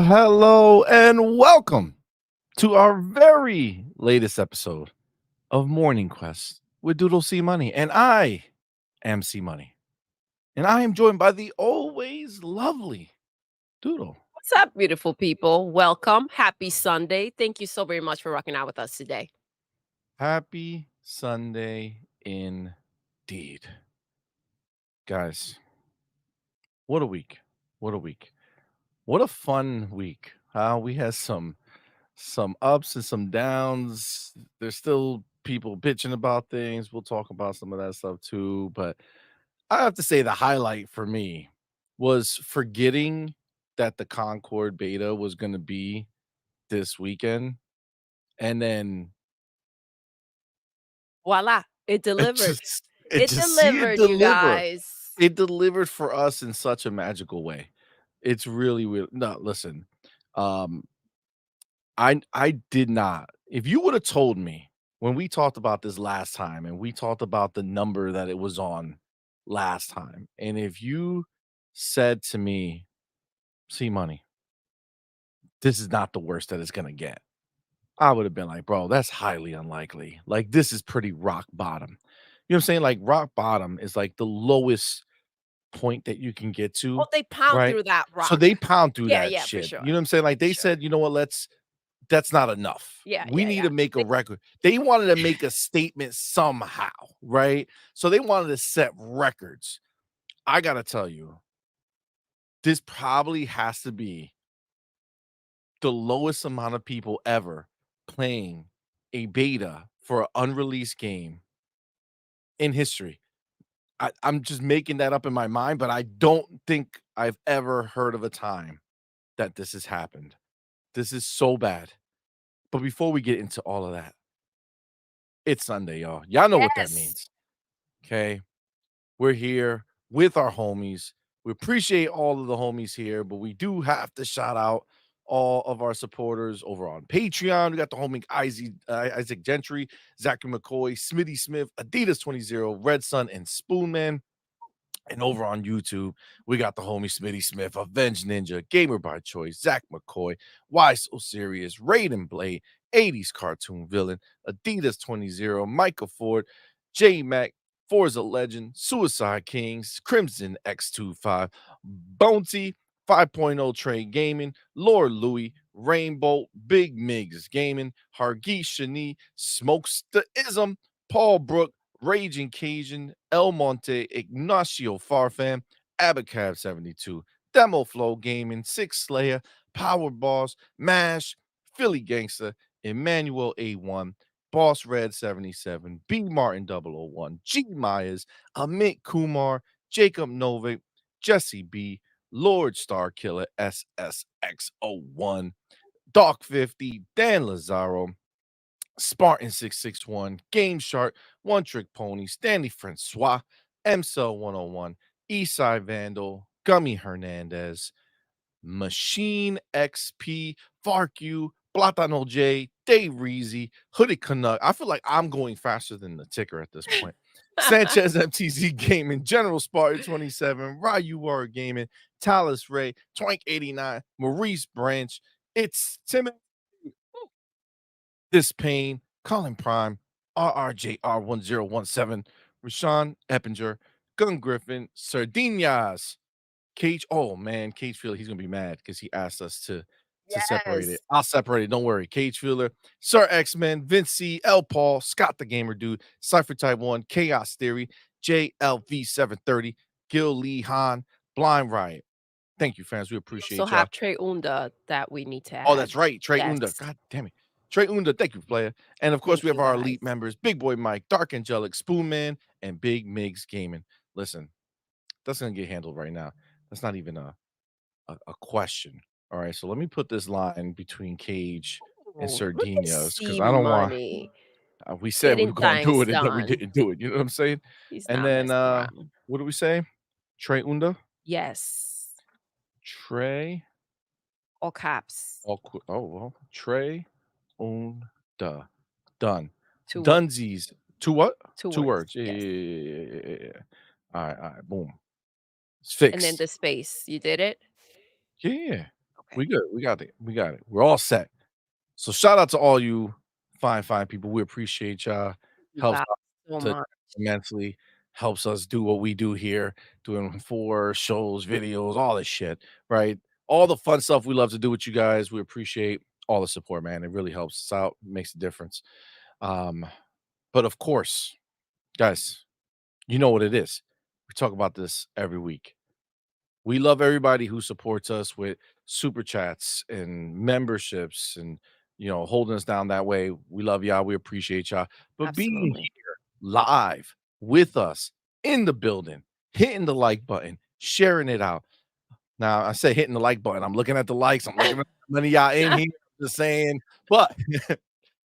Hello, and welcome to our very latest episode of Morning Quest with Doodle CMoney. And I am CMoney. And I am joined by the always lovely Doodle. What's up, beautiful people? Welcome. Happy Sunday. Thank you so very much for rocking out with us today. Happy Sunday indeed. Guys, what a week. What a week. What a fun week. We had some ups and some downs. There's still people bitching about things. We'll talk about some of that stuff too. But I have to say the highlight for me was forgetting that the Concord beta was going to be this weekend. And then Voila. It delivered. It delivered, you guys. It delivered for us in such a magical way. It's really no, listen. I did not. If you would have told me when we talked about this last time and we talked about the number that it was on last time, and if you said to me, CMoney, this is not the worst that it's gonna get, I would have been like, bro, that's highly unlikely. Like, this is pretty rock bottom. You know what I'm saying? Like, rock bottom is like the lowest point that you can get to. Well, they pound right? through that rock. So they pound through Yeah, that yeah, for shit. sure. You know what I'm saying? Like, they said, you know what, that's not enough. Yeah, we yeah, need yeah. to make a record. They wanted to make a statement somehow, right? So they wanted to set records. I gotta tell you, this probably has to be the lowest amount of people ever playing a beta for an unreleased game in history. I'm just making that up in my mind, but I don't think I've ever heard of a time that this has happened. This is so bad. But before we get into all of that, it's Sunday, y'all. Y'all know what that Yes. means. Okay. We're here with our homies. We appreciate all of the homies here, but we do have to shout out all of our supporters over on Patreon. We got the homie Isaac Gentry, Zachary McCoy, Smitty Smith, Adidas 20, Red Sun, and Spoonman. And over on YouTube, we got the homie Smitty Smith, Avenge Ninja, Gamer by Choice, Zach McCoy, Why So Serious, Raiden Blade, 80s Cartoon Villain, Adidas 20, Michael Ford, J Mac, Forza Legend, Suicide Kings, Crimson X25, Bounty, 5.0 Trade Gaming, Lord Louis, Rainbow, Big Migs Gaming, Hargeet Shani, Smokes the Ism, Paul Brook, Raging Cajun, El Monte, Ignacio Farfan, Abacab 72, Demo Flow Gaming, Six Slayer, Power Boss, Mash, Philly Gangster, Emmanuel A1, Boss Red 77, B Martin 001, G Myers, Amit Kumar, Jacob Novik, Jesse B, Lord Star Killer SSX01, Doc 50, Dan Lazaro, Spartan 661, Game Shark, One Trick Pony, Stanley Francois, MCell 101, Eastside Vandal, Gummy Hernandez, Machine XP, FarkU, Platano J, Dave Reezy, Hooded Canuck. I feel like I'm going faster than the ticker at this point. Sanchez MTZ Gaming, General Spartan 27, Ryu Gaming, Talus Ray, Twank 89, Maurice Branch. It's Tim This Pain, Colin Prime, RRJR1017, Rashawn Eppinger, Gun Griffin, Sardinas, Cage. Oh man, Cage Fielder, he's gonna be mad because he asked us to separate it. Yes. I'll separate it. Don't worry. Cage Fielder, Sir X-Men, Vince C, L Paul, Scott the Gamer Dude, Cypher Type 1, Chaos Theory, JLV730, Gil Lee Han, Blind Riot. Thank you, fans. We We also appreciate y'all. have Trey Unda that we need to Oh, that's add. right. Trey Yes. Unda. God damn it. Trey Unda, thank you, player. And of course, Thank we have you, our guys. elite members, Big Boy Mike, Dark Angelic, Spoonman, and Big Migs Gaming. Listen, that's gonna get handled right now. That's not even a question. All right. So let me put this line between Cage and Oh, look at Sardinas because C I don't want Money we said we getting were gonna do things it and then we done. didn't do it. You know what I'm saying? He's And not then messing around. what do we say? Trey Unda? Yes. Trey. All caps. Oh well. Trey Unda. Done. 2 words. Dunsies. Two what? 2 Two words. words. Yeah, Yes. yeah, yeah, yeah, yeah, yeah, yeah. All right, boom. It's And then fixed. the space. You did it? Yeah, yeah. Okay. We good. We got it. We got it. We're all set. So shout out to all you fine people. We appreciate y'all. You Helps guys so us much. immensely. Helps us do what we do here, doing 4 shows, videos, all this shit, right? All the fun stuff we love to do with you guys. We appreciate all the support, man. It really helps us out, makes a difference. Um, but of course, guys, you know what it is. We talk about this every week. We love everybody who supports us with super chats and memberships and holding us down that way. We love y'all. We appreciate y'all. But being Absolutely. here live with us in the building, hitting the like button, sharing it out. Now I say hitting the like button. I'm looking at the likes. I'm looking at how many y'all in here. Just saying, but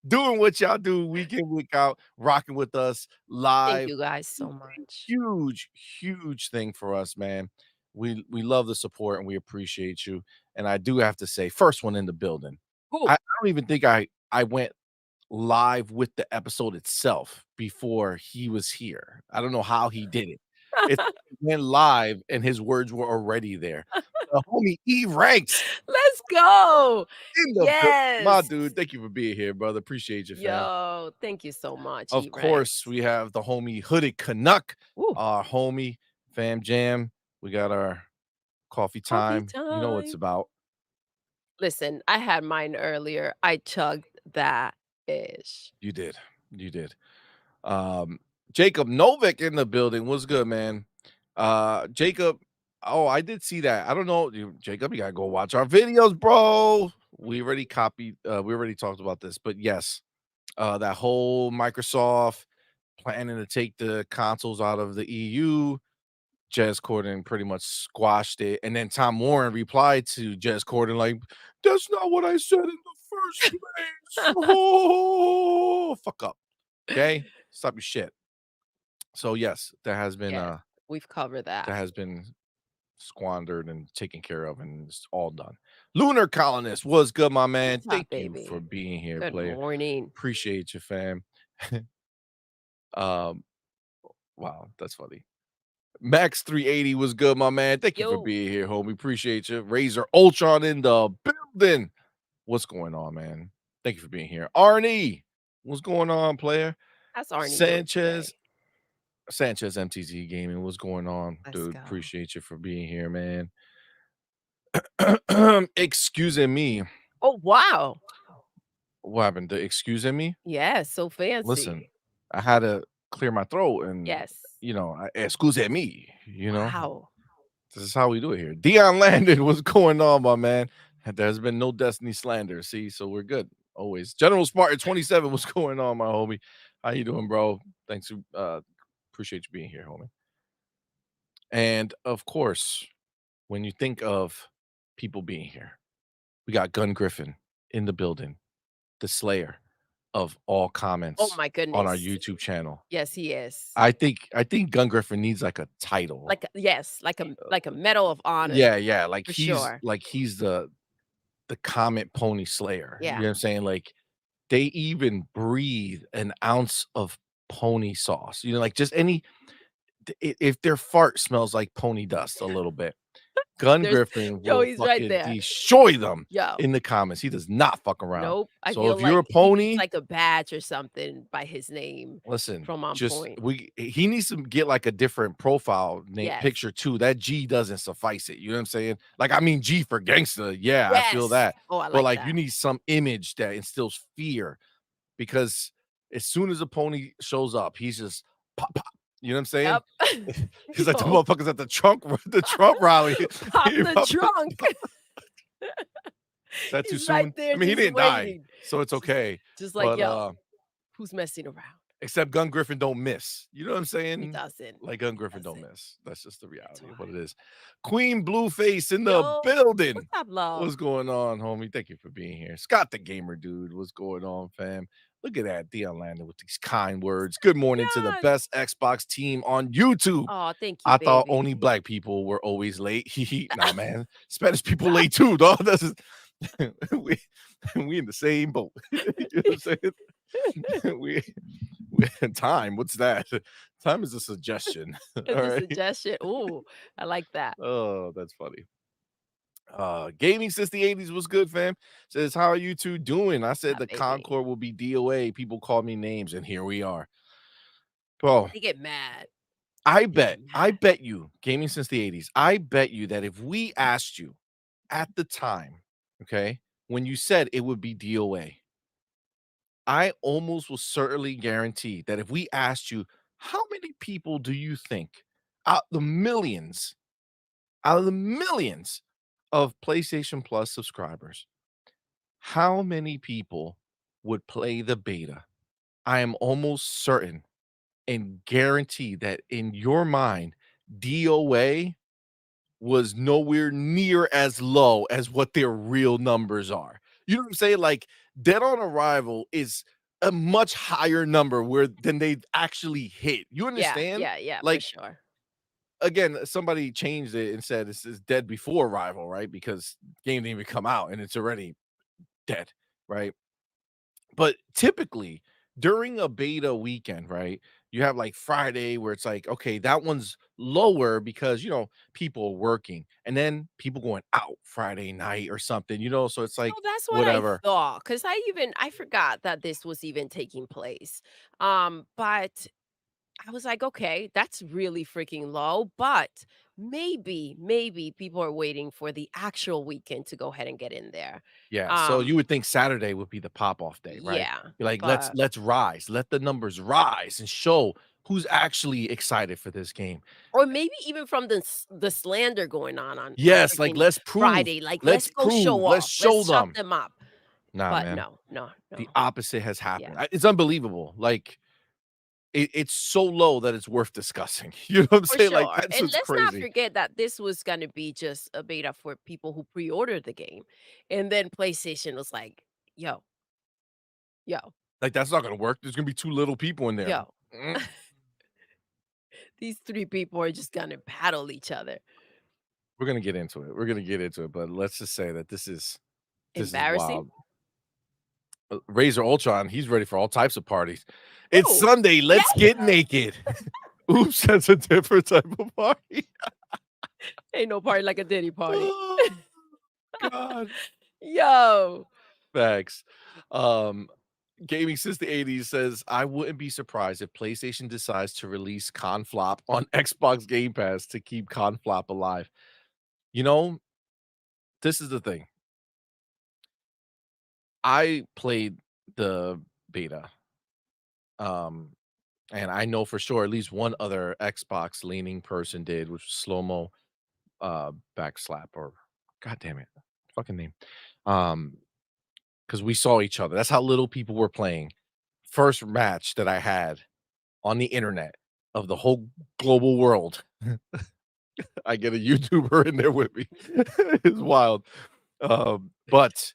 doing what y'all do week in, week out, rocking with us Thank live. you guys so much. Huge thing for us, man. We love the support and we appreciate you. And I do have to say, first one in the building. Who? I don't even think I went live with the episode itself before he was here. I don't know how he did it. It went live and his words were already there. The homie E Ranks Let's go. in the my Yes. dude. Thank you for being here, brother. Appreciate you, fam. Yo, thank you so much, Of E-Ranks. course, we have the homie Hooded Canuck, Ooh, our homie Fam Jam. We got our coffee coffee time. You know what it's time. about. Listen, I had mine earlier. I chugged that ish. You did. You did. Um, Jacob Novik in the building. What's good, man? Jacob. Oh, I did see that. I don't know. Jacob, you gotta go watch our videos, bro. We already copied, we already talked about this, but yes, that whole Microsoft planning to take the consoles out of the EU. Jez Corden pretty much squashed it, and then Tom Warren replied to Jez Corden like, "That's not what I said in the first place. Oh, fuck up, okay? Stop your shit." So yes, Yeah, we've covered that. that has been squandered and taken care of, and it's all done. Lunar Colonist was good, my man. What's up, Thank you for baby? being here, Good player. morning. Appreciate you, fam. um, wow, that's funny. Max 380 was good, my man. Thank you for Yo, being here, homie. Appreciate you. Razor Ultron in the building. What's going on, man? Thank you for being here. Arnie, what's going on, player? how's Arnie doing Sanchez, today? Sanchez MTZ Gaming. What's going on, Let's dude? go. Appreciate you for being here, man. Excuse me. Oh, wow. What happened? The excuse me? Yeah, so Listen, fancy. I had to clear my throat and Yes. excuse me, Wow. This is how we do it here. Dion Landon, what's going on, my man? There's been no Destiny slander. See, so we're good always. General Spartan 27, what's going on, my homie? How you doing, bro? Thanks. Appreciate you being here, homie. And of course, when you think of people being here, we got Gun Griffin in the building, the slayer of all Oh comments my on our goodness. YouTube channel. Yes, he is. I think Gun Griffin needs like a title. Yes, like a medal of honor Yeah, like for he's sure. like he's the Comet Pony Slayer. You know Yeah. what I'm saying? Like they even breathe an ounce of pony sauce. Like just if their fart smells like pony dust a little bit, Gun There's Griffin yo, will he's right fucking there. destroy them Yo. in the comments. He does not fuck around. Nope. I So feel if you're a like he needs pony, like a badge or something by his name listen, from On just Point. he needs to get like a different profile name Yes. picture too. That G doesn't suffice it. You know what I'm saying? Like, I mean, G for gangster. Yeah, I feel Yes. that. Oh, I But like like, you that. need some image that instills fear because as soon as a pony shows up, he's just pop, pop. You know what I'm saying? Yep. He's like the Yo, motherfuckers at the Trump rally. pop He the pop- trunk. Is that too He's right soon? there I mean, he just didn't die, waiting. so it's Just okay. just like, But "Yo, who's messing around?" except Gun Griffin don't miss. You know what I'm He saying? doesn't. Like Gun He Griffin don't doesn't. miss. That's just the That's reality of what why. it is. Queen Blueface in the Yo, what's building. up, love? What's going on, homie? Thank you for being here. Scott the Gamer Dude. What's going on, fam? Look at that, Dion Landon with these kind words. Good morning to the Yes. best Xbox team on YouTube. Oh, thank you, I thought baby. only black people were always late. Nah, man. Spanish people late too, dog. That's just, we we in the same boat. You know what I'm saying? we time. What's that? Time is a suggestion. All It's a right. suggestion. Ooh, I like that. Oh, that's funny. Gaming since the 80s was good, fam. Says, how are you two doing? I said Yeah, the baby. Concord will be DOA. People call me names, and here we are. Bro, They get mad. I They get mad. bet you, gaming since the 80s, I bet you that if we asked you at the time, okay, when you said it would be DOA, I almost will certainly guarantee that if we asked you, how many people do you think out of the millions of PlayStation Plus subscribers, how many people would play the beta? I am almost certain and guarantee that in your mind, DOA was nowhere near as low as what their real numbers are. You know what I'm saying? Like Dead on Arrival is a much higher number where than they actually hit. You Yeah, understand? yeah, yeah, for Like sure. again, somebody changed it and said this is dead before Arrival, right? Because game didn't even come out and it's already dead, right? But typically during a beta weekend, right? You have like Friday where it's like, okay, that one's lower because people are working and then people going out Friday night or something, so it's So like that's what I whatever. thought, because I forgot that this was even taking place. But I was like, "Okay, that's really freaking low," but maybe people are waiting for the actual weekend to go ahead and get in there. Yeah. So Um, you would think Saturday would be the pop off day, right? yeah, You're like, let's but let's rise, let the numbers rise and show who's actually excited for this game. or maybe even from the slander going on Yes, like freaking let's prove, Friday, like, let's "Let's go show prove, let's off. show Let's shut them. them up." Nah, But man. no, no, The no. opposite has Yeah. happened. It's unbelievable. Like it's so low that it's worth discussing. You know what I'm For saying? Like sure, that's and what's let's not crazy. forget that this was gonna be just a beta for people who pre-ordered the game, and then PlayStation was like, "Yo, yo, Like that's not gonna work. There's gonna be too little people in there. yo, Mm. these 3 people are just gonna battle each other." We're gonna get into it. We're gonna get into it, but let's just say that this is Embarrassing? wild. Razor Ultron, he's ready for all types of parties. It's Ooh, Sunday. yeah, Let's get naked. Oops, that's a different type of party. ain't no party like a Diddy party. Oh God. Yo, Facts. Um, Gaming since the 80s says, I wouldn't be surprised if PlayStation decides to release Conflop on Xbox Game Pass to keep Conflop alive. You know, this is the thing. I played the beta. Um, and I know for sure at least one other Xbox leaning person did, which was slow-mo backslap or god damn it, fucking name. Um, because we saw each other. That's how little people were playing. First match that I had on the internet of the whole global world. I get a YouTuber in there with me. It's wild. But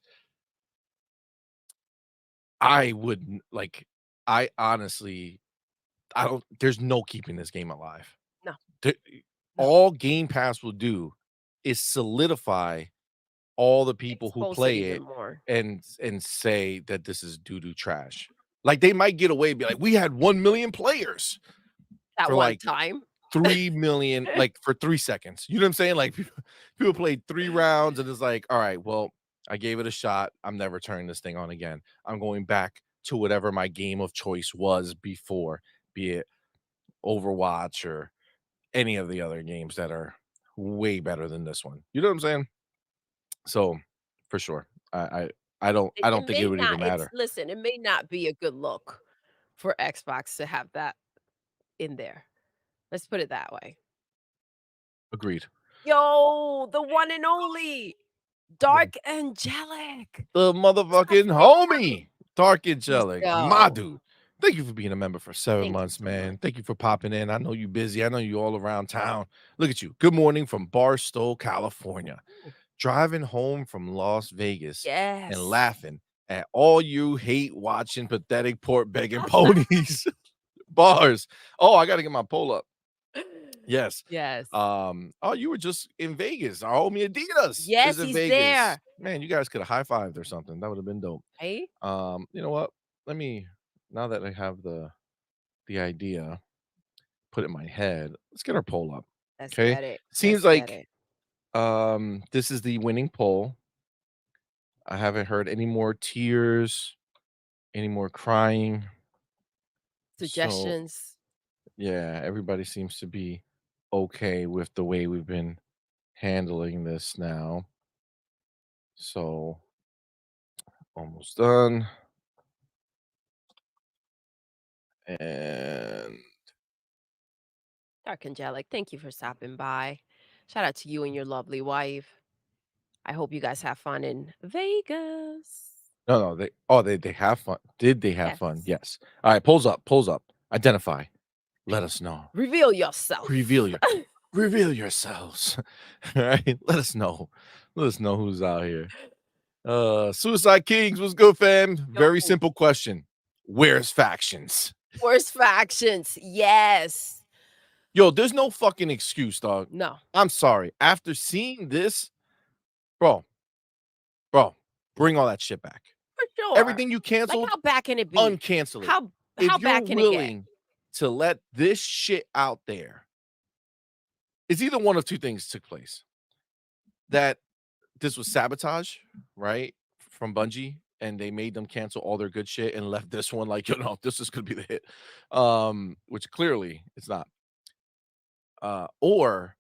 I wouldn't like I honestly I don't there's no keeping this game alive. no, The no, all Game Pass will do is solidify all the people who expose it play even it more. and say that this is doo-doo trash. Like, they might get away and be like, "We had 1,000,000 players That for, one like, time. 3 million, like, for 3 seconds. You know what I'm saying? Like, people played 3 rounds and it's like, "All right, well, I gave it a shot. I'm never turning this thing on again. I'm going back to whatever my game of choice was before, be it Overwatch or any of the other games that are way better than this one." You know what I'm saying? So, for sure. I It don't think it may would even not it's matter. listen, it may not be a good look for Xbox to have that in there. Let's put it that way. Agreed. Yo, the one and only Dark Angelic. The What's up, motherfucking fam? homie, Dark Let's Angelic, my go. dude. Thank you for being a member for 7 Thank you months, so much. man. Thank you for popping in. I know you busy. I know you all around town. Look at you. Good morning from Barstow, California. Ooh, Driving home from Las Vegas and yes. laughing at all you hate watching pathetic pork begging ponies. Bars. Oh, I gotta get my poll up. Yes. Yes. Oh, you were just in Vegas. Our homie Adidas is Yes, in he's Vegas. there. Man, you guys could have high-fived or something. That would have been dope. Right? You know what? Let me now that I have the idea put in my head, let's get our poll up. Let's Okay. get it. Seems Let's get like it. this is the winning poll. I haven't heard any more tears, any more crying. So Suggestions. yeah, everybody seems to be okay with the way we've been handling this now. So almost done. And Dark Angelic, thank you for stopping by. Shout out to you and your lovely wife. I hope you guys have fun in Vegas. no, no, they have fun. Did they have fun? Yes. Yes. All right, pulls up, pulls up. Identify. Let us know. Reveal Reveal yourself. your reveal yourselves. All right, let us know. Let us know who's out here. Suicide Kings, what's good, fam? Very Yo, simple question. Where's factions? worst factions. Yes. Yo, there's no fucking excuse, dog. No, I'm sorry. After seeing this, bro, bro, bring all that shit back. for sure. Everything you Like, canceled, how bad can it be? uncancel it. How If you're bad can it get? willing to let this shit out there, it's either one of two things took place. That this was sabotage, right? From Bungie, and they made them cancel all their good shit and left this one like, you know, this is gonna be the hit. Which clearly it's not. Or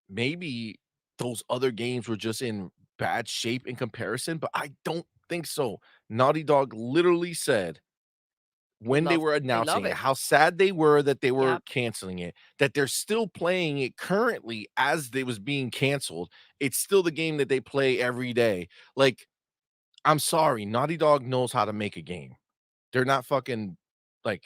maybe those other games were just in bad shape in comparison, but I don't think so. Naughty Dog literally said when they were They love announcing it, it. how sad they were that they were Yep. canceling it, that they're still playing it currently as they was being canceled. It's still the game that they play every day. Like, I'm sorry, Naughty Dog knows how to make a game. They're not fucking like,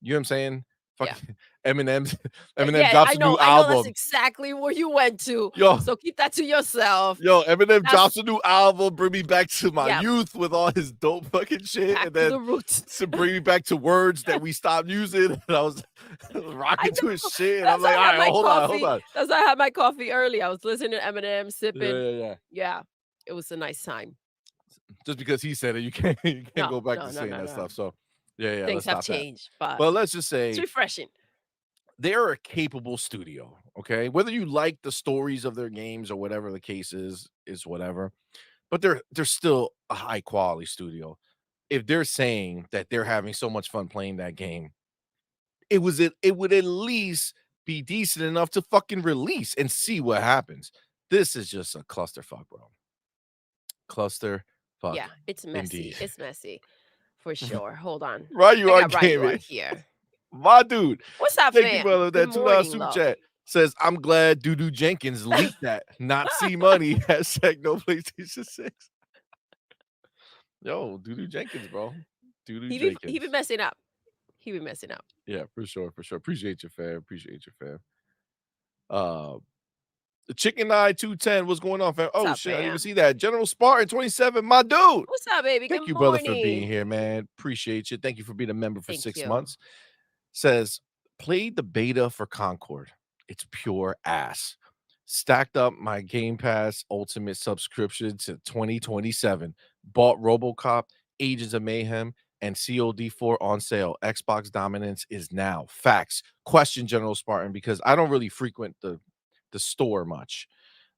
you know what I'm saying? Yeah. Fucking Eminem Eminem Yeah, drops a new I know that's album. exactly where you went to, Yo, so keep that to yourself. Yo, Eminem drops That's a new album, bring me back to my yeah, youth with all his dope fucking shit, back and to then the roots. to bring me back to words that we stopped using. And I was I rocking to his know. shit, and I'm That's like, why all I had right, my hold on, hold coffee. on. That's why I had my coffee early. I was listening to Eminem, Yeah, sipping. yeah, yeah. Yeah, it was a nice time. Just because he said it, you can't you can't No, go back no, to no, saying no, that no. stuff. So yeah, yeah, Things let's have stop that. changed, but But let's just it's say refreshing. they're a capable studio, okay? Whether you like the stories of their games or whatever the case is whatever. But they're still a high quality studio. If they're saying that they're having so much fun playing that game, it would at least be decent enough to fucking release and see what happens. This is just a clusterfuck, bro. Cluster fuck Yeah, it's messy. indeed. It's messy for sure. Hold on. Right you I are got Ryu on gaming. here. My dude. What's up, Thank you, fam? brother. Good That $2 morning, super love. chat says, I'm glad Doodoo Jenkins leaked that. Not C money. Hashtag no PlayStation 6. Yo, Doodoo Jenkins, bro. Doodoo He be Jenkins. messing up. He be messing up. Yeah, for sure, for sure. Appreciate you, fam. Appreciate you, fam. Uh, the Chicken Eye 210. What's going on, fam? What's Oh up, shit, I didn't even fam? see that. General Spartan 27, my dude. What's up, baby? Thank Good you, brother, for being morning. here, man. Appreciate you. Thank you for being a member for Thank 6 you. months. Says, played the beta for Concord. It's pure ass. Stacked up my Game Pass Ultimate subscription to 2027. Bought RoboCop Agents of Mayhem, and COD4 on sale. Xbox dominance is now. Facts. Question, General Spartan, because I don't really frequent the store much,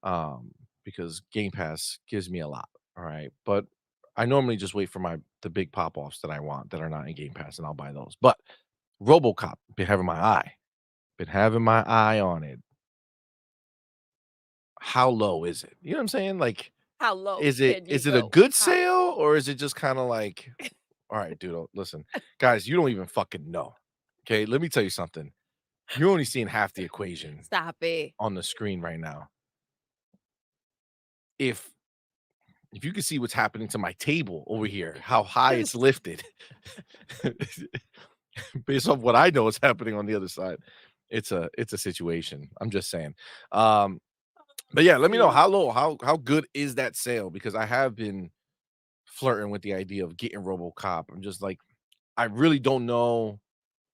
um, because Game Pass gives me a lot. All right, but I normally just wait for the big pop offs that I want that are not in Game Pass, and I'll buy those. But RoboCop, been having my eye on it. How low is it? You know what I'm saying? Like, How low is it can you is it a go? good How sale or is it just kind of like, all right, dude, listen, guys, you don't even fucking know. Okay, let me tell you something. You're only seeing half the equation stop it. on the screen right now. If if you can see what's happening to my table over here, how high it's lifted, based off what I know is happening on the other side, it's a situation. I'm just saying. Um, but yeah, let me know See? how low, how good is that sale? Because I have been flirting with the idea of getting RoboCop. I'm just like, I really don't know.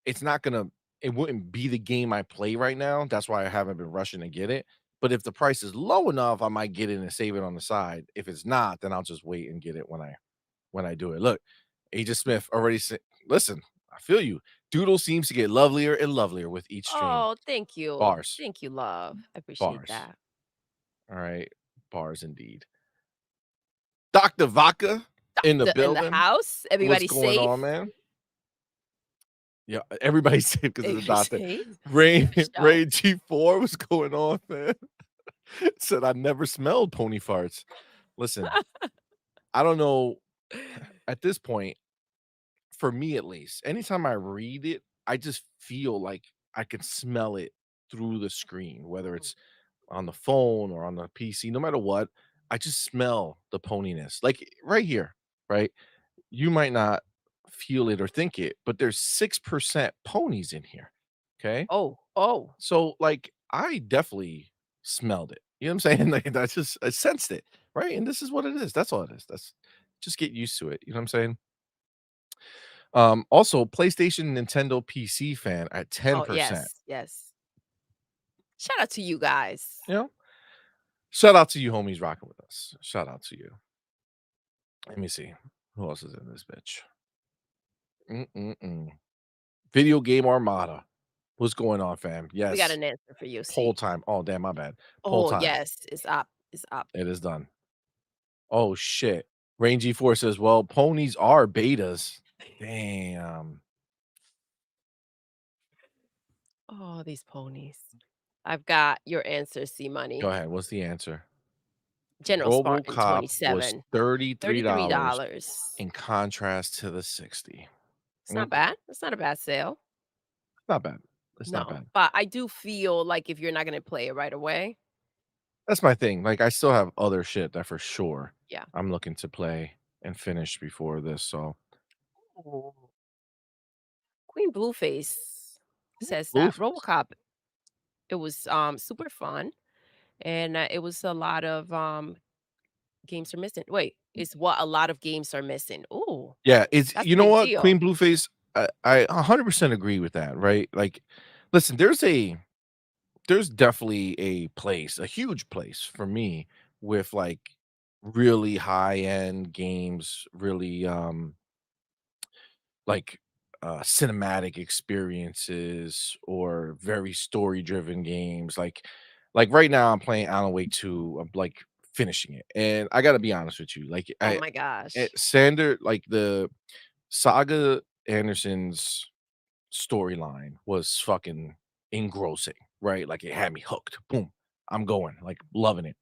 It's not gonna it wouldn't be the game I play right now. That's why I haven't been rushing to get it. But if the price is low enough, I might get it and save it on the side. If it's not, then I'll just wait and get it when I do it. Look, Agent Smith already said, listen, I feel you. Doodle seems to get lovelier and lovelier with each stream. Oh, thank you. Bars, Thank you, love. I appreciate bars. that. All right, bars indeed. Dr. Vodka in the In the building. house, What's everybody going on, safe? man? Yeah, everybody's safe because of the Everybody doctor. safe? Rain For sure. Ray G4, what's going on, man? Said I never smelled pony farts. Listen, I don't know. At this point, for me at least, anytime I read it, I just feel like I can smell it through the screen, whether Mhm. it's on the phone or on the PC, no matter what, I just smell the poniness. Like right here, right? You might not feel it or think it, but there's 6% ponies in here. Okay. Oh, oh. So, like, I definitely smelled it. You know what I'm saying? Like, I sensed it, right? And this is what it is. That's all it is. That's just get used to it. You know what I'm saying? Also, PlayStation, Nintendo, PC fan at Oh, 10%. yes, yes. Shout out to you guys. You know, shout out to you, homies, rocking with us. Shout out to you. Let me see who else is in this bitch. Mm-mm-mm. Video Game Armada. What's going on, fam? We got Yes, an answer for you, poll see. time. Oh, damn, my bad. Poll Oh, time. yes, it's up, it's up. It is done. Oh, shit. Rain G4 says, "Well, ponies are betas." Damn. Oh, these ponies. I've got your answer, C Go Money. ahead. What's the answer? General Spartan, RoboCop was 27. $33 $33. in contrast to the 60. It's not Okay. bad. It's not a bad sale. Not bad. It's not No, bad. but I do feel like if you're not gonna play it right away, That's my thing. Like, I still have other shit that for sure yeah. I'm looking to play and finish before this, so Ooh. Queen Blueface says that Blueface. RoboCop, it was, super fun, and, it was a lot of, games are missing. Wait, it's what a lot of games are missing. Ooh, Yeah, it's that's a you know big what? deal. Queen Blueface, I 100% agree with that, right? Like, listen, there's definitely a place, a huge place for me with like really high end games, really like cinematic experiences or very story driven games. Like right now I'm playing Alan Wake 2. I'm like finishing it. And I gotta be honest with you, like Oh I my gosh. Sander, like the Saga Anderson's storyline was fucking engrossing, right? Like it had me hooked. Boom. I'm going, like loving it.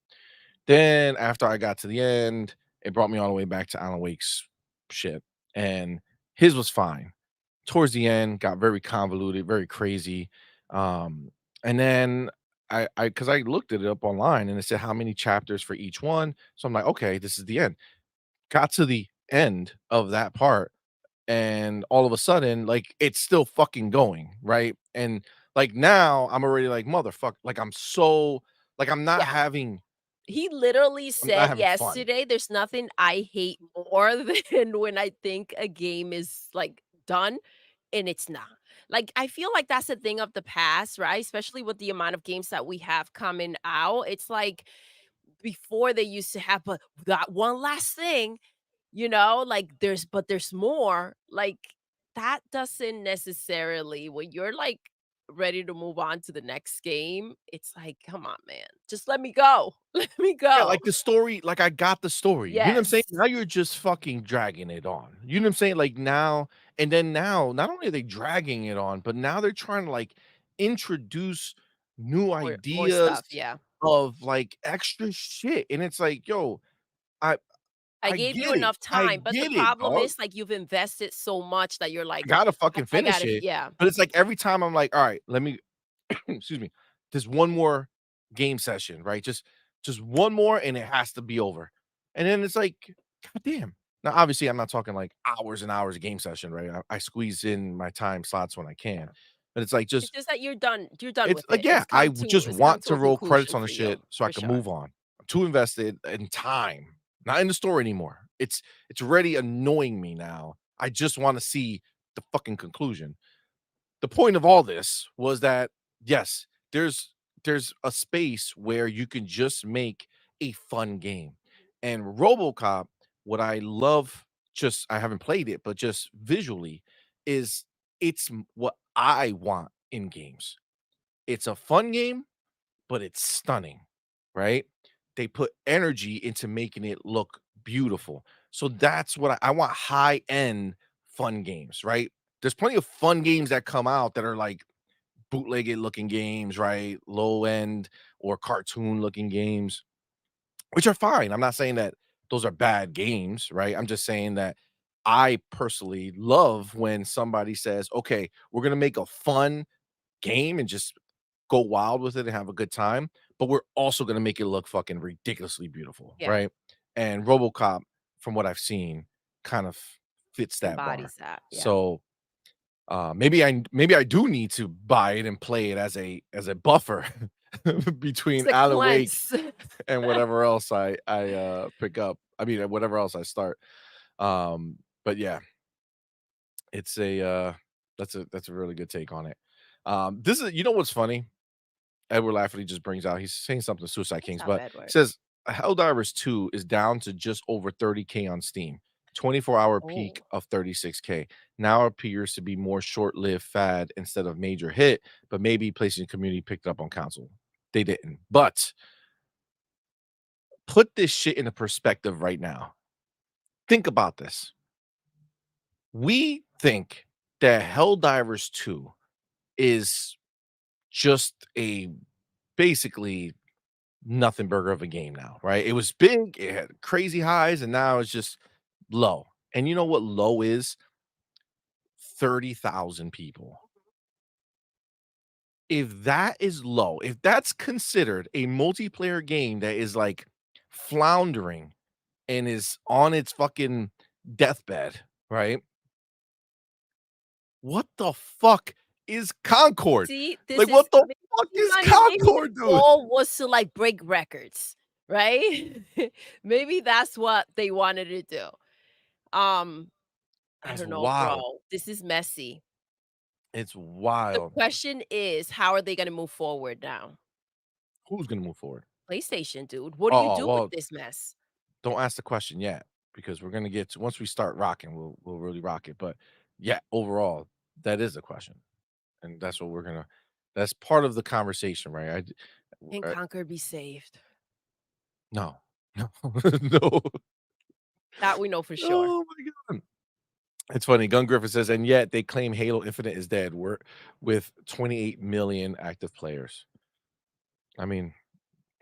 Then after I got to the end, it brought me all the way back to Alan Wake's shit. And his was fine. Towards the end, got very convoluted, very crazy. Um, and then I because I looked it up online and it said how many chapters for each one. So I'm like, okay, this is the end. Got to the end of that part and all of a sudden, like, it's still fucking going, right? And, like, now I'm already like, "Motherfuck," like, like, Yeah. He literally I'm not said having fun. yesterday, "There's nothing I hate more than when I think a game is, like, done and it's not." Like, I feel like that's a thing of the past, right? Especially with the amount of games that we have coming out. It's like before they used to have, but that one last thing. like, there's more, like, that doesn't necessarily when you're, like, ready to move on to the next game, it's like, "Come on, man, just let me go, let me Yeah, go." like the story, like I got the story. You know what I'm saying? Yes, Now you're just fucking dragging it on. You know what I'm saying? Like now, and then now, not only are they dragging it on, but now they're trying to like introduce new more stuff, ideas yeah. of like extra shit. And it's like, yo, I I I gave you get it. enough I time, but the get it, problem dog. is, like, you've invested so much that you're I like, gotta "I fucking I finish gotta" it. yeah. But it's like every time I'm like, all right, let me excuse me, there's one more game session, right? Just one more and it has to be over. And then it's like, God damn. Now, obviously, I'm not talking like hours and hours of game session, right? I squeeze in my time slots when I can. Yeah. But it's like It's just just that you're done it's with like, it. yeah, just It's come want to to a roll credits conclusion on the for you, shit so I for can sure. move on. I'm too invested in time, not in the story anymore. It's already annoying me now. I just want to see the fucking conclusion. The point of all this was that yes, there's a space where you can just make a fun game. And RoboCop, what I love, just I haven't played it, but just visually, is what I want in games. It's a fun game, but it's stunning, right? They put energy into making it look beautiful. So that's what I want high end fun games, right? There's plenty of fun games that come out that are like bootlegged looking games, right? Low end or cartoon looking games, which are fine. I'm not saying that those are bad games, right? I'm just saying that I personally love when somebody says, okay, we're going to make a fun game and just go wild with it and have a good time, but we're also gonna make it look fucking ridiculously beautiful, Yeah, right? And RoboCop, from what I've seen, kind of fits that bar. embodies that, yeah. So, maybe I do need to buy it and play it as a buffer It's between a Alan Wake cleanse. and whatever else I pick up. I mean, whatever else I start. But yeah, it's a that's a really good take on it. This is, you know what's funny? Edward Lafferty just brings out, he's saying something to Suicide What's Kings, up, but he Edward? says Helldivers 2 is down to just over 30K on Steam, 24-hour peak Oh. of 36K. Now appears to be more short-lived fad instead of major hit, but maybe PlayStation community picked it up on console. They didn't. But put this shit into perspective right now. Think about this. We think that Helldivers 2 is just a basically nothing burger of a game now, right? It was big, it had crazy highs, and now it's just low. And you know what low is? 30,000 people. If that is low, if that's considered a multiplayer game that is like floundering and is on its fucking deathbed, right? What the fuck is Concord? See, this Like, is what the maybe fuck is maybe the Concord, dude? goal was to, like, break records, right? Maybe that's what they wanted to do. Um, I That's don't know, wild. bro. This is messy. It's The wild. question is, how are they gonna move forward now? Who's gonna move forward? PlayStation, dude. What do you Oh, do with well, this mess? don't ask the question yet because we're gonna get to, once we start rocking, we'll really rock it. But yeah, overall, that is a question, and that's what we're gonna. That's part of the conversation, right? Can I Conquer be saved? no, no, no. That we know for sure. Oh my god, it's funny. Gun Griffin says, and yet they claim Halo Infinite is dead. We're with 28 million active players. I mean,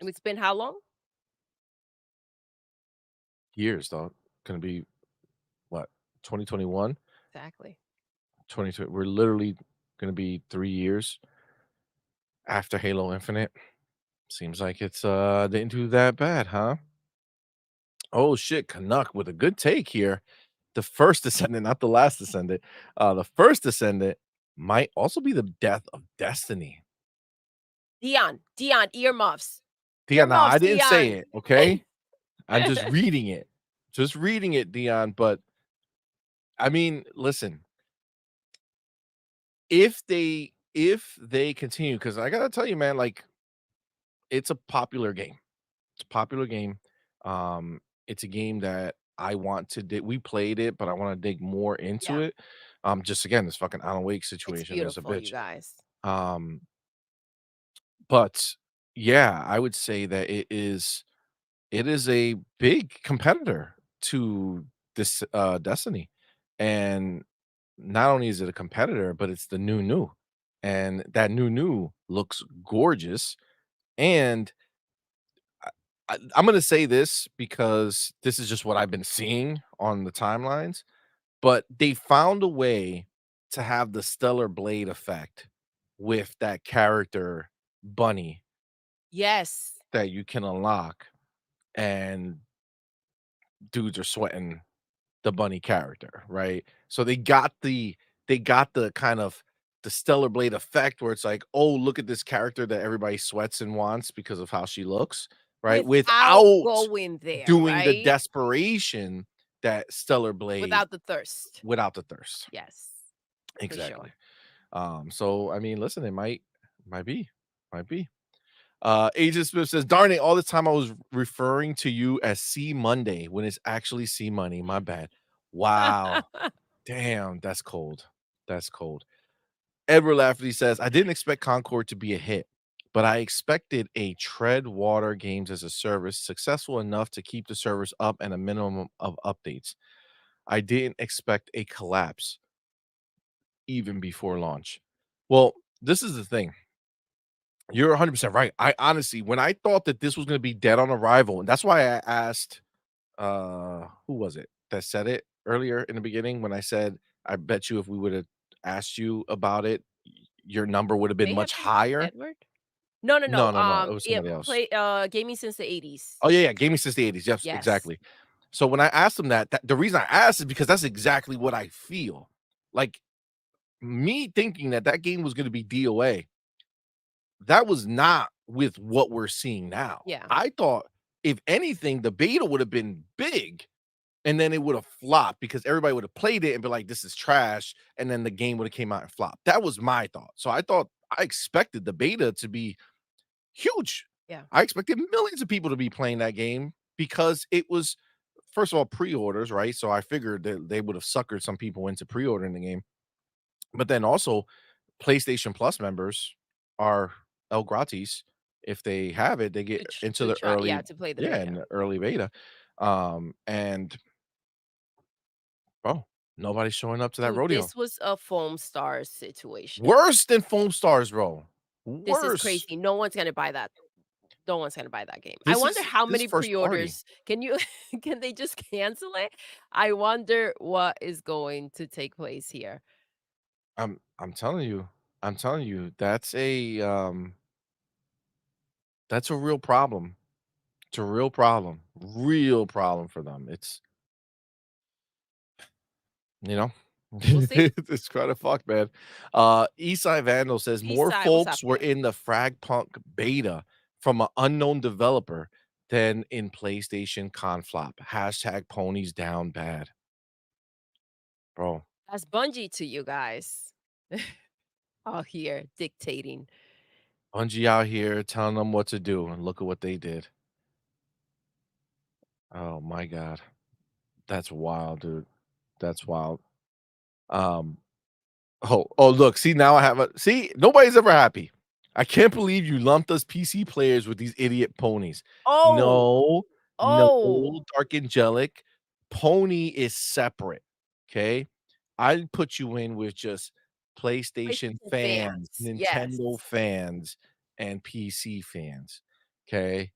And it's been how long? years though. Gonna be what 2021, Exactly. 22. We're literally gonna be 3 years after Halo Infinite. Seems like it's, didn't do that bad, huh? Oh, shit, Canuck with a good take here. The first Descendant, not the last Descendant. The first Descendant might also be the death of Destiny. Dion, earmuffs. Dion, now I Earmuffs, didn't say Dion. it, okay? I'm just reading it. Just reading it, Dion, but I mean, listen, if they continue, because I gotta tell you, man, like, it's a popular game. It's a popular game. It's a game that I want to dig we played it, but I wanna dig more into Yeah, it. Just again, this fucking Alan Wake it's situation is a beautiful, you bitch. guys. Um, but yeah, I would say that it is a big competitor to this, Destiny, and not only is it a competitor, but it's the new, and that new looks gorgeous, and I'm gonna say this because this is just what I've been seeing on the timelines, but they found a way to have the Stellar Blade effect with that character Bunny Yes. that you can unlock, and dudes are sweating the Bunny character, right? So they got the kind of the Stellar Blade effect where it's like, "Oh, look at this character that everybody sweats and wants because of how she looks," right? Without Without going there, doing the right? desperation that Stellar Blade Without the thirst. without the thirst. Yes, for Exactly. sure. So I mean, listen, it might be, might be. Agent Smith says, "Darn it! All this time I was referring to you as C Monday when it's actually C Money. My bad." Wow. Damn, that's cold. That's cold. Edward Lafferty says, "I didn't expect Concord to be a hit, but I expected a tread water games as a service successful enough to keep the servers up and a minimum of updates. I didn't expect a collapse even before launch." Well, this is the thing. You're 100% right. I honestly, when I thought that this was going to be dead on arrival, and that's why I asked, who was it that said it earlier in the beginning when I said, I bet you if we would have asked you about it, your number would have been May have much been higher. Edward? No, no, No, no, no, no. It was yeah, somebody else. play, gaming since the '80s. Oh, yeah, yeah. Gaming since the 80s. Yes, Yes. exactly. So when I asked him that, the reason I asked is because that's exactly what I feel. Like me thinking that that game was going to be DOA, that was not with what we're seeing now. Yeah. I thought, if anything, the beta would have been big and then it would have flopped because everybody would have played it and be like, "This is trash," and then the game would have came out and flopped. That was my thought. So I expected the beta to be huge. Yeah. I expected millions of people to be playing that game because it was, first of all, pre-orders, right? So I figured that they would have suckered some people into pre-ordering the game. But then also PlayStation Plus members are El Gratis. If they have it, they get into To the try, early, yeah, to play the yeah, in beta. the early beta. And bro, nobody's showing up to that Dude, rodeo. this was a foam star situation. Worse than Foam Stars, bro. This is Worse. crazy. No one's gonna buy that. No one's gonna buy that game. I This wonder is how this many first party. pre-orders can you can they just cancel it? I wonder what is going to take place here. I'm telling you, that's a real problem. It's a real problem for them. It's, you know, We'll see. it's kinda fucked, man. Eastside Vandal says, "More Eastside, what's folks were happening? in the Fragpunk beta from an unknown developer than in PlayStation Conflop. Hashtag ponies down bad." Bro, That's Bungie to you guys. Out here dictating. Bungie out here telling them what to do, and look at what they did. Oh my god. That's wild, dude. That's wild. Um, look, see, now I have a see, nobody's ever happy. I can't believe you lumped us PC players with these idiot ponies. Oh, No, no, oh, Dark Angelic. Pony is separate, okay? I put you in with just PlayStation PlayStation fans, fans. Yes. Nintendo fans, and PC fans, okay?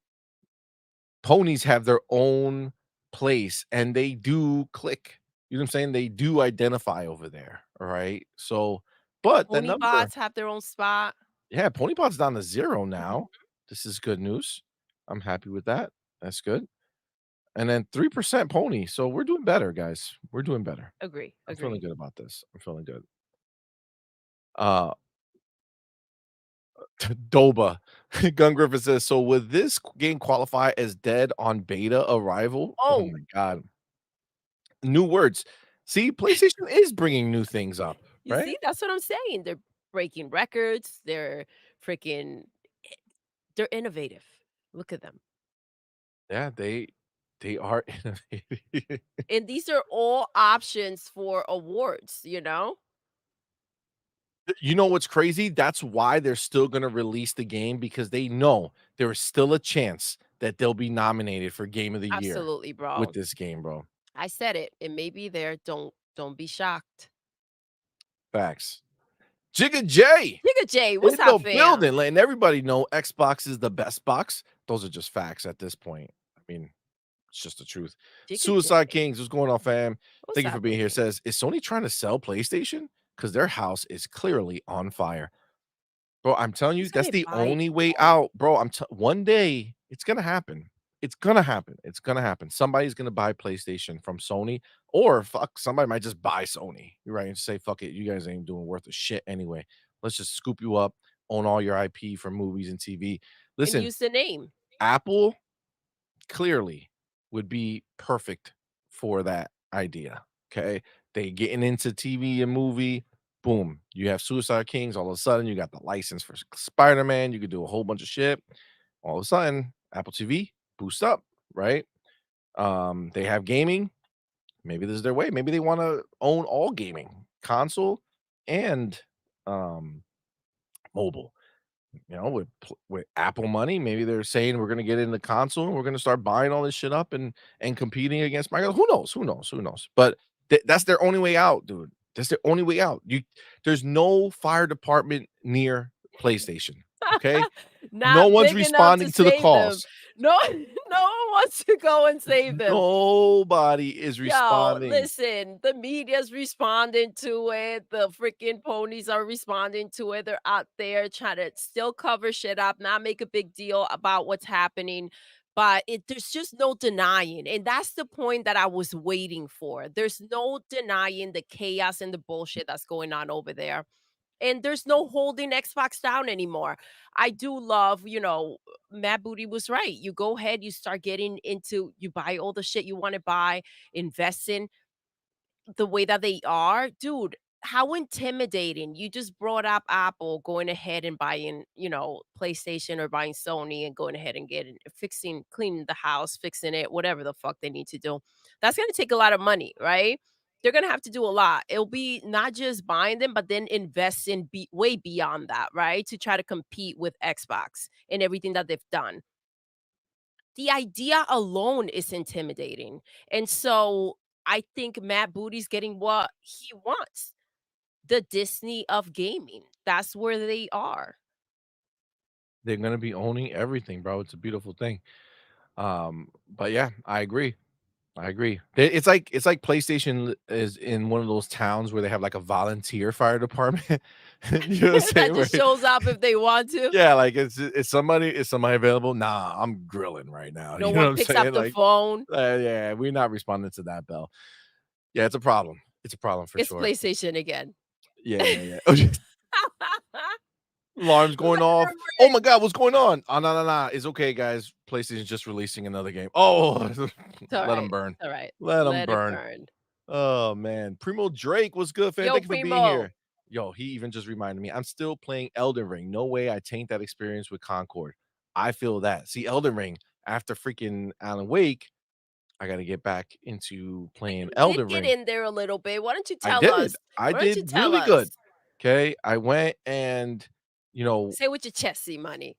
Ponies have their own place and they do click. You know what I'm saying? They do identify over there. All right. So, but the Pony number, bots have their own spot. yeah, Ponypod's down to 0 Mhm. now. This is good news. I'm happy with that. That's good. And then 3% pony. So we're doing better, guys. We're doing better. Agree, I'm feeling agree. good about this. I'm feeling good. Uh Doba. Gun Griffin says, so would this game qualify as dead on beta arrival? Oh Oh, my god. New words. See, PlayStation is bringing new things up, you right? see, that's what I'm saying. They're breaking records. They're freaking they're innovative. Look at them. Yeah, They are innovative. And these are all options for awards, you know? You know what's crazy? That's why they're still gonna release the game because they know there is still a chance that they'll be nominated for Game of the Year Absolutely, with bro. this game, bro. I said it. It may be there. Don't be shocked. Facts. Jigga J Nigga J, what's in up, the fam? building, letting everybody know Xbox is the best box. Those are just facts at this point. I mean, it's just the truth. Jigga Suicide J. Kings, what's going on, fam? What's Thank you for being happening, here. King? Says, is Sony trying to sell PlayStation? Because their house is clearly on fire. Bro, I'm telling you, Who's that's gonna the buy only way all? out, bro. One day it's gonna happen. It's gonna happen. It's gonna happen. Somebody's gonna buy PlayStation from Sony, or fuck, somebody might just buy Sony. You're right, and say, fuck it, you guys ain't doing worth a shit anyway. Let's just scoop you up, own all your IP for movies and TV. And Listen, use the name. Apple clearly would be perfect for that idea. Okay. They getting into TV and movie. Boom. You have Suicide Kings. All of a sudden, you got the license for Spider-Man. You could do a whole bunch of shit. All of a sudden, Apple TV boost up, right? They have gaming. Maybe this is their way. Maybe they want to own all gaming, console and um mobile. With Apple money, maybe they're saying we're gonna get in the console and we're gonna start buying all this shit up and competing against Microsoft. Who knows? Who knows? Who knows? But that's their only way out, dude. That's their only way out. There's no fire department near PlayStation. Okay, no Not one's big enough to responding to the save them. calls. No, no one wants to go and save them. Nobody is Yo, responding. listen, the media's responding to it. The freaking ponies are responding to it. They're out there trying to still cover shit up, not make a big deal about what's happening. But there's just no denying. And that's the point that I was waiting for. There's no denying the chaos and the bullshit that's going on over there. And there's no holding Xbox down anymore. I do love, Matt Booty was right. You go ahead, you start getting into, you buy all the shit you want to buy, invest in the way that they are. Dude, how intimidating. You just brought up Apple going ahead and buying, PlayStation or buying Sony and going ahead and getting fixing, cleaning the house, fixing it, whatever the fuck they need to do. That's going to take a lot of money, right? They're going to have to do a lot. It'll be not just buying them, but then invest in way beyond that, right? To try to compete with Xbox and everything that they've done. The idea alone is intimidating. And so I think Matt Booty's getting what he wants. The Disney of gaming. That's where they are. They're gonna be owning everything, bro. It's a beautiful thing. But yeah, I agree. I agree. It's like PlayStation is in one of those towns where they have like a volunteer fire department. You know what I'm That saying? just shows up if they want to. Yeah, like is somebody available? Nah, I'm grilling right now. No You know what one I'm picks up saying? the Like, phone. yeah, we're not responding to that bell. Yeah, it's a problem. It's a problem for It's sure. PlayStation again. Yeah, Let yeah, yeah. Alarms going off. her Oh ring. my god, what's going on? Oh, no, no, no. It's okay, guys. PlayStation's just releasing another game. Oh, It's let them alright. burn. It's alright. Let them Let it burn. burn. Oh man, Primo Drake, what's good, fam? Yo, Thank you for being Primo. here. Yo, he even just reminded me. I'm still playing Elden Ring. No way I taint that experience with Concord. I feel that. See, Elden Ring after freaking Alan Wake, I got to get back into playing You did Elden get Ring. in there a little bit. Why don't you I tell did. us? I Why don't you did tell really good. us? Okay, I went and you know Say with your chest, money.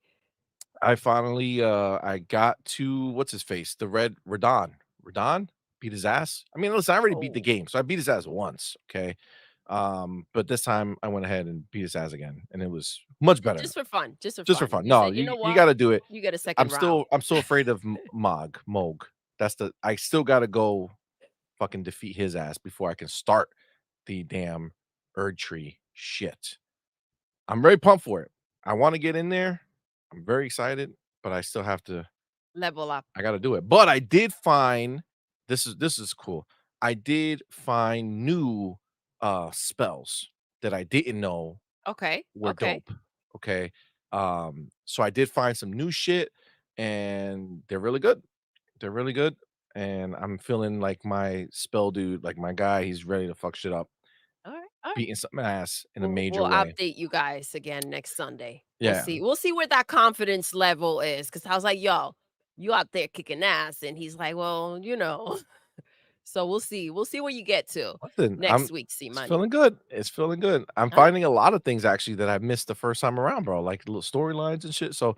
I finally I got to what's his face? The red Radon. Radon? Beat his ass. I mean, listen, I already beat the Oh, game, so I beat his ass once, okay? But this time I went ahead and beat his ass again, and it was much better. just for fun. Just for Just for fun. fun. You No, said, you know you what? gotta do it. You get a I'm second round. still I'm so afraid of Moog. I still gotta go fucking defeat his ass before I can start the damn Erd Tree shit. I'm very pumped for it. I wanna get in there. I'm very excited, but I still have to Level up. I gotta do it. But I did find this is cool. I did find new spells that I didn't know Okay. were Okay. dope. Okay. So I did find some new shit and they're really good. They're really good. And I'm feeling like my spell dude, like my guy, he's ready to fuck shit up, All right. All right. beating some ass in a We'll major way. update you guys again next Sunday. We'll Yeah. see. We'll see where that confidence level is. Cause I was like, yo, You out there kicking ass, and he's like, "Well, So we'll see where you get to Listen, next week, See it's Money. feeling good. It's feeling good. I'm Huh? finding a lot of things actually that I missed the first time around, bro, like little storylines and shit. So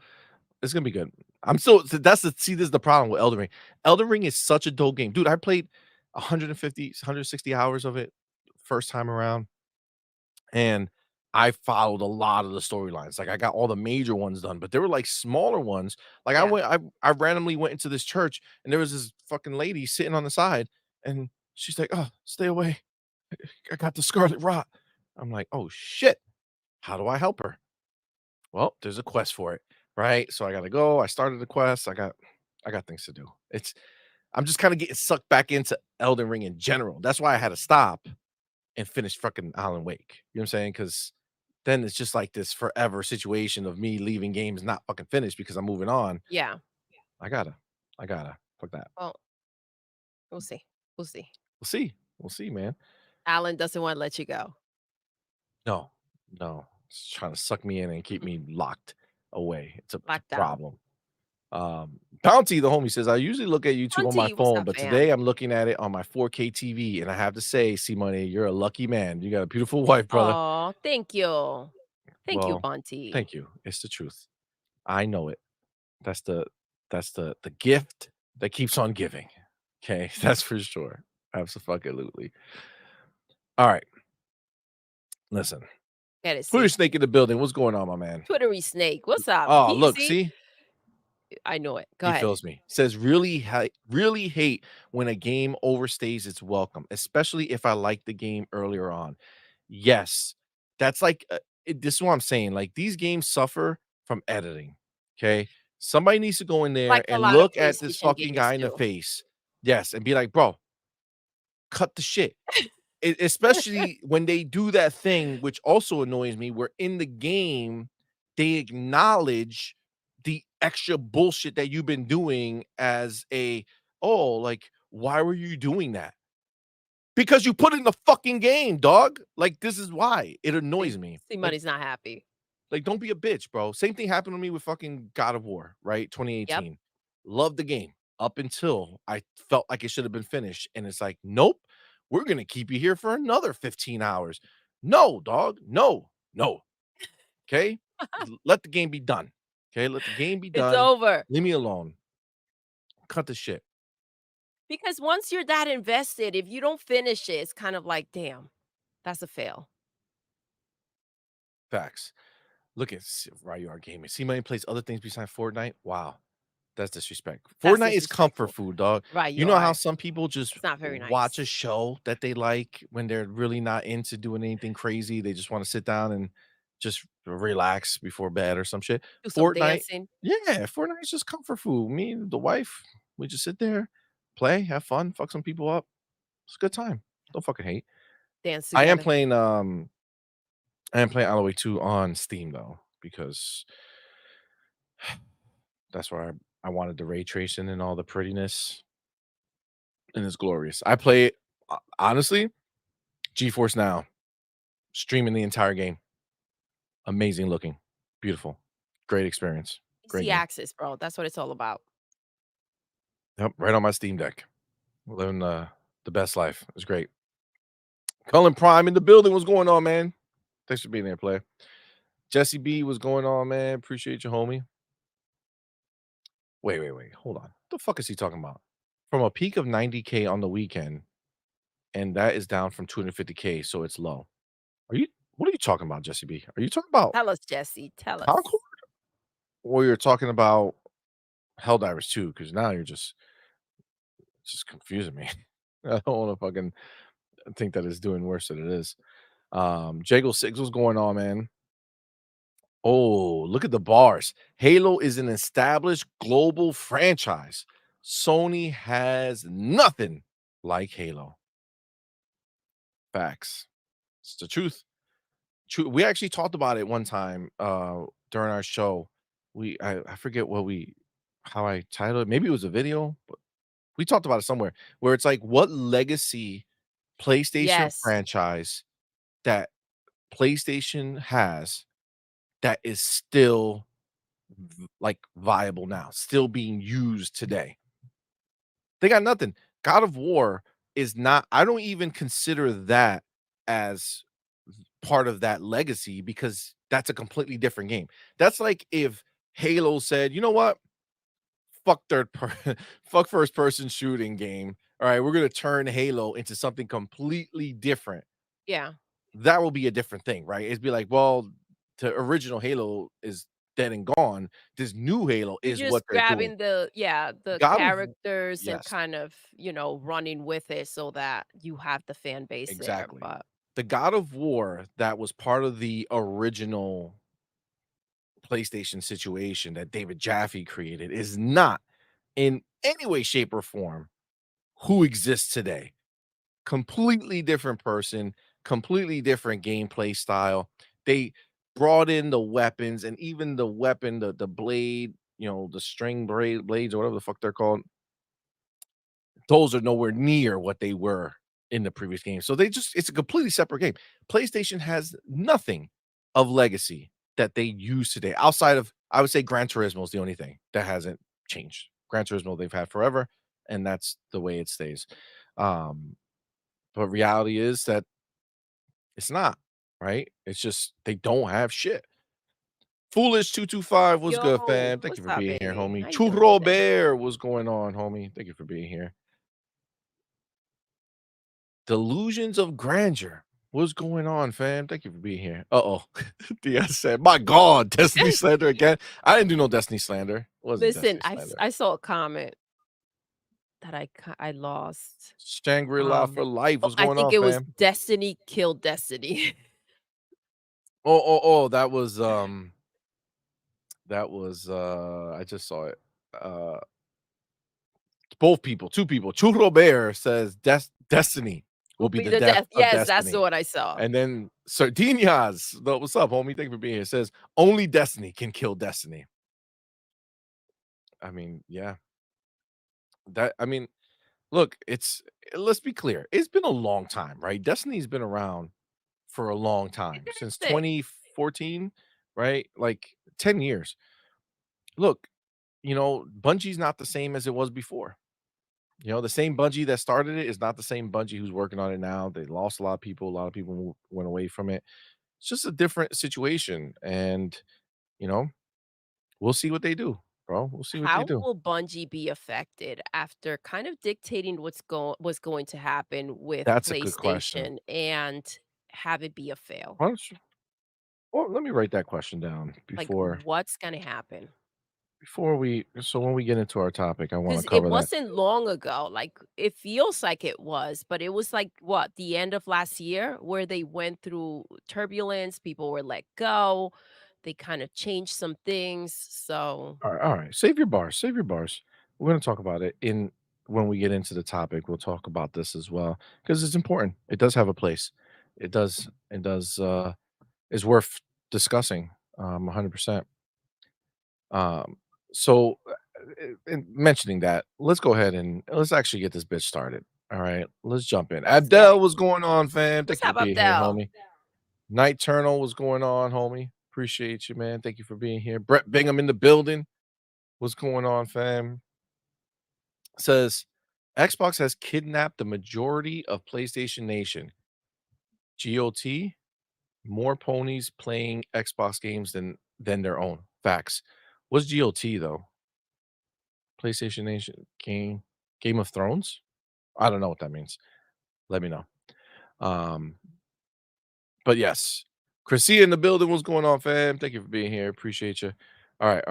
it's gonna be good. I'm still that's the see, this is the problem with Elden Ring. Elden Ring is such a dope game. Dude, I played 150, 160 hours of it first time around, and I followed a lot of the storylines. Like I got all the major ones done, but there were like smaller ones. Like Yeah. I randomly went into this church and there was this fucking lady sitting on the side and she's like, "Oh, stay away. I got the scarlet rot." I'm like, "Oh shit. How do I help her?" Well, there's a quest for it, right? So I gotta go. I started the quest. I got things to do. I'm just kind of getting sucked back into Elden Ring in general. That's why I had to stop and finish fucking Alan Wake. You know what I'm saying? Because then it's just like this forever situation of me leaving games not fucking finished because I'm moving on. Yeah. I gotta, fuck that. Well, we'll see. We'll see. We'll see. We'll see, man. Alan doesn't wanna let you go. No, no, it's trying to suck me in and keep me locked away. It's a Locked down. problem. Bounty, the homie says, I usually look at YouTube on my Auntie, what's phone, up, but today fam? I'm looking at it on my 4K TV. And I have to say, C Money, you're a lucky man. You got a beautiful wife, brother. Oh, thank you. Thank you, Well, Auntie. thank you. It's the truth. I know it. That's the gift that keeps on giving. Okay, that's for sure. Absolutely. All right, listen. Gotta Twitter see. snake in the building. What's going on, my man? Twittery snake, what's up? Oh, He look, see? see, I know it. Go he ahead. feels me. Says really hate when a game overstays its welcome, especially if I like the game earlier on. Yes, that's like this is what I'm saying. Like these games suffer from editing. Okay, somebody needs to go in there Like a and lot of look at this PlayStation fucking games guy in the do. face. Yes, and be like, bro, cut the shit. Especially when they do that thing, which also annoys me, where in the game they acknowledge the extra bullshit that you've been doing as a, oh, like, why were you doing that? Because you put it in the fucking game, dog. Like, this is why it See annoys me. see money's not happy. Don't be a bitch, bro. Same thing happened to me with fucking God of War, right? Yep. 2018. Loved the game up until I felt like it should have been finished. And it's like, nope, we're gonna keep you here for another 15 hours. No, dog. No, no. Okay. Let the game be done. Okay. Let the game be It's done. over. Leave me alone. Cut the shit. Because once you're that invested, if you don't finish it, it's kind of like, "Damn, that's a fail." Facts. Look at Ryuar Gaming. See, money plays other things besides Fortnite. Wow. That's disrespect. That's Fortnite is comfort disrespectful. food, dog. Right, You you know how are. some people just It's not very watch a nice. show that they like when they're really not into doing anything crazy. They just want to sit down and just relax before bed or some shit. Do some Fortnite, dancing. yeah, Fortnite is just comfort food. Me and the wife, we just sit there, play, have fun, fuck some people up. It's a good time. Don't fucking hate. Dance I am together. playing I am playing All the Way 2 on Steam though, because that's where I wanted the ray tracing and all the prettiness, and it's glorious. I play it honestly, GeForce Now, streaming the entire game. Amazing looking, beautiful, great experience, great Easy game. access, bro. That's what it's all about. Yep, right on my Steam Deck. Living the best life. It's great. Cullen Prime in the building. What's going on, man? Thanks for being there, player. Jesse B, what's going on, man? Appreciate you, homie. Wait. Hold on. What the fuck is he talking about? From a peak of 90K on the weekend, and that is down from 250K, so it's low. Are you what are you talking about, Jesse B? Are you talking about Tell us, Jesse. Tell us. Concord? Or you're talking about Helldivers 2? Because now you're just confusing me. I don't want to fucking think that it's doing worse than it is. Jago Six, what's going on, man? Oh, look at the bars. Halo is an established global franchise. Sony has nothing like Halo. Facts. It's the truth. True. We actually talked about it one time during our show. I forget how I titled it. Maybe it was a video, but we talked about it somewhere where it's like what legacy PlayStation Yes. franchise that PlayStation has that is still like viable now, still being used today. They got nothing. God of War is not, I don't even consider that as part of that legacy because that's a completely different game. That's like if Halo said, "You know what? Fuck fuck first person shooting game. All right, we're going to turn Halo into something completely different." Yeah. That will be a different thing, right? It'd be like, well, the original Halo is dead and gone. This new Halo You're is what just they're doing. grabbing the God of characters and Yes, kind of, running with it so that you have the fan base there, exactly. but The God of War that was part of the original PlayStation situation that David Jaffe created is not in any way, shape, or form who exists today. Completely different person, completely different gameplay style. They brought in the weapons and even the weapon, the blade, the string blades or whatever the fuck they're called. Those are nowhere near what they were in the previous game. So it's a completely separate game. PlayStation has nothing of legacy that they use today outside of, I would say, Gran Turismo is the only thing that hasn't changed. Gran Turismo they've had forever, and that's the way it stays. Um, but reality is that it's not, right? It's just they don't have shit. Foolish 225 was good, yo, fam. Thank you what's for up, being here, baby? homie. How you doing Churro today? Bear, what's going on, homie? Thank you for being here. Delusions of grandeur. What's going on, fam? Thank you for being here. Uh-oh. DS said, my God, Destiny slander again. I didn't do no Destiny slander. It wasn't Listen, Destiny slander. I saw a comment that I lost. Shangri-La for life. Oh, What's I going think on, it was fam? Destiny killed Destiny. Oh, that was I just saw it. Both people, two people. Churro Bear says Destiny will Will be be the the death death. of Yes, that's the Destiny. one I saw. And then Sardinas, what's up, homie? Thank you for being here. Says only Destiny can kill Destiny. I mean, yeah. I mean, look, let's be clear. It's been a long time, right? Destiny's been around for a long time, since Fantastic. 2014, right? Like 10 years. Look, Bungie's not the same as it was before. The same Bungie that started it is not the same Bungie who's working on it now. They lost a lot of people. A lot of people went away from it. It's just a different situation, and you know, we'll see what they do, bro. We'll see what they How do. will Bungie be affected after kind of dictating what's going to happen with That's a good question. PlayStation and have it be a fail? Why don't you, well, let me write that question down Like, before what's gonna happen? when we get into our topic, I want to Because it cover that. wasn't long ago, like, it feels like it was, but it was, like, what, the end of last year where they went through turbulence, people were let go, they kind of changed some things, so All right. Save your bars. Save your bars. We're going to talk about it in when we get into the topic. We'll talk about this as well because it's important. It does have a place. It does. It does. Is worth discussing. 100%. Um. So, in mentioning that, let's go ahead and let's actually get this bitch started. All right. Let's jump in. let's get Abdel, it. what's going on, fam? What's Thank you for up, being here, Abdel? homie. Night Eternal, what's going on, homie? Appreciate you, man. Thank you for being here. Brett Bingham in the building. What's going on, fam? Says Xbox has kidnapped the majority of PlayStation Nation. GOT, more ponies playing Xbox games than their own. Facts. What's GOT though? PlayStation Nation Game of Thrones? I don't know what that means. Let me know. Um, but yes. Chrissy in the building. What's going on, fam? Thank you for being here. Appreciate you. All right.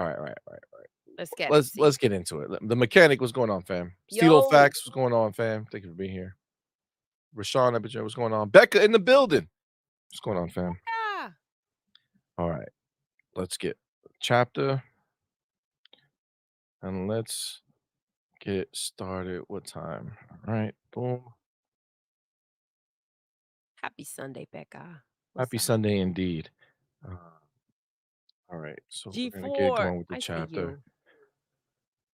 Let's get it, Let's see. get into it. The mechanic, what's going on, fam? Steel Yo, Facts, what's going on, fam? Thank you for being here. Rashawn Epinger, what's going on? Becca in the building. What's going on, fam? yeah, All right, let's get chapter and let's get started. What time? All right, boom. happy Sunday, Becca. What's Happy up? Sunday indeed. Uh, all right, so we're gonna get G4, going with the I see chapter. you.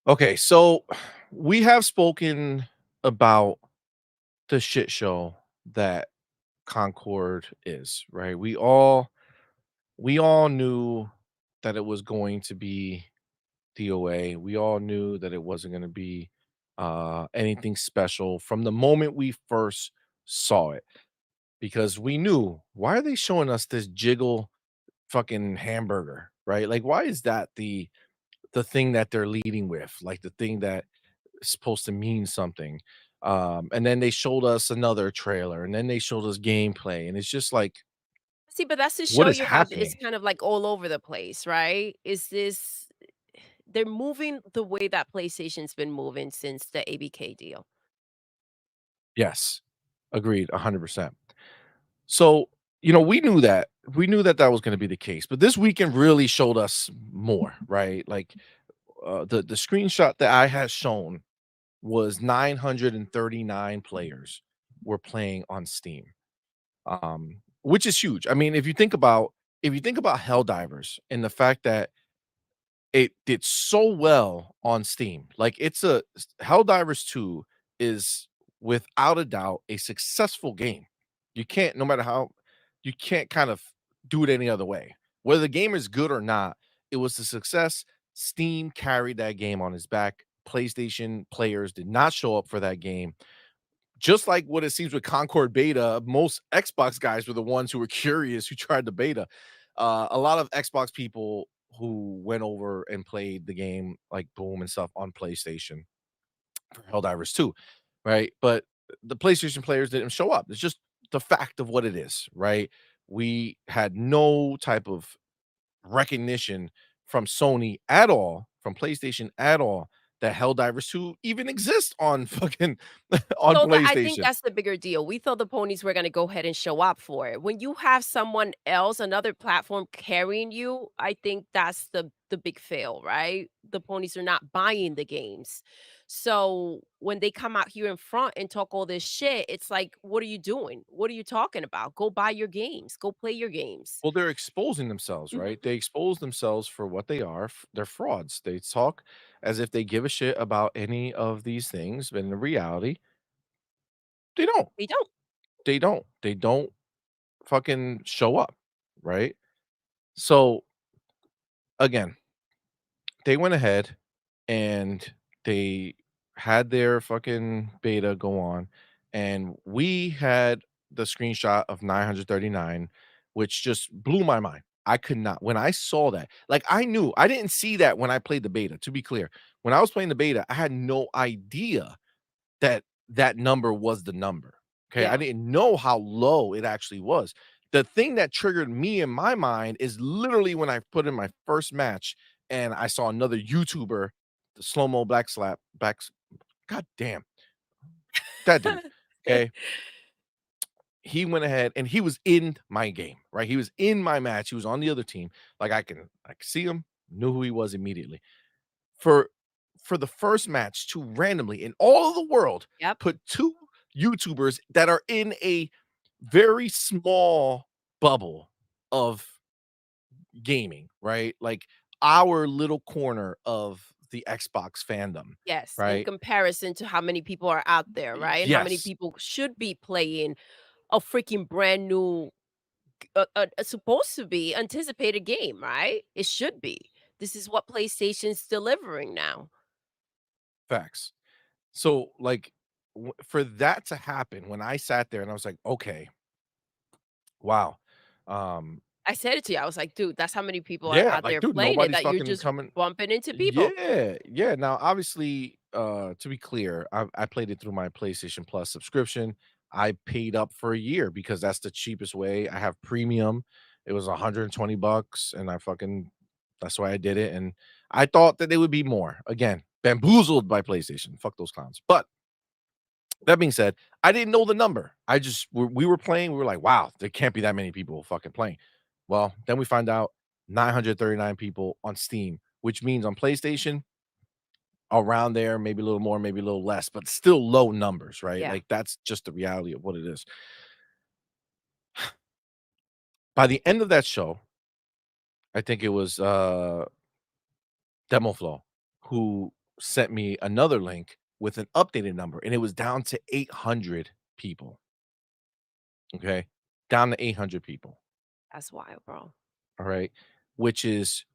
Okay, so we have spoken about the shit show that Concord is, right? We all knew that it was going to be DOA. We all knew that it wasn't gonna be, anything special from the moment we first saw it, because we knew, "Why are they showing us this jiggle fucking hamburger?" Right? Like, why is that the thing that they're leading with? Like, the thing that is supposed to mean something. And then they showed us another trailer, and then they showed us gameplay, and it's just like, See, but that's to "What show is you how it's happening?" kind of like all over the place, right? Is this they're moving the way that PlayStation's been moving since the ABK deal. Yes. Agreed, 100%. So, you know, we knew that that was gonna be the case, but this weekend really showed us more, right? Like, the screenshot that I had shown was 939 players were playing on Steam, which is huge. I mean, if you think about Helldivers and the fact that it did so well on Steam. Like, Helldivers 2 is without a doubt a successful game. You can't, no matter how, you can't kind of do it any other way. Whether the game is good or not, it was a success. Steam carried that game on his back. PlayStation players did not show up for that game. Just like what it seems with Concord beta, most Xbox guys were the ones who were curious, who tried the beta. A lot of Xbox people who went over and played the game, like Boom and stuff, on PlayStation for Helldivers 2, right? But the PlayStation players didn't show up. It's just the fact of what it is, right? We had no type of recognition from Sony at all, from PlayStation at all, that Helldivers 2 even exists on fucking on So that I think PlayStation. that's the bigger deal. We thought the ponies were gonna go ahead and show up for it. When you have someone else, another platform carrying you, I think that's the big fail, right? The ponies are not buying the games. So when they come out here in front and talk all this shit, it's like, what are you doing? What are you talking about? Go buy your games. Go play your games. Well, they're exposing themselves, right? Mhm. They expose themselves for what they are. They're frauds. They talk as if they give a shit about any of these things, but in reality, they don't. They don't. They don't fucking show up, right? So again, they went ahead and they had their fucking beta go on, and we had the screenshot of 939, which just blew my mind. I could not, when I saw that, like, I knew I didn't see that when I played the beta, to be clear. When I was playing the beta, I had no idea that that number was the number. Okay, I Yeah. didn't know how low it actually was. The thing that triggered me in my mind is literally when I put in my first match and I saw another YouTuber, the slow mo black slap backs. God damn, that dude. Okay, he went ahead and he was in my game, right? He was in my match. He was on the other team. Like, I could see him, knew who he was immediately. For for the first match to randomly in all of the world Yep. put 2 YouTubers that are in a very small bubble of gaming, right? Like, our little corner of the Xbox fandom, Yes, in right? comparison to how many people are out there, right? And how many Yes, people should be playing a freaking brand new supposed to be anticipated game, right? It should be. This is what PlayStation's delivering now. facts. So, like, for that to happen, when I sat there and I was like, "Okay, wow." Um, I said it to you. I was like, dude, that's how many people are yeah, out like, there dude, playing it nobody's that you're fucking just coming. bumping into people. Yeah, yeah. Now, obviously, to be clear, I played it through my PlayStation Plus subscription. I paid up for a year because that's the cheapest way. I have premium. It was 120 bucks, and that's why I did it. And I thought that they would be more. Again, bamboozled by PlayStation. Fuck those clowns. But that being said, I didn't know the number. We were playing. We were like, wow, there can't be that many people fucking playing. Well, then we find out 939 people on Steam, which means on PlayStation around there, maybe a little more, maybe a little less, but still low numbers, right? Yeah, Like, that's just the reality of what it is. By the end of that show, I think it was Demoflow who sent me another link with an updated number, and it was down to 800 people. Okay. Down to 800 people. that's wild, bro. All right. Which is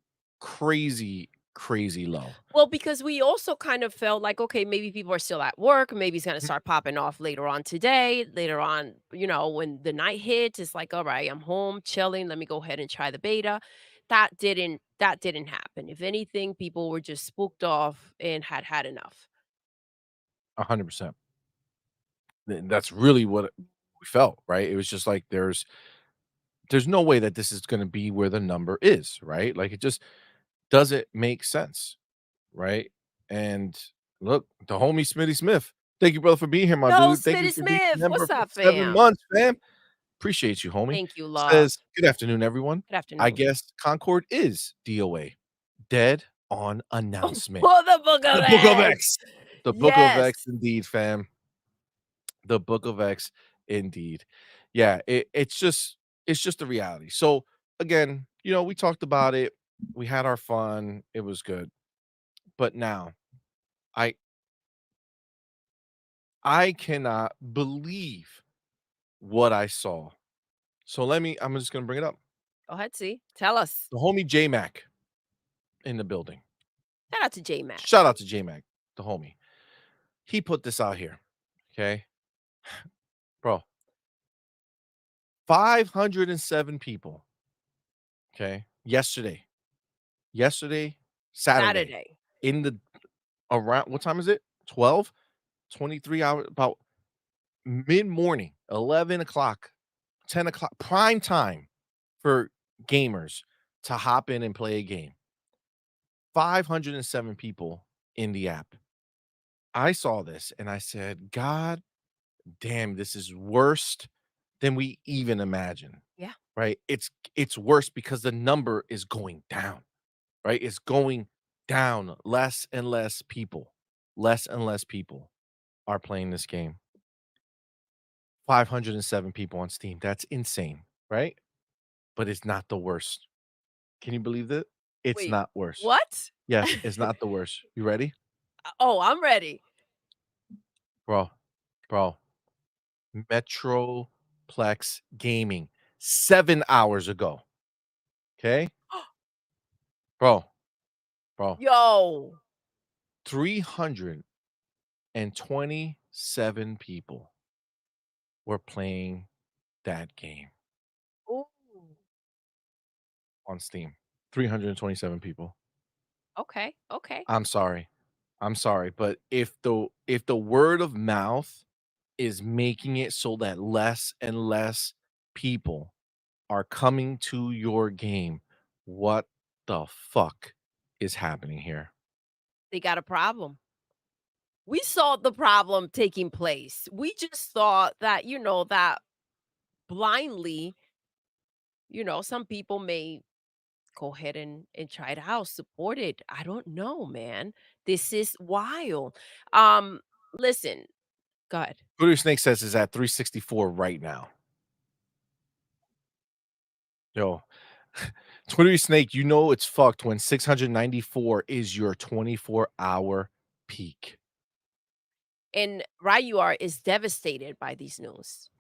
crazy, crazy low. Well, because we also kind of felt like, okay, maybe people are still at work. Maybe it's gonna Mhm. start popping off later on today. Later on, when the night hits, it's like, all right, I'm home chilling. Let me go ahead and try the beta. That didn't happen. If anything, people were just spooked off and had had enough. 100%. That's really what we felt, right? It was just like there's no way that this is gonna be where the number is, right? Like, it just doesn't make sense, right? And look, the homie Smitty Smith, thank you, brother, for being here, my Yo, dude. Thank you Smitty for being a Smith, member what's for up, 7 fam? months, fam. Appreciate you, homie. Thank you, love. Says, "Good afternoon, everyone. Good I afternoon. guess Concord is DOA. Dead on announcement." For the Book of The Book of X. X. The Book of Yes. X indeed, fam. The Book of X indeed. Yeah, it's just a reality. So, again, we talked about it. We had our fun. It was good. But now, I I cannot believe what I saw. So I'm just gonna bring it up. Go ahead, see. Tell us. The homie J Mac in the building. Shout out to J Mac. Shout out to J Mac, the homie. He put this out here. Okay. Bro, 507 people. Okay. Yesterday, Saturday, Saturday. in the around what time is it? 12, 23 hours, about mid-morning, 11 o'clock, 10 o'clock, prime time for gamers to hop in and play a game. 507 people in the app. I saw this and I said, God damn, this is worse than we even imagine. Yeah. Right? It's worse because the number is going down, right? It's going down. Less and less people are playing this game. 507 people on Steam. That's insane, right? But it's not the worst. Can you believe that? It's Wait, not worse. what? Yes, it's not the worst. You ready? Oh, I'm ready. Bro, bro, Metroplex Gaming 7 hours ago. Okay? Bro, bro, Yo. 327 people were playing that game Ooh. on Steam. 327 people. Okay, okay. I'm sorry. I'm sorry, but if the word of mouth is making it so that less and less people are coming to your game, what the fuck is happening here? They got a problem. We saw the problem taking place. We just thought that, that blindly, some people may go ahead and try it out, support it. I don't know, man. This is wild. Listen, go ahead. Twitter Snake says is at 364 right now. Yo, Twitter Snake, it's fucked when 694 is your 24-hour peak. And Ryuar is devastated by these news.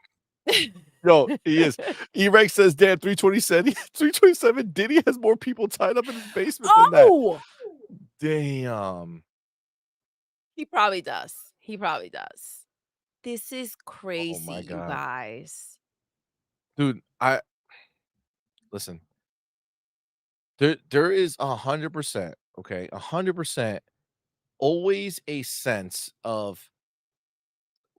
Yo, he is. E-Rex says, "Damn, 327 327 Diddy has more people tied up in his basement than that." Oh! Damn. He probably does. He probably does. This is Oh crazy, my you god. guys. Dude, I listen, there is 100%, okay, 100% always a sense of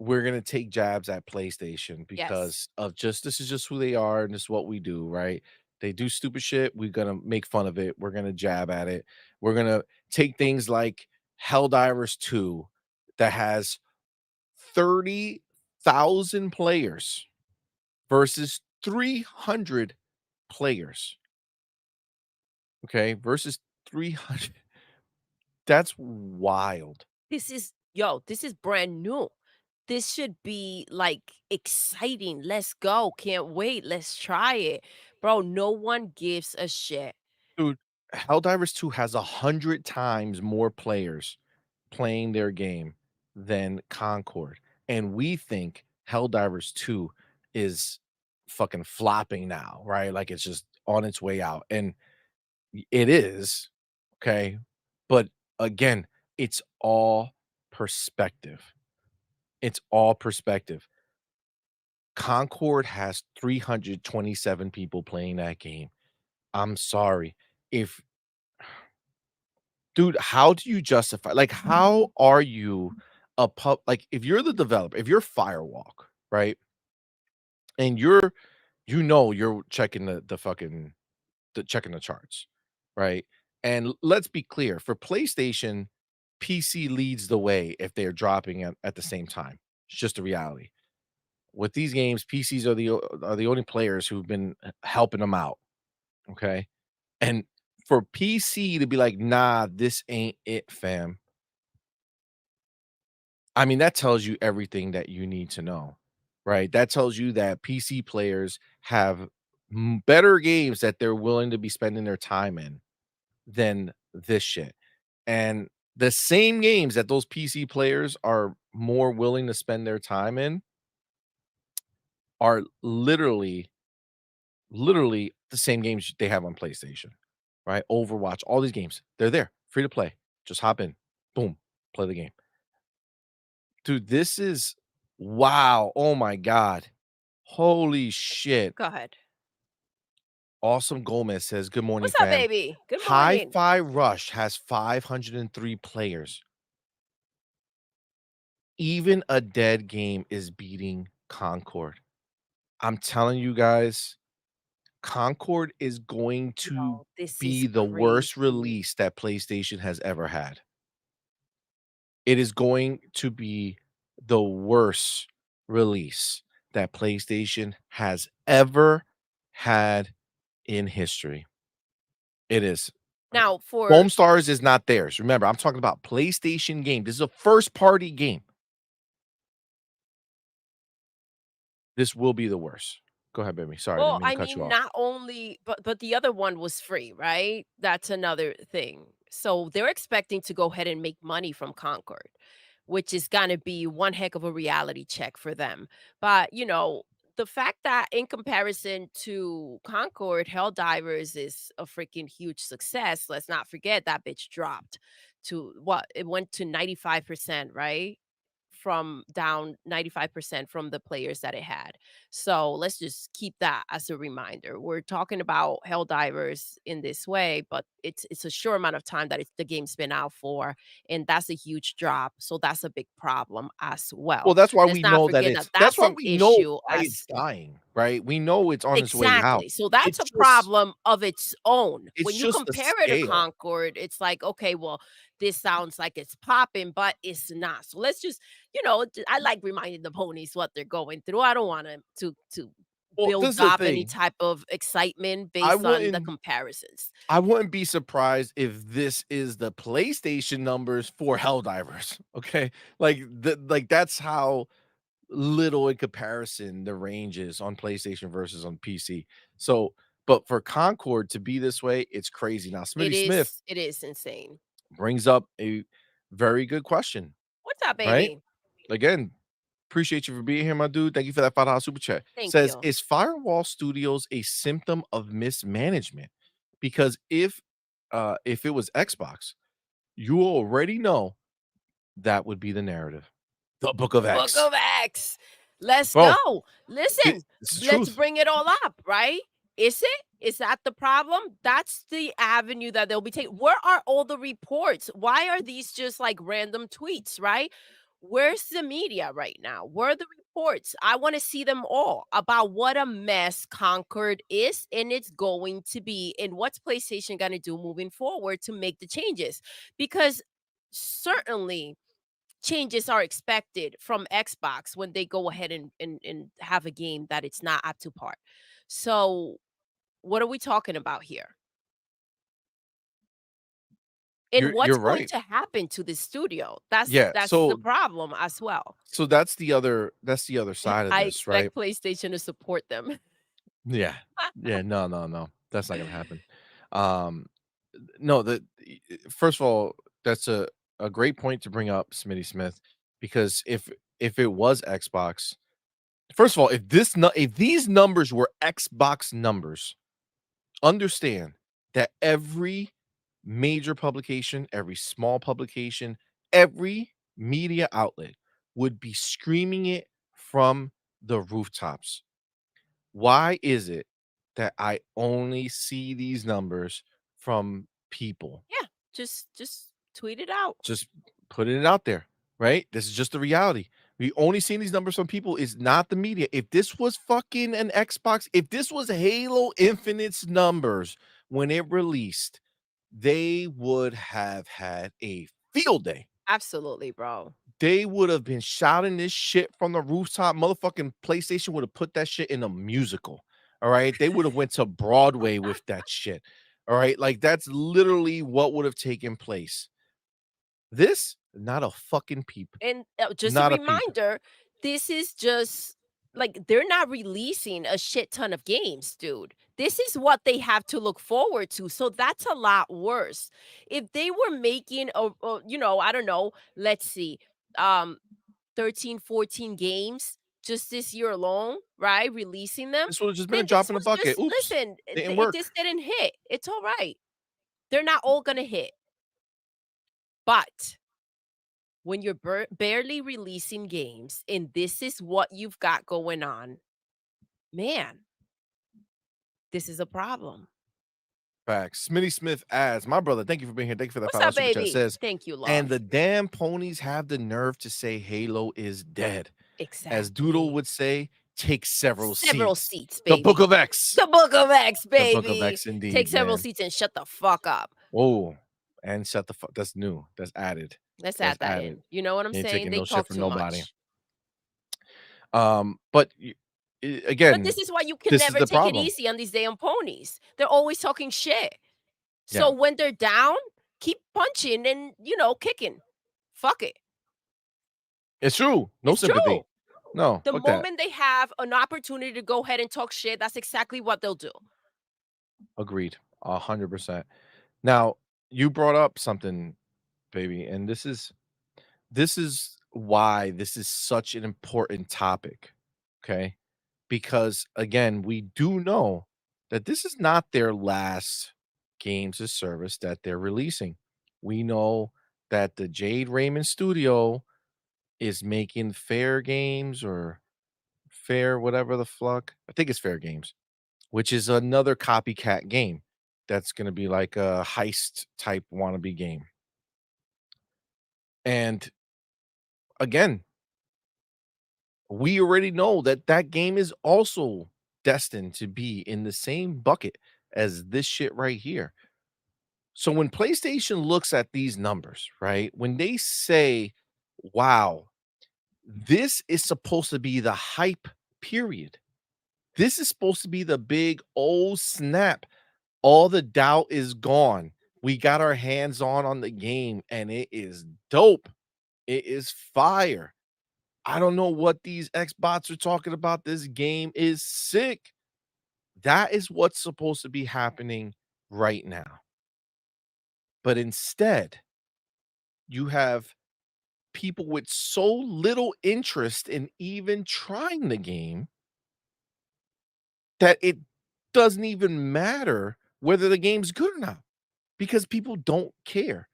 we're gonna take jabs at PlayStation Yes. because of just this is just who they are and this is what we do, right? They do stupid shit, we're gonna make fun of it, we're gonna jab at it. We're gonna take things like Helldivers 2 that has 30,000 players versus 300 players, okay? Versus 300. That's wild. This is brand new. This should be like exciting. Let's go. Can't wait. Let's try it. Bro, no one gives a shit. Dude, Helldivers 2 has 100 times more players playing their game than Concord, and we think Helldivers 2 is fucking flopping now, right? Like, it's just on its way out, and It is, okay? But again, it's all perspective. It's all perspective. Concord has 327 people playing that game. I'm sorry. If Dude, how do you justify like, how are you a pub like, if you're the developer, if you're Firewalk, right? And you're checking the fucking checking the charts, right? And let's be clear, for PlayStation, PC leads the way if they're dropping at the same time. It's just a reality. With these games, PCs are the only players who've been helping them out, okay? And for PC to be like, "Nah, this ain't it, fam." I mean, that tells you everything that you need to know, right? That tells you that PC players have better games that they're willing to be spending their time in than this shit. And the same games that those PC players are more willing to spend their time in are literally the same games they have on PlayStation, right? Overwatch, all these games, they're there, free to play. Just hop in, boom, play the game. Dude, this is wow. Oh my God. Holy shit. Go ahead. Awesome Gomez says, "Good morning, What's up, fam. baby? Good morning. Hi-Fi Rush has 503 players. Even a dead game is beating Concord. I'm telling you guys, Concord is going to No, this is be the worst crazy. release that PlayStation has ever had. It is going to be the worst release that PlayStation has ever had in history. It is. Now for Foam Stars is not theirs. Remember, I'm talking about PlayStation game. This is a first party game. This will be the worst. Go ahead, baby. Sorry, didn't Well, mean to I cut you mean, off. not only but the other one was free, right? That's another thing. So they're expecting to go ahead and make money from Concord, which is gonna be one heck of a reality check for them. But, the fact that in comparison to Concord, Helldivers is a freaking huge success. Let's not forget that bitch dropped to what? It went to 95%, right? From down 95% from the players that it had. So let's just keep that as a reminder. We're talking about Helldivers in this way, but it's a short amount of time that the game's been out for, and that's a huge drop. So that's a big problem as Well, well. that's why Let's we not know that forget it's that that's that's why an we know issue why it's as dying, right? We know it's on its way out. exactly. So that's It's a just problem of its own. it's When you just the compare it to scale. Concord, it's like, okay, well, this sounds like it's popping, but it's not. So let's just, I like reminding the ponies what they're going through. I don't want to Well, this build is the up any thing. type of excitement I based on the wouldn't comparisons. I wouldn't be surprised if this is the PlayStation numbers for Helldivers, okay? That's how little in comparison the range is on PlayStation versus on PC. So, but for Concord to be this way, it's crazy. Now, It Smitty Smith is it is insane. brings up a very good question, What's up, right? baby? Again, appreciate you for being here, my dude. Thank you for that $5 super chat. Thank Says, you. is Firewall Studios a symptom of mismanagement? Because if it was Xbox, you already know that would be the narrative. The Book of Book X. of X. Let's Bro, go. Listen, it's the let's truth. bring it all up, right? Is it? Is that the problem? That's the avenue that they'll be taking. Where are all the reports? Why are these just like random tweets, right? Where's the media right now? Where are the reports? I want to see them all about what a mess Concord is and it's going to be, and what's PlayStation going to do moving forward to make the changes. Because certainly changes are expected from Xbox when they go ahead and have a game that it's not up to par. So, what are we talking about here? And You're what's going right. to happen to the studio? That's Yeah, that's the problem as well. that's the other side of I this, right? expect PlayStation to support them. Yeah. Yeah, no, no, no. That's not gonna happen. Um, no, first of all, that's a great point to bring up, Smitty Smith, because if it was Xbox, first of all, if these numbers were Xbox numbers, understand. that every major publication, every small publication, every media outlet would be screaming it from the rooftops. Why is it that I only see these numbers from people? Yeah, just tweet it out. Just putting it out there, right? This is just the reality. We only seeing these numbers from people is not the media. If this was fucking an Xbox, if this was Halo Infinite's numbers when it released, they would have had a field day. Absolutely, bro. They would have been shouting this shit from the rooftop. Motherfucking PlayStation would have put that shit in a musical. All right. They would have went to Broadway with that shit. All right. Like that's literally what would have taken place. This, not a fucking peep. And, just a Not a peep. reminder, this is just like, they're not releasing a shit ton of games, dude. This is what they have to look forward to, so that's a lot worse. If they were making I don't know, let's see, um, 13, 14 games just this year alone, right, releasing them, This would have just been a then drop this in the was bucket. just Oops. listen, Didn't work. this didn't hit. It's alright. They're not all gonna hit. But when you're barely releasing games and this is what you've got going on, man, this is a problem. Facts. Smitty Smith adds, my brother, thank you for being here. Thank you for that What's $5 up, super chat. baby? Says, Thank you, and love. the damn ponies have the nerve to say Halo is dead. As Doodle Exactly. would say, take several Several seats. seats, The Book baby. of X. The Book of X, The Book of baby. X Take indeed, several man. seats and shut the fuck up. Oh, and shut the fuck. That's new. That's added. Let's That's add that added. in. You know what I'm Ain't saying? taking They no shit talk from too nobody. much. But But again, this is why you can this is never the take it problem. easy on these damn ponies. They're always talking shit. So Yeah, when they're down, keep punching and, kicking. Fuck it. it's true. No It's true. sympathy. No, The fuck that. moment they have an opportunity to go ahead and talk shit, that's exactly what they'll do. Agreed. 100%. Now, you brought up something, baby, and this is why this is such an important topic. Okay? Because again, we do know that this is not their last games as service that they're releasing. We know that the Jade Raymond studio is making Fair Games or Fair whatever the fuck. I think it's Fair Games, which is another copycat game that's going to be like a heist type wannabe game. And again, we already know that that game is also destined to be in the same bucket as this shit right here. So when PlayStation looks at these numbers, right? When they say, wow, this is supposed to be the hype period. This is supposed to be the big oh snap. All the doubt is gone. We got our hands on the game and it is dope. It is fire. I don't know what these Xbots are talking about. This game is sick. That is what's supposed to be happening right now. But instead, you have people with so little interest in even trying the game that it doesn't even matter whether the game's good or not because people don't care.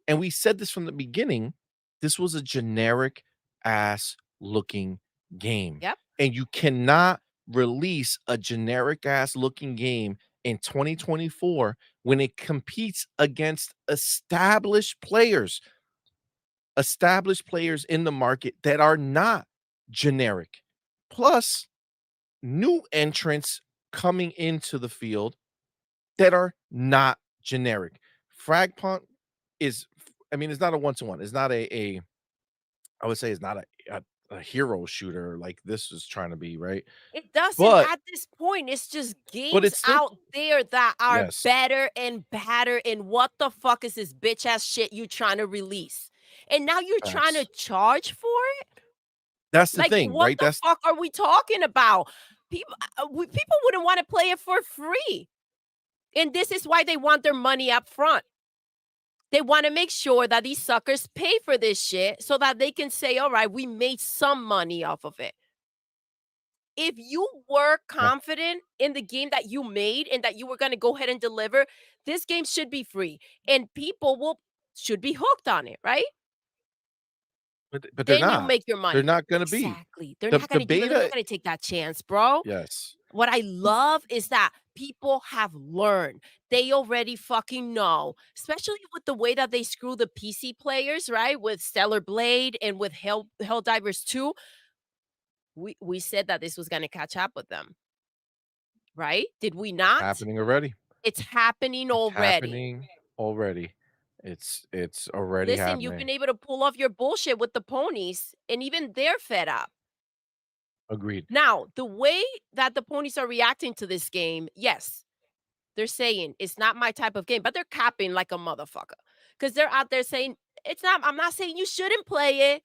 And we said this from the beginning. This was a generic ass looking game. Yep. And you cannot release a generic ass looking game in 2024 when it competes against established players in the market that are not generic. Plus, new entrants coming into the field that are not generic. Fragpunk is, I mean, it's not a one-to-one. It's not a I would say it's not a hero shooter like this is trying to be, right? It doesn't But at this point. It's just games it's still out there that are yes, better and badder. And what the fuck is this bitch ass shit you trying to release? And now you're trying to facts. charge for it? That's the Like, thing, what right? the That's fuck are we talking about? People wouldn't want to play it for free. And this is why they want their money up front. They want to make sure that these suckers pay for this shit so that they can say, all right, we made some money off of it. if you were Yeah. confident in the game that you made and that you were gonna go ahead and deliver, this game should be free, and people will should be hooked on it, right? But they're Then you not. make your They're money. not gonna be. Exactly. They're The not the gonna do that. They're not beta gonna take that chance, bro. yes. What I love is that people have learned. They already fucking know, especially with the way that they screw the PC players, right? With Stellar Blade and with Helldivers 2. We said that this was gonna catch up with them, right? Did we It's not? happening already. It's happening It's already. happening already. It's already Listen, you've been happening. able to pull off your bullshit with the ponies, and even they're fed up. Agreed. Now, the way that the ponies are reacting to this game, yes, they're saying it's not my type of game, but they're capping like a motherfucker because they're out there saying it's not. I'm not saying you shouldn't play it.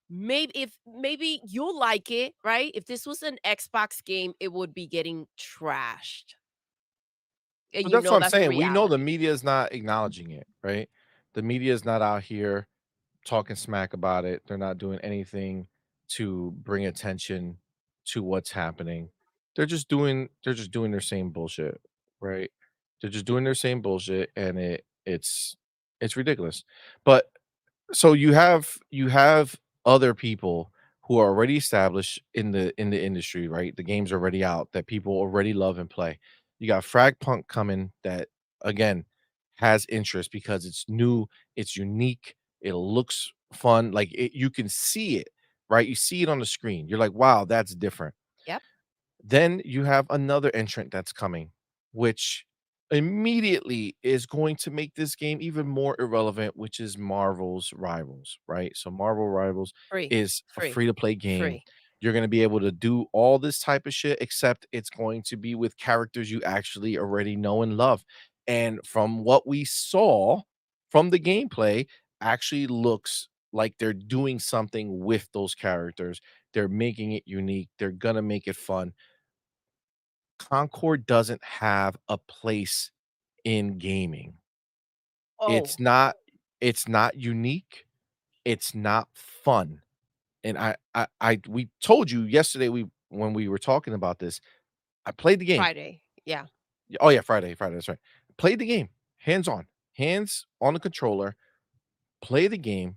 Maybe you'll like it, right? If this was an Xbox game, it would be getting trashed, and But you that's what know I'm that's the saying. We know the reality. media is not acknowledging it, right? The media is not out here talking smack about it. They're not doing anything to bring attention to what's happening. They're just doing their same bullshit, right? They're just doing their same bullshit and it's ridiculous. But so you have other people who are already established in the industry, right? The game's already out that people already love and play. You got Frag Punk coming that again has interest because it's new, it's unique, it looks fun, like you can see it, right? You see it on the screen. You're like, wow, that's different. Yep. Then you have another entrant that's coming, which immediately is going to make this game even more irrelevant, which is Marvel's Rivals, right? So Marvel Rivals Free, is a free, free to play game. free. You're going to be able to do all this type of shit, except it's going to be with characters you actually already know and love. And from what we saw from the gameplay, actually looks like they're doing something with those characters. They're making it unique. They're going to make it fun. Concord doesn't have a place in gaming. It's Oh, not it's not unique, it's not fun, and I we told you yesterday we when we were talking about this, I played the game. Friday. Yeah. Oh, yeah, Friday, that's right. Played the game, hands on the controller, play the game.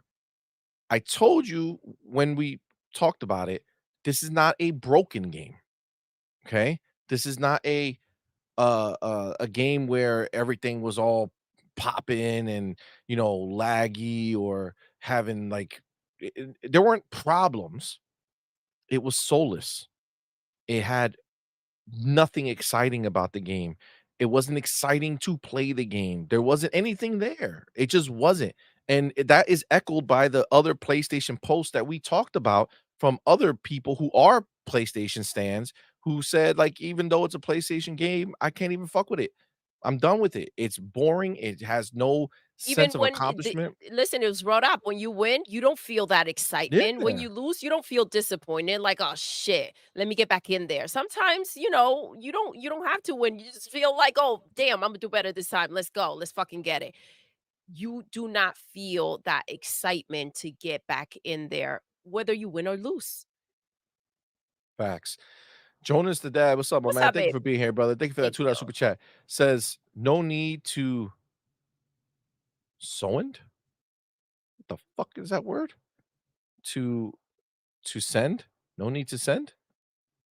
I told you when we talked about it, this is not a broken game, okay? This is not a game where everything was all popping and laggy or having like there weren't problems. It was soulless. It had nothing exciting about the game. It wasn't exciting to play the game. There wasn't anything there. It just wasn't. And that is echoed by the other PlayStation posts that we talked about from other people who are PlayStation stands who said, like, even though it's a PlayStation game, I can't even fuck with it. I'm done with it. It's boring. It has no Even sense of when the accomplishment. listen, it was brought up. When you win, you don't feel that excitement. When Yeah, you lose, you don't feel disappointed, like, "Oh, shit, let me get back in there." Sometimes, you don't have to win. You just feel like, "Oh, damn, Imma do better this time. Let's go. Let's fucking get it." You do not feel that excitement to get back in there, whether you win or lose. facts. Jonas the dad, what's up, my What's man? up, Thank you babe? for being here, brother. Thank you for that Thank $2 you. super chat. Says no need to sewend. What the fuck is that word? To send? No need to send?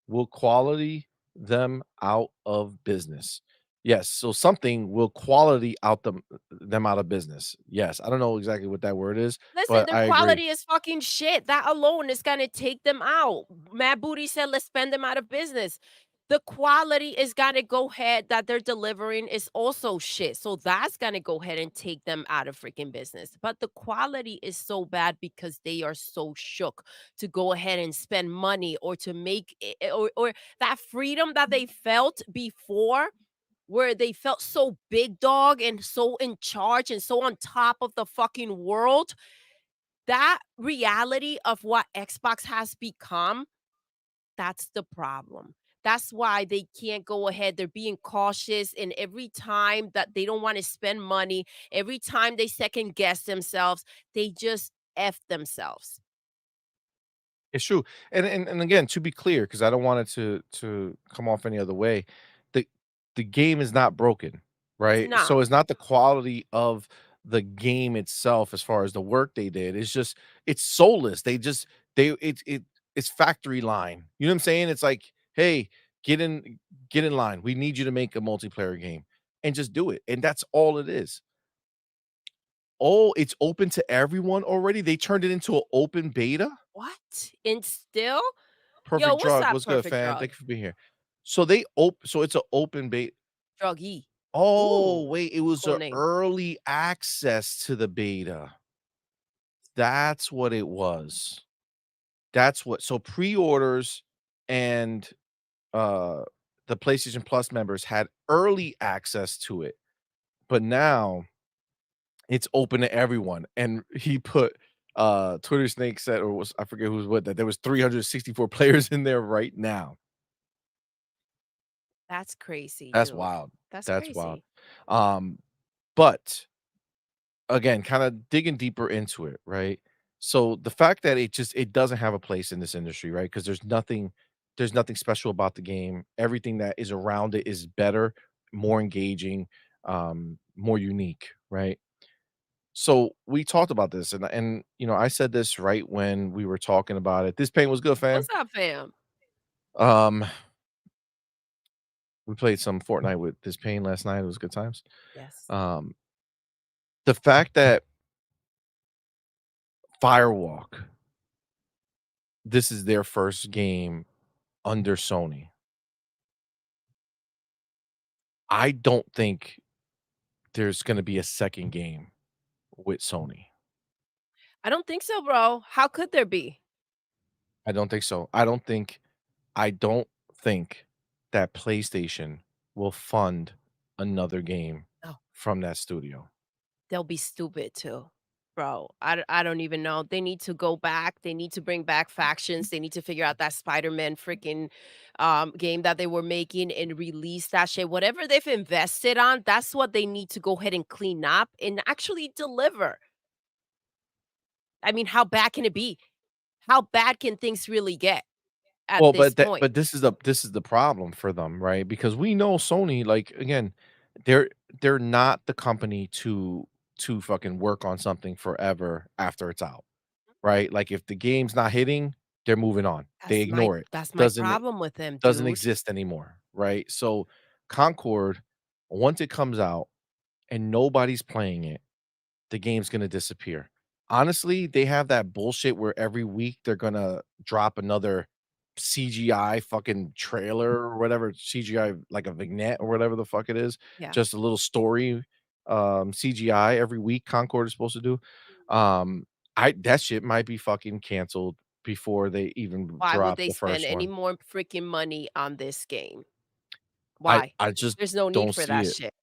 Will quality them out of business? Yes, so something will quality them out of business. Yes, I don't know exactly what that word is, Listen, but their I agree. quality is fucking shit. That alone is gonna take them out. Mad Booty said, "Let's spend them out of business." The quality is gonna go ahead that they're delivering is also shit. So that's gonna go ahead and take them out of freaking business. But the quality is so bad because they are so shook to go ahead and spend money or to make or that freedom that they felt before where they felt so big dog and so in charge and so on top of the fucking world, that reality of what Xbox has become, that's the problem. That's why they can't go ahead. They're being cautious, and every time that they don't want to spend money, every time they second guess themselves, they just F themselves. It's true. And again, to be clear, because I don't want it to come off any other way, the the game is not broken, It's right? not. So it's not the quality of the game itself as far as the work they did. It's just it's soulless. They it's factory line. You know what I'm saying? It's like, hey, get in get in line. We need you to make a multiplayer game and just do it. And that's all it is. Oh, it's open to everyone already? They turned it into an open beta? What? And still? Yo, Perfect what's Drug, that what's good, perfect fam? drug? Thank you for being here. So it's an open beta. Druggy. Oh, Ooh, wait, it was cool a name. early access to the beta. That's what it was. That's what so pre-orders and, uh, the PlayStation Plus members had early access to it, but now it's open to everyone, and he put, Twitter Snake said or was I forget who was what, that there was 364 players in there right now. That's crazy, That's dude. wild. That's That's wild. crazy. Um, but again, kinda digging deeper into it, right? So the fact that it doesn't have a place in this industry, right? Because there's nothing special about the game. Everything that is around it is better, more engaging, more unique, right? So we talked about this and you know, I said this right when we were talking about it. This pain was good, fam. What's up, fam? Um, we played some Fortnite with this pain last night. It was good times. Yes. Um, the fact that Firewalk, this is their first game under Sony. I don't think there's gonna be a second game with Sony. I don't think so, bro. How could there be? I don't think so. I don't think that PlayStation will fund another game No. from that studio. They'll be stupid too. Bro, I don't even know. They need to go back. They need to bring back factions. They need to figure out that Spider-Man freaking game that they were making and release that shit. Whatever they've invested on, that's what they need to go ahead and clean up and actually deliver. I mean, how bad can it be? How bad can things really get at Well, this point? but this is the problem for them, right? Because we know Sony, like, again, they're they're not the company to fucking work on something forever after it's out, right? Like, if the game's not hitting, they're moving on. They ignore it. That's my Doesn't problem with them, doesn't dude. exist anymore, right? So, Concord, once it comes out and nobody's playing it, the game's gonna disappear. Honestly, they have that bullshit where every week they're gonna drop another CGI fucking trailer or whatever, CGI like a vignette or whatever the fuck it is, Yeah. just a little story, CGI every week Concord is supposed to do. Um, I that shit might be fucking canceled before they even Why would drop they the spend first any one. more freaking money on this game? Why? I just There's no need don't for see that it. shit.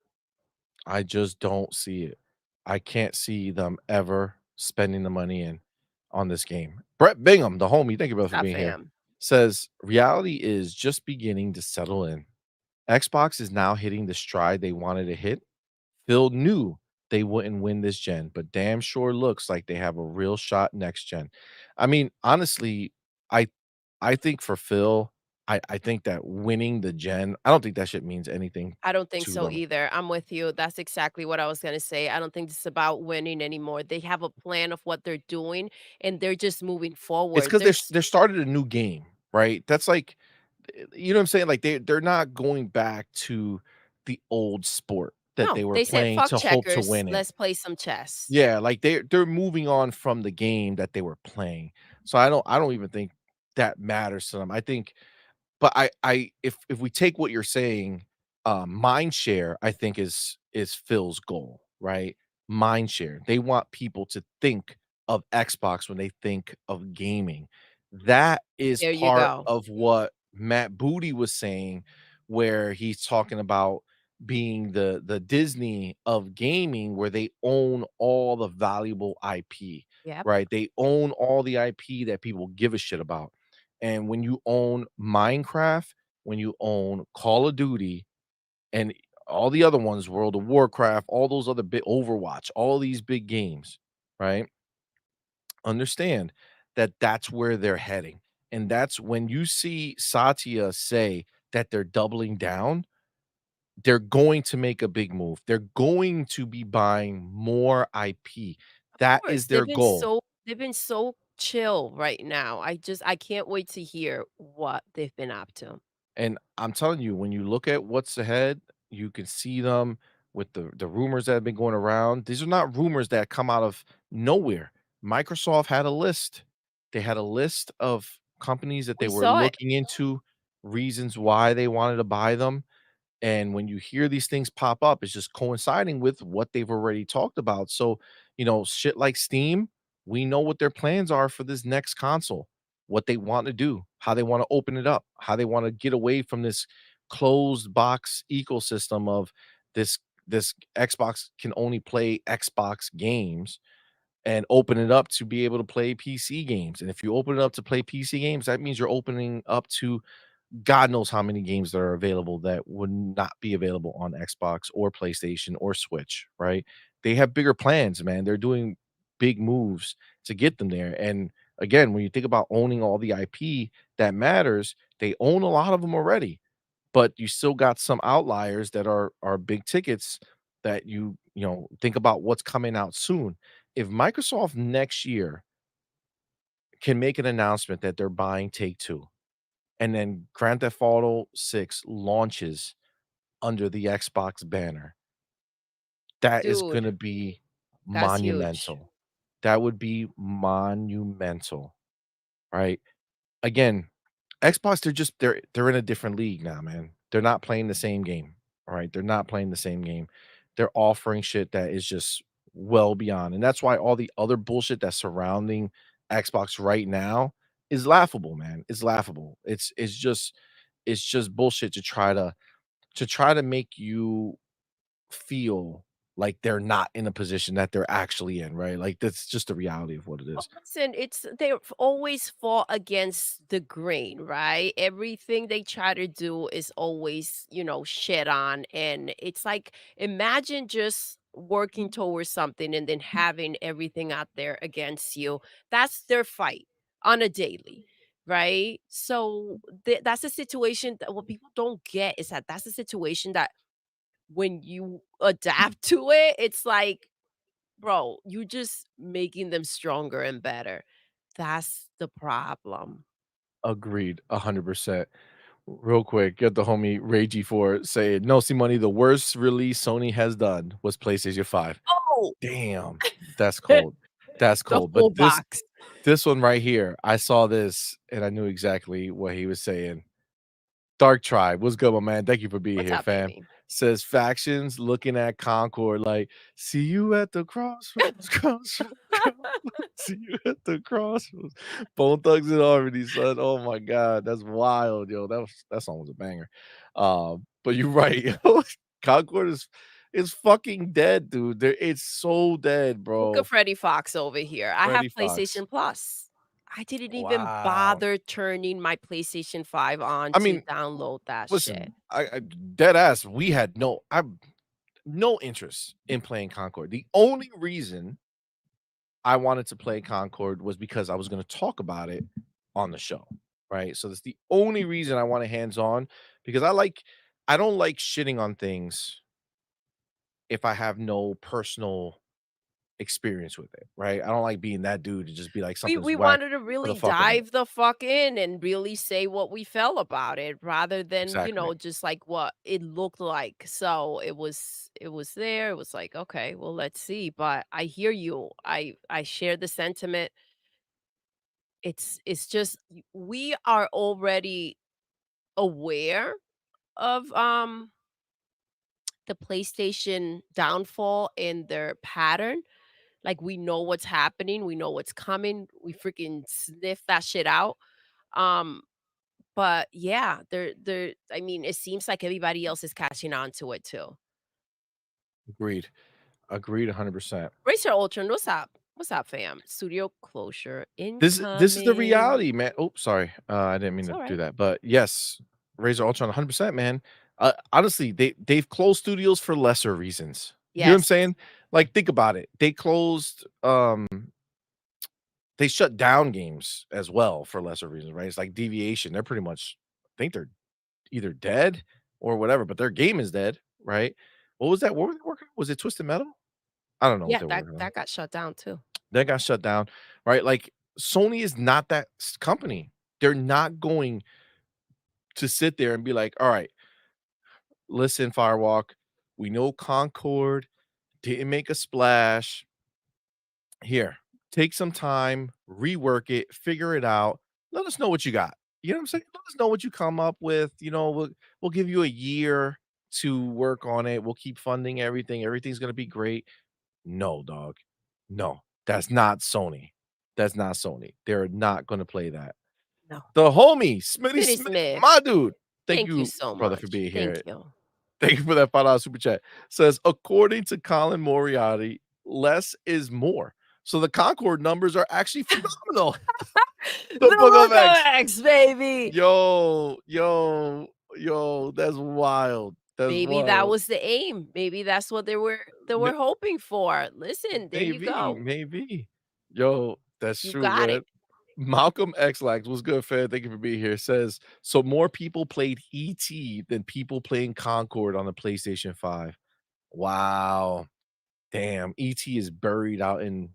I just don't see it. I can't see them ever spending the money in on this game. Brett Bingham, the homie, thank you, brother, What's for up, being here, fam? says reality is just beginning to settle in. Xbox is now hitting the stride they wanted to hit. Phil knew they wouldn't win this gen, but damn sure looks like they have a real shot next gen. I mean, honestly, I I think for Phil, I think that winning the gen, I don't think that shit means anything I don't think to so them. either. I'm with you. That's exactly what I was gonna say. I don't think this is about winning anymore. They have a plan of what they're doing, and they're just moving It's forward. because There's they're started a new game, right? That's like you know what I'm saying? Like, they're not going back to the old sport that no, they were they said, playing "Fuck to hope to checkers. win it. Let's play some chess." Yeah, like, they're moving on from the game that they were playing. So, I don't even think that matters to them. I think but I if we take what you're saying, mind share, I think is Phil's goal, right? Mind share. They want people to think of Xbox when they think of gaming. That is There you part go. of what Matt Booty was saying, where he's talking about being the Disney of gaming, where they own all the valuable IP, Yep. right? They own all the IP that people give a shit about. And when you own Minecraft, when you own Call of Duty, and all the other ones, World of Warcraft, all those other big Overwatch, all these big games, right? Understand that that's where they're heading. And that's when you see Satya say that they're doubling down, they're going to make a big move. They're going to be buying more IP. Of That is course, their goal. they've been so chill right now. I can't wait to hear what they've been up to. And I'm telling you, when you look at what's ahead, you can see them with the rumors that have been going around. These are not rumors that come out of nowhere. Microsoft had a list. They had a list of companies that they We were saw it. looking into, reasons why they wanted to buy them. And when you hear these things pop up, it's just coinciding with what they've already talked about. So, shit like Steam, we know what their plans are for this next console, what they want to do, how they want to open it up, how they want to get away from this closed box ecosystem of this Xbox can only play Xbox games and open it up to be able to play PC games. And if you open it up to play PC games, that means you're opening up to God knows how many games that are available that would not be available on Xbox or PlayStation or Switch, right? They have bigger plans, man. They're doing big moves to get them there. And again, when you think about owning all the IP that matters, they own a lot of them already, but you still got some outliers that are big tickets that think about what's coming out soon. If Microsoft next year can make an announcement that they're buying Take Two, and then Grand Theft Auto 6 launches under the Xbox banner, that is Dude, gonna be that's huge. monumental. That would be monumental, right? Again, Xbox, they're in a different league now, man. They're not playing the same game, all right? They're not playing the same game. They're offering shit that is just well beyond, and that's why all the other bullshit that's surrounding Xbox right now is laughable, man. It's laughable. It's just bullshit to try to make you feel like they're not in a position that they're actually in, right? Like, that's just the reality of what it Well, is. listen, they always fall against the grain, right? Everything they try to do is always, shit on. And it's like, imagine just working towards something and then having everything out there against you. That's their fight on a daily, right? So that's a situation that what people don't get is that that's a situation that when you adapt to it, it's like, bro, you just making them stronger and better. That's the problem. Agreed, 100%. Real quick, get the homie Ragey for saying, "No, see money. The worst release Sony has done was PlayStation 5." Oh, Damn, that's cold. That's the cold. full But this box. this one right here, I saw this and I knew exactly what he was saying. Dark Tribe, what's good, my man? Thank you for being What's here, up, fam. baby? Says factions looking at Concord like, see you at the crossroads, crossroads, crossroads, see you at the crossroads. Bone Thugs and Harmony, son. Oh my god, that's wild, yo. That song was a banger. But you're right, yo. Concord is fucking dead, dude. It's so dead, Look at bro. Freddie Fox over here. I have Freddy Fox. PlayStation Plus. I didn't even Wow. bother turning my PlayStation 5 on I to mean, download that shit. listen, I dead ass. We had no interest in playing Concord. The only reason I wanted to play Concord was because I was going to talk about it on the show, right? So that's the only reason I want it hands on because I don't like shitting on things if I have no personal experience with it, right? I don't like being that dude to just be like something's We whack wanted to for the really fuck of it. dive the fuck in and really say what we felt about it rather than, Exactly. just like what it looked like. So it was there. It was like, okay, well, let's see. But I hear you. I share the sentiment. It's just we are already aware of the PlayStation downfall and their pattern. Like we know what's happening, we know what's coming. We freaking sniff that shit out. Um But yeah, they're I mean, it seems like everybody else is catching on to it too. Agreed. Agreed 100%. Racer Ultron, what's up? What's up, fam? Studio closure This is the incoming. reality, man. Oh, sorry. I didn't mean It's to all do right. that. But yes, Razor Ultron 100%, man. Honestly, they've closed studios for lesser reasons. You know what I'm Yes. saying? Like think about it. They closed they shut down games as well for lesser reasons, right? It's like Deviation. They're pretty much I think they're either dead or whatever, but their game is dead, right? What was that? What were they working on? Was it Twisted Metal? I don't know what Yeah, they were that working on. that got shut down too. That got shut down, right? Like, Sony is not that company. They're not going to sit there and be like, "All right, listen, Firewalk, we know Concord didn't make a splash. Here, take some time, rework it, figure it out. Let us know what you got." You know what I'm saying? Let us know what you come up with. We'll give you a year to work on it. We'll keep funding everything. Everything's gonna be great. No, dog. No, that's not Sony. That's not Sony. They're not gonna play that. No. The homie, Smitty Smitty Smith, Smith, my dude. Thank thank you you, so brother, for much. being Thank here. you. Thank you for that $5 super chat. Says, according to Colin Moriarty, less is more. So the Concord numbers are actually phenomenal. The The Book of Book of X. X, baby. Yo, that's wild. That's Maybe that wild. was the aim. Maybe that's what they were hoping for. Listen, there you Maybe, go. maybe. Yo, that's You true, got man. it. Malcolm X Lax, what's good, fam? Thank you for being here. Says, so more people played ET than people playing Concord on the PlayStation 5. Wow. Damn, ET is buried out in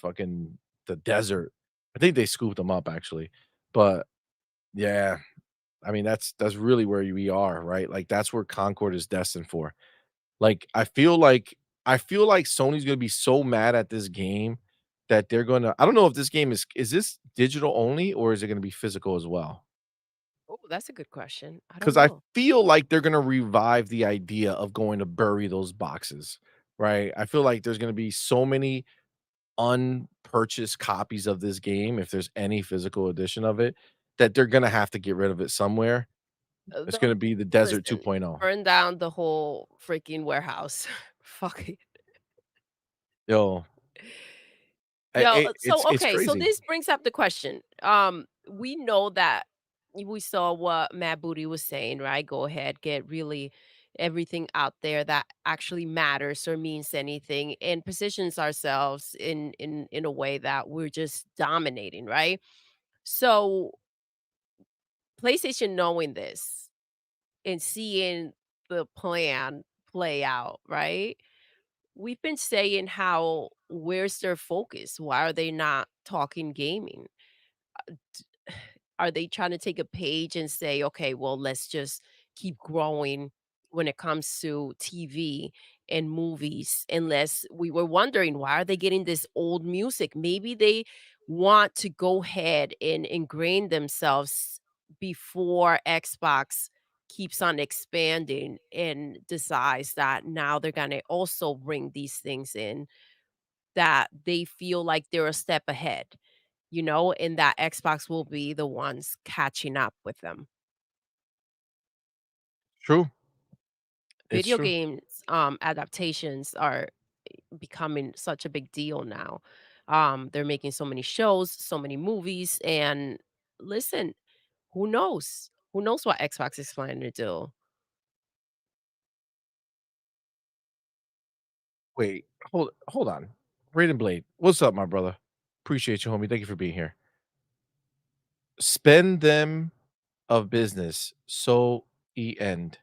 fucking the desert. I think they scooped him up actually. But yeah, I mean that's really where we are, right? Like that's where Concord is destined for. Like, I feel like Sony's gonna be so mad at this game that they're gonna I don't know if this game is this digital only or is it gonna be physical as well? Oh, that's a good question. I don't Because I know. feel like they're gonna revive the idea of going to bury those boxes, right? I feel like there's gonna be so many unpurchased copies of this game, if there's any physical edition of it, that they're gonna have to get rid of it somewhere. It's They'll gonna be the Desert listen, 2.0. burn down the whole freaking warehouse. Fuck it. Yo, Yo, it's okay, so crazy. this brings up the question. We know that we saw what Matt Booty was saying, right? Go ahead, get really everything out there that actually matters or means anything and positions ourselves in a way that we're just dominating, right? So PlayStation knowing this and seeing the plan play out, right? We've been saying how where's their focus? Why are they not talking gaming? Are they trying to take a page and say, okay, well, let's just keep growing when it comes to TV and movies? Unless we were wondering, why are they getting this old music? Maybe they want to go ahead and ingrain themselves before Xbox keeps on expanding and decides that now they're going to also bring these things in that they feel like they're a step ahead, and that Xbox will be the ones catching up with them. True. It's Video true. games adaptations are becoming such a big deal now. They're making so many shows, so many movies, and listen, who knows? Who knows what Xbox is planning to do? Wait, hold on. Raiden Blade, what's up, my brother? Appreciate you, homie. Thank you for being here. Spend them of business, so end.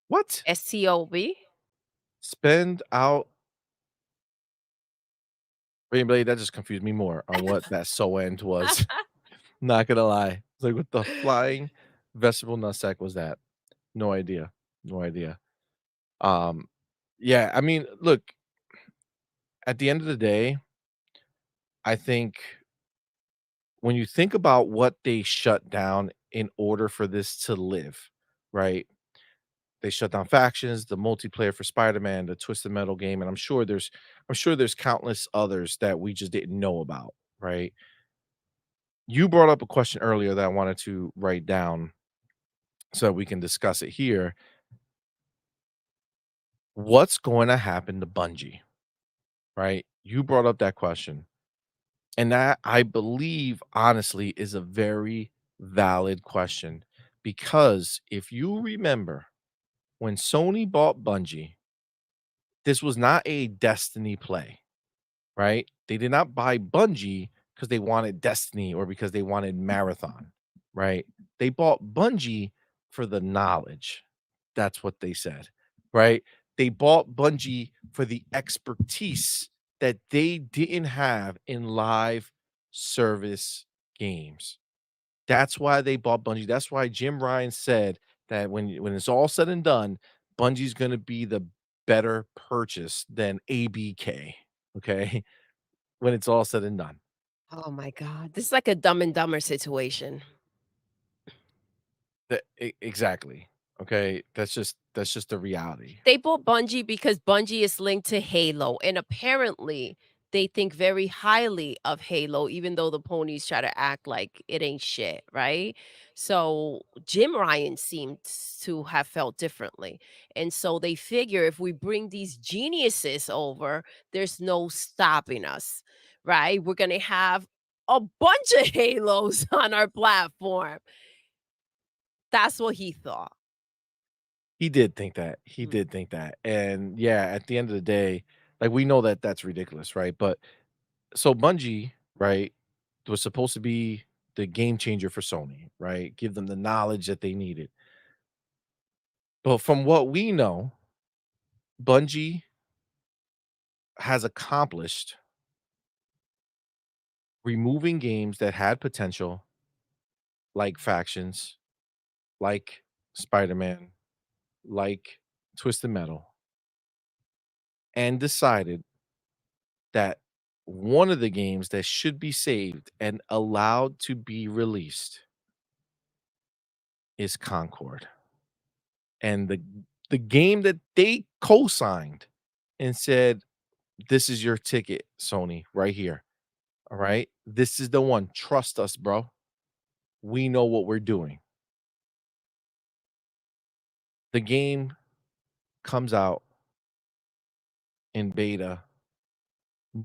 What? STOB? Spend out Raiden Blade, that just confused me more on what that so end was. Not gonna lie. It's like, what the flying vegetable nutsack was that? No idea. No idea. Um, yeah, I mean, look, at the end of the day, I think when you think about what they shut down in order for this to live, right? They shut down factions, the multiplayer for Spider-Man, the Twisted Metal game, and I'm sure there's countless others that we just didn't know about, right? You brought up a question earlier that I wanted to write down so that we can discuss it here. What's going to happen to Bungie, right? You brought up that question. And that I believe honestly is a very valid question because if you remember when Sony bought Bungie, this was not a Destiny play, right? They did not buy Bungie because they wanted Destiny or because they wanted Marathon, right? They bought Bungie for the knowledge. That's what they said, right? They bought Bungie for the expertise that they didn't have in live service games. That's why they bought Bungie. That's why Jim Ryan said that when it's all said and done, Bungie's gonna be the better purchase than ABK, okay? When it's all said and done. Oh my god. This is like a Dumb and Dumber situation. Exactly, okay? That's just the reality. They bought Bungie because Bungie is linked to Halo, and apparently they think very highly of Halo, even though the ponies try to act like it ain't shit, right? So Jim Ryan seems to have felt differently. And so they figure if we bring these geniuses over, there's no stopping us, right? We're gonna have a bunch of Halos on our platform. That's what he thought. He did think that. He Mm. did think that, and yeah, at the end of the day, like, we know that that's ridiculous, right? But so Bungie, right, was supposed to be the game changer for Sony, right? Give them the knowledge that they needed. But from what we know, Bungie has accomplished removing games that had potential, like Factions, like Spider-Man, like Twisted Metal, and decided that one of the games that should be saved and allowed to be released is Concord. And the game that they co-signed and said, "This is your ticket, Sony, right here. All right? This is the one. Trust us, bro. We know what we're doing." The game comes out in beta.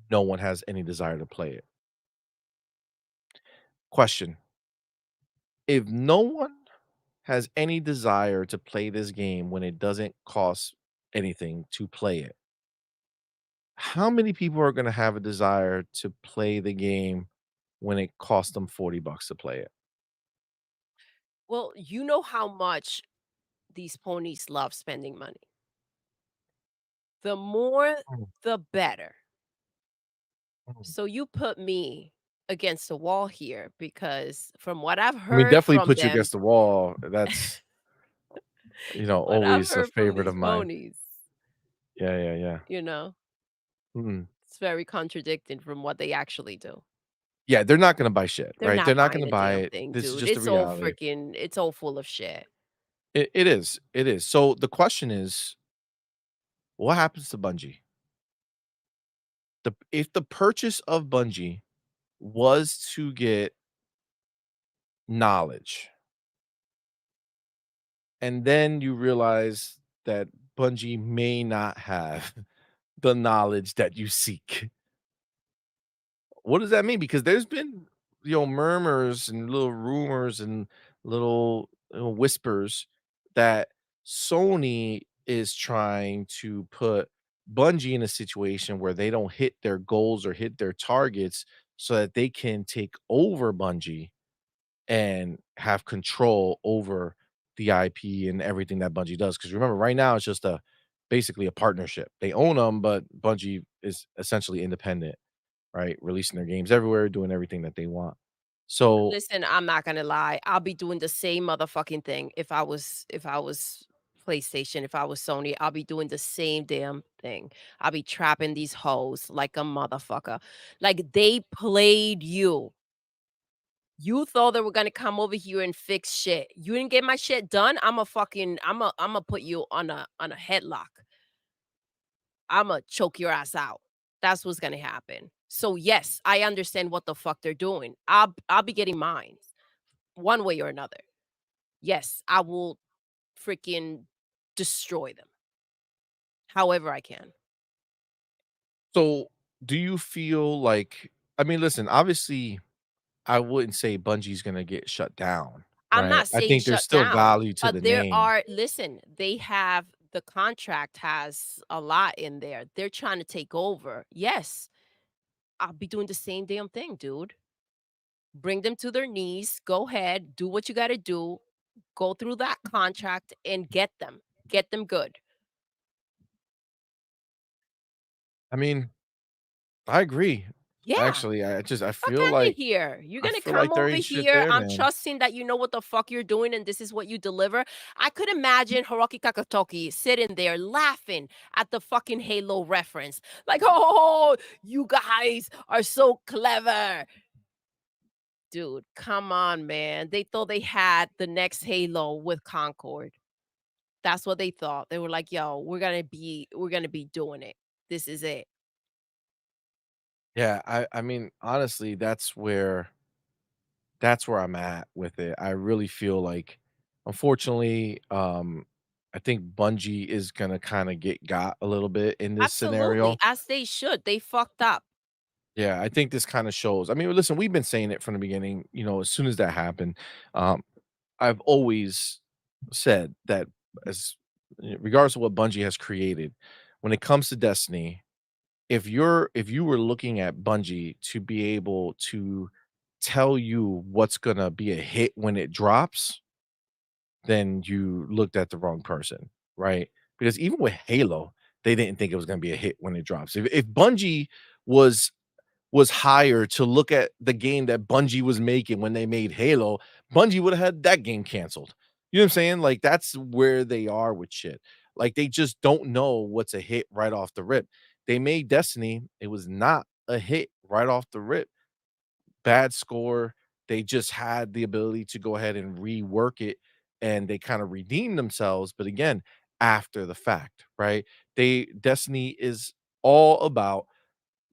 No one has any desire to play it. Question: if no one has any desire to play this game when it doesn't cost anything to play it, how many people are going to have a desire to play the game when it costs them 40 bucks to play it? Well, you know how much these ponies love spending money. The more, Mm, the better. mm. So you put me against the wall here because from what I've I mean, heard definitely from put you them, against the wall. That's, what I've always a heard from favorite these of mine. ponies, Yeah, yeah, yeah. you know, Mm. it's very contradicting from what they actually do. Yeah, they're not gonna buy shit, They're right? They're not not gonna buying a buy damn it. thing, This is dude. just the reality. It's all full of shit. It is. It is. So the question is, what happens to Bungie? If the purchase of Bungie was to get knowledge, and then you realize that Bungie may not have the knowledge that you seek. What does that mean? Because there's been, murmurs and little rumors and little, whispers that Sony is trying to put Bungie in a situation where they don't hit their goals or hit their targets so that they can take over Bungie and have control over the IP and everything that Bungie does. Because remember, right now it's just basically a partnership. They own them, but Bungie is essentially independent, right? Releasing their games everywhere, doing everything that they want. So, Listen, I'm not gonna lie. I'll be doing the same motherfucking thing if I was PlayStation, if I was Sony, I'll be doing the same damn thing. I'll be trapping these hoes like a motherfucker. Like they played you. You thought they were gonna come over here and fix shit. You didn't get my shit done. I'm a put you on a headlock. Imma choke your ass out. That's what's gonna happen. So yes, I understand what the fuck they're doing. I'll be getting mine one way or another. Yes, I will freaking destroy them however I can. so, do you feel like, I mean, listen, obviously, I wouldn't say Bungie's gonna get shut down, I'm right? not I saying think there's shut still down, value to the but there name. are listen, they have the contract has a lot in there. They're trying to take over. Yes, I'll be doing the same damn thing, dude. Bring them to their knees. Go ahead, do what you gotta do. Go through that contract and get them. Get them good. I mean, I agree. Yeah. Actually, I Fuck feel out of like here. You're gonna there come over ain't shit here. there, I'm man. trusting that you know what the fuck you're doing and this is what you deliver. I could imagine Hiroki Kakatoki sitting there laughing at the fucking Halo reference. Like, oh, you guys are so clever. Dude, come on, man. They thought they had the next Halo with Concord. That's what they thought. They were like, yo, we're gonna be doing it. This is it. Yeah, I mean, honestly, that's where I'm at with it. I really feel like, unfortunately, I think Bungie is gonna kinda get got a little bit in this Absolutely. scenario. As they should. They fucked up. Yeah, I think this kinda shows. I mean, listen, we've been saying it from the beginning, as soon as that happened, um, I've always said that as regardless of what Bungie has created, when it comes to Destiny, if you were looking at Bungie to be able to tell you what's gonna be a hit when it drops, then you looked at the wrong person, right? Because even with Halo, they didn't think it was gonna be a hit when it drops. If Bungie was hired to look at the game that Bungie was making when they made Halo, Bungie would have had that game canceled. You know what I'm saying? Like, that's where they are with shit. Like, they just don't know what's a hit right off the rip. They made Destiny, it was not a hit right off the rip. Bad score. They just had the ability to go ahead and rework it, and they kind of redeemed themselves, but again, after the fact, right? Destiny is all about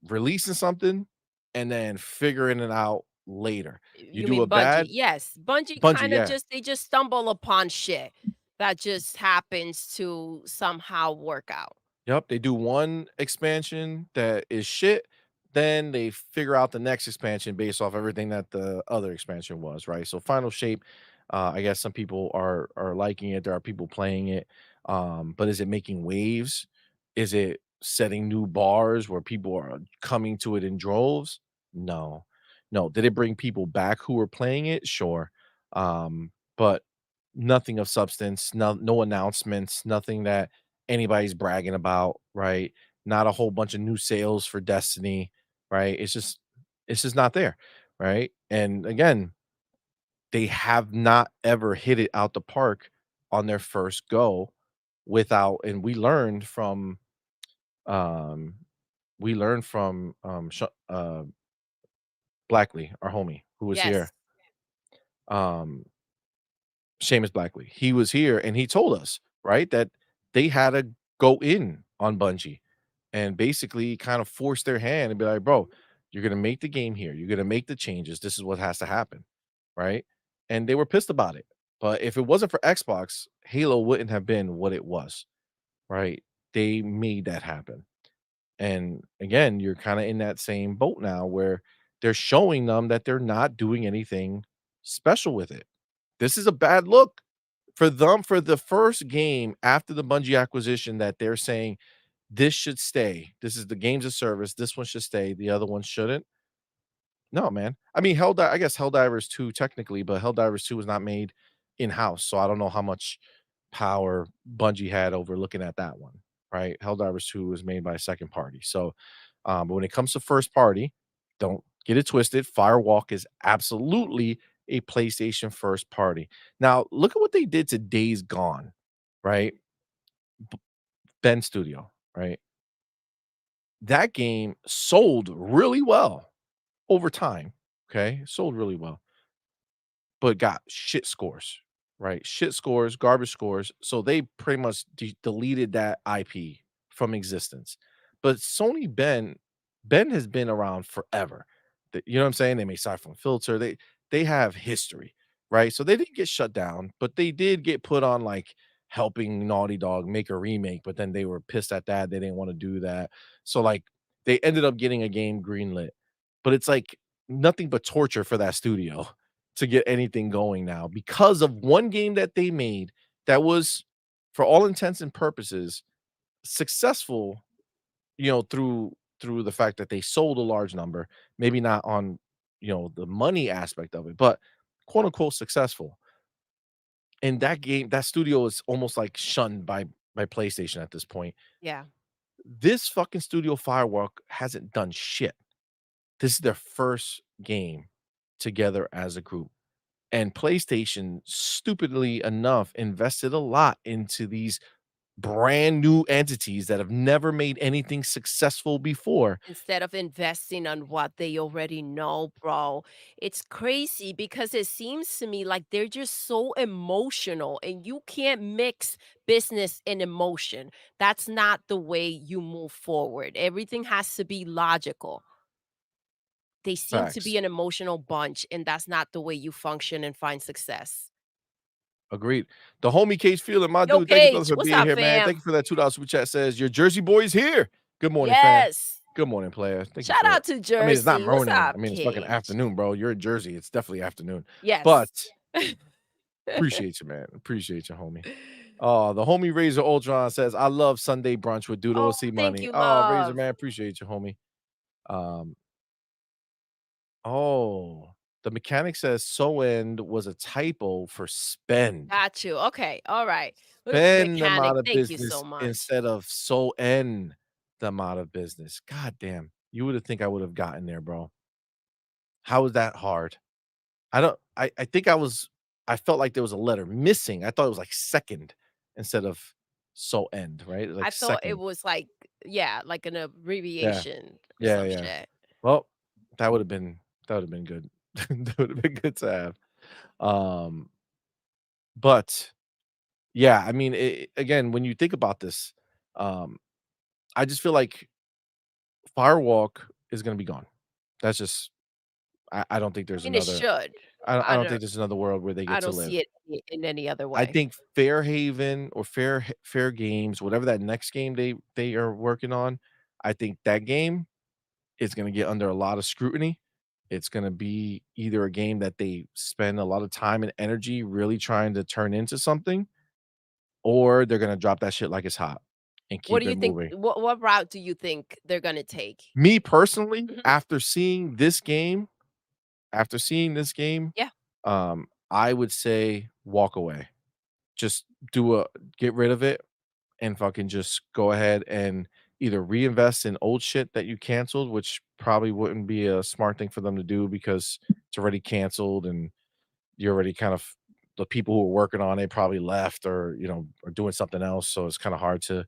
releasing something and then figuring it out later. You You do a mean Bungie? bad Yes. Bungie Bungie, kind of yeah. just stumble upon shit that just happens to somehow work out. Yep, they do one expansion that is shit, then they figure out the next expansion based off everything that the other expansion was, right? So Final Shape, I guess some people are liking it. There are people playing it. But is it making waves? Is it setting new bars where people are coming to it in droves? No. No. Did it bring people back who were playing it? Sure. But nothing of substance, no announcements, nothing that anybody's bragging about, right? Not a whole bunch of new sales for Destiny, right? It's just not there, right? And again, they have not ever hit it out the park on their first go without and um we learned from Blackley, our homie who was here. Yes. Um Seamus Blackley. He was here and he told us, right, that they had to go in on Bungie and basically kind of force their hand and be like, bro, you're gonna make the game here. You're gonna make the changes. This is what has to happen. Right. And they were pissed about it. But if it wasn't for Xbox, Halo wouldn't have been what it was. Right. They made that happen. And again, you're kind of in that same boat now where they're showing them that they're not doing anything special with it. This is a bad look for them for the first game after the Bungie acquisition that they're saying this should stay. This is the games of service. This one should stay. The other one shouldn't. No, man. I mean, I guess Helldivers 2 technically, but Helldivers 2 was not made in-house, so I don't know how much power Bungie had over looking at that one, right? Helldivers 2 was made by a second party. So, but when it comes to first party, don't get it twisted. Firewalk is absolutely a PlayStation first party. Now, look at what they did to Days Gone, right? B Ben Studio, right? That game sold really well over time, okay? Sold really well, but got shit scores, right? Shit scores, garbage scores, so they pretty much deleted that IP from existence. But Ben has been around forever. You know what I'm saying? They made Siphon Filter. They have history, right? So they didn't get shut down, but they did get put on like helping Naughty Dog make a remake, but then they were pissed at that. They didn't want to do that. So like they ended up getting a game greenlit. But it's like nothing but torture for that studio to get anything going now because of one game that they made that was, for all intents and purposes, successful, through through the fact that they sold a large number, maybe not on, the money aspect of it, but quote unquote successful. And that studio is almost like shunned by PlayStation at this point. Yeah. This fucking studio Firework hasn't done shit. This is their first game together as a group. And PlayStation, stupidly enough, invested a lot into these brand new entities that have never made anything successful before. Instead of investing on what they already know, bro. It's crazy because it seems to me like they're just so emotional and you can't mix business and emotion. That's not the way you move forward. Everything has to be logical. They seem to be Facts. an emotional bunch, and that's not the way you function and find success. Agreed. The homie Case Feeling, my Yo, dude, thank you, brother, Cage, for what's being up, here, man. Thank fam? you for that $2 super chat. Says your Jersey boy is here. Good morning, fam. Yes. Good morning, player. Thank you Shout for out to I mean, it's not Jersey. What's morning. up, I mean, it's fucking Cage? afternoon, bro. You're in Jersey. It's definitely afternoon. But Yes. appreciate you, man. Appreciate you, homie. Oh, the homie Razor Ultron says, I love Sunday brunch with Doodle Oh, thank CMoney. you, Oh, Razor, love. man. Appreciate you, homie. Um, oh, the mechanic says so end was a typo for spend. Got you. Okay. All right. Spend them Mechanic, out of thank you so business much. instead of so end them out of business. God damn. You would have think I would have gotten there, bro. How is that hard? I don't I think I felt like there was a letter missing. I thought it was like second instead of so end, right? I Like thought it second. was like, yeah, like an Yeah. abbreviation or Yeah, some yeah. shit. Well, that would have been good. That would have been good to have. Um, but yeah, I mean, again, when you think about this, um, I just feel like Firewalk is gonna be gone. That's just I don't think I there's mean, it another should. I I don't don't think there's another world where they I get to don't see live. it in any other I way. think Fairhaven or Fair Games, whatever that next game they are working on, I think that game is gonna get under a lot of scrutiny. It's gonna be either a game that they spend a lot of time and energy really trying to turn into something, or they're gonna drop that shit like it's hot and What keep do you it think moving. what route do you think they're gonna take? Me personally, Mhm. after seeing this game, Yeah. I would say walk away. Just get rid of it and fucking just go ahead and either reinvest in old shit that you canceled, which probably wouldn't be a smart thing for them to do because it's already canceled and you're already kind of the people who were working on it probably left or are doing something else. So it's kind of hard to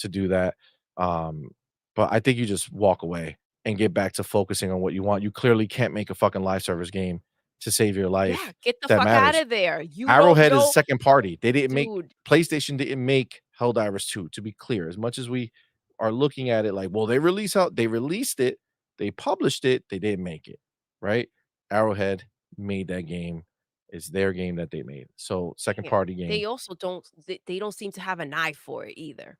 do that. Um, but I think you just walk away and get back to focusing on what you want. You clearly can't make a fucking live service game to save your Yeah, life get the that fuck out matters. of there. You don't Arrowhead is a know, second party. They didn't make dude. PlayStation didn't make Helldivers 2, to be clear. As much as we are looking at it like, well, they released it, they published it, they didn't make it, right? Arrowhead made that game. It's their game that they made. So second Yeah. party game. They also they don't seem to have an eye for it either.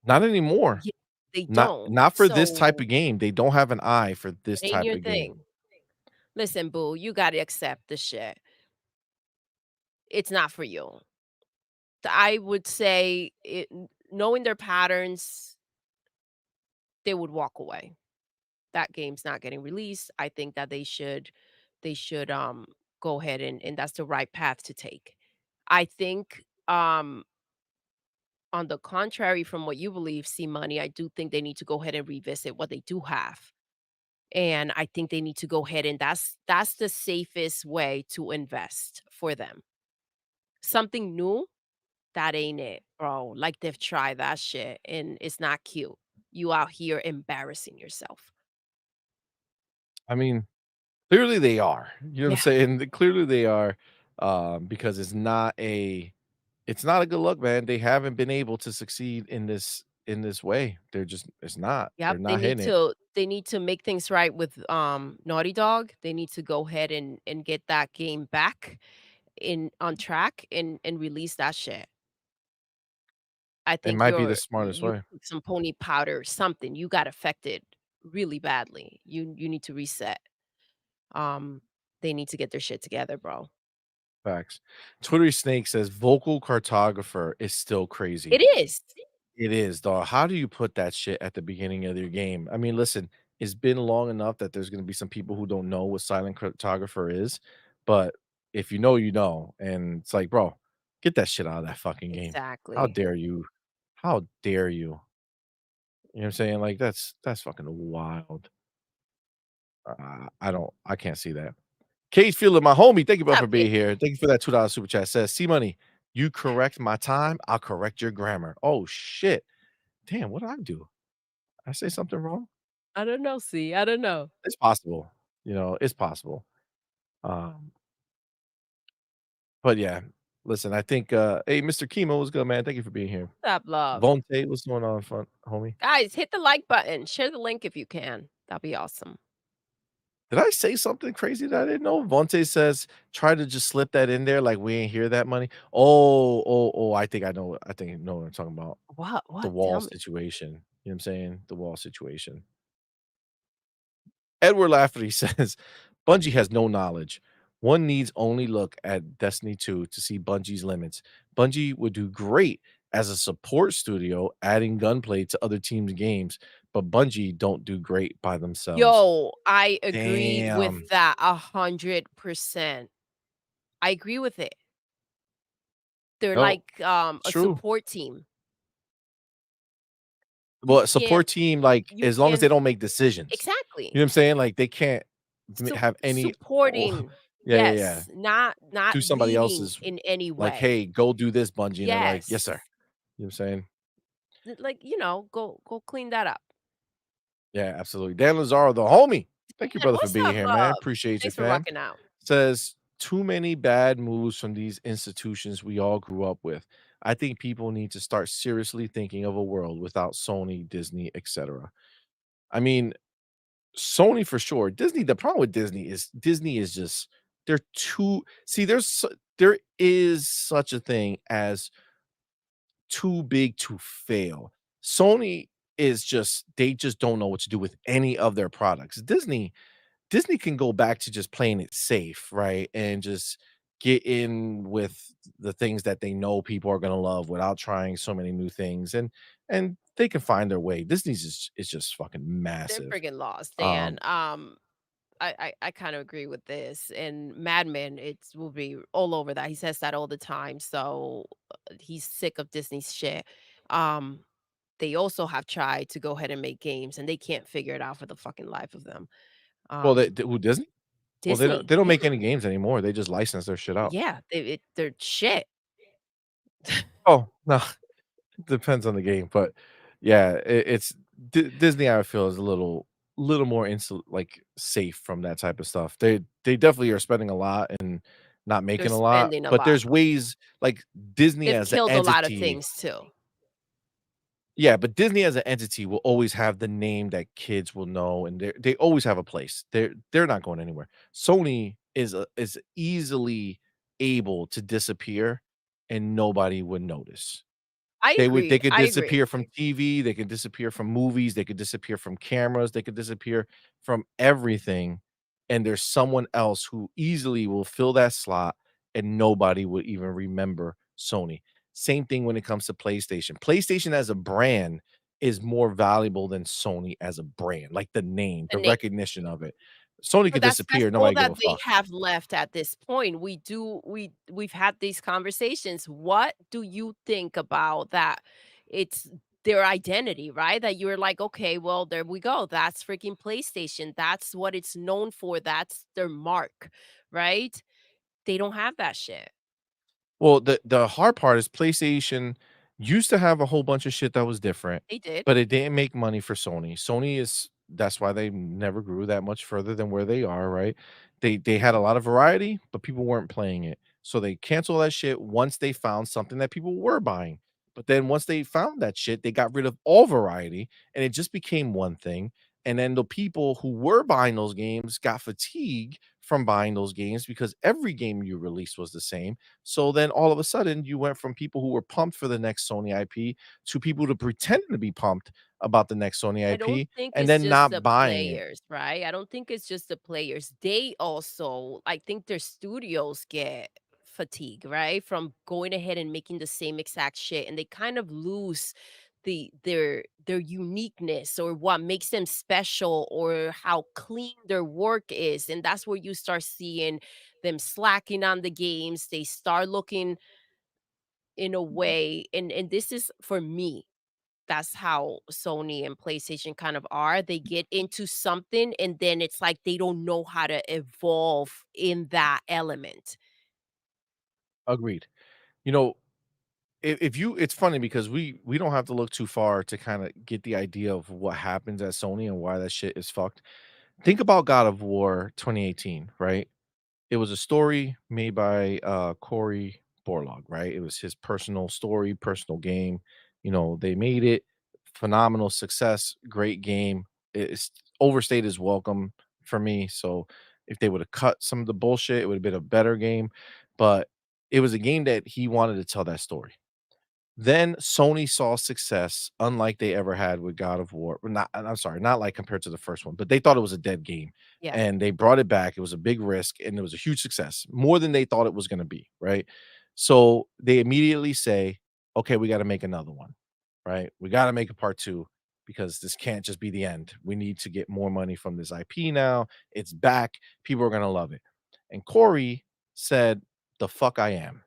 Not anymore. Yeah, they Not don't. not for this type So, of game. They don't have an eye for it this ain't type your of game. thing. Listen, boo, you gotta accept the shit. It's not for you. I would say knowing their patterns, they would walk away. That game's not getting released. I think that they should go ahead and that's the right path to take. I think on the contrary from what you believe, see money, I do think they need to go ahead and revisit what they do have. And I think they need to go ahead and that's the safest way to invest for them. Something new, that ain't it, bro. Like they've tried that shit and it's not cute. You out here embarrassing yourself. I mean, clearly they are. You know what I'm Yeah. saying? Clearly they are, because it's not a good look, man. They haven't been able to succeed in this way. It's not. They're Yep, not hitting it. they need to make things right with Naughty Dog. They need to go ahead and get that game back in on track and release that shit. I It think might be the smartest you way. took some pony powder, something. You got affected really badly. You need to reset. Um, they need to get their shit together, bro. Facts. Twittery Snake says vocal cartographer is still It crazy. is. It is, dog. How do you put that shit at the beginning of your game? I mean, listen, it's been long enough that there's gonna be some people who don't know what silent cryptographer is, but if you know, you know, and it's like, bro, get that shit out of that fucking game. How Exactly. dare you? How dare you? You know what I'm saying? Like, that's fucking wild. I can't see that. Case Feeling, my homie, thank you, bro, What's for up, Kate? being here. Thank you for that $2 super chat. Says, "C Money, you correct my time, I'll correct your grammar." Oh shit. Damn, what did I do? I say something wrong? I don't know, see, I don't know. It's possible, you know, it's possible. Um, but yeah, listen, I think, hey, Mr. Chemo, what's good, man? Thank you for being here. What's up, love? Vontae, what's going on, homie? Guys, hit the like button, share the link if you can. That'd be awesome. Did I say something crazy that I didn't know? Vontae says, "Try to just slip that in there like we ain't hear that money." Oh, I think I know what I'm talking about. What? The What? wall Tell me. situation. You know what I'm saying? The wall situation. Edward Lafferty says, "Bungie has no knowledge. One needs only look at Destiny 2 to see Bungie's limits. Bungie would do great as a support studio, adding gunplay to other teams' games, but Bungie don't do great by themselves." Yo, I agree with Damn. that 100%. I agree with it. They're No, like, it's a true. support team. You Well, a can't support team, like, you as long as they can't don't make decisions. You exactly. know what I'm saying? Like, they can't have any Supporting. yeah. Yes, not To somebody leading else's in any like, way. "Hey, go do this, Bungie," and they're like, "Yes, Yes. sir." You know what I'm saying? Like, go clean that up. Yeah, absolutely. Dan Lazaro, the homie. Thank you, And brother, for what's being up, here, man. love? Appreciate you, Thanks for fam. rocking out. Says, "Too many bad moves from these institutions we all grew up with. I think people need to start seriously thinking of a world without Sony, Disney, etc." I mean, Sony for sure. Disney, the problem with Disney is just they're too see, there is such a thing as too big to fail. Sony is just they just don't know what to do with any of their products. Disney can go back to just playing it safe, right? And just get in with the things that they know people are gonna love without trying so many new things, and they can find their way. Disney's is just fucking They're massive. friggin' lost, Dan. Um, I kind of agree with this. And Mad Men, it will be all over that. He says that all the time. So he's sick of Disney's shit. Um, they also have tried to go ahead and make games, and they can't figure it out for the fucking life of them. well, Um, who Disney? Well, Disney, they don't yeah, make any games anymore. They just license their shit out. yeah, they're shit. Oh, no. Depends on the game, but yeah, it's Disney. I feel is a little more like safe from that type of stuff. They definitely are spending a lot and not They're making a lot, spending a but lot. there's ways like Disney They've as an killed a lot of entity. things too. Yeah, but Disney as an entity will always have the name that kids will know, and they always have a place. They're not going anywhere. Sony is easily able to disappear, and nobody would notice. I They agree. could I agree. disappear from TV, they could disappear from movies, they could disappear from cameras, they could disappear from everything, and there's someone else who easily will fill that slot, and nobody would even remember Sony. Same thing when it comes to PlayStation. PlayStation as a brand is more valuable than Sony as a brand, like the name, the recognition of it. Sony But could that's disappear, all nobody give that a they fuck. have left at this point. We've had these conversations. What do you think about that? It's their identity, right? That you're like, okay, well, there we go. That's freaking PlayStation. That's what it's known for. That's their mark, right? They don't have that shit. Well, the hard part is PlayStation used to have a whole bunch of shit that was different, They did. but it didn't make money for Sony. Sony is that's why they never grew that much further than where they are, right? They had a lot of variety, but people weren't playing it. So they canceled that shit once they found something that people were buying. But then once they found that shit, they got rid of all variety and it just became one thing. And then the people who were buying those games got fatigued from buying those games because every game you released was the same, so then all of a sudden, you went from people who were pumped for the next Sony IP to people to pretend to be pumped about the next Sony I don't IP think and it's then just not the buying it. players, right? I don't think it's just the players. They also, I think their studios get fatigue, right? From going ahead and making the same exact shit and they kind of lose their uniqueness or what makes them special or how clean their work is, and that's where you start seeing them slacking on the games. They start looking in a way, and this is for me, that's how Sony and PlayStation kind of are. They get into something and then it's like they don't know how to evolve in that element. Agreed. You know, if you it's funny because we don't have to look too far to kinda get the idea of what happens at Sony and why that shit is fucked. Think about God of War 2018, right? It was a story made by, Cory Borlaug, right? It was his personal story, personal game. You know, they made it, phenomenal success, great game. It's overstayed his welcome for me, so if they would've cut some of the bullshit, it would've been a better game, but it was a game that he wanted to tell that story. Then Sony saw success unlike they ever had with God of War. Well, not I'm sorry, not like compared to the first one, but they thought it was a dead game, Yeah. and they brought it back. It was a big risk, and it was a huge success, more than they thought it was gonna be, right? So, they immediately say, "Okay, we gotta make another one," right? "We gotta make a part 2 because this can't just be the end. We need to get more money from this IP now. It's back. People are gonna love it." And Corey said, "The fuck I am."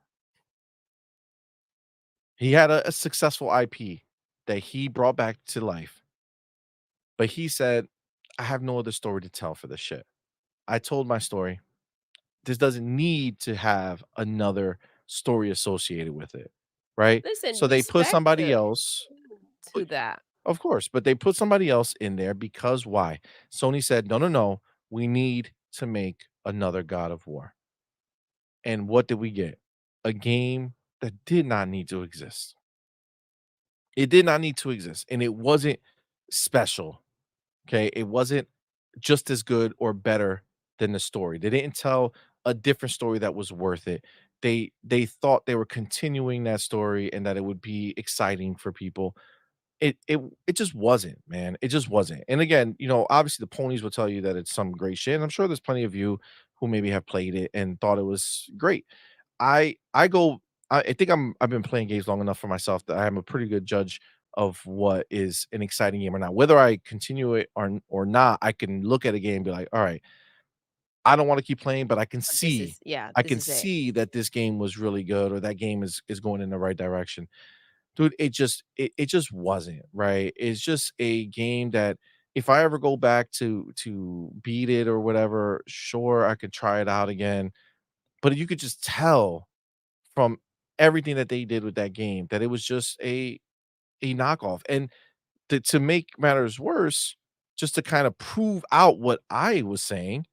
He had a successful IP that he brought back to life, but he said, "I have no other story to tell for this shit. I told my story. This doesn't need to have another story associated with it." Right? Listen, So they put respect somebody else to that. of course, but they put somebody else in there because why? Sony said, "No, no, no. We need to make another God of War." And what did we get? A game that did not need to exist. It did not need to exist, and it wasn't special. Okay, it wasn't just as good or better than the story. They didn't tell a different story that was worth it. They thought they were continuing that story and that it would be exciting for people. It just wasn't, man. It just wasn't. And again, you know, obviously the ponies will tell you that it's some great shit. And I'm sure there's plenty of you who maybe have played it and thought it was great. I go I think I've been playing games long enough for myself that I am a pretty good judge of what is an exciting game or not. Whether I continue it or not, I can look at a game and be like, all right, I don't want to keep playing, but But this is, yeah, I this can is it. see that this game was really good or that game is going in the right direction. Dude, it just wasn't, right? It's just a game that if I ever go back to beat it or whatever, sure, I could try it out again, but you could just tell from everything that they did with that game that it was just a knockoff, and to make matters worse, just to kind of prove out what I was saying,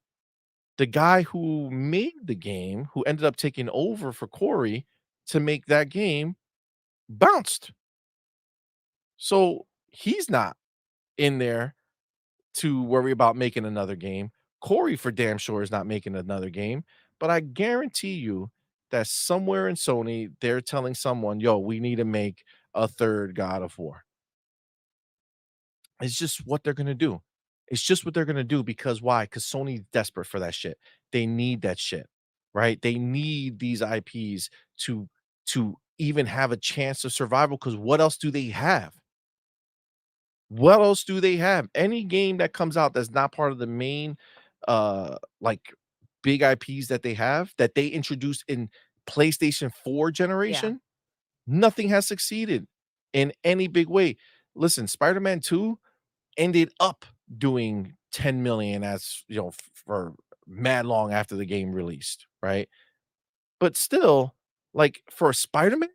the guy who made the game, who ended up taking over for Corey to make that game, bounced. So, he's not in there to worry about making another game. Corey for damn sure is not making another game, but I guarantee you that somewhere in Sony, they're telling someone, "Yo, we need to make a 3rd God of War." It's just what they're gonna do. It's just what they're gonna do because why? Because Sony's desperate for that shit. They need that shit, right? They need these IPs to even have a chance of survival. Because what else do they have? What else do they have? Any game that comes out that's not part of the main, like, big IPs that they have, that they introduced in PlayStation 4 Yeah. generation, nothing has succeeded in any big way. Listen, Spider-Man 2 ended up doing 10,000,000 as, you know, for mad long after the game released, right? But still, like, for a Spider-Man,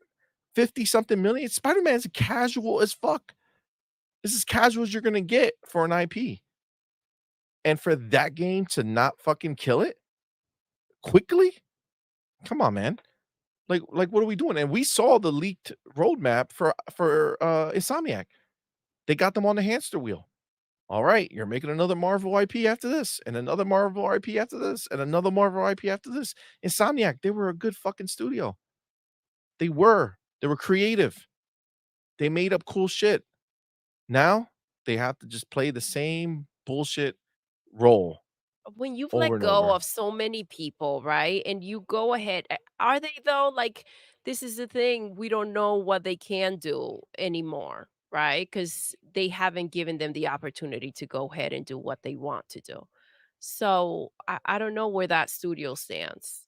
50 something million, Spider-Man's casual as fuck. This is casual as you're gonna get for an IP. And for that game to not fucking kill it quickly? Come on, man. Like, what are we doing? And we saw the leaked roadmap for Insomniac. They got them on the hamster wheel. Alright, you're making another Marvel IP after this, and another Marvel IP after this, and another Marvel IP after this. Insomniac, they were a good fucking studio. They were. They were creative. They made up cool shit. Now, they have to just play the same bullshit role When you've over let and go over. of so many people, right? And you go ahead, are they though? Like, this is the thing, we don't know what they can do anymore, right? Because they haven't given them the opportunity to go ahead and do what they want to do. So I don't know where that studio stands.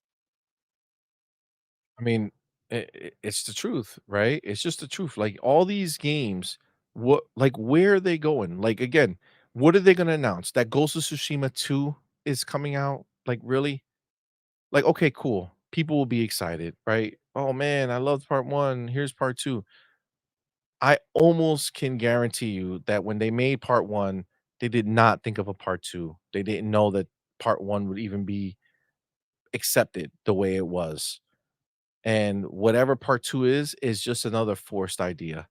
I mean, it's the truth, right? It's just the truth. Like all these games, what like where are they going? Like again, what are they gonna announce? That Ghost of Tsushima 2 is coming out? Like really? Like, okay, cool. People will be excited, right? Oh man, I loved part one. Here's part two. I almost can guarantee you that when they made part one, they did not think of a part two. They didn't know that part one would even be accepted the way it was. And whatever part two is just another forced idea.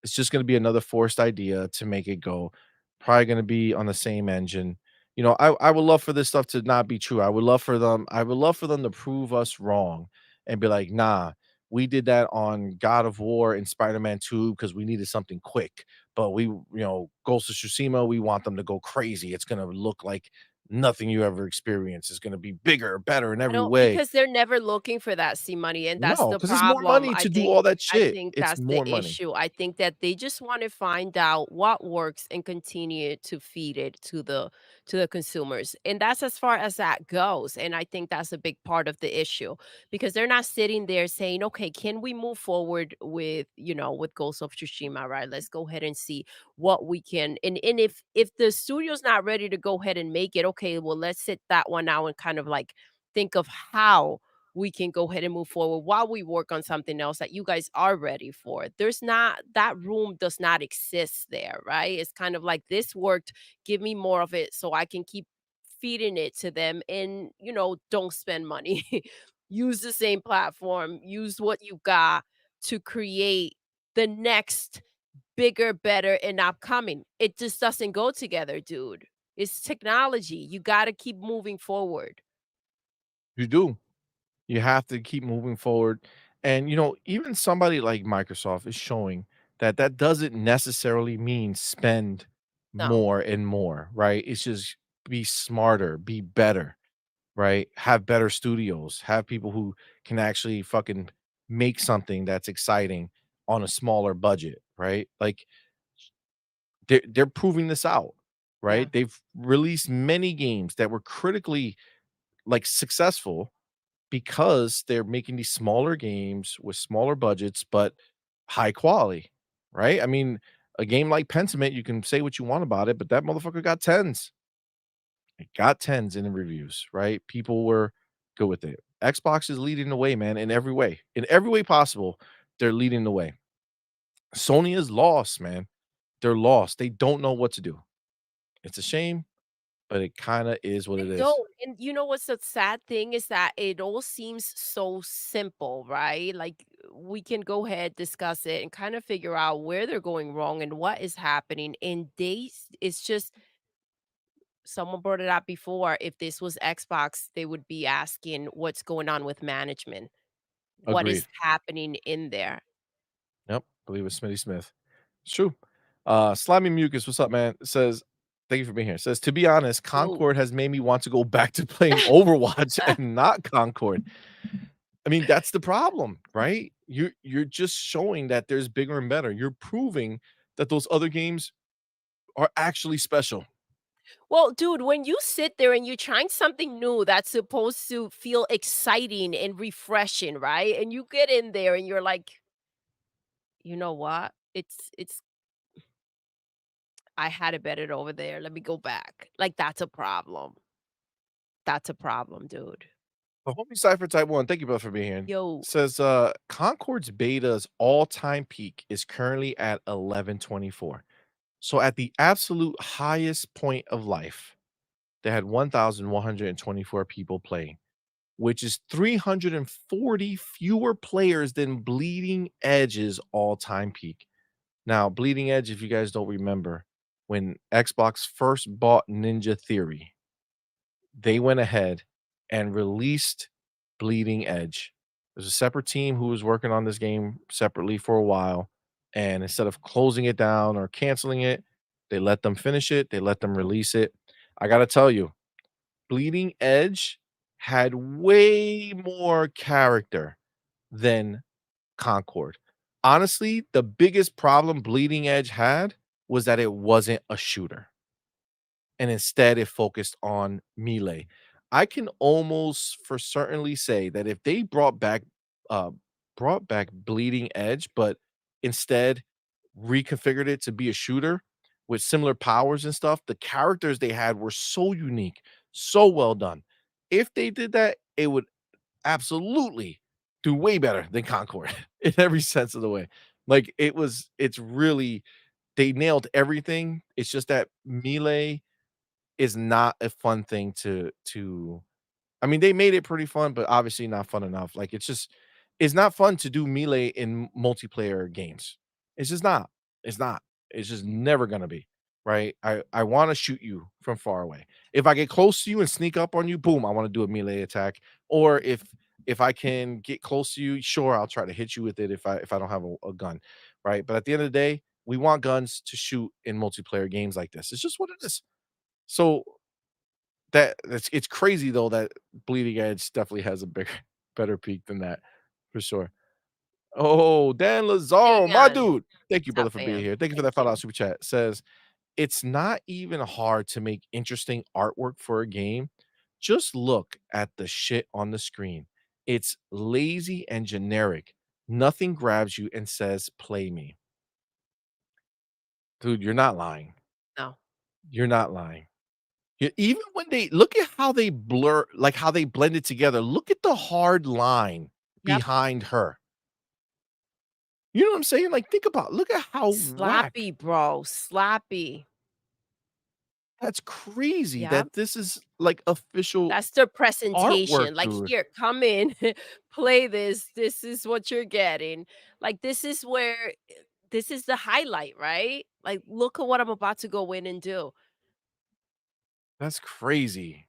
It's just gonna be another forced idea to make it go. Probably gonna be on the same engine. You know, I would love for this stuff to not be true. I would love for them to prove us wrong and be like, "Nah, we did that on God of War and Spider-Man 2 because we needed something quick. But Ghost of Tsushima, we want them to go crazy. It's gonna look like nothing you ever experienced. It's gonna be bigger, better in I every don't way." because they're never looking for that sea money, and that's No, the because it's more problem. money to do all that I shit. think It's that's the more money. issue. I think that they just wanna find out what works and continue to feed it to the consumers, and that's as far as that goes, and I think that's a big part of the issue, because they're not sitting there saying, "Okay, can we move forward with, with Ghost of Tsushima, right? Let's go ahead and see what we can." And if the studio's not ready to go ahead and make it, okay, well, let's sit that one out and kind of, like, think of how we can go ahead and move forward while we work on something else that you guys are ready for. There's not that room does not exist there, right? It's kind of like this worked, give me more of it so I can keep feeding it to them and, don't spend money. Use the same platform, use what you got to create the next bigger, better, and upcoming. It just doesn't go together, dude. It's technology. You got to keep moving forward. You do. You have to keep moving forward. And, even somebody like Microsoft is showing that that doesn't necessarily mean spend No. more and more, right? It's just be smarter, be better, right? Have better studios, have people who can actually fucking make something that's exciting on a smaller budget, right? Like they're proving this out, Yeah. right? They've released many games that were critically like successful because they're making these smaller games with smaller budgets, but high quality, right? I mean, a game like Pentiment, you can say what you want about it, but that motherfucker got tens. It got tens in the reviews, right? People were good with it. Xbox is leading the way, man, in every way. In every way possible, they're leading the way. Sony is lost, man. They're lost. They don't know what to do. It's a shame, but it kind of is what They it is. don't, and you know what's the sad thing is that it all seems so simple, right? Like, we can go ahead, discuss it, and kind of figure out where they're going wrong and what is happening, and it's just someone brought it up before, if this was Xbox, they would be asking what's going on with management. What is Agreed. happening in there? Yep, believe it's Smitty Smith. It's true. Slimy Mucus, what's up, man? Says, thank you for being here. Says, to be honest, Yo. Concord has made me want to go back to playing Overwatch and not Concord. I mean, that's the problem, right? You're just showing that there's bigger and better. You're proving that those other games are actually special. Well, dude, when you sit there and you're trying something new that's supposed to feel exciting and refreshing, right? And you get in there and you're like, "You know what? It's I had it better over there. Let me go back." Like, that's a problem. That's a problem, dude. The homie Cypher Type 1, thank you both for being here. Yo, Says Concord's beta's all-time peak is currently at 1124. So at the absolute highest point of life, they had 1,124 people playing, which is 340 fewer players than Bleeding Edge's all-time peak. Now, Bleeding Edge, if you guys don't remember, when Xbox first bought Ninja Theory, they went ahead and released Bleeding Edge. There's a separate team who was working on this game separately for a while, and instead of closing it down or canceling it, they let them finish it, they let them release it. I gotta tell you, Bleeding Edge had way more character than Concord. Honestly, the biggest problem Bleeding Edge had was that it wasn't a shooter, and instead it focused on melee. I can almost for certainly say that if they uh brought back Bleeding Edge, but instead reconfigured it to be a shooter with similar powers and stuff, the characters they had were so unique, so well done. If they did that, it would absolutely do way better than Concord in every sense of the way. Like it's really they nailed everything. It's just that melee is not a fun thing to I mean, they made it pretty fun, but obviously not fun enough. Like it's not fun to do melee in multiplayer games. It's just not. It's not. It's just never gonna be. Right? I want to shoot you from far away. If I get close to you and sneak up on you, boom, I want to do a melee attack. Or if I can get close to you, sure, I'll try to hit you with it if I don't have a gun. Right? But at the end of the day, we want guns to shoot in multiplayer games like this. It's just what it is. So it's crazy though that Bleeding Edge definitely has a bigger better peak than that for sure. Oh, Dan Lazaro, Hang my on. dude. Thank you, brother, Top for being fan. here. Thank you for that Thank $5 you. super chat. Says it's not even hard to make interesting artwork for a game. Just look at the shit on the screen. It's lazy and generic. Nothing grabs you and says, play me. Dude, you're not lying. No. You're not lying. Yeah, even when they look at how they blur like, how they blend it together, look at the hard line Yep. behind her. You know what I'm saying? Like, think about look at how Sloppy, whack. bro. Sloppy. That's crazy Yep. that this is, like, official That's the artwork, presentation. Like, dude. here, come in, play this. This is what you're getting. Like, this is where this is the highlight, right? Like, look at what I'm about to go in and do. That's crazy,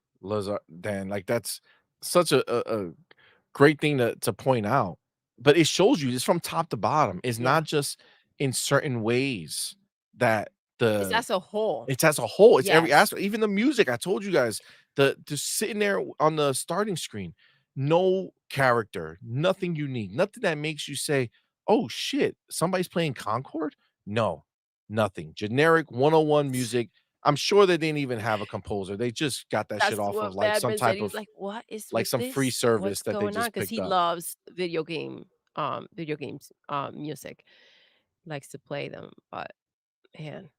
Dan, like, that's such a great thing to point out, but it shows you just from top to bottom. It's Yeah. not just in certain ways that It's the as a whole. it's as a whole, it's every Yes. aspect, even the music, I told you guys, the just sitting there on the starting screen, no character, nothing unique, nothing that makes you say, "Oh, shit, somebody's playing Concord?" No, nothing, generic 101 music. I'm sure they didn't even have a composer, they just got that shit That's off of, what like, some Badman said. type He was of like, "What is like, with some free this? service What's that they going on?" just Because picked he up. loves video games, music. Likes to play them, but man,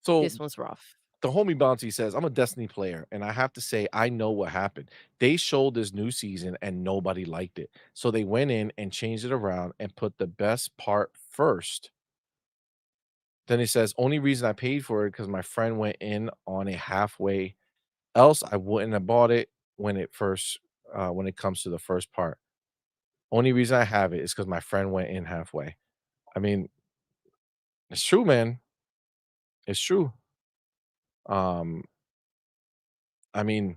So this one's rough. the homie Bounty says, "I'm a Destiny player, and I have to say I know what happened. They showed this new season and nobody liked it. So they went in and changed it around and put the best part first." Then he says, "Only reason I paid for it because my friend went in on a halfway. Else I wouldn't have bought it when it comes to the first part. Only reason I have it is because my friend went in halfway." I mean, it's true, man. It's true. Um, I mean,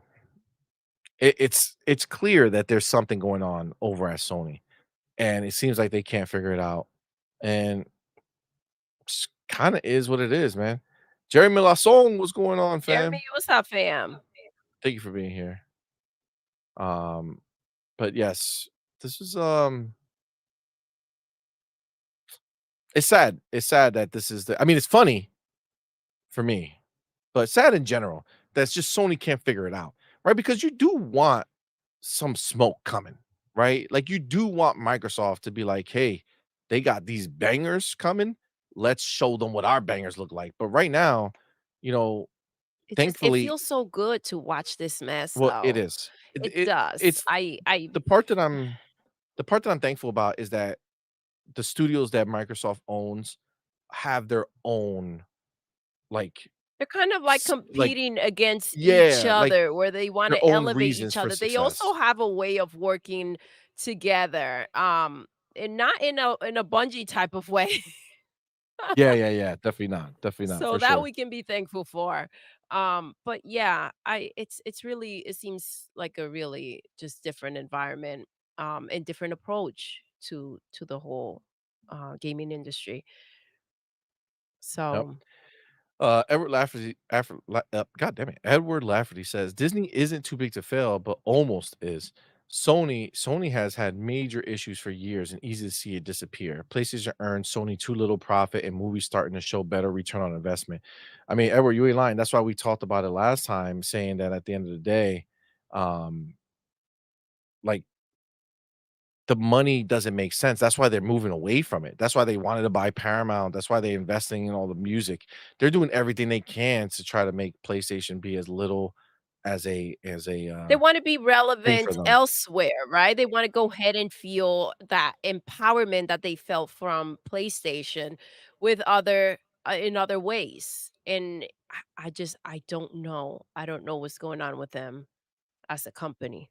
it's clear that there's something going on over at Sony, and it seems like they can't figure it out, and kinda is what it is, man. Jeremy Lassong, what's going on, Jeremy, fam? what's up, fam? Thank you for being here. Um, but yes, this is, it's sad. It's sad that this is the I mean, it's funny for me, but sad in general. That's just Sony can't figure it out, right? Because you do want some smoke coming, right? Like you do want Microsoft to be like, "Hey, they got these bangers coming. Let's show them what our bangers look like." But right now, you know, It thankfully, feels so good to watch this mess, well, it though. is. It does. It's I the part that I'm thankful about is that the studios that Microsoft owns have their own like they're kind of like like competing against each yeah, like other where they their wanna own elevate reasons each for other. They also success. have a way of working together, and not in a Bungie type of way. Yeah, yeah, yeah. Definitely not So for that sure. we can be thankful for. But yeah, it's really it seems like a really just different environment, and different approach to the whole gaming industry. Yep. So Edward Lafferty, God damn it, Edward Lafferty says Disney isn't too big to fail, but almost is. Sony has had major issues for years and easy to see it disappear. PlayStation earned Sony too little profit and movies starting to show better return on investment. I mean, Edward, you ain't lying. That's why we talked about it last time, saying that at the end of the day, um, like the money doesn't make sense. That's why they're moving away from it. That's why they wanted to buy Paramount. That's why they're investing in all the music. They're doing everything they can to try to make PlayStation be as little as a They wanna be thing for relevant them. elsewhere, right? They wanna go ahead and feel that empowerment that they felt from PlayStation with other in other ways, and I don't know. I don't know what's going on with them as a company.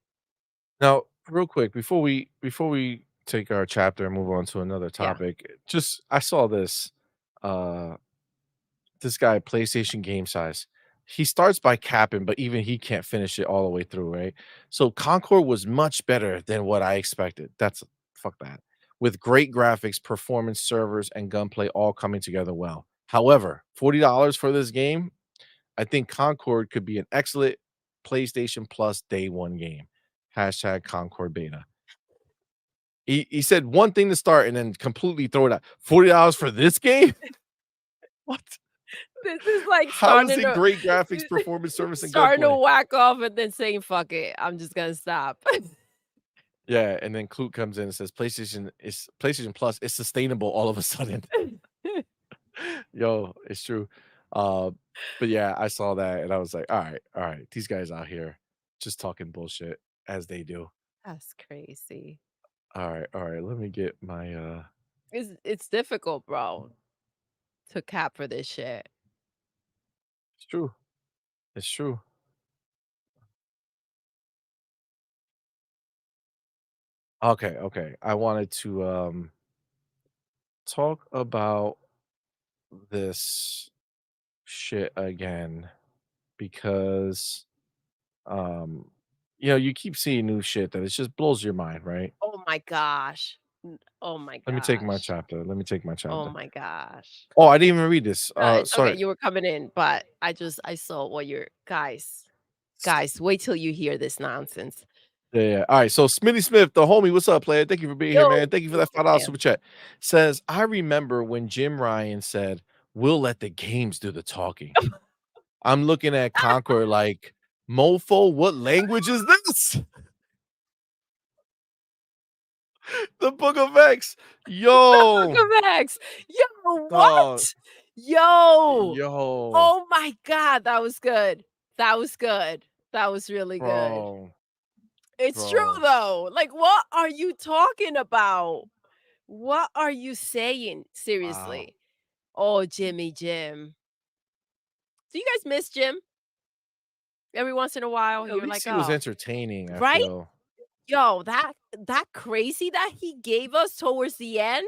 Now, real quick, before we take our chapter and move on to another Yeah. topic, just I saw uh this guy PlayStation Game Size. He starts by capping, but even he can't finish it all the way through, right? So Concord was much better than what I expected. That's fuck that. With great graphics, performance servers, and gunplay all coming together well. However, $40 for this game, I think Concord could be an excellent PlayStation Plus day one game. Hashtag Concord beta. He said one thing to start and then completely throw it out. $40 for this game? What? This is like How is starting it to great graphics, performance, service, and starting to gunplay? whack off and then saying, "Fuck it, I'm just gonna stop." Yeah, and then Clute comes in and says PlayStation Plus is sustainable all of a sudden. Yo, it's true. Uh, but yeah, I saw that and I was like, all right, these guys out here just talking bullshit as they do. That's crazy. All right, let me get my It's difficult, bro, to cap for this shit. it's true. It's true. Okay, okay. I wanted to talk about this shit again because um you keep seeing new shit that it just blows your mind, right? Oh my gosh. Oh my Let me take my gosh. chapter. Let me take my Oh chapter. my gosh. Oh, I didn't even read this. No, it's okay, Sorry. you were coming in, but I saw what you're guys, wait till you hear this nonsense. Yeah, yeah. All right. So Smitty Smith, the homie, what's up, player? Thank you for being here, Yo, man. Thank you for that $5 man. super chat. Says, I remember when Jim Ryan said, we'll let the games do the talking. I'm looking at Conquer like, mofo, what language is this? The Book of X. Look Yo, at Max. Yo, dog. what? Yo. Yo, Oh my god, that was good. That was good. That was really good. bro, It's true bro. though. Like, what are you talking about? What are you saying? Wow. Seriously. Oh, Jimmy Jim. Do you guys miss Jim? Every once in a while, At you're least like, he was "Oh," entertaining, I right? feel. Yo, that crazy that he gave us towards the end,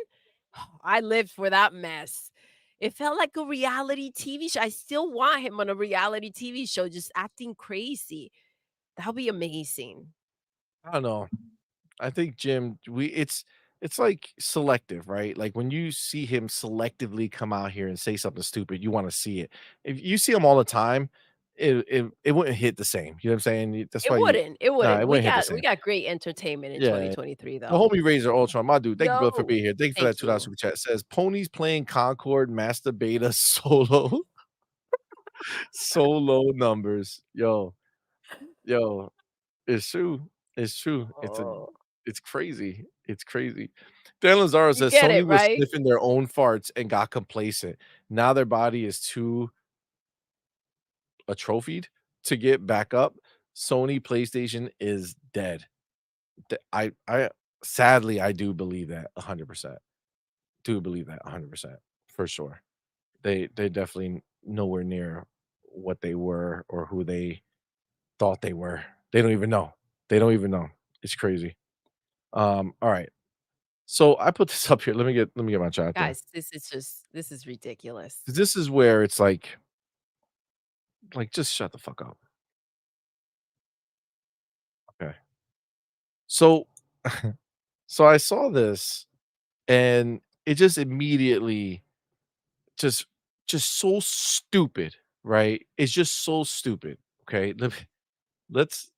I lived for that mess. It felt like a reality TV show. I still want him on a reality TV show just acting crazy. That'll be amazing. I don't know. I think Jim, it's like selective, right? Like when you see him selectively come out here and say something stupid, you want to see it. If you see him all the time, it wouldn't hit the same. You know what I'm saying? That's It why you wouldn't, it nah, wouldn't. it We wouldn't hit the got we same. got great entertainment in Yeah. 2023 The though. homie Razor Ultron, my dude. Thank you, brother, for Yo, being here. Thank you for thank that $2 you. super chat. Says ponies playing Concord Master Beta solo solo numbers. Yo, it's true. It's true. Oh, It's crazy. It's crazy. Dan Lazaro you says get Sony it, was right? sniffing their own farts and got complacent. Now their body is too atrophied to get back up. Sony PlayStation is dead. I sadly I do believe that 100%. Do believe that 100% for sure. They definitely nowhere near what they were or who they thought they were. They don't even know. They don't even know. It's crazy. All right. So I put this up here. Let me get my chapter. Guys, this is ridiculous. 'Cause this is where it's like just shut the fuck up. Okay. So so I saw this and it just immediately just just so stupid, right? It's just so stupid. Okay. Let's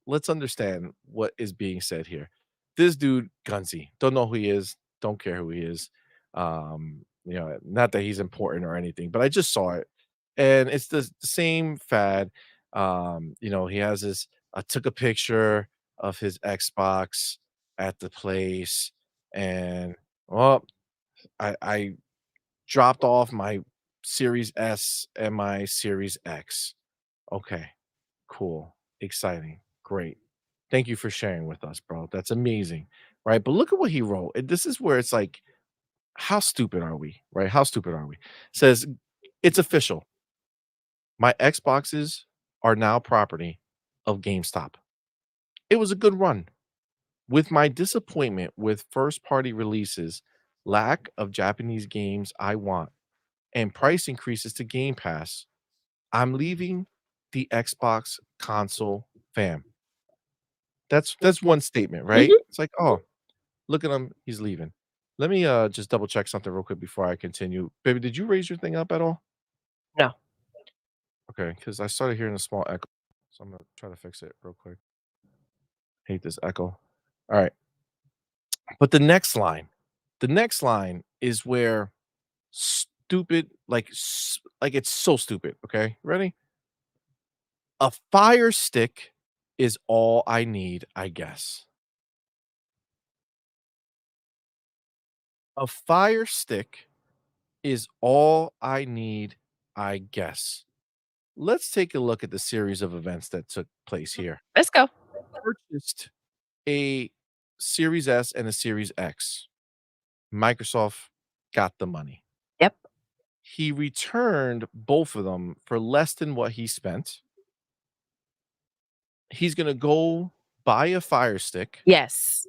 let's understand what is being said here. This dude, Gunsy, don't know who he is, don't care who he is. Not that he's important or anything, but I just saw it, and it's the same fad. He has this. I took a picture of his Xbox at the place, and well, I dropped off my Series S and my Series X. Okay, cool, exciting, great. Thank you for sharing with us, bro. That's amazing, right? But look at what he wrote. This is where it's like, how stupid are we, right? How stupid are we? Says, it's official. My Xboxes are now property of GameStop. It was a good run. With my disappointment with first party releases, lack of Japanese games I want, and price increases to Game Pass, I'm leaving the Xbox console fam. That's one statement, right? Mhm. It's like, oh, look at him, he's leaving. Let me just double check something real quick before I continue. Baby, did you raise your thing up at all? No. Okay, because I started hearing a small echo. So I'm gonna try to fix it real quick. Hate this echo. All right. But the next line is where stupid, like it's so stupid. Okay, ready? A fire stick is all I need, I guess. A fire stick is all I need, I guess. Let's take a look at the series of events that took place here. Let's go. Purchased a Series S and a Series X. Microsoft got the money. Yep. He returned both of them for less than what he spent. He's gonna go buy a Fire Stick, Yes.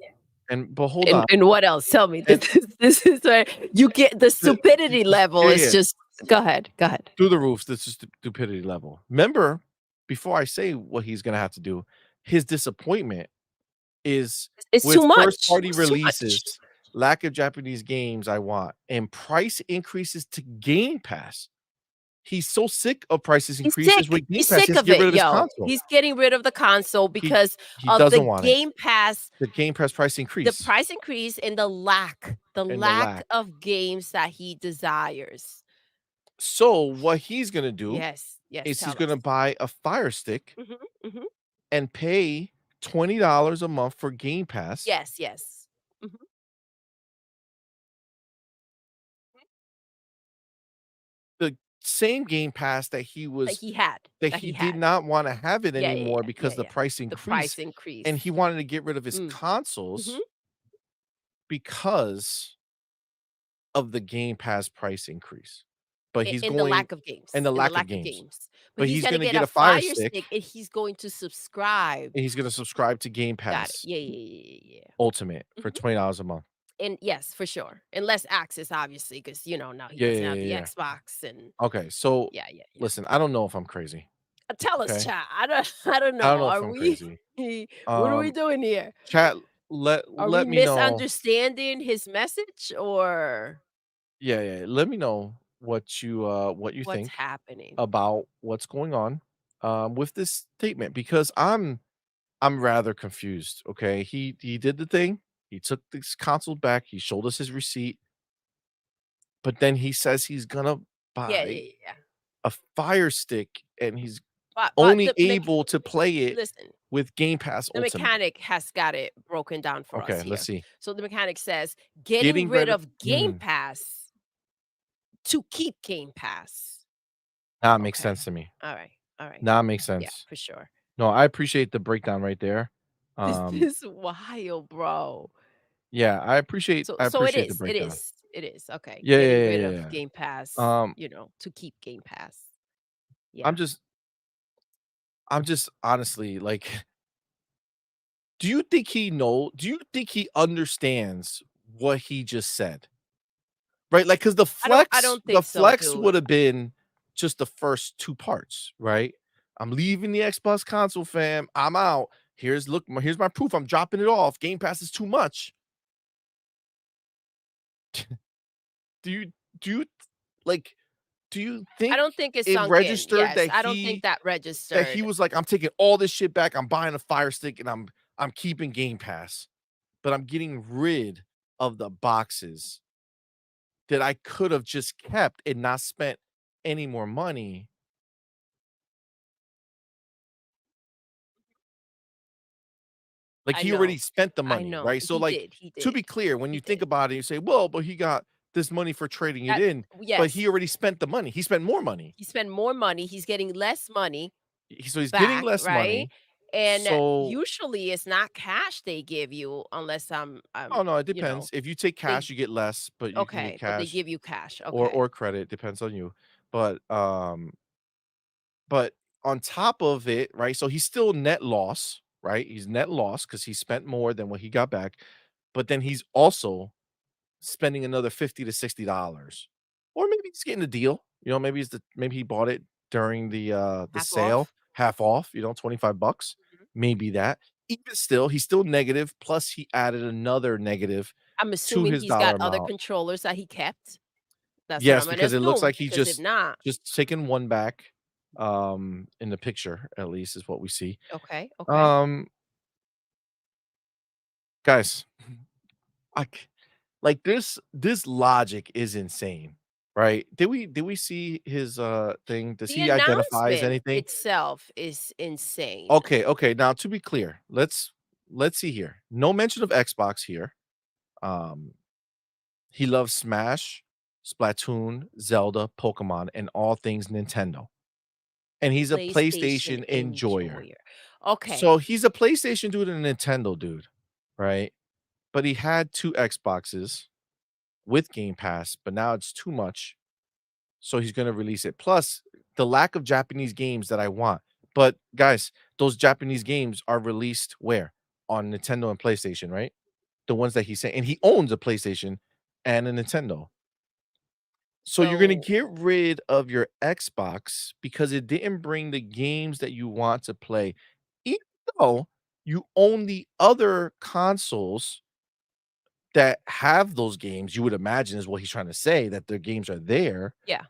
but hold And on, and what else? Tell me. and This is where you get the the stupidity level yeah, is yeah, just go ahead. Go ahead. through the roof, this is stupidity level. Remember, before I say what he's gonna have to do, his disappointment is It's too with first much. party It's too much. releases, lack of Japanese games I want, and price increases to Game Pass. He's so sick of prices He's increases sick. with Game He's Pass, he sick has to of get rid it, of his yo. console. He's getting rid of the console He because he of the doesn't want it. Game Pass, The Game Pass price the increase price increase, and the and the lack lack. of games that he desires. So, what he's gonna do Yes. Yes. is he's Tell us. gonna buy a Fire Stick Mhm. Mhm. and pay $20 a month for Game Pass. Yes. Yes. Mhm. The same Game Pass That he had. that That he he did had. not wanna have it Yeah. Yeah. anymore Yeah. Yeah. because the Yeah. price The price increased, and he increase. wanted to get rid of his Mm. Mhm. consoles because of the Game Pass price increase. But he's In the going lack of and games, the in the lack of lack of games. games. But But he's he's gonna gonna get get a a Fire Fire Stick, Stick and he's going to subscribe. and he's gonna subscribe to Game Got it. Pass Yeah, yeah, yeah, yeah, Ultimate yeah. for Mhm. $20 a month. And yes, for sure. And less access, obviously, because now he Yeah, doesn't yeah, have yeah, the yeah. Xbox and Okay, so yeah, yeah, yeah. listen, I don't know if I'm crazy, Tell us, okay? chat. I don't I don't I know. don't know if Are I'm we crazy. what are we Um, doing here? chat, let Are we let me know. misunderstanding his message or Yeah, yeah, let me know what you what's think happening? about what's going on, with this statement because I'm rather confused, okay? He did the thing. He took this console back. He showed us his receipt, but then he says he's gonna Yeah, buy yeah, yeah, yeah. a Fire Stick, and he's But only the able to play it listen, with Game Pass the Ultimate. mechanic has got it broken down for us Okay, let's here. see. So the mechanic says getting Getting rid rid of of Game Pass to keep Game Pass. now it makes Okay. sense to me. All right. All right. Now it makes Yeah, sense. for sure. No, I appreciate the breakdown right there. This Um, is wild, bro. yeah, I So it appreciate the is. It breakdown. is. It is. Okay. Yeah, Getting yeah, rid yeah, of yeah, Game Pass, yeah. to keep Game Pass. I'm Yeah. just I'm just honestly like, do you think he understands what he just said? Right? Like, cause I don't the think so, flex dude. would have been just the first 2 parts, right? I'm leaving the Xbox console, fam. I'm out. Here's my proof. I'm dropping it off. Game Pass is too much. Do you do you like Do you I think don't think it's it sunk in. registered Yes, that I don't think that he registered. was like, "I'm taking all this shit back, I'm buying a Fire Stick, and I'm keeping Game Pass, but I'm getting rid of the boxes that I could have just kept and not spent any more money." Like, I he already know. spent the I money, know. right? So, He like, did, he to be did. clear, when He you think did. about it, you say, "Well, but he got this money for trading it That in," but yes, he already spent the money. He spent more money. he spent more money, he's getting less money So he's getting back, less right? money. And So usually it's not cash they give you unless oh, no, it you know, depends. If you take they cash, you get less, but you can get okay, but they cash give you cash. or Okay. credit, depends on you. But, but on top of it, right, so he's still net loss, right? He's net loss because he spent more than what he got back, but then he's also spending another 50 to $60. Or maybe he's getting a deal, maybe he bought it during the Half sale, off. half off, 25 bucks, Mhm. maybe that. Even still, he's still negative, plus he added another negative I'm to assuming his he's got dollar other amount. controllers that he kept. That's what Yes, I'm gonna because it looks assume, like he's because if not just taken one back, in the picture, at least is what we see. okay, okay. Um, guys, I c like, this logic is insane, right? Did we see his, thing? Does The he identify as announcement anything? itself is insane. Okay, okay, now to be clear, let's see here. No mention of Xbox here. Um, he loves Smash, Splatoon, Zelda, Pokemon, and all things Nintendo, and he's a PlayStation PlayStation enjoyer. enjoyer. Okay. So, he's a PlayStation dude and a Nintendo dude, right? But he had 2 Xboxes with Game Pass, but now it's too much, so he's gonna release it. Plus, the lack of Japanese games that I want. But guys, those Japanese games are released where? On Nintendo and PlayStation, right? The ones that he's saying, and he owns a PlayStation and a Nintendo. So you're gonna So, get rid of your Xbox because it didn't bring the games that you want to play, even though you own the other consoles that have those games. You would imagine is what he's trying to say, that their games are there. yeah.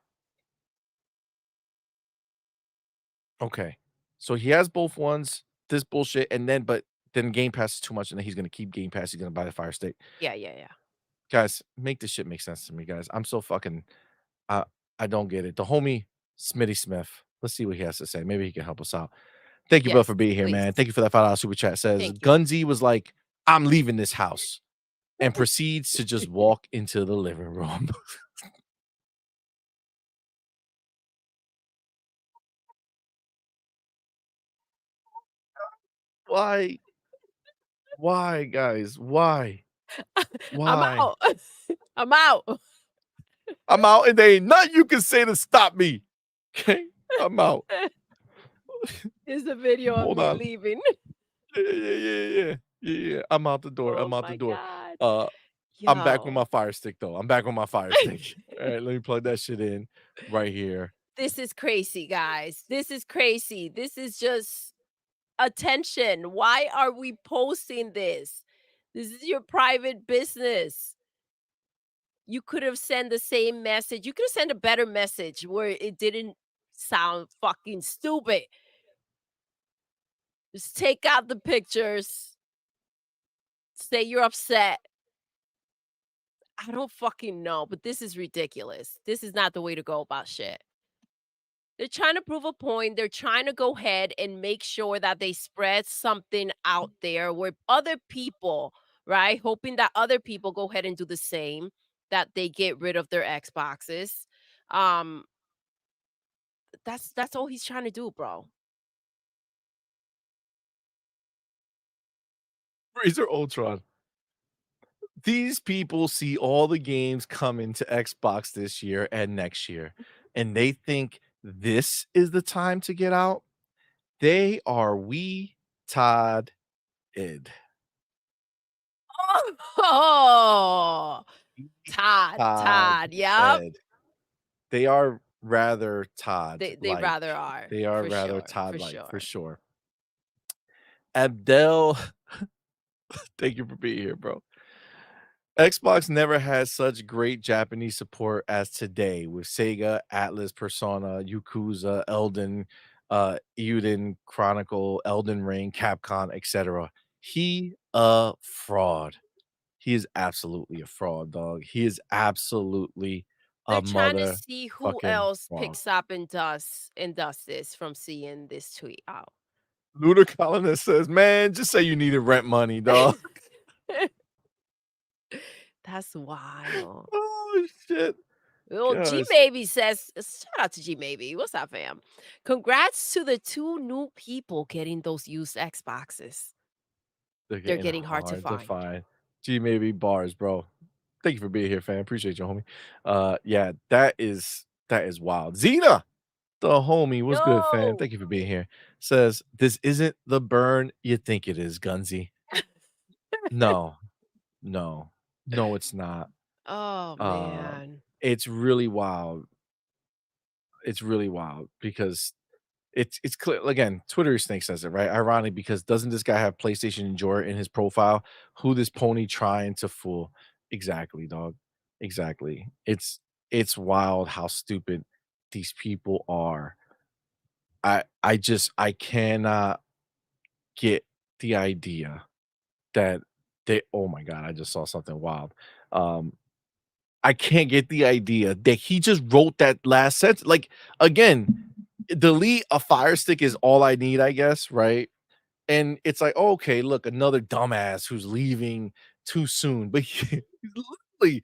Okay. So he has both ones, this bullshit, and then but then Game Pass is too much, and then he's gonna keep Game Pass, he's gonna buy the Fire Stick. Yeah, yeah, yeah. Guys, make this shit make sense to me, guys. I'm so fucking uh, I don't get it. The homie Smitty Smith, let's see what he has to say. Maybe he can help us out. Thank you, bro, Yes, for being here, please. man. Thank you for that $5 super chat. Says Thank you. Gunzy was like, I'm leaving this house and proceeds to just walk into the living room. Why? Why, guys? Why? I'm Why? out. I'm out. I'm out and there ain't nothing you can say to stop me. Okay? I'm out. Here's a video of Hold me on. leaving. Yeah, yeah, yeah, yeah, yeah. Yeah, yeah. I'm out the door. Oh I'm out the my door. god. Uh, I'm back with Yo. my Fire Stick though. I'm back with my Fire Stick. All right, let me plug that shit in right here. This is crazy, guys. This is crazy. This is just attention. Why are we posting this? This is your private business. You could have sent the same message. You could have sent a better message where it didn't sound fucking stupid. Just take out the pictures. Say you're upset. I don't fucking know, but this is ridiculous. This is not the way to go about shit. They're trying to prove a point. They're trying to go ahead and make sure that they spread something out there where other people, right? Hoping that other people go ahead and do the same, that they get rid of their Xboxes. Um, that's all he's trying to do, bro. Razer Ultron. These people see all the games coming to Xbox this year and next year, and they think this is the time to get out. They are we Todd id. Oh, We Todd Todd. Yep. ed. They are rather They Todd-like. rather are They are for rather sure, for Todd-like, for sure. sure. Abdel, thank you for being here, bro. Xbox never had such great Japanese support as today with Sega, Atlas, Persona, Yakuza, Elden, Euden Chronicle, Elden Ring, Capcom, etc. He a fraud. He is absolutely a fraud, dog. He is absolutely They're a trying to see who motherfucking else fraud. picks up and does this from seeing this tweet out. Lunar Colonist says, "Man, just say you needed rent money, dog." That's wild. Oh, shit. Well, G Gosh. Maybe says, shout out to G Maybe. What's up, fam? Congrats to the two new people getting those used Xboxes. They're They're getting getting hard to hard to find. find. G maybe bars, bro. Thank you for being here, fam. Appreciate you, homie. Yeah, that is wild. Xena, the homie, what's good, fam? Yo. Thank you for being here. Says, "This isn't the burn you think it is, Gunzy." No, no, no, it's not. Oh, Um, man. it's really wild. It's really wild because it's clear again, Twitter snake says it, right? Ironic because doesn't this guy have PlayStation Enjoyer in his profile? Who this pony trying to fool? Exactly, dog. Exactly. It's wild how stupid these people are. I cannot get the idea that they oh my god, I just saw something wild. Um I can't get the idea that he just wrote that last sentence. Like again, delete a fire stick is all I need, I guess, right? And it's like, "Oh, okay, look, another dumbass who's leaving too soon." But he's literally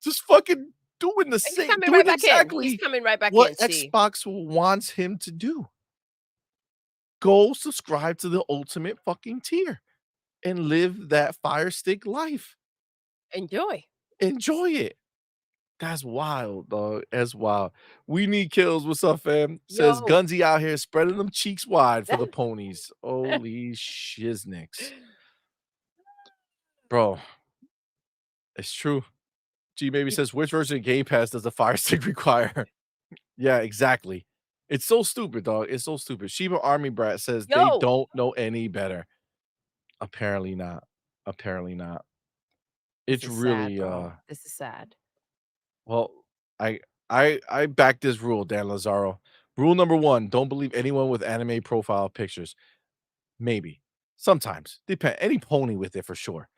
just fucking He's coming doing right back in. He's exactly coming right back what in. See. Xbox wants him to do. Go subscribe to the ultimate fucking tier and live that fire stick life. Enjoy. Enjoy it. That's wild, dog. That's wild. We need kills. What's up, fam? Says Yo. Gunzy out here spreading them cheeks wide for the ponies. Holy shiznicks. Bro, it's true. G Baby says, which version of Game Pass does the Fire Stick require? Yeah, exactly. It's so stupid, dog. It's so stupid. Shiba Army Brat says they Yo. don't know any better. Apparently not. Apparently not. This It's is sad, really bro. This is sad. well, I I back this rule, Dan Lazaro. Rule number one, don't believe anyone with anime profile pictures. Maybe. Sometimes. Depend any pony with it for sure.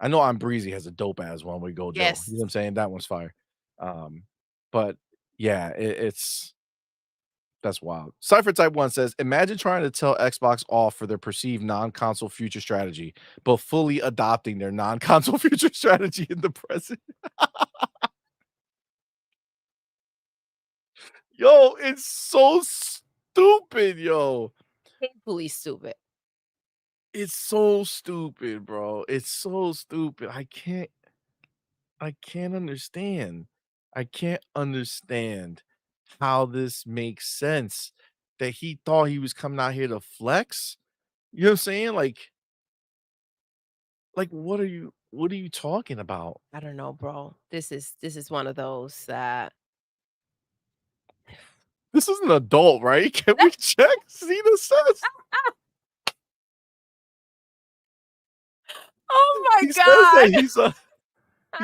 I know I'm Breezy has a dope ass one with Gojo. You know what Yes. I'm saying? That one's fire. Um, but yeah, it's that's wild. Cypher Type 1 says, imagine trying to tell Xbox off for their perceived non-console future strategy, but fully adopting their non-console future strategy in the present. Yo, it's so stupid, yo. Painfully stupid. It's so stupid, bro. It's so stupid. I can't understand. I can't understand how this makes sense that he thought he was coming out here to flex. You know what I'm saying? Like what are you talking about? I don't know, bro. This is one of those that This is an adult, right? Can we check? Zena says. Oh my He says that god.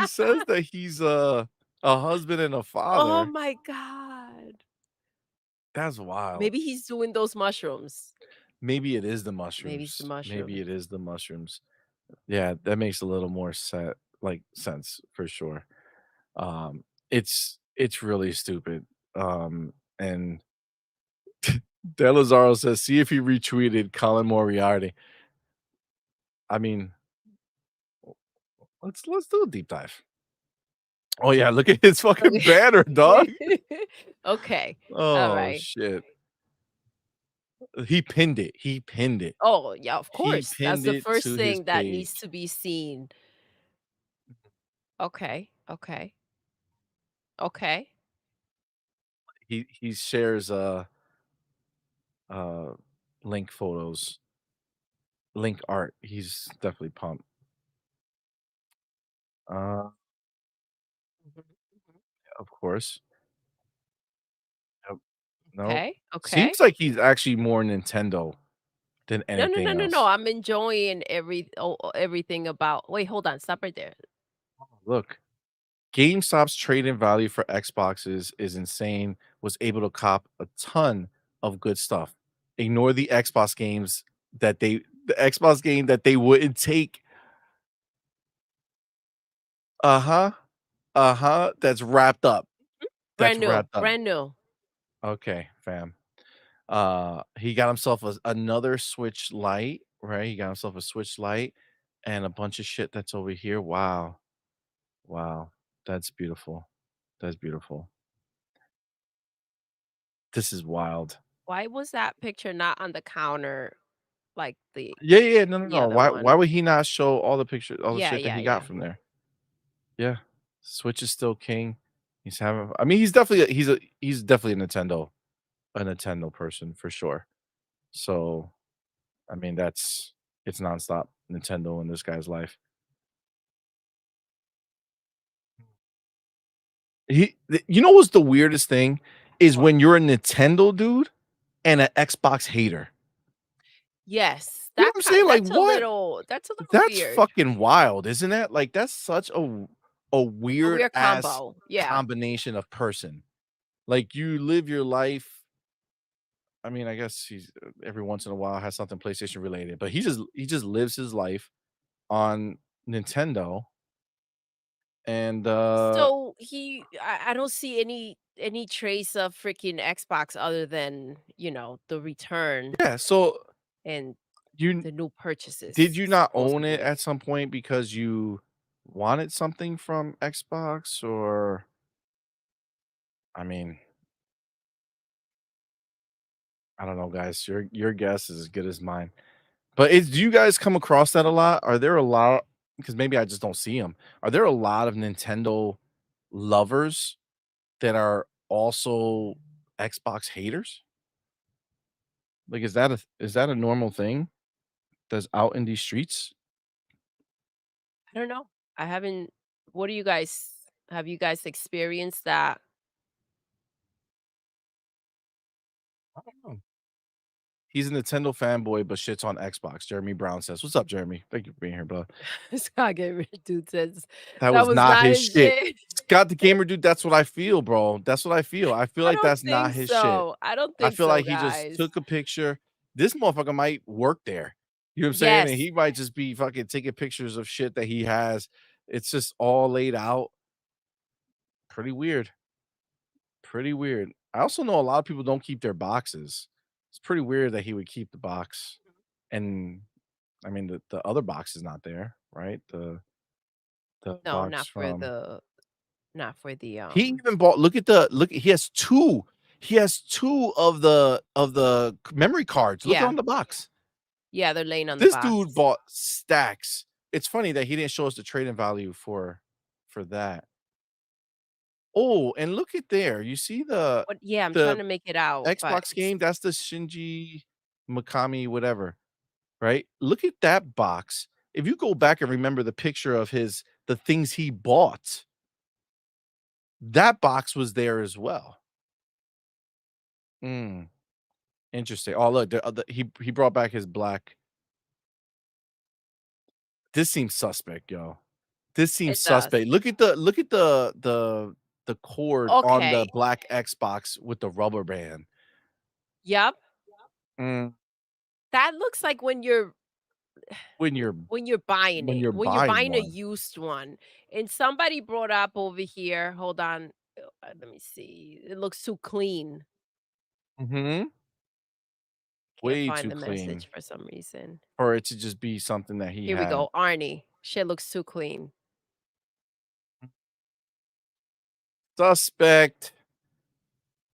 he says that he's a husband and a Oh father. my god. That's wild. Maybe he's doing those mushrooms. Maybe it is the Maybe it's the mushrooms. Maybe mushrooms. it is the mushrooms. Yeah, that makes a little more sense for sure. It's really stupid. And Delazaro says, see if he retweeted Colin Moriarty. I mean, let's do a deep dive. Oh yeah, look at his fucking Okay. banner, dog. Okay. Oh Alright. shit. He pinned it. He pinned it. Oh, yeah, of He course. That's pinned the it first to his thing that needs page. to be seen. Okay. Okay. Okay. He shares uh link photos, link art. He's definitely pumped. Uh Mhm, mhm. of course. Yep. No. Okay. Okay. Seems like he's actually more Nintendo than No, no, no, anything no, no. else. I'm enjoying everything about wait, hold on. Stop right there. Look, GameStop's trade-in value for Xboxes is insane, was able to cop a ton of good stuff. Ignore the Xbox game that they wouldn't take. Uh-huh, uh-huh, that's wrapped up. That's Brand new, wrapped up. brand new. Okay, fam. He got himself another Switch Lite, right? He got himself a Switch Lite and a bunch of shit that's over here. Wow. Wow. That's beautiful. That's beautiful. This is wild. Why was that picture not on the counter like Yeah, yeah, no, no, the no. other Why one? would he not show all the pictures, all the Yeah, shit that yeah, he got yeah. from there? Yeah. Switch is still king. He's having I mean, he's definitely a Nintendo person for sure. So, I mean, it's nonstop Nintendo in this guy's life. You know what's the weirdest thing is What? when you're a Nintendo dude and an Xbox hater. Yes, You know what I'm saying? Like, what? that's a little That's weird. fucking wild, isn't it? Like, that's such a A weird weird ass combo. Yeah. combination of person. Like, you live your life I mean, I guess he's every once in a while has something PlayStation related, but he just lives his life on Nintendo and, So I don't see any trace of freaking Xbox other than, the return yeah, so and you the new did purchases, you not own it supposedly. at some point because you wanted something from Xbox or I mean, I don't know, guys. Your guess is as good as mine. But do you guys come across that a lot? Are there a lot because maybe I just don't see them. Are there a lot of Nintendo lovers that are also Xbox haters? Like, is that a normal thing that's out in these streets? I don't know. I haven't what do you guys have you guys experienced that? I don't know. He's a Nintendo fanboy, but shits on Xbox. Jeremy Brown says, "What's up, Jeremy? Thank you for being here, bro." Scott Gamer dude says That that was was not not his his shit. shit. Scott the gamer dude, that's what I feel, bro. That's what I feel. I feel I like don't that's not think his shit. so. I don't I think feel so, like he just guys. took a picture. This motherfucker might work there. You know what I'm saying? And Yes. he might just be fucking taking pictures of shit that he has. It's just all laid out. Pretty weird. Pretty weird. I also know a lot of people don't keep their boxes. It's pretty weird that he would keep the box. And I mean the other box is not there, right? The No, box from not for the, he even bought he has 2. He has 2 of the memory cards. Look yeah. on the box. Yeah, they're laying on the This dude box. bought stacks. It's funny that he didn't show us the trade-in value for that. Oh, and look at there. You see the What yeah, I'm trying the to make it out, but Xbox game? That's the Shinji Mikami whatever, right? Look at that box. If you go back and remember the picture of the things he bought, that box was there as well. Mm. Interesting. Oh, look, he brought back his black. This seems suspect, yo. This seems it does. suspect. Look at the cord on the Okay. black Xbox with the rubber band. Yep. Mm, That looks like when you're when you're buying buying a one. used one, and somebody brought up over here hold on, let me see. It looks too clean. Mhm. Can't Way find too the clean message for some reason. for it to just be something that he Here we had. go, Arnie. Shit looks too clean. Suspect.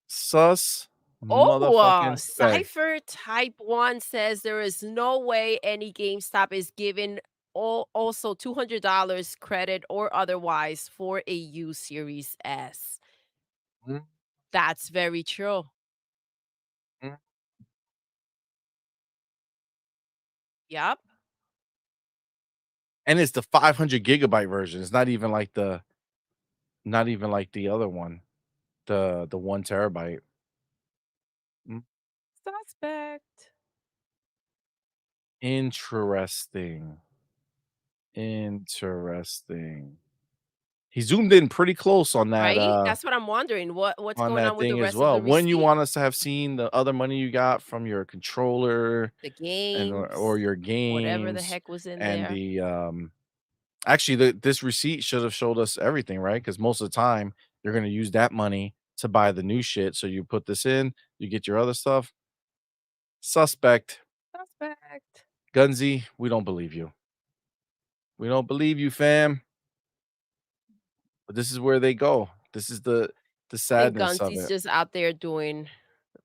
Sus Oh, motherfucking spect. Cypher Type 1 says there is no way any GameStop is giving also $200 credit or otherwise for a U Series S. Mm, That's very true. mm. Yep. And it's the 500 gigabyte version. It's not even like the other one, the 1 terabyte. Mm, Suspect. interesting. Interesting. He zoomed in pretty close right? That's what I'm wondering. What's on going that on with the thing as rest of well. the Wouldn't you receipt? want us to have seen the other money you got from your controller The and games, or your whatever the games heck was in and there. the actually, this receipt should have showed us everything, right? Because most of the time, you're gonna use that money to buy the new shit, so you put this in, you get your other stuff. Suspect. Suspect. Gunzy, we don't believe you. We don't believe you, fam. But this is where they go. This is the I think sadness of Gunsy's it. just out there doing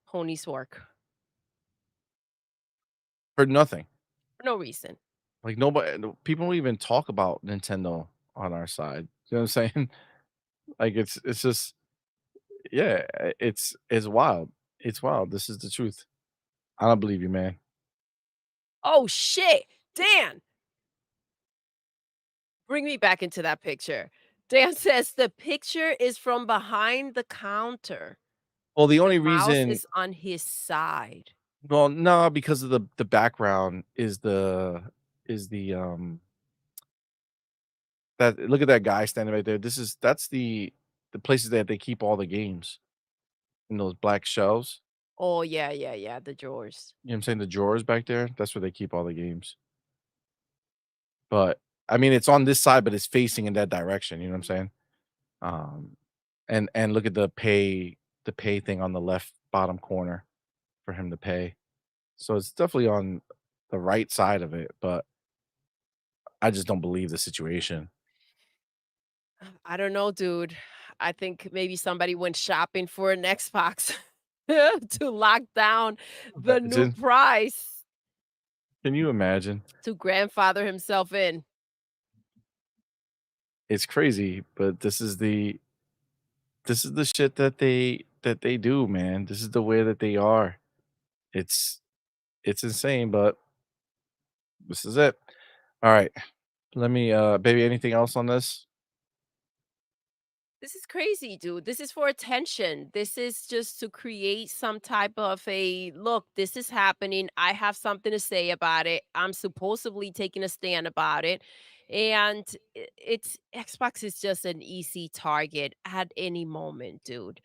pony's work For nothing. for no reason. Like, nobody no people don't even talk about Nintendo on our side. You know what I'm saying? Like, it's just yeah, it's wild. It's wild. This is the truth. I don't believe you, man. Oh, shit. Dan, bring me back into that picture. Dan says the picture is from behind the counter. Well, the The only mouse reason is on his side. well, no, because of the background is that look at that guy standing right there. That's the places that they keep all the games in those black shelves. Oh, yeah, yeah, yeah, the drawers. You know what I'm saying? The drawers back there, that's where they keep all the games. But I mean, it's on this side, but it's facing in that direction. You know what I'm saying? Um, and look at the pay thing on the left bottom corner for him to pay. So it's definitely on the right side of it, but I just don't believe the situation. I don't know, dude. I think maybe somebody went shopping for an Xbox to lock down the new Imagine. price Can you imagine? to grandfather himself in. It's crazy, but this is the shit that they do, man. This is the way that they are. It's it's insane, but this is it. All right. Let me baby, anything else on this? This is crazy, dude. This is for attention. This is just to create some type of a look, this is happening. I have something to say about it. I'm supposedly taking a stand about it. And it's Xbox is just an easy target at any moment, dude,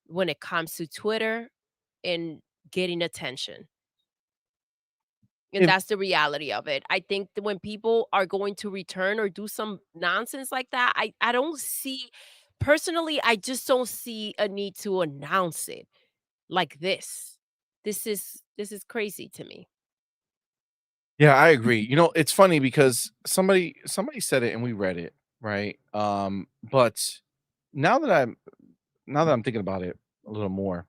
when it comes to Twitter and getting attention. And If that's the reality of it. I think that when people are going to return or do some nonsense like that, I don't see personally, I just don't see a need to announce it like this. This is crazy to me. yeah, I agree. You know, it's funny because somebody said it and we read it, right? But now that I'm now that I'm thinking about it a little more,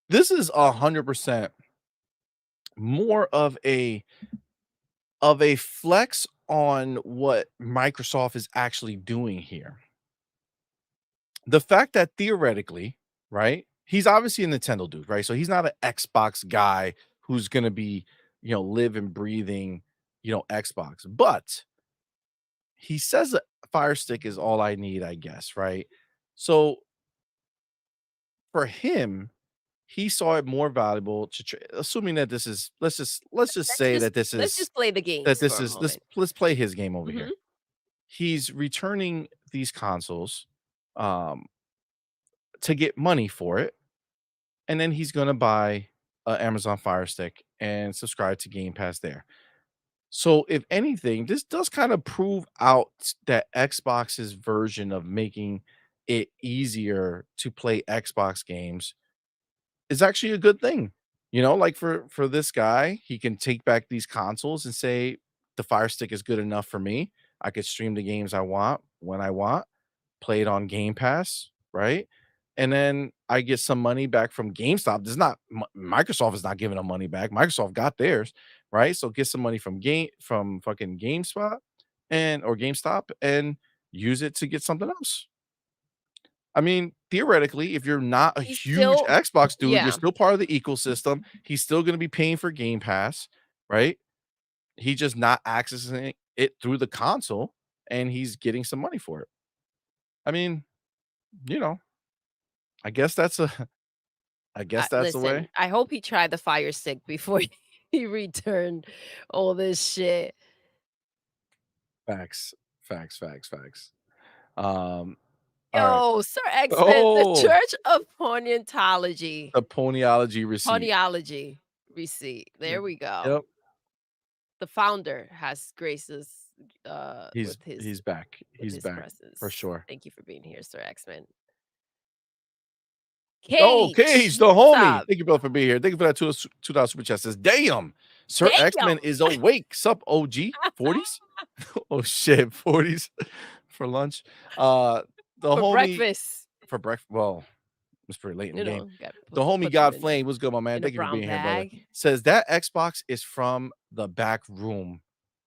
this is 100% more of a flex on what Microsoft is actually doing here. The fact that theoretically, right? He's obviously a Nintendo dude, right? So he's not an Xbox guy who's going to be, you know, live and breathing, you know, Xbox. But he says a Fire Stick is all I need, I guess, right? So for him, he saw it more valuable to assuming that this is let's just Let's say just that this let's is just play the games for a moment. let's play his game over Mhm. here. He's returning these consoles um to get money for it, and then he's gonna buy a Amazon Fire Stick and subscribe to Game Pass there. So if anything, this does kind of prove out that Xbox's version of making it easier to play Xbox games is actually a good thing. You know, like for this guy, he can take back these consoles and say the Fire Stick is good enough for me. I could stream the games I want when I want, play it on Game Pass, right? And then I get some money back from GameStop. There's not Microsoft is not giving them money back. Microsoft got theirs, right? So get some money from fucking GameSpot and or GameStop and use it to get something else. I mean, theoretically, if you're not a He's huge still Xbox dude, you're yeah. still part of the ecosystem. He's still going to be paying for Game Pass, right? He's just not accessing it through the console and he's getting some money for it. I mean, you know, I guess that's a I guess that's the Listen, way. I hope he tried the Fire Stick before he returned all this shit. Facts, facts, facts, facts. Um, all right. Yo, Sir X-Men, the Oh, Church of Ponyontology. the ponyology receipt. Ponyology receipt. There we go. Yep. The founder has graced us, He's he's back. with He's his back for presence. sure. Thank you for being here, Sir X-Men. Oh, Cage, Cage, the what's homie. up? Thank you both for being here. Thank you for that $2 super chat. Says, damn, Sir X-Men Damn! is awake. Sup, OG? 40s? Oh shit, 40s for lunch. Uh the For homie breakfast, for breakfast. Well, it's pretty late in the game. got The homie put them God Flame, what's good, my man? in a Thank you for brown being here, brother. bag. Says that Xbox is from the back room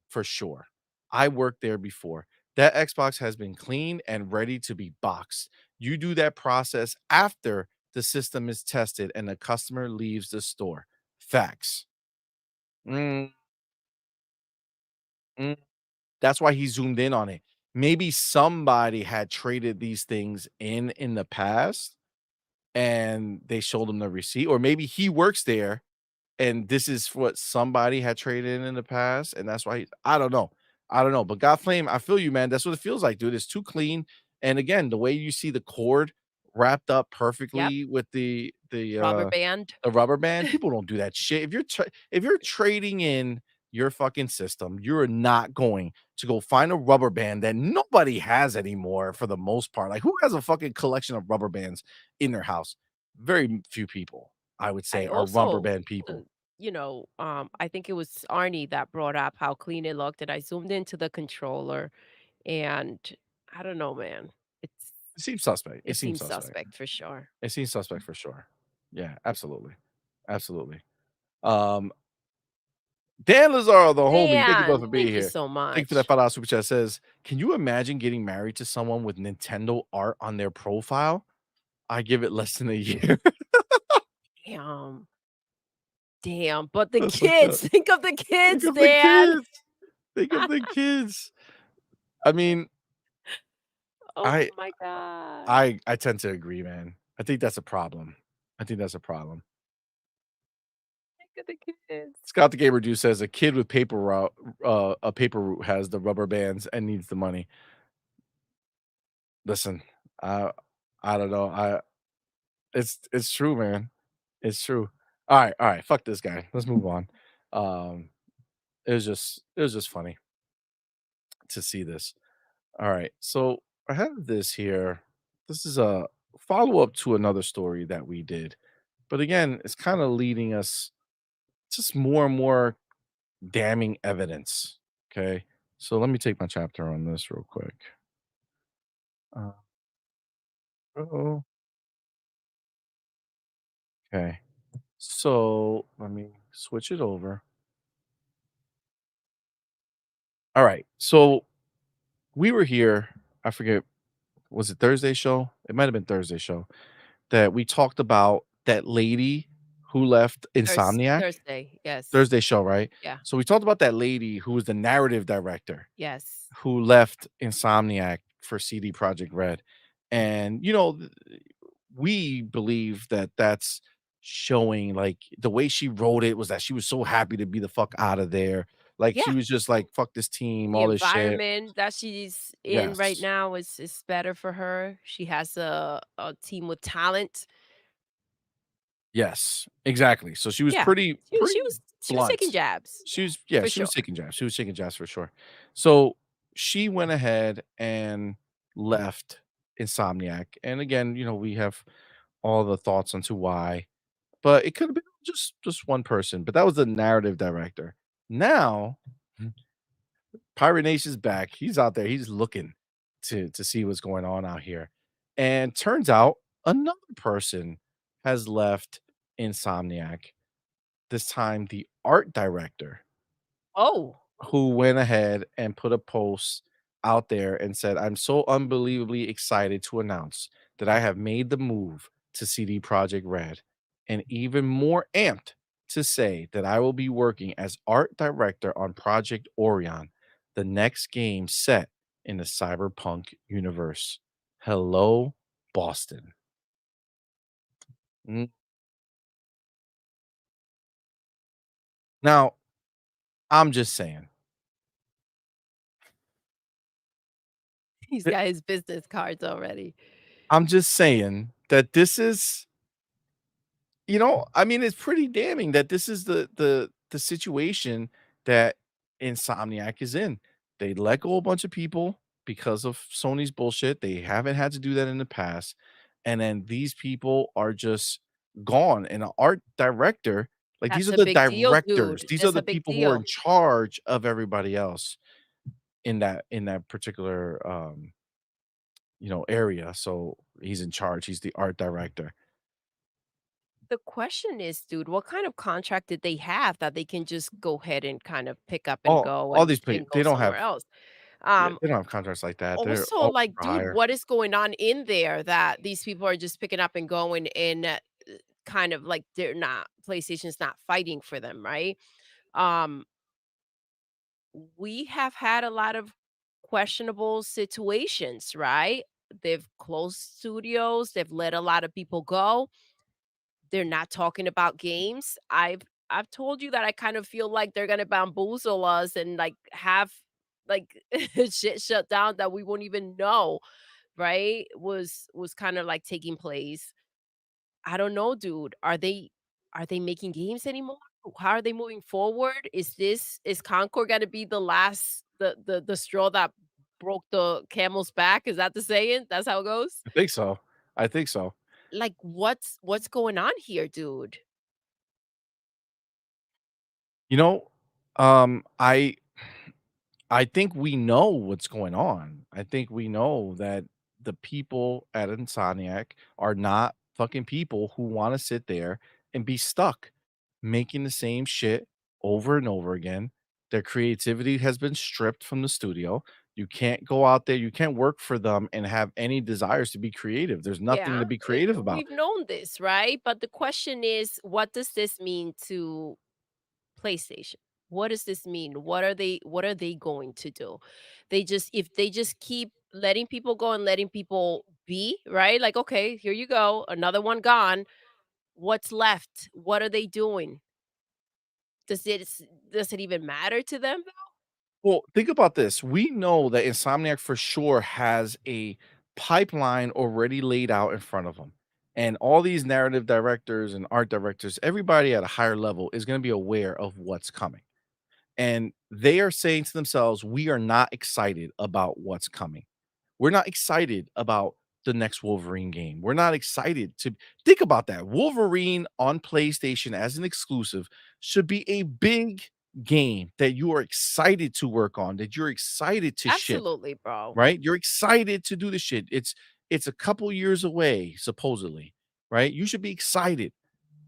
for sure. I worked there before. That Xbox has been cleaned and ready to be boxed. You do that process after the system is tested and the customer leaves the store. Facts. Mm, mm. That's why he zoomed in on it. Maybe somebody had traded these things in the past and they showed him the receipt, or maybe he works there and this is what somebody had traded in the past, and that's why I don't know. I don't know, but God Flame, I feel you, man. That's what it feels like, dude. It's too clean. And again, the way you see the cord wrapped up Yep, perfectly with rubber band. the rubber band, people don't do that shit. If you're trading in your fucking system, you're not going to go find a rubber band that nobody has anymore for the most part. Like, who has a fucking collection of rubber bands in their house? Very few people, I would I say, are rubber also, band people. I think it was Arnie that brought up how clean it looked, and I zoomed into the controller, and I don't know, man. It's It seems suspect. It it seems seems suspect. suspect for sure. It seems suspect for sure. Yeah, absolutely. Absolutely. Um, Dan Lazaro, the homie, thank you both Dan, for being thank you here. so Thank you for that much. $5 super chat. Says, can you imagine getting married to someone with Nintendo art on their profile? I give it less than a year. Damn, damn, but the That's fucked kids, up. think of the Think kids, of the Dan. kids. Think of the kids. I mean, Oh I my god. I tend to agree, man. I think that's a problem. I think that's a problem. Think of the kids. Scott the Gamer Dude says a kid with paper route, a paper route has the rubber bands and needs the money. Listen, I I don't know. It's true, man. It's true. All right. Fuck this guy. Let's move on. Um, it was just funny to see this. All right. So I have this here. This is a follow up to another story that we did, but again, it's kind of leading us just more and more damning evidence. Okay. So let me take my chapter on this real quick. Uh, oh, okay. So let me switch it over. All right. So we were here. I forget, was it Thursday show? It might have been Thursday show that we talked about that lady who left Insomniac. Thursday, yes. Thursday show, right? Yeah, So we talked about that lady who was the narrative director yes. who left Insomniac for CD Project Red. And, we believe that that's showing like the way she wrote it was that she was so happy to be the fuck out of there. Like she Yeah. was just like, fuck this team, The all this shit. environment that she's in right Yes. now is better for her. She has a team with talent. Yes, exactly. So she was Yeah. pretty She was taking blunt. jabs, She was yeah, for she was sure. taking jabs. She was taking jabs for sure. So she went ahead and left Insomniac. And again, we have all the thoughts onto why, but it could have been just one person, but that was the narrative director. Now, Pirate Nation's back. He's out there. He's looking to see what's going on out here. And turns out another person has left Insomniac. This time the art director Oh, who went ahead and put a post out there and said, "I'm so unbelievably excited to announce that I have made the move to CD Projekt Red, and even more amped to say that I will be working as art director on Project Orion, the next game set in the cyberpunk universe. Hello, Boston." Mm. Now, I'm just saying, He's Eh, got his business cards already. I'm just saying that this is I mean, it's pretty damning that this is the situation that Insomniac is in. They let go a bunch of people because of Sony's bullshit. They haven't had to do that in the past, and then these people are just gone. And an art director, like these That's are a the big deal, directors. dude. These are That's a the big people who are in deal. charge of everybody else in that particular area. So he's in charge. He's the art director. The question is, dude, what kind of contract did they have that they can just go ahead and kind of pick up and go All these and people, go somewhere else? Um, they don't have contracts like that. They're Also, all like, for dude, hire. what is going on in there that these people are just picking up and going and kind of like they're not PlayStation's not fighting for them, right? Um, we have had a lot of questionable situations, right? They've closed studios, they've let a lot of people go. They're not talking about games. I've told you that I kind of feel like they're gonna bamboozle us and like have like shit shut down that we won't even know, right? Was kind of like taking place. I don't know, dude. Are they making games anymore? How are they moving forward? Is Concord gonna be the last the straw that broke the camel's back? Is that the saying? That's how it goes? I think so. I think so. Like what's going on here, dude? You know, um, I I think we know what's going on. I think we know that the people at Insomniac are not fucking people who wanna sit there and be stuck making the same shit over and over again. Their creativity has been stripped from the studio. You can't go out there, you can't work for them and have any desires to be creative. There's nothing Yeah, to be creative about. we've known this, right? But the question is, what does this mean to PlayStation? What does this mean? What are they going to do? They just if they just keep letting people go and letting people be, right? Like, okay, here you go, another one gone. What's left? What are they doing? Does it even matter to them? Well, think about this. We know that Insomniac for sure has a pipeline already laid out in front of them. And all these narrative directors and art directors, everybody at a higher level is going to be aware of what's coming. And they are saying to themselves, we are not excited about what's coming. We're not excited about the next Wolverine game. We're not excited to think about that. Wolverine on PlayStation as an exclusive should be a big game that you are excited to work on, that you're excited to ship, Absolutely, bro. right? You're excited to do the shit. It's a couple years away, supposedly, right? You should be excited.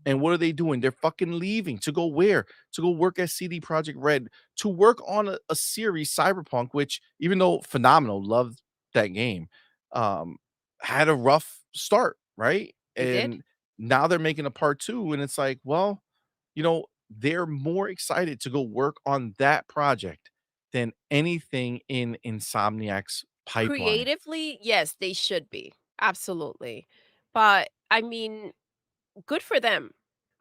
And what are they doing? They're fucking leaving to go where? To go work at CD Projekt Red to work on a series, Cyberpunk, which even though phenomenal, loved that game, um, had a rough start, right? They did. And now they're making a part two, and it's like, well, they're more excited to go work on that project than anything in Insomniac's pipeline. Creatively, yes, they should be. Absolutely. But I mean, good for them.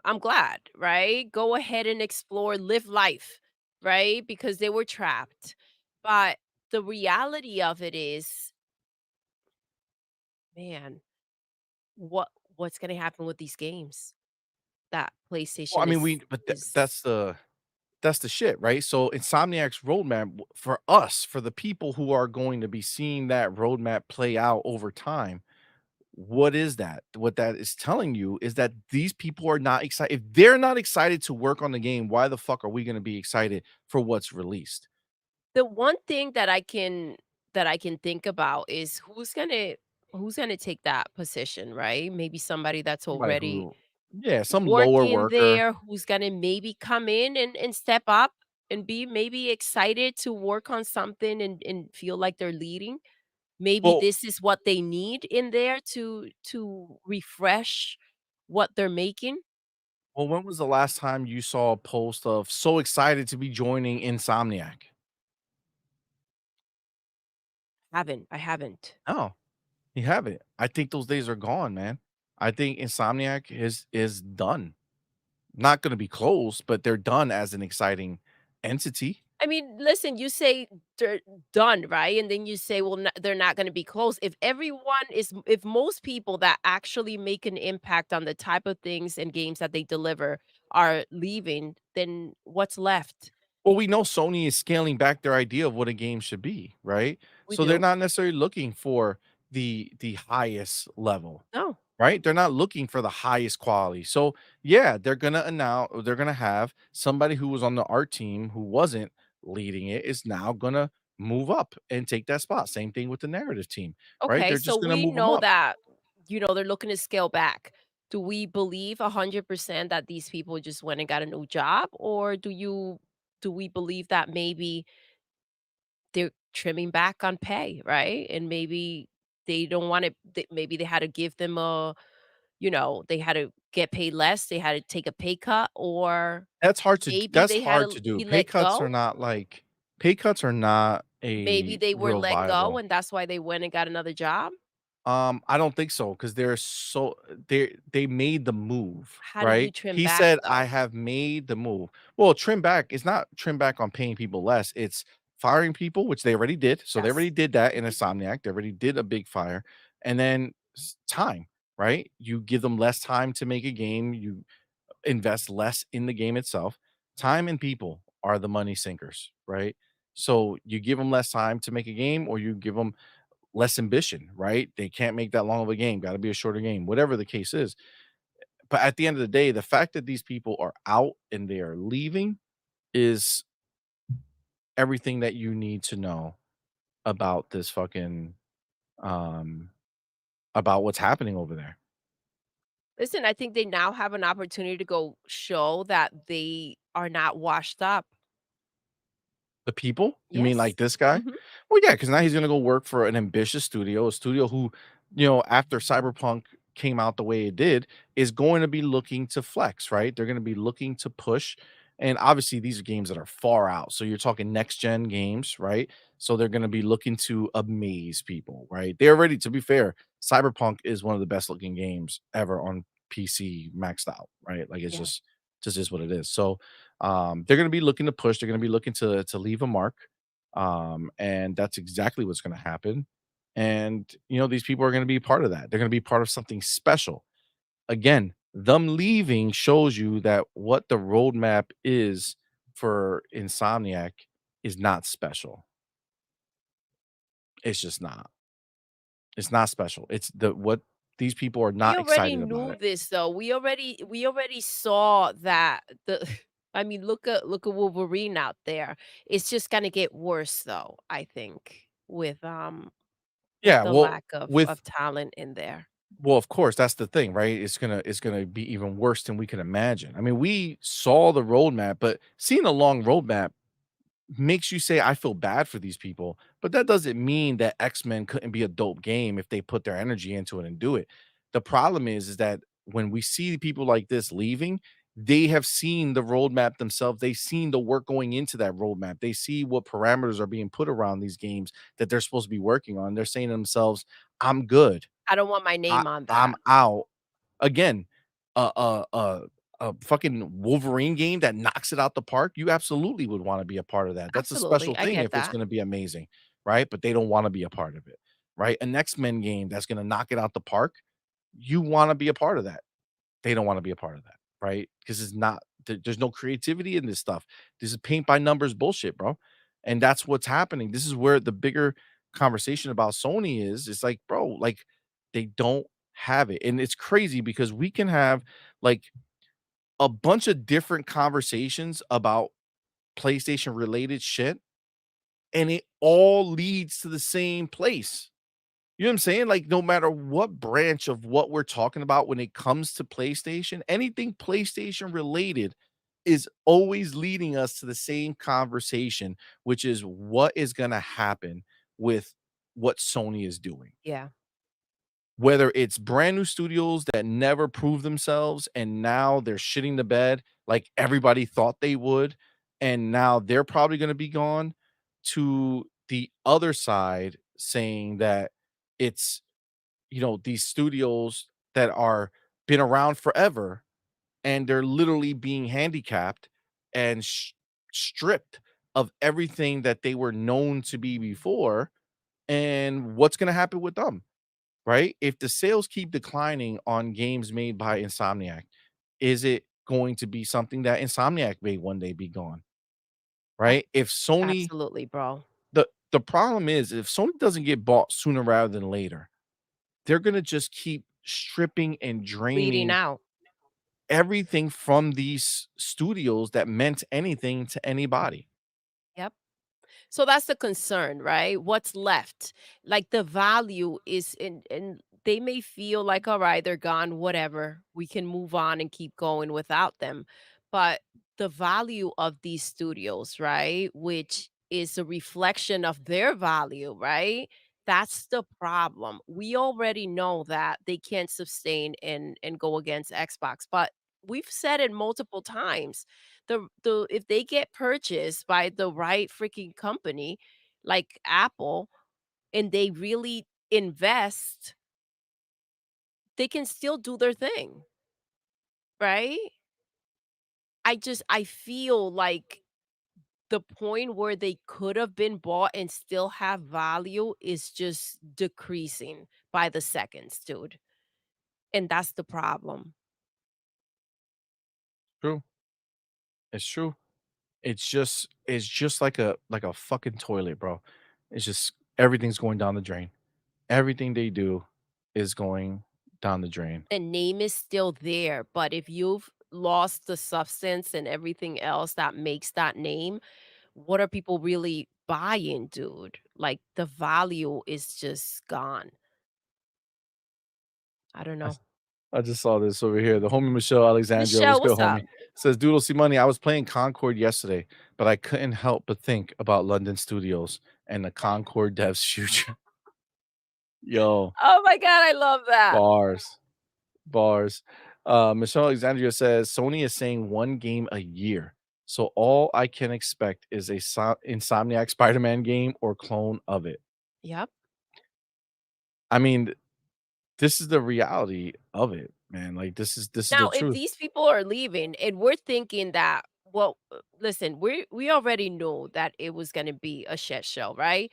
I'm glad, right? Go ahead and explore, live life, right? Because they were trapped. But the reality of it is, man, what's going to happen with these games that Well, I PlayStation mean, is is that's the shit, right? So Insomniac's roadmap for us, for the people who are going to be seeing that roadmap play out over time, what is that? What that is telling you is that these people are not excited. If they're not excited to work on the game, why the fuck are we going to be excited for what's released? the one thing that I can think about is who's going to take that position, right? Maybe somebody that's Somebody already who, yeah, some lower working worker. there, who's gonna maybe come in and step up and be maybe excited to work on something and feel like they're leading. Maybe Well, this is what they need in there to refresh what they're making. when was the last time you saw a post of so excited to be joining Insomniac? I haven't. No, you haven't. I think those days are gone, man. I think Insomniac is done. Not gonna be close, but they're done as an exciting entity. I mean, listen, you say they're done, right? And then you say, well, they're not going to be closed. If most people that actually make an impact on the type of things and games that they deliver are leaving, then what's left? Well, we know Sony is scaling back their idea of what a game should be, right? We So they're do? not necessarily looking for the highest level, No. right? They're not looking for the highest quality. So yeah, they're gonna have somebody who was on the art team who wasn't leading it is now gonna move up and take that spot. Same thing with the narrative team, right? Okay, They're so just gonna we move them know up. that, they're looking to scale back. Do we believe 100% that these people just went and got a new job? Or do we believe that maybe they're trimming back on pay, right? And maybe they don't want to, maybe they had to give them they had to get paid less, they had to take a pay cut, or maybe That's they had hard to to do. be let go. Pay cuts are not Maybe a they were real let go viable. and that's why they went and got another job. I don't think so because they made the move, How do you right? trim He back said, "I though? have made the move." Well, trim back is not trim back on paying people less. It's firing people, which they already did. So they already Yes. did that in Mhm. Insomniac. They already did a big fire, and then time, right? You give them less time to make a game. You invest less in the game itself. Time and people are the money sinkers, right? So you give them less time to make a game, or you give them less ambition, right? They can't make that long of a game, got to be a shorter game, whatever the case is. But at the end of the day, the fact that these people are out and they are leaving is everything that you need to know about this fucking um about what's happening over there. Listen, I think they now have an opportunity to go show that they are not washed up. The people? You mean Yes. like this guy? Mhm. Well, yeah, because now he's gonna go work for an ambitious studio, a studio who, after Cyberpunk came out the way it did, is going to be looking to flex, right? They're gonna be looking to push. And obviously, these are games that are far out. So you're talking next gen games, right? So they're gonna be looking to amaze people, right? They're already, to be fair, Cyberpunk is one of the best looking games ever on PC maxed out, right? Like it's Yeah. just is what it is. So they're going to be looking to push. They're going to be looking to leave a mark, and that's exactly what's going to happen. And these people are going to be part of that. They're going to be part of something special. Again, them leaving shows you that what the roadmap is for Insomniac is not special. It's just not. It's not special. It's the what these people are We not already excited about knew it. this though. We already saw that the I mean, look at Wolverine out there. It's just gonna get worse though, I think, with Yeah, the lack with of talent in there. Well, of course, that's the thing, right? It's gonna be even worse than we can imagine. I mean, we saw the roadmap, but seeing a long roadmap makes you say, I feel bad for these people, but that doesn't mean that X-Men couldn't be a dope game if they put their energy into it and do it. The problem is that when we see people like this leaving, they have seen the roadmap themselves. They've seen the work going into that roadmap. They see what parameters are being put around these games that they're supposed to be working on. They're saying to themselves, I'm good. I don't want my I name on I'm that. out. Again, a fucking Wolverine game that knocks it out the park, you absolutely would wanna be a part of that. That's a special Absolutely, I thing get if it's that. gonna be amazing, right? But they don't wanna be a part of it, right? An X-Men game that's gonna knock it out the park, you wanna be a part of that. They don't wanna be a part of that, right? Because it's not there's no creativity in this stuff. This is paint by numbers bullshit, bro, and that's what's happening. This is where the bigger conversation about Sony is. It's like, bro, like, they don't have it, and it's crazy because we can have, like, a bunch of different conversations about PlayStation related shit, and it all leads to the same place. You know what I'm saying? Like, no matter what branch of what we're talking about when it comes to PlayStation, anything PlayStation related is always leading us to the same conversation, which is what is going to happen with what Sony is doing. Yeah. Whether it's brand new studios that never prove themselves and now they're shitting the bed like everybody thought they would, and now they're probably going to be gone, to the other side saying that it's these studios that are been around forever and they're literally being handicapped and stripped of everything that they were known to be before, and what's gonna happen with them, right? If the sales keep declining on games made by Insomniac, is it going to be something that Insomniac may one day be gone, A right? If Sony absolutely, bro. the problem is if Sony doesn't get bought sooner rather than later, they're gonna just keep stripping and Bleeding draining out. everything from these studios that meant anything to anybody. Yep. So that's the concern, right? What's left? Like the value is in and they may feel like, all right, they're gone, whatever. We can move on and keep going without them. But the value of these studios, right? Which is a reflection of their value, right? That's the problem. We already know that they can't sustain and go against Xbox, but we've said it multiple times the if they get purchased by the right freaking company like Apple and they really invest, they can still do their thing, right? I feel like the point where they could have been bought and still have value is just decreasing by the seconds, dude. And that's the problem. True. It's true. It's just like a fucking toilet, bro. It's just everything's going down the drain. Everything they do is going down the drain. The name is still there, but if you've lost the substance and everything else that makes that name, what are people really buying, dude? Like, the value is just gone. I don't I know. s I just saw this over here. The homie Michelle Alexandria, what's Michelle, good, what's homie? up? Says, "Doodle CMoney, I was playing Concord yesterday, but I couldn't help but think about London Studios and the Concord devs' future." Yo, Oh my god, I love that. bars, bars. Michelle Alexandria says, "Sony is saying 1 game a year, so all I can expect is a Insomniac Spider-Man game or clone of it." Yep. I mean, this is the reality of it, man. Like, this is the Now, if truth. these people are leaving and we're thinking that, well, listen, we already know that it was gonna be a shit show, right?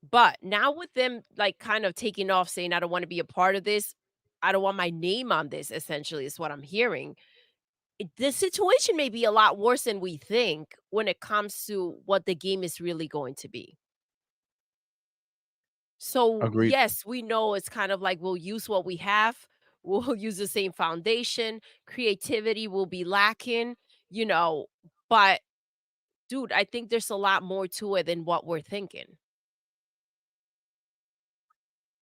But now with them like kind of taking off saying, I don't want to be a part of this, I don't want my name on this, essentially, is what I'm hearing. The situation may be a lot worse than we think when it comes to what the game is really going to be. So, Agreed. yes, we know it's kind of like we'll use what we have, we'll use the same foundation, creativity will be lacking, you know, but dude, I think there's a lot more to it than what we're thinking.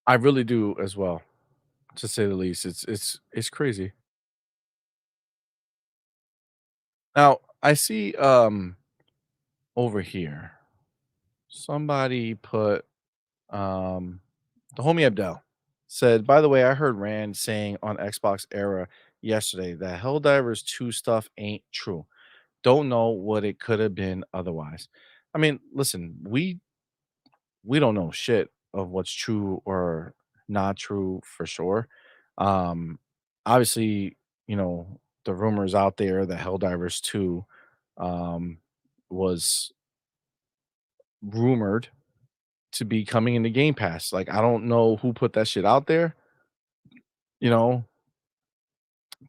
I really do as well, to say the least. It's crazy. Now, I see, over here, somebody put, the homie Abdel said, "By the way, I heard Rand saying on Xbox Era yesterday that Helldivers 2 stuff ain't true. Don't know what it could have been otherwise." I mean, listen, we don't know shit of what's true or not true for sure. Um, obviously, you know, the rumors out there that Helldivers 2 um was rumored to be coming into Game Pass. Like, I don't know who put that shit out there. You know,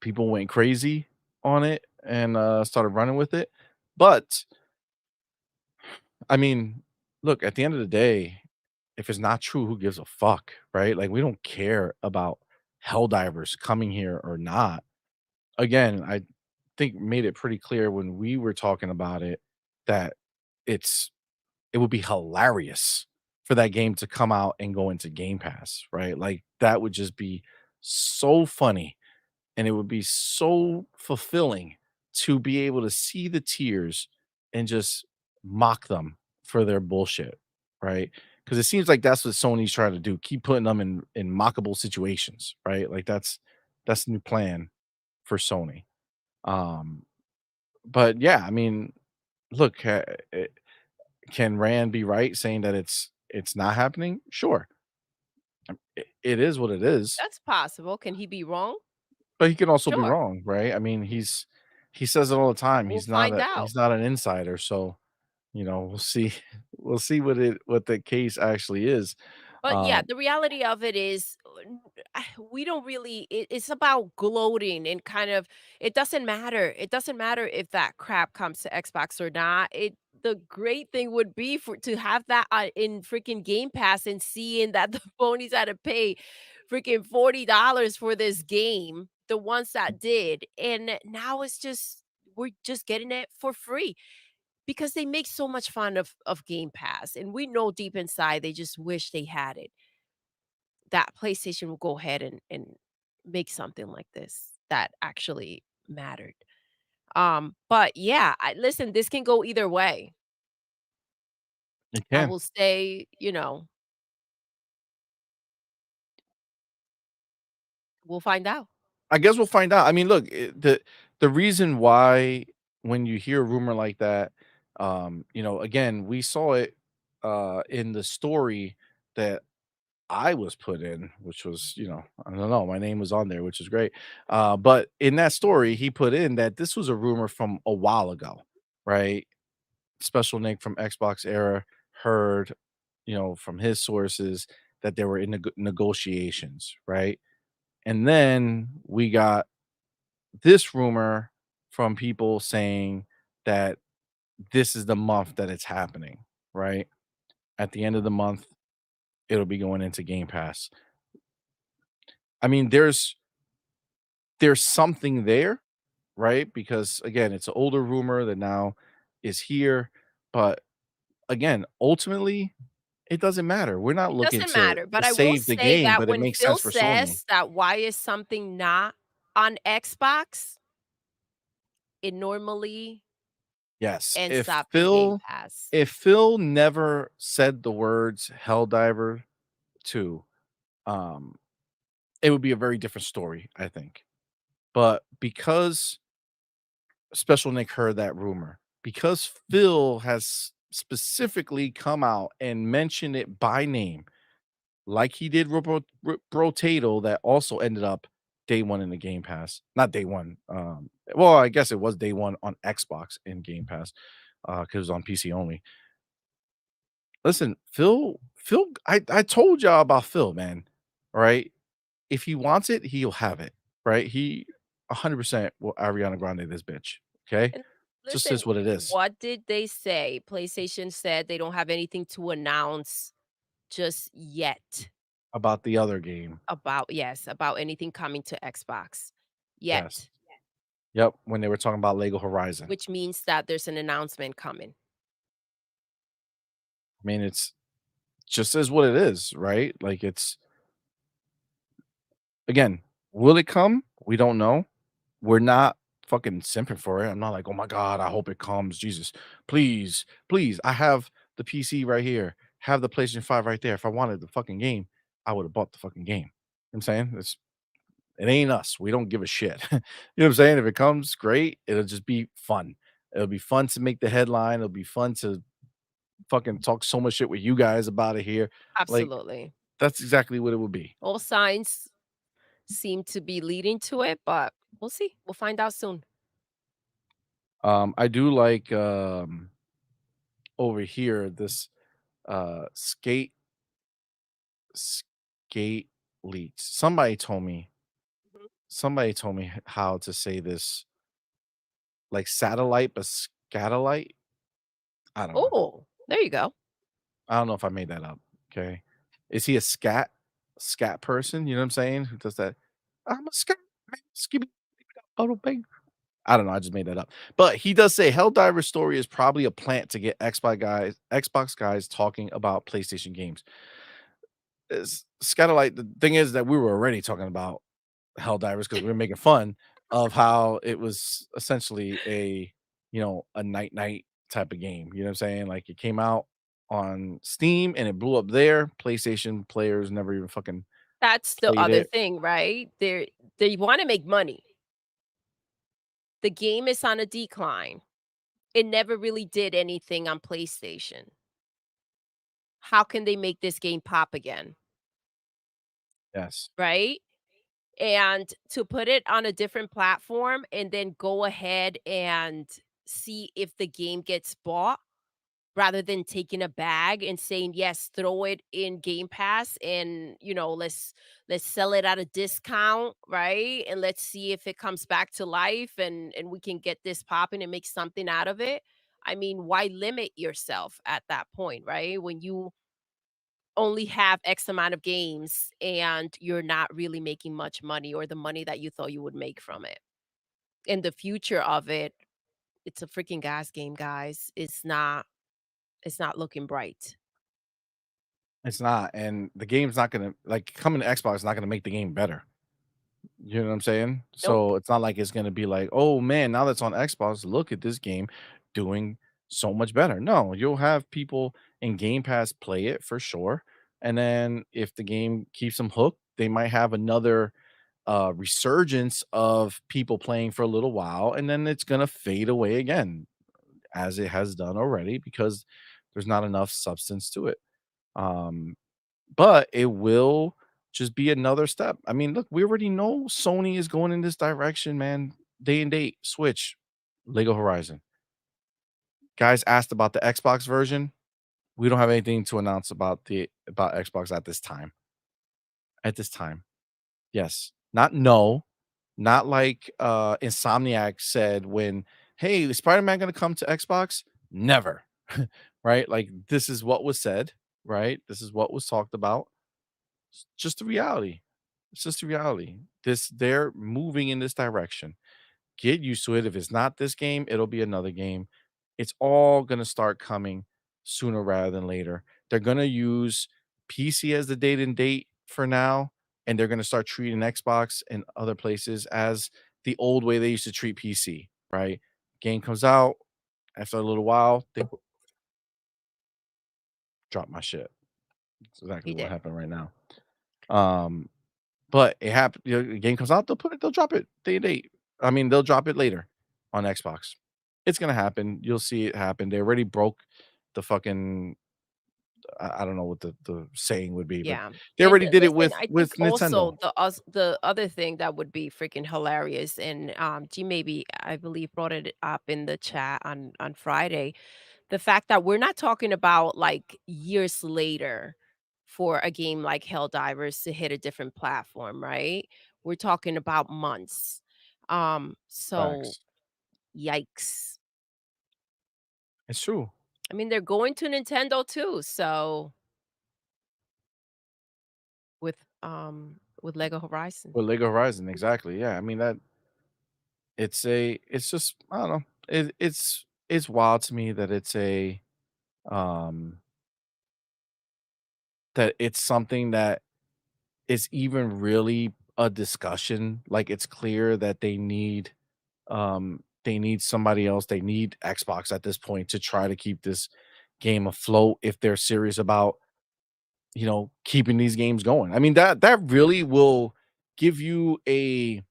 people went crazy on it and started running with it. But I mean, look, at the end of the day, if it's not true, who gives a fuck, right? Like, we don't care about Helldivers coming here or not. Again, I think made it pretty clear when we were talking about it that it's it would be hilarious for that game to come out and go into Game Pass, right? Like, that would just be so funny, and it would be so fulfilling to be able to see the tears and just mock them for their bullshit, right? Because it seems like that's what Sony's trying to do, keep putting them in mockable situations, right? Like, that's the new plan for Sony. Um, but yeah, I mean, look, can Rand be right saying that it's not happening? Sure. It is what it is, That's possible. Can he be wrong? but he can also be Sure. wrong, right? I mean, he says it all the time. We'll find out. He's not an insider, so, we'll see we'll see what the case actually is. But yeah, Um, the reality of it is, we don't really it's about gloating and kind of it doesn't matter. It doesn't matter if that crap comes to Xbox or not. The great thing would be for to have that in freaking Game Pass and seeing that the ponies had to pay freaking $40 for this game, the ones that did. And now it's just we're just getting it for free because they make so much fun of Game Pass, and we know deep inside they just wish they had it. That PlayStation will go ahead and make something like this that actually mattered. But yeah, listen, this can go either way. it I can. will say, we'll find out. I guess we'll find out. I mean, look, the reason why when you hear a rumor like that, again, we saw it in the story that I was put in, which was, I don't know, my name was on there, which is great. But in that story, he put in that this was a rumor from a while ago, right? Special Nick from Xbox Era heard, from his sources that they were in negotiations, right? And then we got this rumor from people saying that this is the month that it's happening, right? At the end of the month, it'll be going into Game Pass. I mean, there's something there, right? Because again, it's an older rumor that now is here, but again, ultimately, it doesn't matter. We're not It looking doesn't to matter, but I will save the say game, that but it when makes Phil sense for Sony. says that why is something not on Xbox, it normally Yes, ends up in Game Pass. if Phil never said the words Helldiver 2, um, it would be a very different story, I think. But because Special Nick heard that rumor, because Phil has specifically come out and mentioned it by name, like he did Brotato, that also ended up day one in the Game Pass. Not day one. Well, I guess it was day one on Xbox in Game Pass because it was on PC only. Listen, Phil, I told y'all about Phil, man. All right. If he wants it, he'll have it. Right. He 100% will Ariana Grande this bitch. Okay. And Just listen, is what it is what did they say? PlayStation said they don't have anything to announce just yet about the other game. about yes, about anything coming to Xbox. Yes. Yet, Yep. When they were talking about Lego Horizon. which means that there's an announcement coming. I mean, it's just is what it is, right? Like it's again, will it come? We don't know. We're not fucking simping for it. I'm not like, oh my god, I hope it comes. Jesus, please, please. I have the PC right here, have the PlayStation 5 right there. If I wanted the fucking game, I would have bought the fucking game. You know what I'm saying it ain't us. We don't give a shit. You know what I'm saying? If it comes, great. It'll just be fun. It'll be fun to make the headline. It'll be fun to fucking talk so much shit with you guys about it here. Like, Absolutely. that's exactly what it would be. All signs seem to be leading to it, but we'll see. We'll find out soon. I do like over here this skate skate leaks. Mhm. Somebody told me how to say this like satellite but scatellite. I don't know. Oh, there you go. I don't know if I made that up. Okay. Is he a scat person? You know what I'm saying? Who does that? I'm a scat man. Skibby bottle bang. I don't know. I just made that up. But he does say Helldiver's story is probably a plant to get Xbox guys talking about PlayStation games. Is Scatterlight, the thing is that we were already talking about Helldivers because we were making fun of how it was essentially a night type of game. You know what I'm saying? Like it came out on Steam and it blew up there. PlayStation players never even fucking That's the played other it. thing, right? They wanna make money. The game is on a decline. It never really did anything on PlayStation. How can they make this game pop again, Yes. right? And to put it on a different platform and then go ahead and see if the game gets bought, rather than taking a bag and saying, "Yes, throw it in Game Pass and, let's sell it at a discount, right? And let's see if it comes back to life and we can get this popping and make something out of it." I mean, why limit yourself at that point, right? When you only have X amount of games and you're not really making much money or the money that you thought you would make from it. And the future of it, it's a freaking gas game, guys. It's not looking bright. It's not, and the game's not gonna like, coming to Xbox is not gonna make the game better. You know what I'm saying? Nope. So, it's not like it's gonna be like, "Oh, man, now that's on Xbox, look at this game doing so much better." No, you'll have people in Game Pass play it for sure, and then if the game keeps them hooked, they might have another, resurgence of people playing for a little while, and then it's gonna fade away again, as it has done already because there's not enough substance to it. Um but it will just be another step. I mean, look, we already know Sony is going in this direction, man. Day and date, Switch, Lego Horizon. Guys asked about the Xbox version. We don't have anything to announce about Xbox at this time. At this time. Yes. Not no. Not like Insomniac said when, hey, is Spider-Man gonna come to Xbox? Never. Right? Like this is what was said, right? This is what was talked about. It's just the reality. It's just the reality. They're moving in this direction. Get used to it. If it's not this game, it'll be another game. It's all gonna start coming sooner rather than later. They're gonna use PC as the date and date for now, and they're gonna start treating Xbox and other places as the old way they used to treat PC, right? Game comes out, after a little while, they drop my shit. That's exactly He what did. happened right now. Um, But it happened, the game comes out, they'll drop it day and date. I mean, they'll drop it later on Xbox. It's gonna happen. You'll see it happen. They already broke the fucking I don't know what the saying would be, but Yeah. they And already did it listen, I think with also Nintendo. the other thing that would be freaking hilarious, and G maybe I believe brought it up in the chat on Friday. The fact that we're not talking about like years later for a game like Helldivers to hit a different platform, right? We're talking about months. So Facts. yikes. It's true. I mean, they're going to Nintendo too, so with Lego Horizon. With Lego Horizon, exactly. Yeah, I mean that it's just I don't know. It's wild to me that um it's something that is even really a discussion. Like it's clear that they need somebody else. They need Xbox at this point to try to keep this game afloat if they're serious about, keeping these games going. I mean, that really will give you a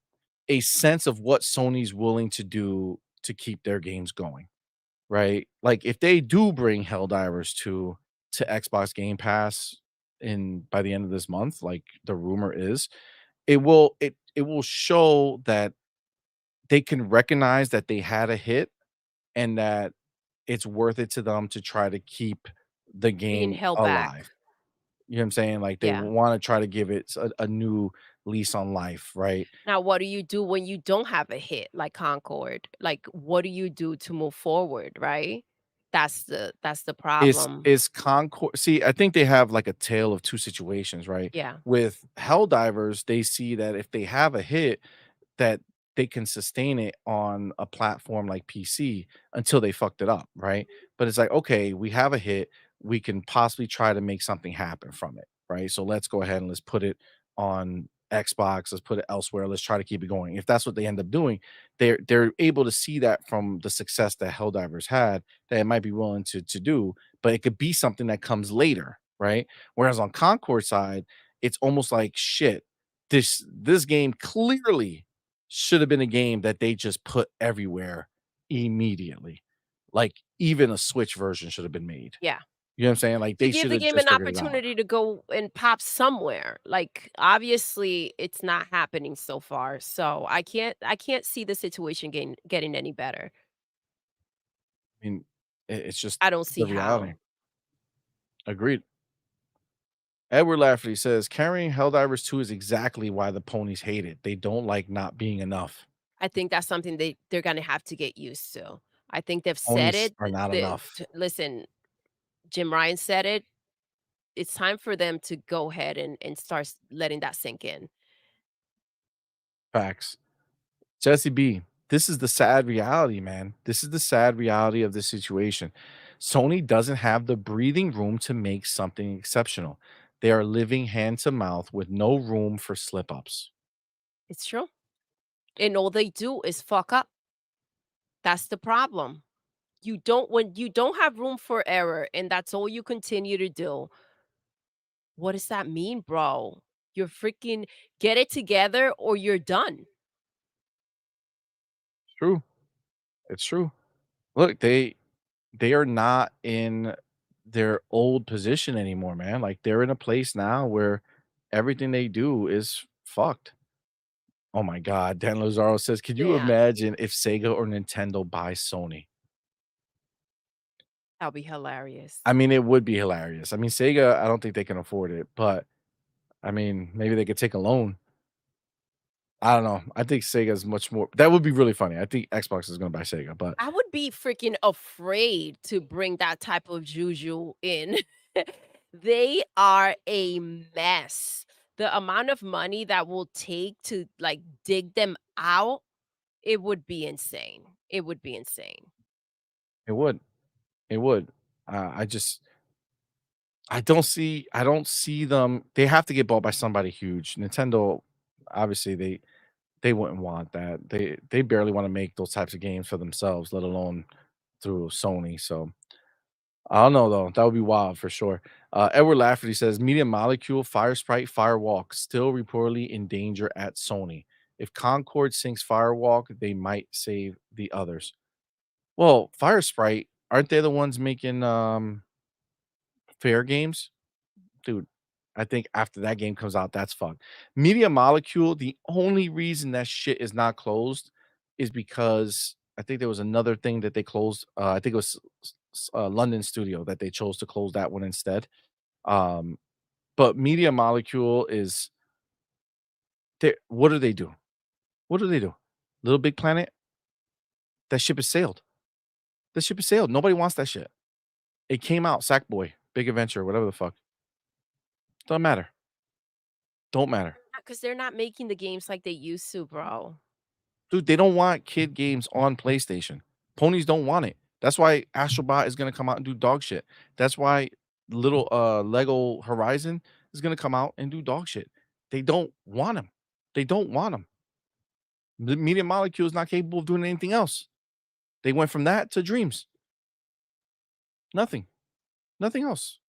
sense of what Sony's willing to do to keep their games going, right? Like if they do bring Helldivers to Xbox Game Pass in by the end of this month, like the rumor is, it will show that they can recognize that they had a hit and that it's worth it to them to try to keep the Being game held back. alive. You know what I'm saying? Like they Yeah. want to try to give it a new lease on life, right? Now, what do you do when you don't have a hit like Concord? Like, what do you do to move forward, right? That's the problem. Is Concord see, I think they have like a tale of two situations, right? Yeah, With Helldivers, they see that if they have a hit, that they can sustain it on a platform like PC until they fucked it up, right? But it's like, okay, we have a hit, we can possibly try to make something happen from it, right? So let's go ahead and let's put it on Xbox, let's put it elsewhere, let's try to keep it going. If that's what they end up doing, they're able to see that from the success that Helldivers had, that it might be willing to do, but it could be something that comes later, right? Whereas on Concord side, it's almost like shit. This game clearly should have been a game that they just put everywhere immediately. Like, even a Switch version should have been made. yeah. You know what I'm saying? Like, To they give should the have game just an figured it out. opportunity to go and pop somewhere. Like, obviously, it's not happening so far. So I can't see the situation getting any better. I mean, It's just I don't see the reality. how. Agreed. Edward Lafferty says carrying Helldivers 2 is exactly why the ponies hate it. They don't like not being enough. I think that's something they're gonna have to get used to. I think they've said Ponies it. are not The enough. t Listen, Jim Ryan said it. It's time for them to go ahead and start letting that sink in. Facts. Jesse B, this is the sad reality, man. This is the sad reality of this situation. Sony doesn't have the breathing room to make something exceptional. They are living hand to mouth with no room for slip ups. It's true. And all they do is fuck up. That's the problem. When you don't have room for error and that's all you continue to do, what does that mean, bro? You're freaking get it together or you're done. True. It's true. Look, they are not in their old position anymore, man. Like they're in a place now where everything they do is fucked. Oh my god, Dan Lazaro says, "Could you Yeah, imagine if Sega or Nintendo buys Sony?" that'll be hilarious. I mean, it would be hilarious. I mean, Sega, I don't think they can afford it, but I mean, maybe they could take a loan. I don't know. I think Sega's much more that would be really funny. I think Xbox is gonna buy Sega, but I would be freaking afraid to bring that type of juju in. They are a mess. The amount of money that will take to, like, dig them out, it would be insane. It would be insane. it would. It would. I just I don't see them they have to get bought by somebody huge. Nintendo, obviously, they wouldn't want that. They barely wanna make those types of games for themselves, let alone through Sony, so I don't know though. That would be wild for sure. Edward Lafferty says Media Molecule, Fire Sprite, Firewalk still reportedly in danger at Sony. If Concord sinks Firewalk, they might save the others. Well, Fire Sprite, aren't they the ones making fair games? Dude, I think after that game comes out, that's fucked. Media Molecule, the only reason that shit is not closed is because I think there was another thing that they closed. I think it was London studio that they chose to close that one instead. Um, but Media Molecule is what do they do? What do they do? Little Big Planet, that ship is sailed. The ship is sailed. Nobody wants that shit. It came out, Sackboy, Big Adventure, whatever the fuck. Doesn't matter. Don't matter. Because 'Cause they're not making the games like they used to, bro. Dude, they don't want kid games on PlayStation. Ponies don't want it. That's why Astrobot is gonna come out and do dog shit. That's why little Lego Horizon is gonna come out and do dog shit. They don't want them. They don't want them. The Media Molecule is not capable of doing anything else. They went from that to Dreams. Nothing. Nothing else.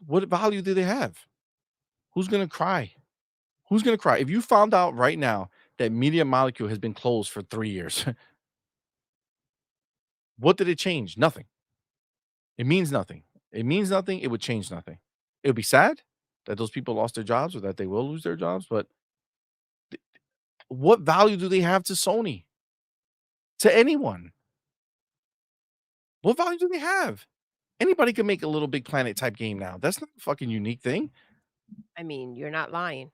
What value do they have? Who's gonna cry? Who's gonna cry? If you found out right now that Media Molecule has been closed for 3 years, what did it change? Nothing. It means nothing. It means nothing. It would change nothing. It would be sad that those people lost their jobs or that they will lose their jobs, but what value do they have to Sony? To anyone? What value do they have? Anybody can make a Little Big Planet type game now. That's not a fucking unique thing. I mean, you're not lying,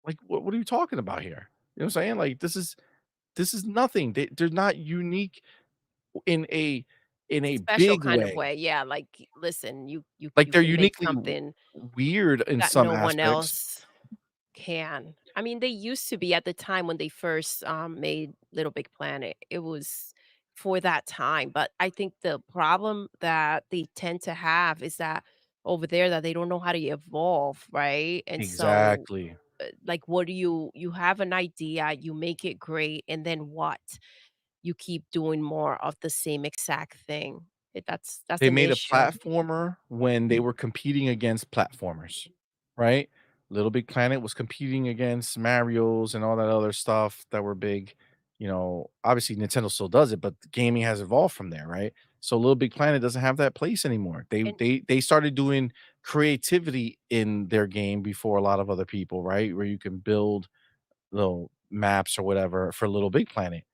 Like, what are you talking about here? You know what I'm saying? Like, this is nothing. They're not unique in a special big kind of way. way. Yeah, like, listen, Like, you they're can make uniquely something weird in that some no one aspects. else can. I mean, they used to be at the time when they first, made Little Big Planet. It was for that time, but I think the problem that they tend to have is that over there that they don't know how to evolve, right? And so, Exactly. like, what do you have an idea, you make it great, and then what? You keep doing more of the same exact thing. That's They an made a issue. platformer when they were competing against platformers, right? Little Big Planet was competing against Marios and all that other stuff that were big. You know, obviously Nintendo still does it, but gaming has evolved from there, right? So Little Big Planet doesn't have that place anymore. They And they they started doing creativity in their game before a lot of other people, right? Where you can build little maps or whatever for Little Big Planet.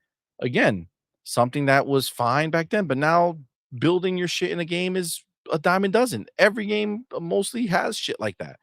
Again, something that was fine back then, but now building your shit in a game is a dime a dozen. Every game mostly has shit like that,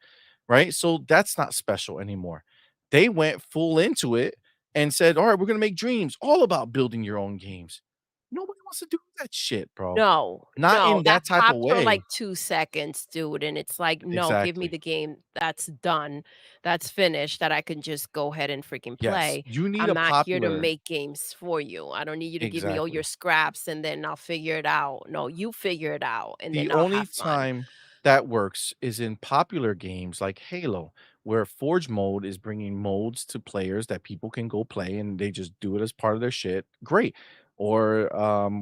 right? So that's not special anymore. They went full into it and said, "All right, we're gonna make dreams all about building your own games." Nobody wants to do that shit, bro. No, Not no, in that that type of popped for, like, way. 2 seconds, dude, and it's like, "No, give me Exactly. the game that's done, that's finished, that I can just go ahead and freaking Yes, play. you need I'm a not here to popular. make games for you. I don't need you to give me all your Exactly. scraps, and then I'll figure it out. No, you figure it out, and The then I'll only have fun." time that works is in popular games like Halo, where Forge mode is bringing modes to players that people can go play and they just do it as part of their shit. Great. Or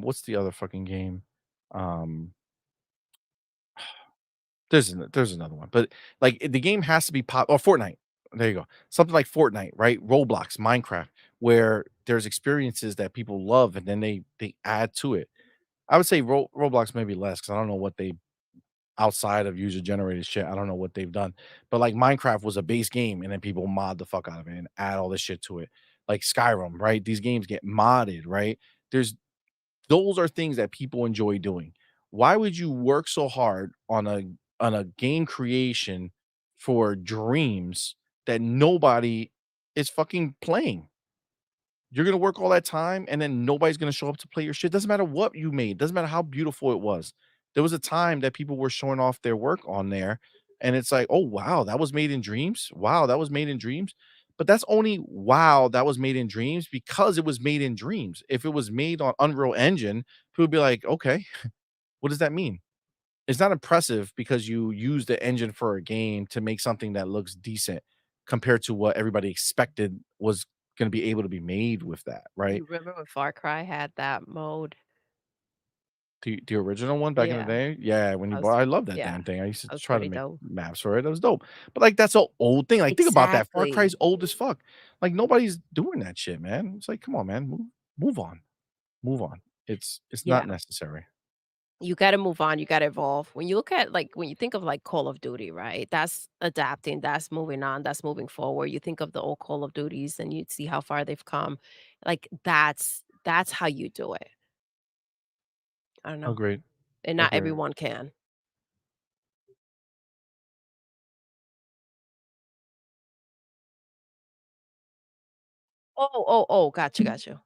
what's the other fucking game? Um there's another one, but like the game has to be pop or Fortnite. There you go. Something like Fortnite, right? Roblox, Minecraft, where there's experiences that people love and then they add to it. I would say Roblox maybe less because I don't know what they outside of user generated shit. I don't know what they've done. But like Minecraft was a base game and then people mod the fuck out of it and add all this shit to it. Like Skyrim, right? These games get modded, right? There's those are things that people enjoy doing. Why would you work so hard on a game creation for dreams that nobody is fucking playing? You're gonna work all that time and then nobody's gonna show up to play your shit. Doesn't matter what you made, doesn't matter how beautiful it was. There was a time that people were showing off their work on there, and it's like, "Oh, wow, that was made in dreams? Wow, that was made in dreams?" But that's only wow, that was made in dreams because it was made in dreams. If it was made on Unreal Engine, people would be like, "Okay, what does that mean?" It's not impressive because you use the engine for a game to make something that looks decent compared to what everybody expected was gonna be able to be made with that, right? You remember when Far Cry had that mode? The original one back in the Yeah, day? Yeah, when you I was bought I love that yeah, damn thing. I used to that was try to pretty make dope. maps for it. That was dope. But, like, that's an old thing. Like, think about that. Far Cry's Exactly. old as fuck. Like, nobody's doing that shit, man. It's like, come on, man. Move on. Move on. It's Yeah. not necessary. You gotta move on, you gotta evolve. When you look at, like when you think of, like, Call of Duty, right? That's adapting, that's moving on, that's moving forward. You think of the old Call of Duties, and you see how far they've come. Like, that's how you do it. I don't know, Agreed. and not Agreed. everyone can. Oh, got you, got you.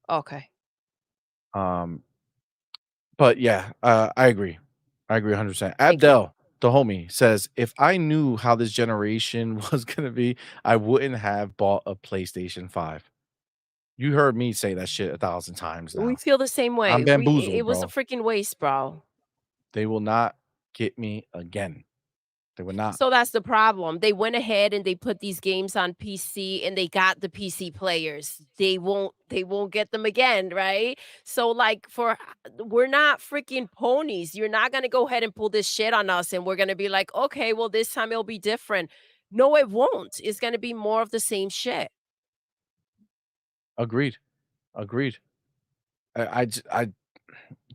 Okay, Um, but yeah, I agree. I agree 100%. thank you. Abdel, the homie, says, "If I knew how this generation was gonna be, I wouldn't have bought a PlayStation 5." You heard me say that shit 1,000 times We now. feel the same I'm way. It bamboozled, was a bro. freaking waste, bro. They will not get me again. They will not. So that's the problem. They went ahead and they put these games on PC and they got the PC players. They won't get them again, right? So like we're not freaking ponies. You're not going to go ahead and pull this shit on us and we're going to be like, "Okay, well this time it'll be different." No, it won't. It's going to be more of the same shit. Agreed. Agreed. I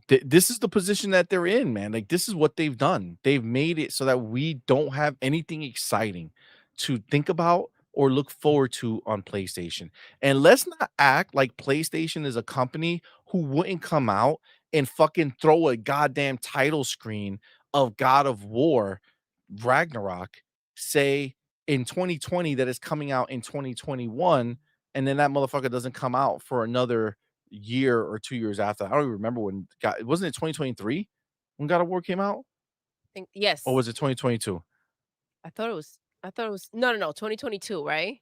this is the position that they're in, man. Like this is what they've done. They've made it so that we don't have anything exciting to think about or look forward to on PlayStation. And let's not act like PlayStation is a company who wouldn't come out and fucking throw a goddamn title screen of God of War Ragnarok, say in 2020 that is coming out in 2021, and then that motherfucker doesn't come out for another year or 2 years after. I don't even remember when God wasn't it 2023 when God of War came out? Think Or yes. was it 2022? I thought it was no, 2022, right?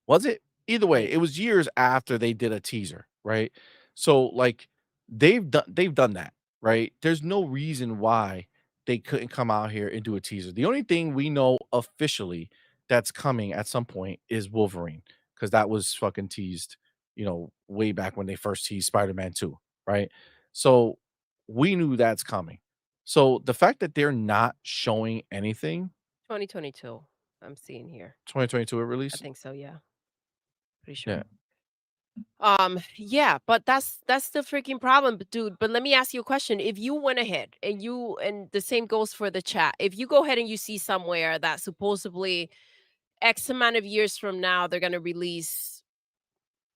Was it? Either way, it Maybe. was years after they did a teaser, right? So, like, they've done that, right? There's no reason why they couldn't come out here and do a teaser. The only thing we know officially that's coming at some point is Wolverine, because that was fucking teased, way back when they first teased Spider-Man 2, right? So, we knew that's coming. So, the fact that they're not showing anything 2022. I'm seeing here. 2022 it I released? think so, yeah. Pretty Yeah. sure. Yeah, but that's the freaking problem, dude. But let me ask you a question. If you went ahead and the same goes for the chat. If you go ahead and you see somewhere that supposedly X amount of years from now they're gonna release,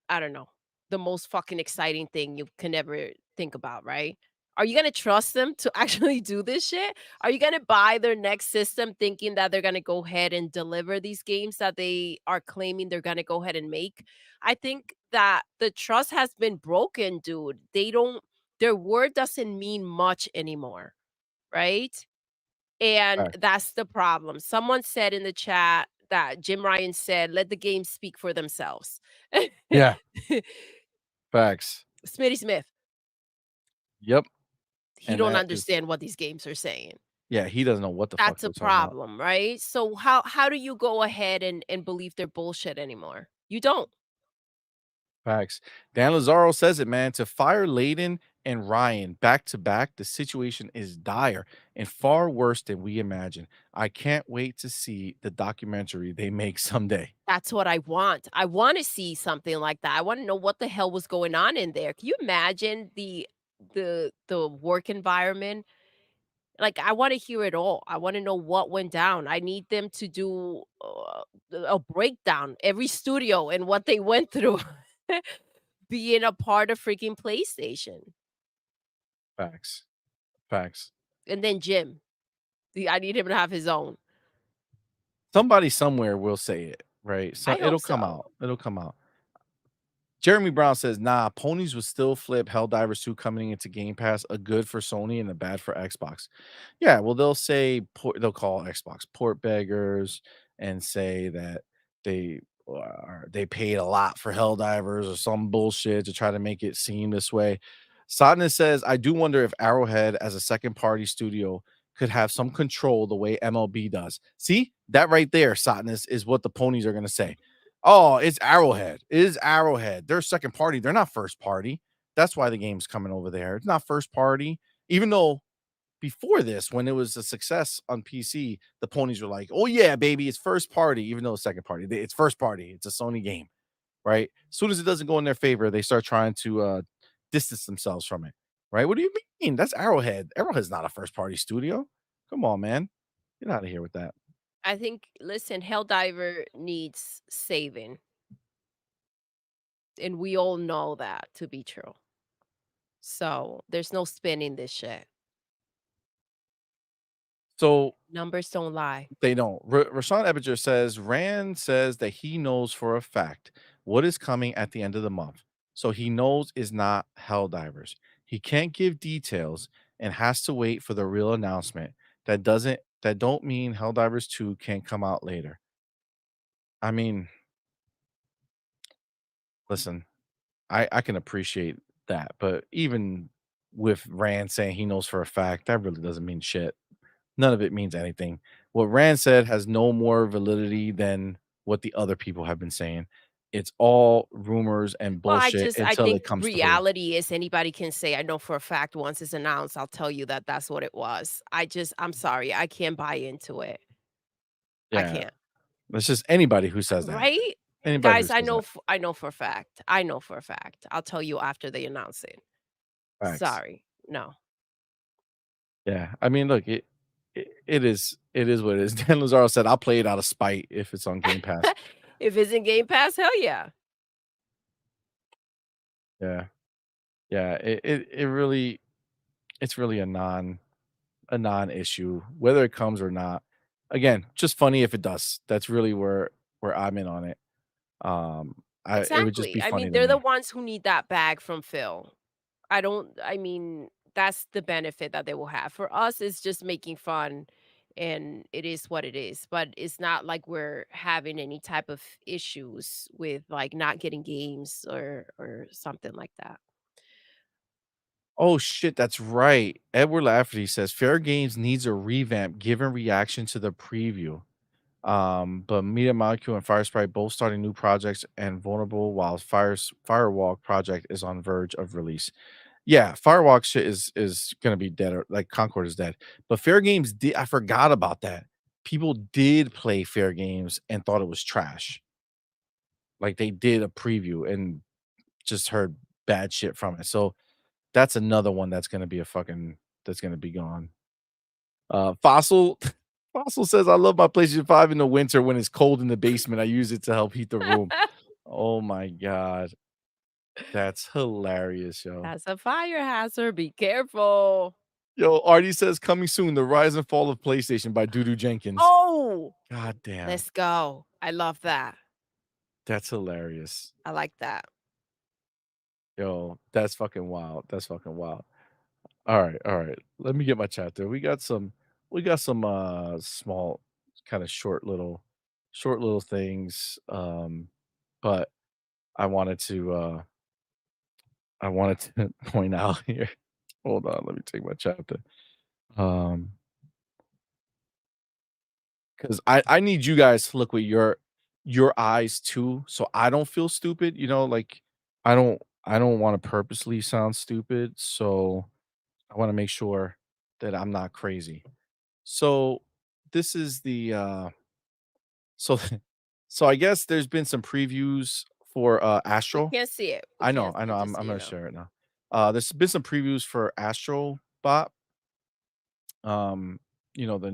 I don't know, the most fucking exciting thing you can ever think about, right? Are you gonna trust them to actually do this shit? Are you gonna buy their next system thinking that they're gonna go ahead and deliver these games that they are claiming they're gonna go ahead and make? I think that the trust has been broken, dude. They don't their word doesn't mean much anymore, right? And Facts. that's the problem. Someone said in the chat that Jim Ryan said, "Let the games speak for themselves." Yeah, facts. Smitty Smith, Yep, he and don't that is understand what these games are saying. yeah, he doesn't know what the fuck That's a they're talking about. problem, right? So how do you go ahead and believe their bullshit anymore? You don't. Facts. Dan Lazaro says it, man. To fire Layden and Ryan back to back, the situation is dire and far worse than we imagine. I can't wait to see the documentary they make someday. That's what I want. I wanna see something like that. I wanna know what the hell was going on in there. Can you imagine the work environment? Like, I wanna hear it all. I wanna know what went down. I need them to do, a breakdown, every studio and what they went through being a part of freaking PlayStation. Facts. Facts. And then Jim, I need him to have his own. Somebody somewhere will say it, right? So I hope it'll come so. out. It'll come out. Jeremy Brown says, "Nah, ponies would still flip Helldivers 2 coming into Game Pass, a good for Sony and a bad for Xbox." Yeah, well, they'll say they'll call Xbox port beggars and say that they they paid a lot for Helldivers or some bullshit to try to make it seem this way. Sadness says, "I do wonder if Arrowhead as a second party studio could have some control the way MLB does." See, that right there, Sadness, is what the ponies are going to say. Oh, it's Arrowhead. It is Arrowhead. They're second party. They're not first party. That's why the game's coming over there. It's not first party. Even though before this, when it was a success on PC, the ponies were like, "Oh yeah, baby, it's first party," even though it's second party. It's first party. It's a Sony game, right? As soon as it doesn't go in their favor, they start trying to distance themselves from it, right? What do you mean? That's Arrowhead. Arrowhead's not a first party studio. Come on, man. Get out of here with that. I think listen, Helldiver needs saving, and we all know that to be true. So, there's no spinning this shit. So Numbers don't lie. they don't. Rashawn Ebinger says Rand says that he knows for a fact what is coming at the end of the month. So he knows is not Helldivers. He can't give details and has to wait for the real announcement. That don't mean Helldivers 2 can't come out later. I mean, listen, I can appreciate that, but even with Rand saying he knows for a fact, that really doesn't mean shit. None of it means anything. What Rand said has no more validity than what the other people have been saying. It's all rumors and Well, bullshit I until think it comes through. reality is anybody can say, "I know for a fact once it's announced, I'll tell you that that's what it was." I'm sorry, I can't buy into it. I Yeah, can't. it's just anybody who says that. Right? Anybody who Guys, says that. I know for a fact. I know for a fact. I'll tell you after they announce it. Facts. Sorry. No. Yeah, I mean, look, it is what it is. Dan Lazaro said, "I'll play it out of spite if it's on Game Pass." If it's in Game Pass, hell yeah. Yeah, yeah, it really it's really a non-issue whether it comes or not. Again, just funny if it does. That's really where I'm in on it. I it would just Exactly. be I funny mean, to they're the me. ones who need that bag from Phil. I mean, that's the benefit that they will have. For us, it's just making fun and it is what it is. But it's not like we're having any type of issues with like not getting games or something like that. Oh shit, that's right. Edward Lafferty says Fair Games needs a revamp given reaction to the preview. But Media Molecule and Firesprite both starting new projects and vulnerable while Firewalk project is on verge of release. Yeah, Firewalk shit is gonna be dead or like Concord is dead. But Fair Games did I forgot about that. People did play Fair Games and thought it was trash. Like they did a preview and just heard bad shit from it. So that's another one that's gonna be gone. Fossil Fossil says, "I love my PlayStation 5 in the winter when it's cold in the basement. I use it to help heat the room." Oh my god. That's hilarious, yo. That's a fire hazard, be careful. Yo, Artie says, "Coming soon, The Rise and Fall of PlayStation" by Doodoo Jenkins. Oh, God damn. let's go. I love that. That's hilarious. I like that. Yo, that's fucking wild. That's fucking wild. Alright, alright. Let me get my chapter. We got some small, kinda short little things, but I wanted to, I wanted to point out here. Hold on, let me take my chapter. Um, because I need you guys to look with your eyes too, so I don't feel stupid, like, I don't wanna purposely sound stupid, so I wanna make sure that I'm not crazy. So, this is so so I guess there's been some previews for, We Astro. can't see it. We I know, can't I see know, it, I'm just so I'm you gonna know. share it now. There's been some previews for Astrobot, um, the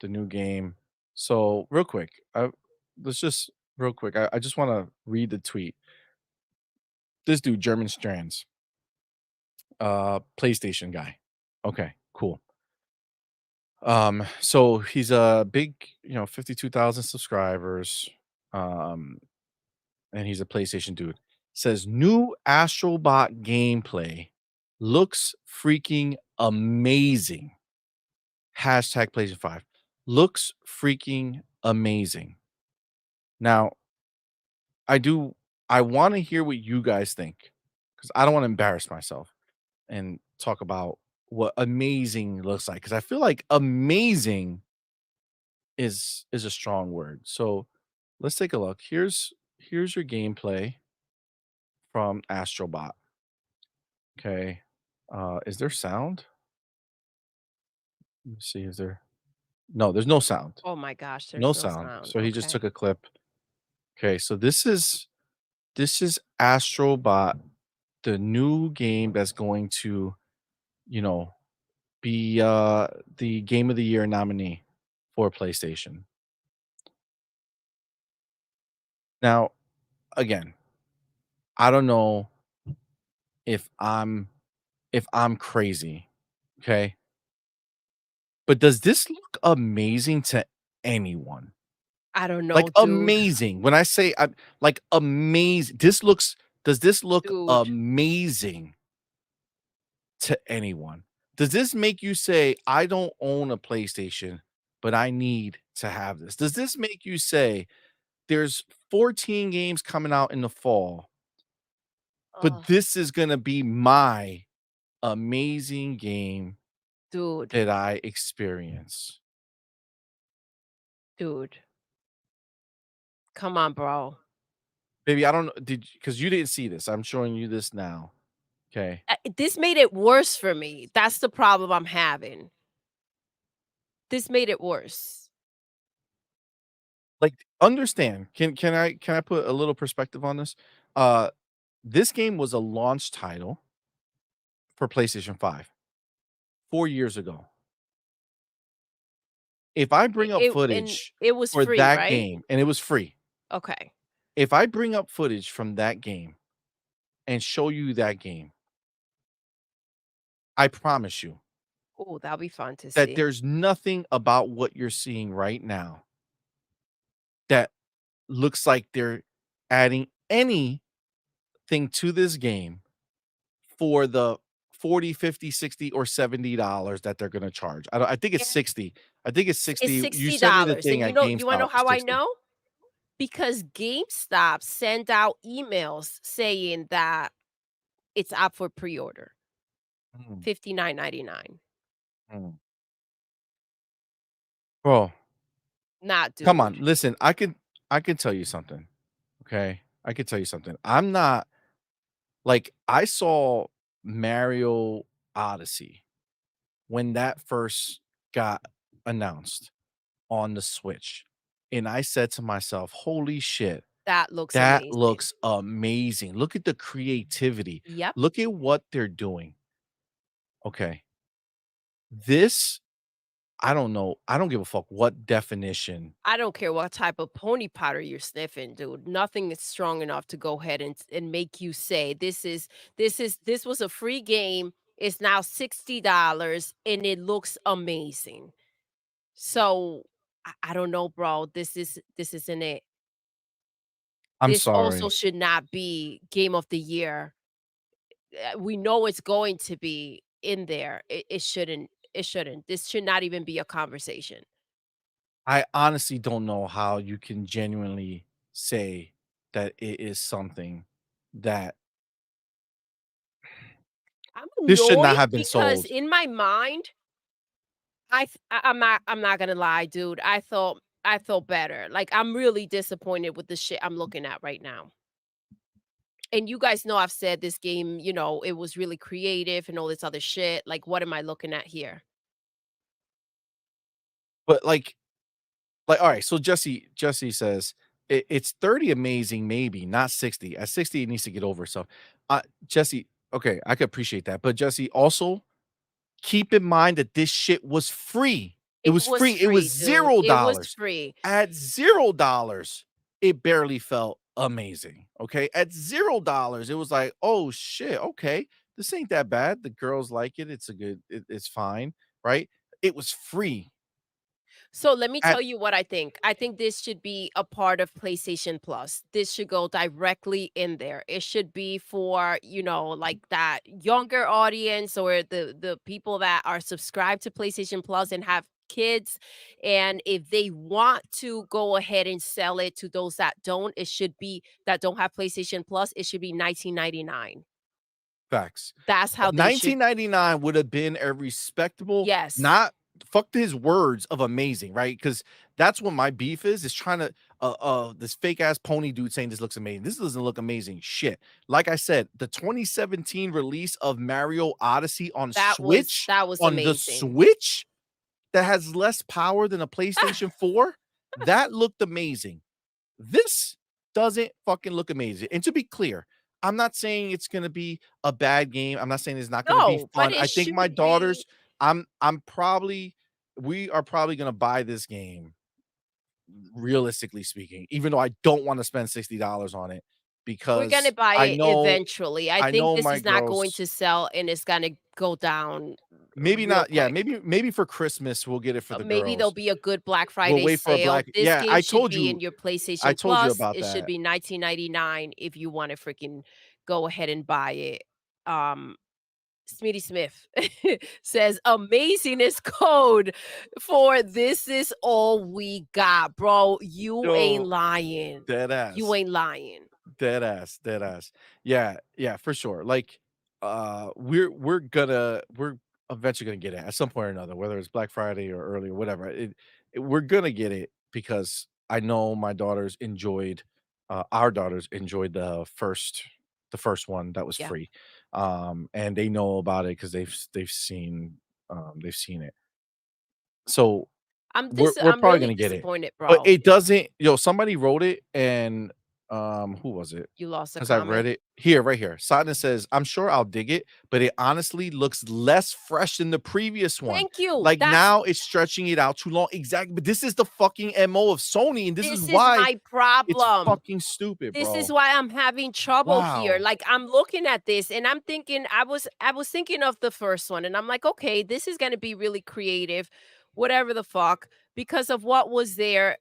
new game. So, real quick, let's just real quick, I just wanna read the tweet. This dude, German Strands, PlayStation guy. Okay, cool. So he's a big, 52,000 subscribers, um, and he's a PlayStation dude. Says new Astrobot gameplay looks freaking amazing. Hashtag PlayStation 5. Looks freaking amazing. Now, I do I want to hear what you guys think because I don't want to embarrass myself and talk about what amazing looks like because I feel like amazing is a strong word. So let's take a look. Here's your gameplay from Astrobot. Okay. Is there sound? Let me see. Is there no, there's no sound. Oh my gosh, No there's no sound. sound. So he just Okay. took a clip. Okay, so this is Astrobot, the new game that's going to, you know, be the game of the year nominee for PlayStation. Now, again, I don't know if I'm crazy, okay? But does this look amazing to anyone? I don't know, Like, dude. amazing. When I say like, amazing, does this look Dude, amazing to anyone? Does this make you say, "I don't own a PlayStation, but I need to have this"? Does this make you say, "There's 14 games coming out in the fall, but oh, this is gonna be my amazing game dude, that I experience"? dude. Come on, bro. Baby, I don't know, because you didn't see this. I'm showing you this now, okay? This made it worse for me. That's the problem I'm having. This made it worse. Like, understand, can I put a little perspective on this? Uh, this game was a launch title for PlayStation 5 4 years ago. If I bring up And footage it was for free, that right? game and it was free, Okay. if I bring up footage from that game and show you that game, I promise you Oh, that'll be fun to that see. there's nothing about what you're seeing right now that looks like they're adding anything to this game for the 40, 50, 60, or $70 that they're gonna charge. I think it's Yeah. 60. I think it's It's 60. You sent me the $60. thing And at you wanna know GameStop, it's how I 60. know? Because GameStop sent out emails saying that it's up for pre-order, Mm, 59.99. mm. Bro, Not come on, dude. listen, I can tell you something, okay? I can tell you something. I'm not like, I saw Mario Odyssey when that first got announced on the Switch, and I said to myself, "Holy shit, That looks that amazing. looks amazing. Look at the creativity. Yep. Look at what they're doing." Okay. This I don't know. I don't give a fuck what definition. I don't care what type of pony powder you're sniffing, dude. Nothing is strong enough to go ahead and make you say this was a free game. It's now $60 and it looks amazing. So I don't know, bro. This isn't it. I'm This also sorry. should not be game of the year. We know it's going to be in there. It shouldn't. It shouldn't. This should not even be a conversation. I honestly don't know how you can genuinely say that it is something that I'm this should not annoyed have been because sold. in my mind, I'm not gonna lie, dude. I thought better. Like I'm really disappointed with the shit I'm looking at right now. And you guys know I've said this game, it was really creative and all this other shit. Like, what am I looking at here? But like, all right, so Jesse says it's 30 amazing, maybe, not 60. At 60, it needs to get over itself. Jesse, okay, I could appreciate that. But Jesse, also keep in mind that this shit was free. It It was was free. It was free, dude. It was $0. free. At $0, it barely felt amazing. Okay. At $0, it was like, oh shit, okay. This ain't that bad. The girls like it. It's fine. Right. It was free. So let me At tell you what I think. I think this should be a part of PlayStation Plus. This should go directly in there. It should be for, like that younger audience or the people that are subscribed to PlayStation Plus and have kids. And if they want to go ahead and sell it to those that don't, it should be that don't have PlayStation Plus, it should be 19.99. Facts. That's how they should. 1999 would have been a respectable, Yes. not fuck his words of amazing, right? Because that's what my beef is trying to this fake ass pony dude saying this looks amazing. This doesn't look amazing. Shit. Like I said, the 2017 release of Mario Odyssey That was on the amazing. Switch that has less power than a PlayStation 4, that looked amazing. This doesn't fucking look amazing. And to be clear, I'm not saying it's gonna be a bad game. I'm not saying it's not gonna be No, but fun. it I think my should be. daughters, I'm probably we are probably gonna buy this game, realistically speaking, even though I don't want to spend $60 on it We're gonna because buy I it know eventually. I I think know this my is not going girls to sell and it's gonna go down maybe real not, yeah, quick. maybe for Christmas we'll get it for the Maybe there'll girls. be a good Black We'll Friday wait for a sale. black, This yeah, game should be in your I PlayStation told you Plus. about It should that. be 19.99 if you wanna freaking go ahead and buy it. Um, Smitty Smith says, "Amazingness code for this is all we got, bro. You ain't Yo, lying. dead You ass. ain't lying." Dead ass, dead ass. Yeah, yeah, for sure. Like, we're eventually gonna get it at some point or another, whether it's Black Friday or early or whatever. We're gonna get it because I know my daughters enjoyed, our daughters enjoyed the first one that was Yeah. free, and they know about it because they've seen it. So we're I'm probably really gonna get it, disappointed, but bro. it doesn't, somebody wrote it and, who was it? You lost a Because I read comment. it here, right here. Sadness says, "I'm sure I'll dig it, but it honestly looks less fresh than the previous one. Thank you. Like, now it's stretching it out too long." Exactly, but this is the fucking MO of Sony, and this is This is why my it's problem. fucking stupid, This is bro. why I'm having trouble here. Wow. Like I'm looking at this and I'm thinking I was thinking of the first one and I'm like, "Okay, this is going to be really creative, whatever the fuck because of what was there."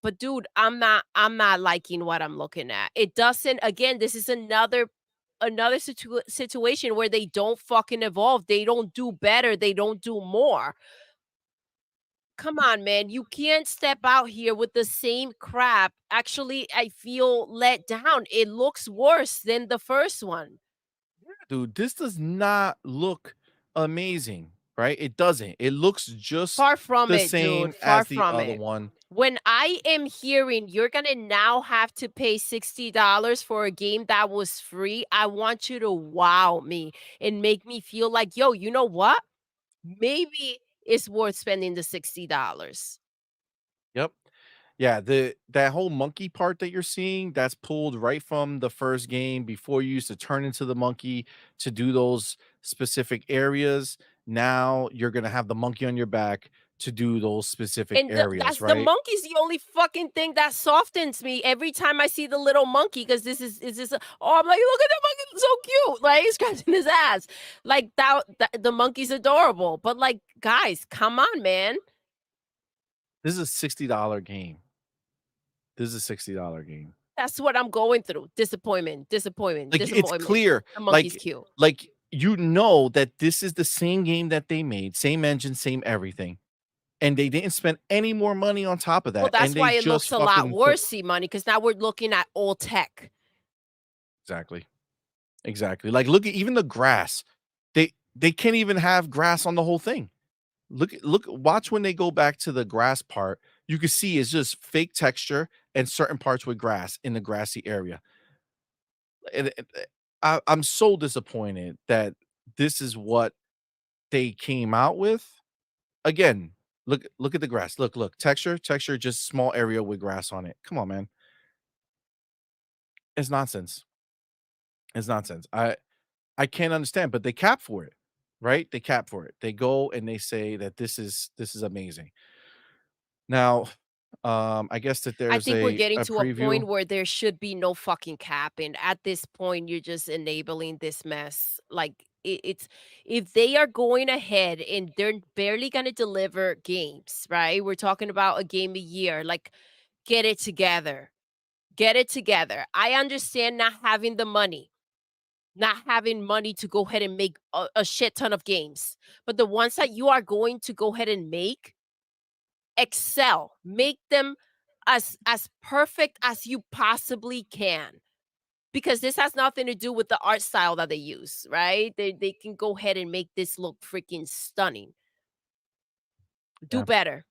But dude, I'm not liking what I'm looking at. It doesn't again, this is another situation where they don't fucking evolve. They don't do better. They don't do more. Come on, man. You can't step out here with the same crap. Actually, I feel let down. It looks worse than the first one. Dude, this does not look amazing, right? It doesn't. It looks just Far from the it, dude. same Far as the from other it. one. When I am hearing you're going to now have to pay $60 for a game that was free, I want you to wow me and make me feel like, yo, you know what? Maybe it's worth spending the $60. Yep. Yeah, the that whole monkey part that you're seeing, that's pulled right from the first game before you used to turn into the monkey to do those specific areas. now you're gonna have the monkey on your back to do those specific And areas, that's the right? monkey's the only fucking thing that softens me every time I see the little monkey, because this is this oh, I'm like, "Look at that monkey, it's so cute," like, he's scratching his ass. Like, that the monkey's adorable, but, like, guys, come on, man. This is a $60 game. This is a $60 game. That's what I'm going through. Disappointment, disappointment, Like, it's disappointment. clear, The monkey's cute. you know that this is the same game that they made, same engine, same everything, and they didn't spend any more money on top of Well, that, and that's they why it just looks a lot fucking put worse, see money, because now we're looking at old tech. exactly, exactly. Like, look at even the grass. They can't even have grass on the whole thing. Watch when they go back to the grass part, you can see it's just fake texture and certain parts with grass in the grassy area. I'm so disappointed that this is what they came out with. Again, look at the grass. Look, texture, just small area with grass on it. Come on, man. It's nonsense. It's nonsense. I can't understand, but they cap for it, right? They cap for it. They go and they say that this is amazing. Now, I guess that I there's think we're getting a to a point preview. where there should be no fucking cap, and at this point, you're just enabling this mess. Like, it's if they are going ahead and they're barely gonna deliver games, right? We're talking about a game a year. Like, get it together. Get it together. I understand not having the money, not having money to go ahead and make a shit ton of games, but the ones that you are going to go ahead and make, excel. Make them as perfect as you possibly can, because this has nothing to do with the art style that they use, right? They can go ahead and make this look freaking stunning. Do Yeah. better.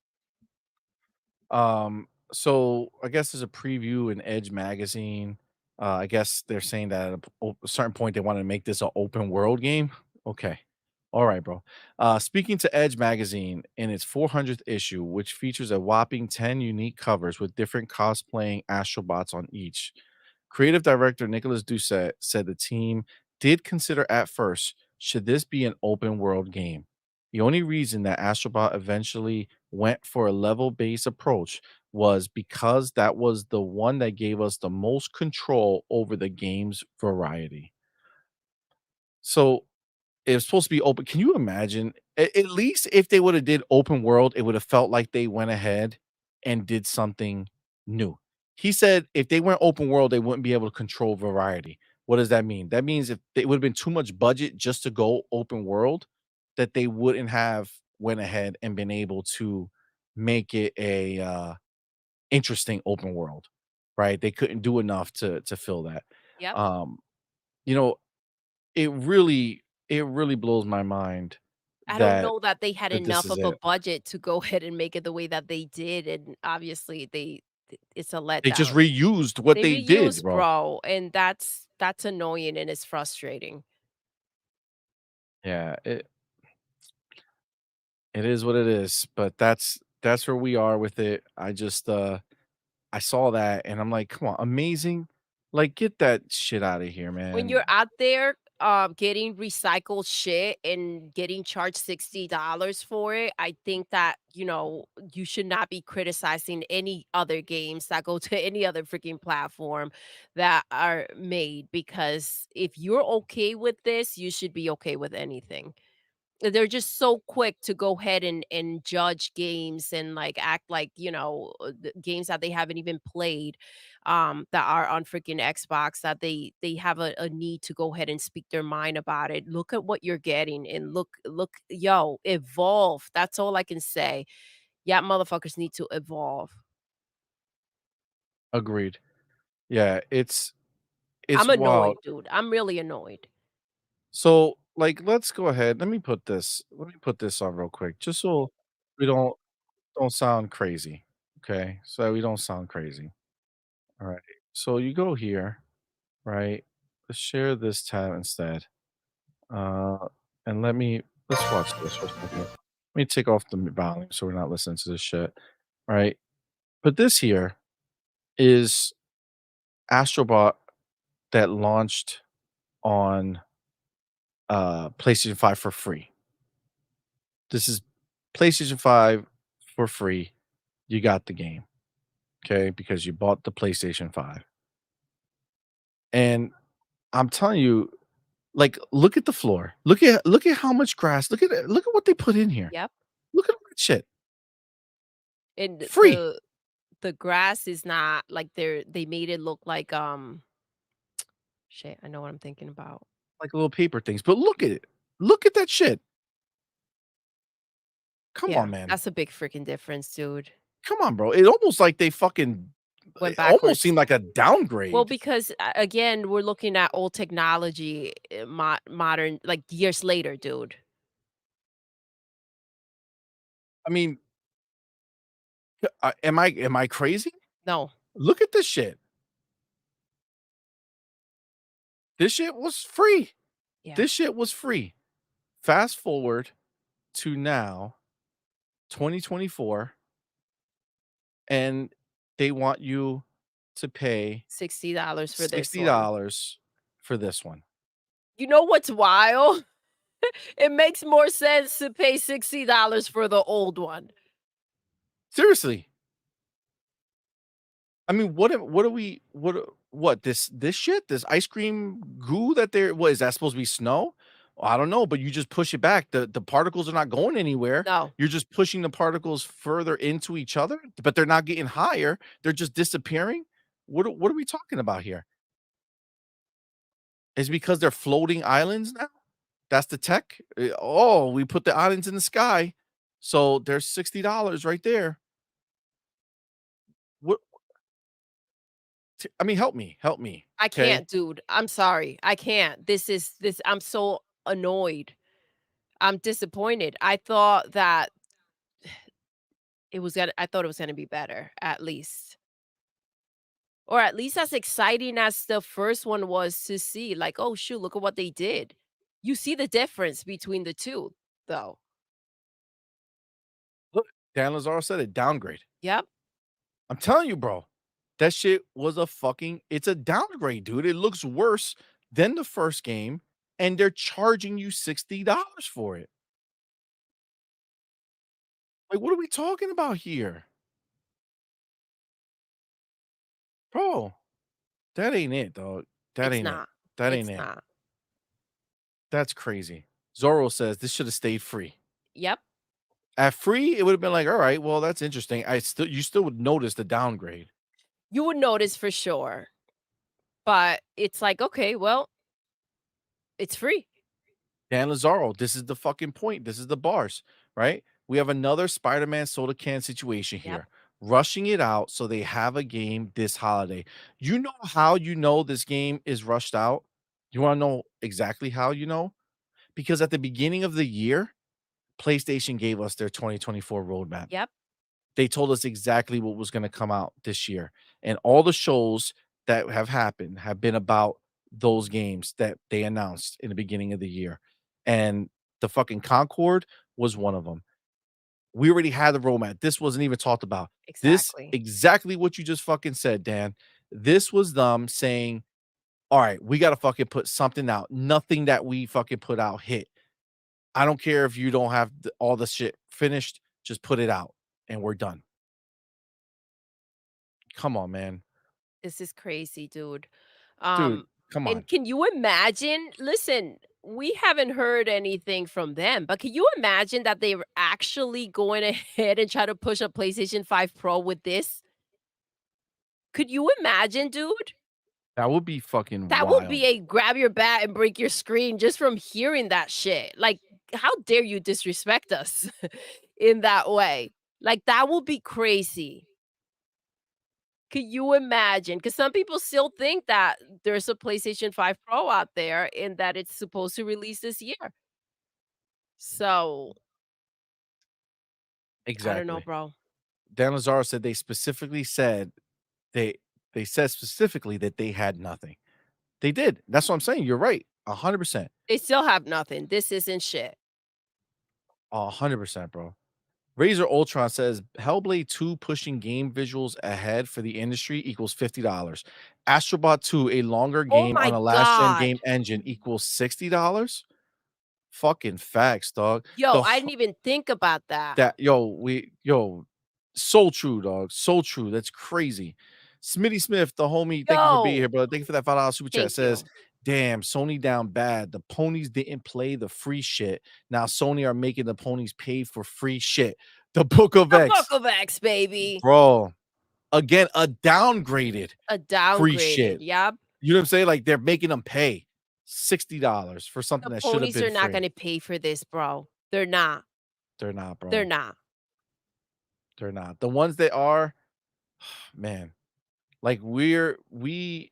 So I guess there's a preview in Edge magazine. I guess they're saying that at a certain point they want to make this an open world game. Okay. All right, bro. Speaking to Edge magazine in its 400th issue, which features a whopping 10 unique covers with different cosplaying Astrobots on each. Creative director Nicholas Doucet said the team did consider at first, should this be an open world game? The only reason that Astrobot eventually went for a level based approach was because that was the one that gave us the most control over the game's variety. So it was supposed to be open. Can you imagine? At least if they would have did open world, it would have felt like they went ahead and did something new. He said if they went open world, they wouldn't be able to control variety. What does that mean? That means if it would have been too much budget just to go open world, that they wouldn't have went ahead and been able to make it a interesting open world, right? They couldn't do enough to fill that. Yep. Um, you know, it really blows my mind I don't that know that they had this enough is of a it. budget to go ahead and make it the way that they did, and obviously it's a They just letdown. reused what They they did, reuse, bro. bro, and that's annoying and it's frustrating. Yeah, it is what it is, but that's where we are with it. I saw that and I'm like, "Come on, amazing." Like, get that shit out of here, When man. you're out there, getting recycled shit and getting charged $60 for it, I think that, you should not be criticizing any other games that go to any other freaking platform that are made, because if you're okay with this, you should be okay with anything. They're just so quick to go ahead and judge games and, like, act like, the games that they haven't even played, that are on freaking Xbox, that they have a need to go ahead and speak their mind about it. Look at what you're getting, and look, yo, evolve. That's all I can say. Yeah, motherfuckers need to evolve. Agreed. Yeah, it's I'm wild. annoyed, dude. I'm really annoyed. So, like, let's go ahead. Let me put this on real quick, just so we don't sound crazy. Okay, so we don't sound crazy. All right. So you go here, right? Let's share this tab instead. Uh, and let's watch this for a second. Let me take off the volume so we're not listening to this shit. Right. But this here is Astrobot that launched on PlayStation 5 for free. This is PlayStation 5 for free. You got the game, okay, because you bought the PlayStation 5. And I'm telling you, like, look at the floor. Look at how much grass. Look at it. Look at what they put in here. Yep. Look at all that shit. And Free. the grass is not like they made it look like, shit, I know what I'm thinking about. Like little paper things. But look at it. Look at that shit. Come Yeah, on, man. that's a big freaking difference, dude. Come on, bro. It almost like they fucking Went it almost backwards. seemed like a Well, downgrade. because again, we're looking at old technology, modern, like years later, dude. I mean, am I crazy? No. Look at this shit. This shit was free. Yeah. This shit was free. Fast forward to now, 2024, and they want you to pay $60 for this one. $60 for this one. You know what's wild? It makes more sense to pay $60 for the old one. Seriously. I mean, what are we what this shit? This ice cream goo that they're what is that supposed to be snow? I don't know, but you just push it back. The particles are not going anywhere. No. You're just pushing the particles further into each other, but they're not getting higher. They're just disappearing. What are we talking about here? Is it because they're floating islands now? That's the tech? Oh, we put the islands in the sky. So there's $60 right there. What I mean, help me. I Okay. can't, dude. I'm sorry. I can't. This I'm so annoyed. I'm disappointed. I thought it was gonna be better, at least. Or at least as exciting as the first one was to see, like, "Oh, shoot, look at what they did." You see the difference between the 2, though. Look, Dan Lazaro said it, downgrade. Yep, I'm telling you, bro, that shit was a fucking it's a downgrade, dude. It looks worse than the first game, and they're charging you $60 for it. Like, what are we talking about here? Bro, that ain't it, dog. That it's ain't it. not. That ain't It's it. not. That's crazy. Zorro says this should have stayed free. Yep. At free, it would have been like, all right, well, that's interesting. You still would notice the downgrade. You would notice for sure, but it's like, "Okay, well, it's free." Dan Lazaro, this is the fucking point. This is the bars, right? We have another Spider-Man soda can situation Yep, here. Rushing it out so they have a game this holiday. You know how you know this game is rushed out? You want to know exactly how you know? Because at the beginning of the year, PlayStation gave us their 2024 roadmap. yep, They told us exactly what was gonna come out this year, and all the shows that have happened have been about those games that they announced in the beginning of the year, and the fucking Concord was one of them. We already had the roadmap. This wasn't even talked about. This exactly. exactly what you just fucking said, Dan. This was them saying, "Alright, we gotta fucking put something out. Nothing that we fucking put out hit. I don't care if you don't have all the shit finished, just put it out, and we're done." Come on, man. This is crazy, dude. Dude, Um, come and on. can you imagine listen, we haven't heard anything from them, but can you imagine that they were actually going ahead and try to push a PlayStation 5 Pro with this? Could you imagine, dude? That would be fucking That would be wild. a grab your bat and break your screen just from hearing that shit. Like, how dare you disrespect us in that way? Like, that would be crazy. Could you imagine? Because some people still think that there's a PlayStation 5 Pro out there and that it's supposed to release this year. So, I don't know, Exactly. bro. Dan Lazaro said they they said specifically that they had nothing. They did. That's what I'm saying. You're right. 100%. They still have nothing. This isn't shit. 100%, bro. Razor Ultron says Hellblade 2 pushing game visuals ahead for the industry equals $50. Astrobot 2, a longer Oh game on my a last gen god. game engine equals $60. Fucking facts, dog. Yo, The I wh didn't even think about that. that so true, dog, so true, that's crazy. Smitty Smith, the homie, thank you for being here, Yo, brother. Thank you for that $5 super chat. thank Says, you. "Damn, Sony down bad. The ponies didn't play the free shit. Now Sony are making the ponies pay for free shit." The Book of The Book X. of X, baby. Bro, again, a downgraded A free downgraded, shit. yep. You know what I'm saying? Like, they're making them pay $60 for something The that should have ponies been are not free. gonna pay for this, bro. They're not. They're not, They're bro. not. They're not. The ones that are, man, like, we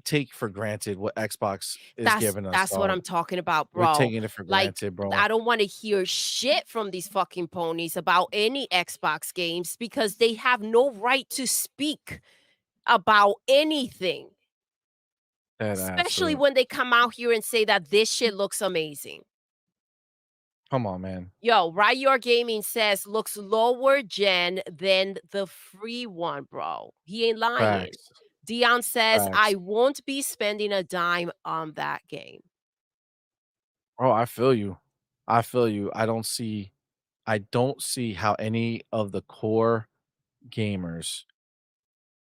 take for granted what Xbox is giving us, That's what dog. I'm talking about, We're bro. taking it for Like, granted, bro. I don't wanna hear shit from these fucking ponies about any Xbox games because they have no right to speak about anything, Dead ass, especially dude. when they come out here and say that this shit looks amazing. Come on, man. Yo, Riot Gaming says looks lower gen than the free one, bro. He ain't lying. Facts. Dion says, Facts. I won't be spending a dime on that game. Bro, I feel you. I feel you. I don't see how any of the core gamers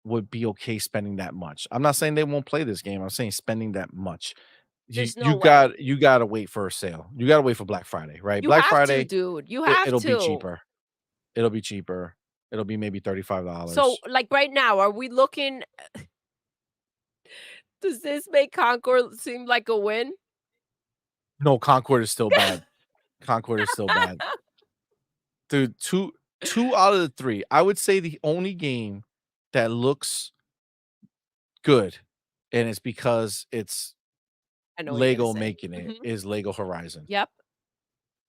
would be okay spending that much. I'm not saying they won't play this game. I'm saying spending that much. You There's no you way. got you gotta wait for a sale. You gotta wait for Black Friday, right? You Black have to, Friday, dude. You have it'll be to. cheaper. It'll be cheaper. It'll be maybe So, $35. like right now, are we looking does this make Concord seem like a win? No, Concord is still bad. Concord is still bad. Dude, 2 out of the 3. I would say the only game that looks good, and it's because it's I know what you're gonna Lego say. making it, Mhm. is Lego Horizon. Yep.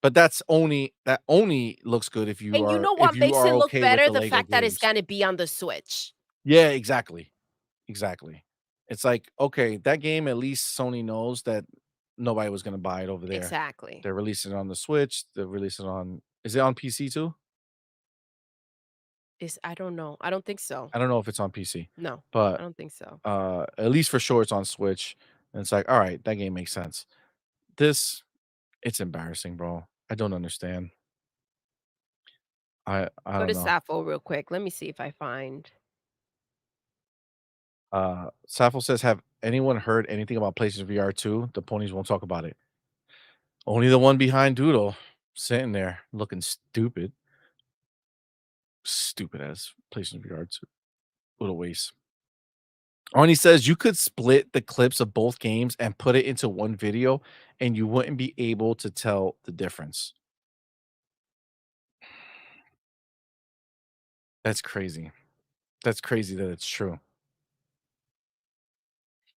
But that only looks good And you know if what you makes are it look okay with better? the The Lego fact that it's games. gonna be on the Switch. Yeah, exactly. Exactly. It's like, okay, that game, at least Sony knows that nobody was gonna buy it over there. Exactly. They're releasing it on the Switch, they're releasing it on, is it on PC too? Is I don't know. I don't think so. I don't know if it's on PC, No, I but, don't think so. at least for sure it's on Switch, and it's like, "Alright, that game makes sense." This, it's embarrassing, bro. I don't understand. I Go don't to know. Sappho real quick. Let me see if I find Safo says, "Have anyone heard anything about PlayStation VR 2? The ponies won't talk about it." Only the one behind Doodle, sitting there looking stupid. Stupid ass PlayStation VR 2. What a waste. Arnie says, "You could split the clips of both games and put it into one video, and you wouldn't be able to tell the difference." That's crazy. That's crazy that it's true.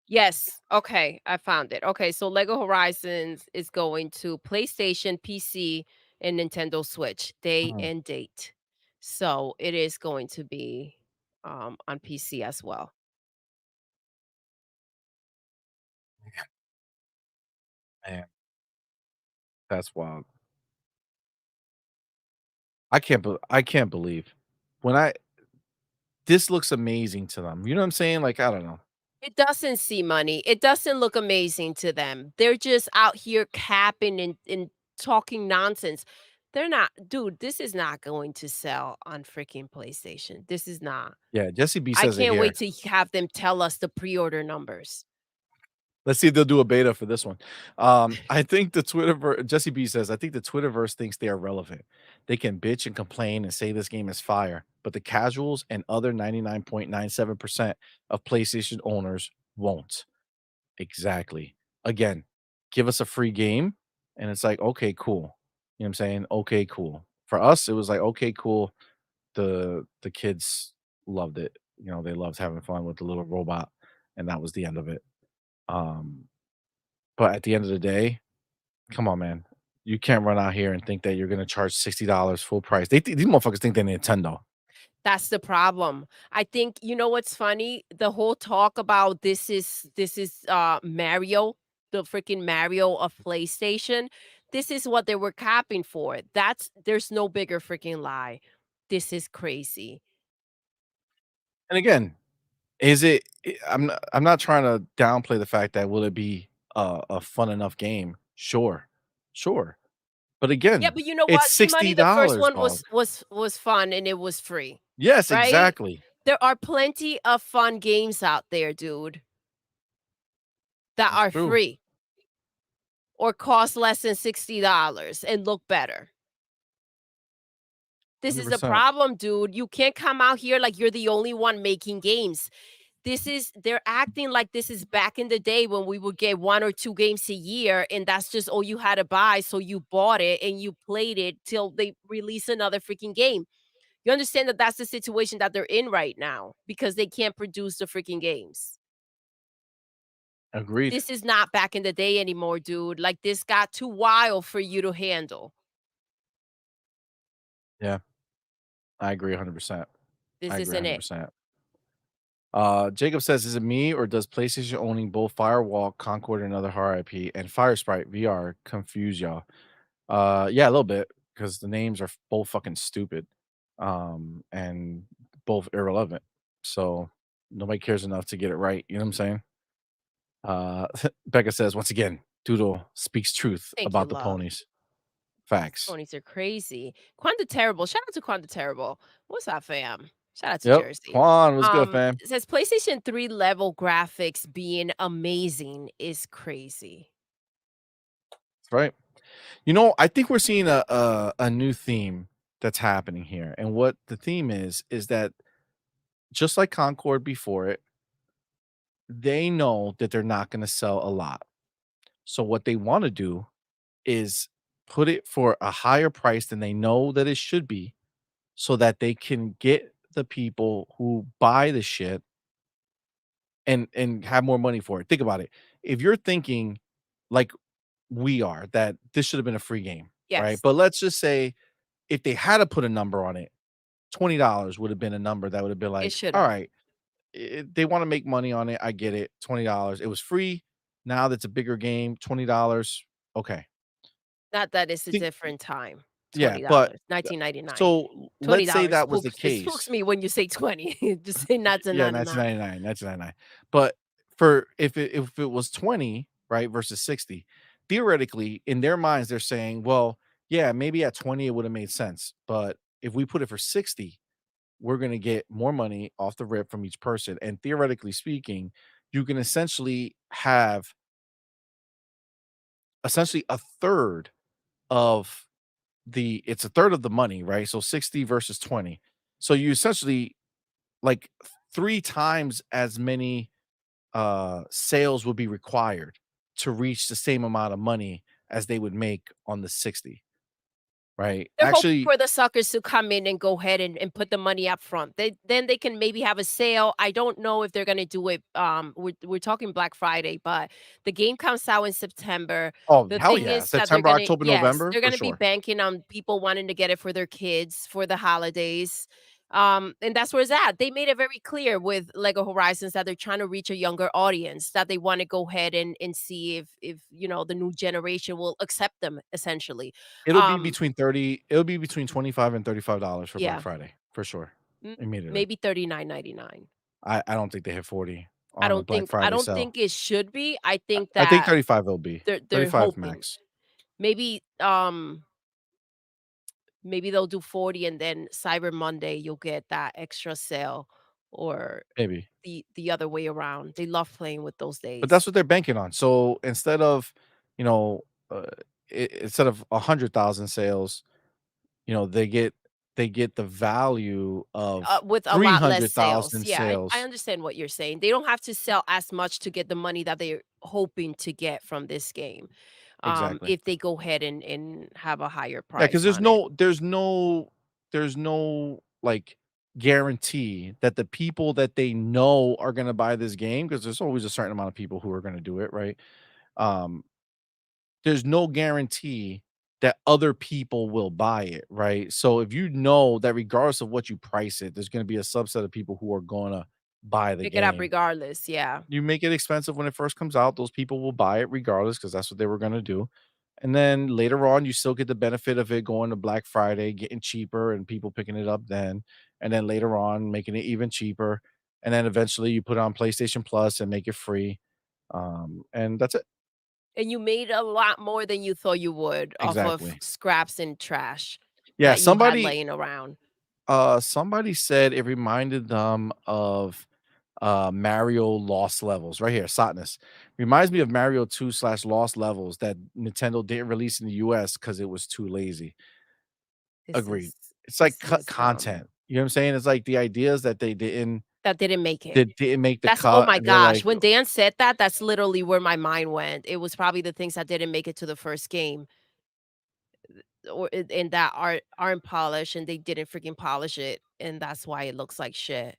Yes. Okay, I found it. Okay, so Lego Horizons is going to PlayStation, PC, and Nintendo Switch, day Mm, and date. So it is going to be on PC as well. man, that's wild. I can't believe when I this looks amazing to them. You know what I'm saying? Like, I don't know. It doesn't see money. It doesn't look amazing to them. They're just out here capping and talking nonsense. They're not, dude, this is not going to sell on freaking PlayStation. This is not. Yeah, Jesse B I says it can't here. wait to have them tell us the pre-order numbers. Let's see if they'll do a beta for this one. I think the Jesse B says, I think the Twitterverse thinks they are relevant. They can bitch and complain and say this game is fire, but the casuals and other 99.97% of PlayStation owners won't. Exactly. Again, give us a free game, and it's like, okay, cool. You know what I'm saying? Okay, cool. For us, it was like, okay, cool. The kids loved it. You know, they loved having fun with the little robot, and that was the end of it. Um, but at the end of the day, come on, man. You can't run out here and think that you're gonna charge $60 full price. These motherfuckers think they're Nintendo. That's the problem. I think you know what's funny? The whole talk about this is Mario, the freaking Mario of PlayStation. This is what they were capping for. There's no bigger freaking lie. This is crazy. And again, is it I'm not trying to downplay the fact that will it be a fun enough game? Sure. Sure. But Yeah, again, but you know it's what? CMoney, the first $60, one dog. was fun and it was free, Yes, right? exactly. There are plenty of fun games out there, dude, that That's are true. free or cost less than $60 and look better. This is a 100%. problem, dude. You can't come out here like you're the only one making games. They're acting like this is back in the day when we would get 1 or 2 games a year, and that's just all you had to buy, so you bought it and you played it till they release another freaking game. You understand that that's the situation that they're in right now because they can't produce the freaking games. Agreed. This is not back in the day anymore, dude. Like, this got too wild for you to handle. Yeah, I agree 100%. I This agree isn't it. 100%. Jacob says, "Is it me or does PlayStation owning both Firewall, Concord, and another horror IP, and Firesprite VR confuse y'all?" Yeah, a little bit because the names are both fucking stupid, and both irrelevant. So nobody cares enough to get it right. You know what I'm saying? Uh, Becca says, "Once again, Doodle speaks truth Thank you, about the love. ponies. These Facts." ponies are crazy. Quanta Terrible. Shout out to Quanta Terrible. What's up, fam? Shout out to Yep. Jersey. Quan, what's good, fam? It says PlayStation 3 level graphics being amazing is crazy. That's right. You know, I think we're seeing a new theme that's happening here, and what the theme is that just like Concord before it, they know that they're not going to sell a lot. So what they want to do is put it for a higher price than they know that it should be, so that they can get the people who buy the shit and have more money for it. Think about it. If you're thinking like we are that this should have been a free game, right? Yes, But let's just say if they had to put a number on it, $20 would have been a number that would have been it like, should all have. right, they want to make money on it. I get it. $20. It was free. Now that's a bigger game. $20. Okay. Not that it's a Think, different time. yeah, but $20, 1999. let's say $20 that was the spooks it spooks case. me when you say 20. Just say not to Yeah, 99. 1999, 1999. But for if it was 20, right, versus 60, theoretically, in their minds, they're saying, well, yeah, maybe at 20 it would have made sense. But if we put it for 60, we're gonna get more money off the rip from each person. And theoretically speaking, you can have essentially a third of it's a third of the money, right? So 60 versus 20. So you essentially like 3 times as many sales would be required to reach the same amount of money as they would make on the 60, right? They're hoping Actually, for the suckers to come in and go ahead and put the money up front. Then they can maybe have a sale. I don't know if they're gonna do it. We're talking Black Friday, but the game comes out in September. oh, The hell thing yeah. is that September, October, they're November for gonna be sure. banking on people wanting to get it for their kids for the holidays. And that's where it's at. They made it very clear with Lego Horizons that they're trying to reach a younger audience, that they want to go ahead and see if the new generation will accept them essentially. Um, It'll be between 25 and $35 for Black yeah. Friday, for sure, Mm, immediately. maybe 39.99. I don't think they hit 40 on a Black I Friday don't sale. think it should be. I think I think that 35 will be. they're 35 hoping. max, Maybe maybe they'll do 40 and then Cyber Monday you'll get that extra sale or maybe. the other way around. They love playing with those But that's days. what they're banking on. So instead of, you know, instead of 100,000 sales, they get the value of With a lot less sales. 300,000 Yeah, I sales. understand what you're saying. They don't have to sell as much to get the money that they're hoping to get from this game. Exactly. If they go ahead and have a higher Yeah, because price on it. there's no, like, guarantee that the people that they know are gonna buy this game, because there's always a certain amount of people who are gonna do it, right? Um, there's no guarantee that other people will buy it, right? So if you know that regardless of what you price it, there's gonna be a subset of people who are gonna buy the Pick it up game. regardless, yeah. You make it expensive when it first comes out, those people will buy it regardless because that's what they were gonna do. And then later on, you still get the benefit of it going to Black Friday, getting cheaper and people picking it up then. And then later on, making it even cheaper. And then eventually you put it on PlayStation Plus and make it free. And that's it. And you made a lot more than you thought you would off of Exactly. scraps and trash Yeah, that you had laying around. somebody said it reminded them of Mario Lost Levels. Right here, Sotness. Reminds me of Mario 2 slash Lost Levels that Nintendo didn't release in the US because it was too lazy. This Agreed. is It's like this cut is, content. You know what I'm saying? It's like the ideas that they didn't that didn't make it. that didn't make the That's oh cut, my and they're gosh, like, when Dan said that, that's literally where my mind went. It was probably the things that didn't make it to the first game or and that aren't polished and they didn't freaking polish it, and that's why it looks like shit.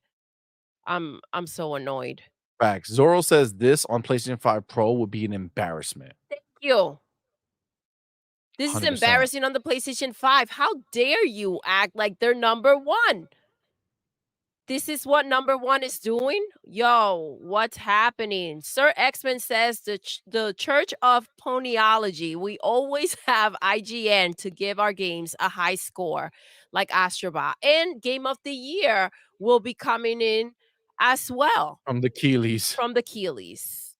I'm so annoyed. facts. Zoro says this on PlayStation 5 Pro would be an embarrassment. Thank you. This is 100%. embarrassing on the PlayStation 5. How dare you act like they're number 1? This is what number 1 is doing? Yo, what's happening? Sir X-Men says the Church of Ponyology. We always have IGN to give our games a high score, like Astrobot. And Game of the Year will be coming in as well From the Keeleys. from the Keeleys.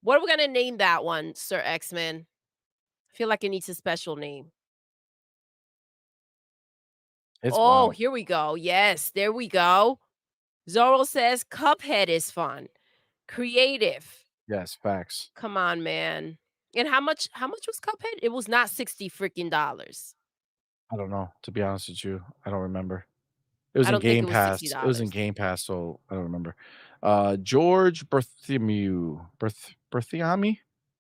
What are we gonna name that one, Sir X-Men? I feel like it needs a special name. It's Oh, wild. here we go. Yes, there we go. Zorro says Cuphead is fun. Creative. Yes, facts. Come on, man. And how much was Cuphead? It was not 60 freaking dollars. I don't know, to be honest with you. I don't remember. It was I in don't think it Game was Pass. It was in $60. Game Pass, so I don't remember. George Bertholomew. Berthiami?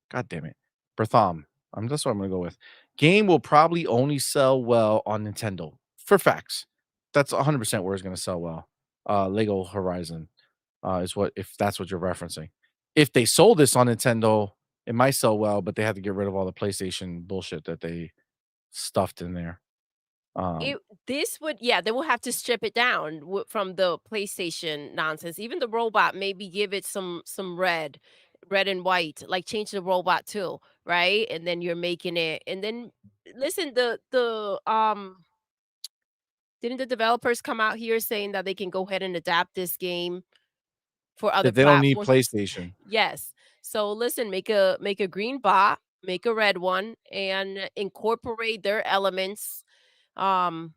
God damn it. Bertham. That's what I'm gonna go with. Game will probably only sell well on Nintendo. For facts. That's 100% where it's gonna sell well. Lego Horizon, is what if that's what you're referencing. If they sold this on Nintendo, it might sell well, but they had to get rid of all the PlayStation bullshit that they stuffed in there. Um, It this would yeah, they will have to strip it down from the PlayStation nonsense. Even the robot, maybe give it some red and white, like change the robot too, right? And then you're making it and then listen, the didn't the developers come out here saying that they can go ahead and adapt this game for other that they don't need platforms? PlayStation. Yes. So listen, make a green bot, make a red one, and incorporate their elements um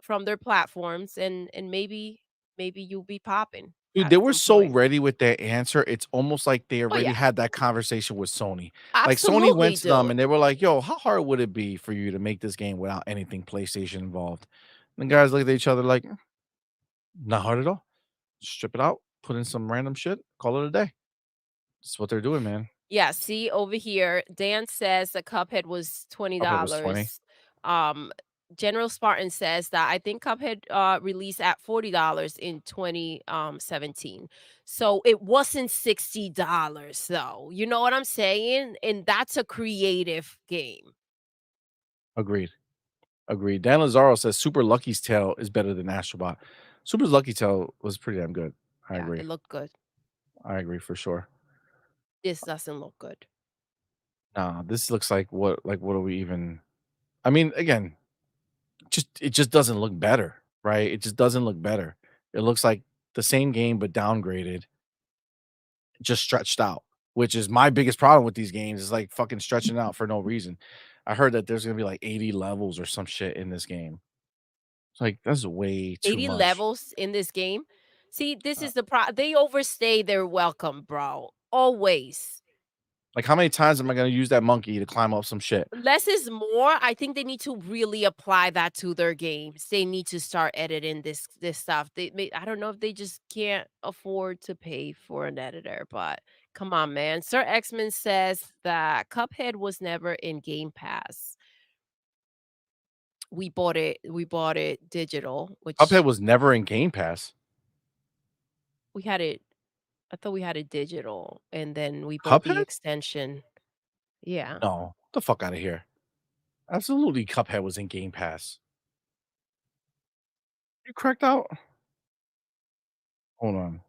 from their platforms and maybe you'll be popping Dude, at they were some so point. ready with their answer, it's almost like they Oh already yeah, had that conversation with Sony. Like, Sony went absolutely, to them dude. and they were like, "Yo, how hard would it be for you to make this game without anything PlayStation involved?" And the guys look at each other like, "Not hard at all. Strip it out, put in some random shit, call it a day." That's what they're doing, man. Yeah, see over here, Dan says the Cuphead was Cuphead was 20. $20. Um, General Spartan says that I think Cuphead released at $40 in 2017. So it wasn't $60 though. You know what I'm saying? And that's a creative game. Agreed. Agreed. Dan Lazaro says Super Lucky's Tale is better than Astrobot. Super Lucky Tale was pretty damn good. I Yeah, agree. it looked good. I agree for sure. This doesn't look good. Nah, this looks like what are we even I mean, again, it just doesn't look better, right? It just doesn't look better. It looks like the same game but downgraded, just stretched out, which is my biggest problem with these games is like fucking stretching out for no reason. I heard that there's gonna be like 80 levels or some shit in this game. It's like that's way too 80 much. levels in this game. See, this is the they overstay their welcome, bro. Always. Like how many times am I gonna use that monkey to climb up some shit? Less is more. I think they need to really apply that to their games. They need to start editing this stuff. I don't know if they just can't afford to pay for an editor, but come on, man. Sir Xman says that Cuphead was never in Game Pass. We bought it digital, Cuphead which was never in Game Pass. we had it I thought we had it digital and then we bought the Cuphead? extension. Yeah. No. Get the fuck out of here. Absolutely, Cuphead was in Game Pass. You cracked out? Hold on.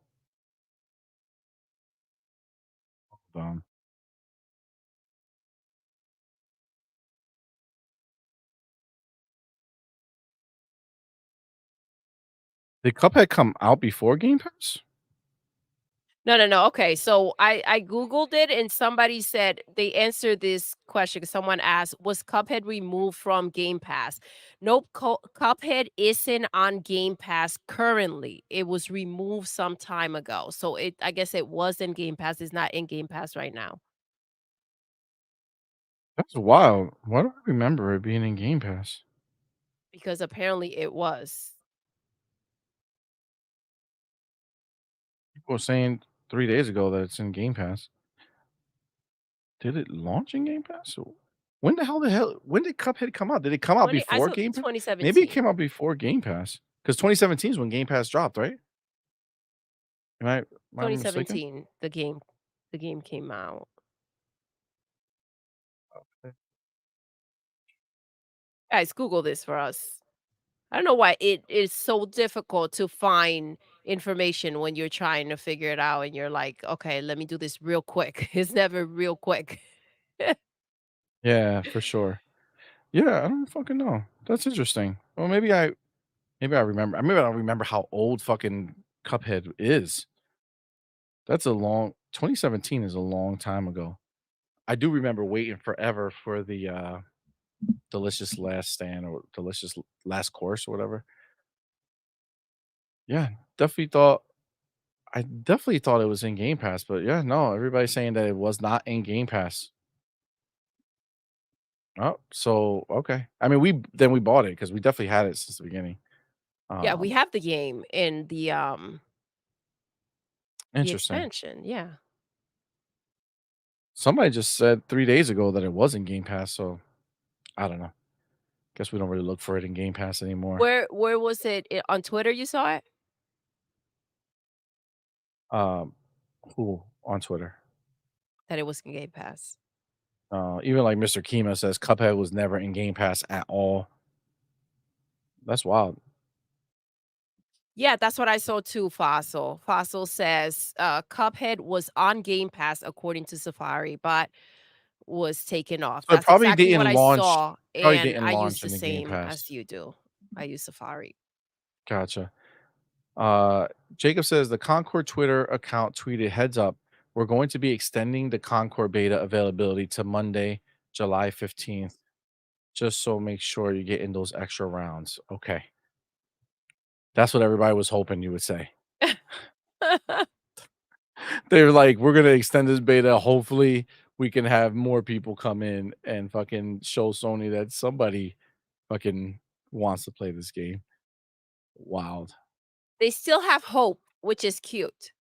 Hold on. Did Cuphead come out before Game Pass? No, no, no. Okay, so I googled it and somebody said they answered this question. Someone asked, "Was Cuphead removed from Game Pass?" Nope, Cuphead isn't on Game Pass currently. It was removed some time ago. So I guess it was in Game Pass. It's not in Game Pass right now That's wild. Why do I remember it being in Game Pass? because apparently it was. People were saying 3 days ago that it's in Game Pass. Did it launch in Game Pass? Or when did Cuphead come out? Did it come out 20 I before saw Game Pass? Maybe it 2017. came out before Game Pass. Because 2017 is when Game Pass dropped, right? Am I mistaken? 2017 the game came out. Guys, Google this for us. I don't know why it is so difficult to find information when you're trying to figure it out and you're like, "Okay, let me do this real quick." It's never real quick. Yeah, for sure. Yeah, I don't fucking know. That's interesting. Well, maybe I remember. Maybe I don't remember how old fucking Cuphead is. That's a long 2017 is a long time ago. I do remember waiting forever for the delicious last stand or delicious last course or whatever. Yeah, definitely thought I definitely thought it was in Game Pass, but yeah, no, everybody's saying that it was not in Game Pass. Oh, so okay. I mean, we bought it because we definitely had it since the beginning. Yeah, we Um, have the game in the interesting. expansion, yeah. Somebody just said 3 days ago that it was in Game Pass, so I don't know. Guess we don't really look for it in Game Pass anymore. Where was it? On Twitter you saw it? Um, who on Twitter? That it was in Game Pass. Even like Mr. Kima says Cuphead was never in Game Pass at all. That's wild. Yeah, that's what I saw too, Fossil. Fossil says, Cuphead was on Game Pass according to Safari, but was taken off. So it That's exactly what I saw, probably and didn't I use launch the in the Game same Pass. as you do. I use Safari. Gotcha. Uh, Jacob says the Concord Twitter account tweeted heads up. We're going to be extending the Concord beta availability to Monday, July 15th, just so make sure you get in those extra rounds. Okay. That's what everybody was hoping you would say. They're like, we're gonna extend this beta. Hopefully, we can have more people come in and fucking show Sony that somebody fucking wants to play this game. Wild. They still have hope, which is cute.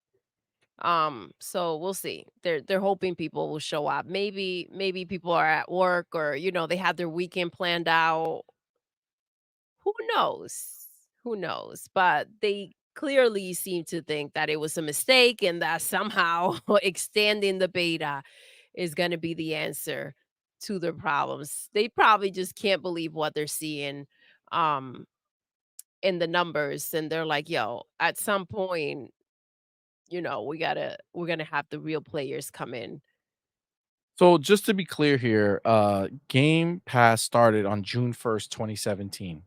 So we'll see. They're hoping people will show up. Maybe people are at work or they have their weekend planned out. Who knows? Who knows? But they clearly seem to think that it was a mistake and that somehow extending the beta is going to be the answer to their problems. They probably just can't believe what they're seeing um in the numbers, and they're like, "Yo, at some point, we're going to have the real players come in." So just to be clear here, Game Pass started on June 1st, 2017.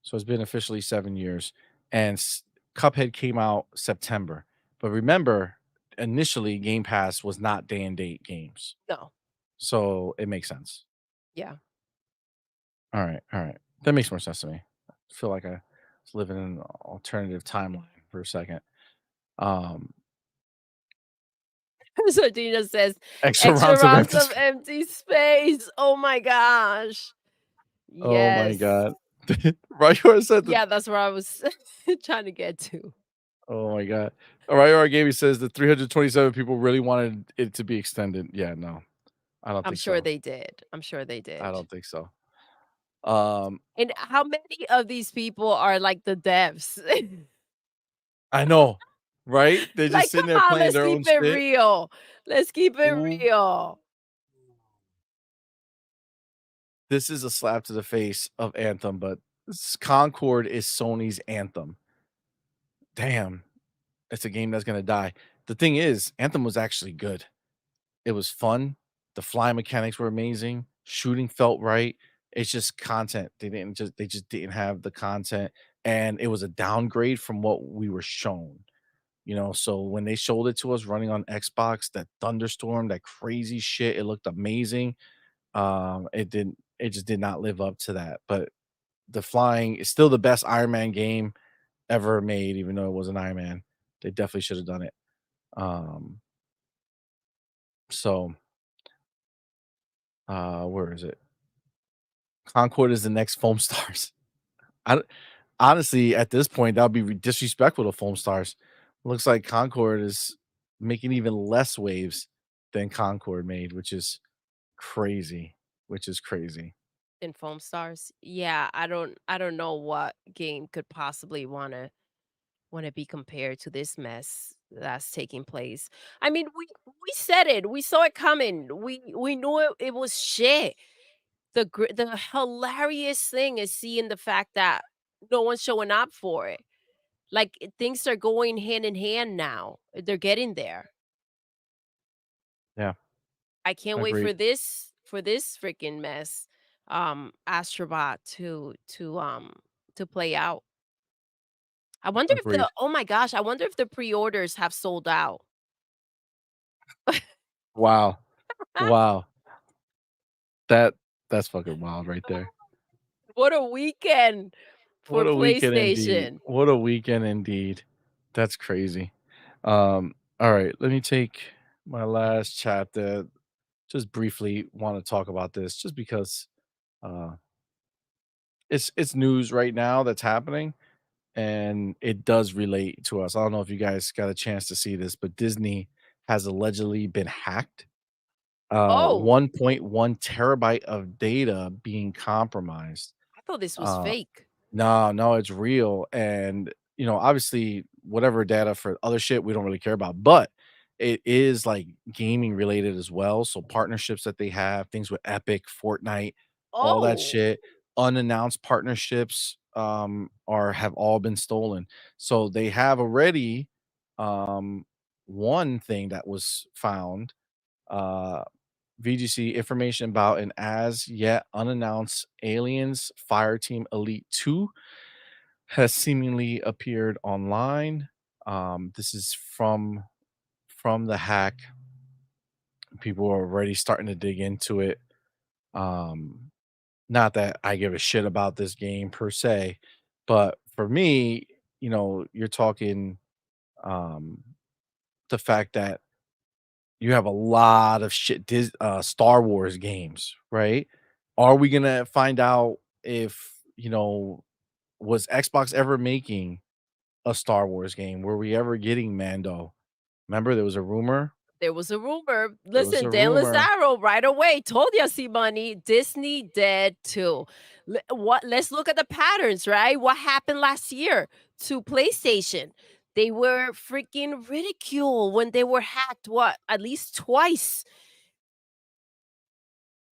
So it's been officially 7 years. And Cuphead came out September. But remember, initially Game Pass was not day and date games. No. So it makes sense. Yeah. All right, all right. That makes more sense to me. I feel like I was living in an alternative timeline for a second. Um, So Dina says, extra "Extra rounds of rounds empty of space. empty space." Oh my gosh. Oh my Yes. god. Right where I said that. Yeah, that's where I was trying to get to. Oh my god. All right, Gamey says the 327 people really wanted it to be extended. Yeah, no, I don't I'm think sure so. they did. I'm sure they I did. don't think so. Um, And how many of these people are like the devs? I know, right? They're just Like, sitting come there on, playing let's their keep own it shit. real. Let's keep it Ooh, real. this is a slap to the face of Anthem, but Concord is Sony's Anthem. Damn, it's a game that's gonna die. The thing is, Anthem was actually good. It was fun. The fly mechanics were amazing. Shooting felt right. It's just content. They just didn't have the content, and it was a downgrade from what we were shown. So when they showed it to us running on Xbox, that thunderstorm, that crazy shit, it looked amazing. It just did not live up to that. But the flying is still the best Iron Man game ever made, even though it was an Iron Man. They definitely should have done it. Um, so where is it? Concord is the next Foam Stars. I don't- Honestly, at this point, that would be disrespectful to Foam Stars. Looks like Concord is making even less waves than Concord made, which is crazy. Which is crazy. In Foam Stars? Yeah, I don't know what game could possibly wanna be compared to this mess that's taking place. I mean, we said it. We saw it coming. We knew it was shit. The hilarious thing is seeing the fact that no one's showing up for it. Like, things are going hand in hand now. They're getting there. Yeah, I can't wait agreed. for this freaking mess, Astrobot to play out. I wonder if Agreed. oh my gosh, I wonder if the pre-orders have sold out. Wow. Wow. That that's fucking wild right there. What a weekend for What a weekend indeed. PlayStation. What a weekend indeed. That's crazy. All right, let me take my last chapter. Just briefly want to talk about this just because uh it's news right now that's happening and it does relate to us. I don't know if you guys got a chance to see this, but Disney has allegedly been hacked. Oh, 1.1 terabyte of data being compromised. I thought this was Uh fake. No, no, it's real. And, obviously, whatever data for other shit we don't really care about, but it is like gaming related as well. So partnerships that they have, things with Epic, Fortnite, all that Oh, shit, unannounced partnerships are have all been stolen. So they have already um one thing that was found uh VGC information about an as yet unannounced Aliens Fireteam Elite 2 has seemingly appeared online. This is from the hack. People are already starting to dig into it. Um, Not that I give a shit about this game per se, but for me, you're talking um, the fact that you have a lot of Star Wars games, right? Are we gonna find out if, was Xbox ever making a Star Wars game? Were we ever getting Mando? Remember there was a rumor? there was a rumor. There was Listen, a Dan rumor. Lazaro right away told you, CMoney, Disney dead too. Let's look at the patterns, right? What happened last year to PlayStation? They were freaking ridiculed when they were hacked, what, at least twice.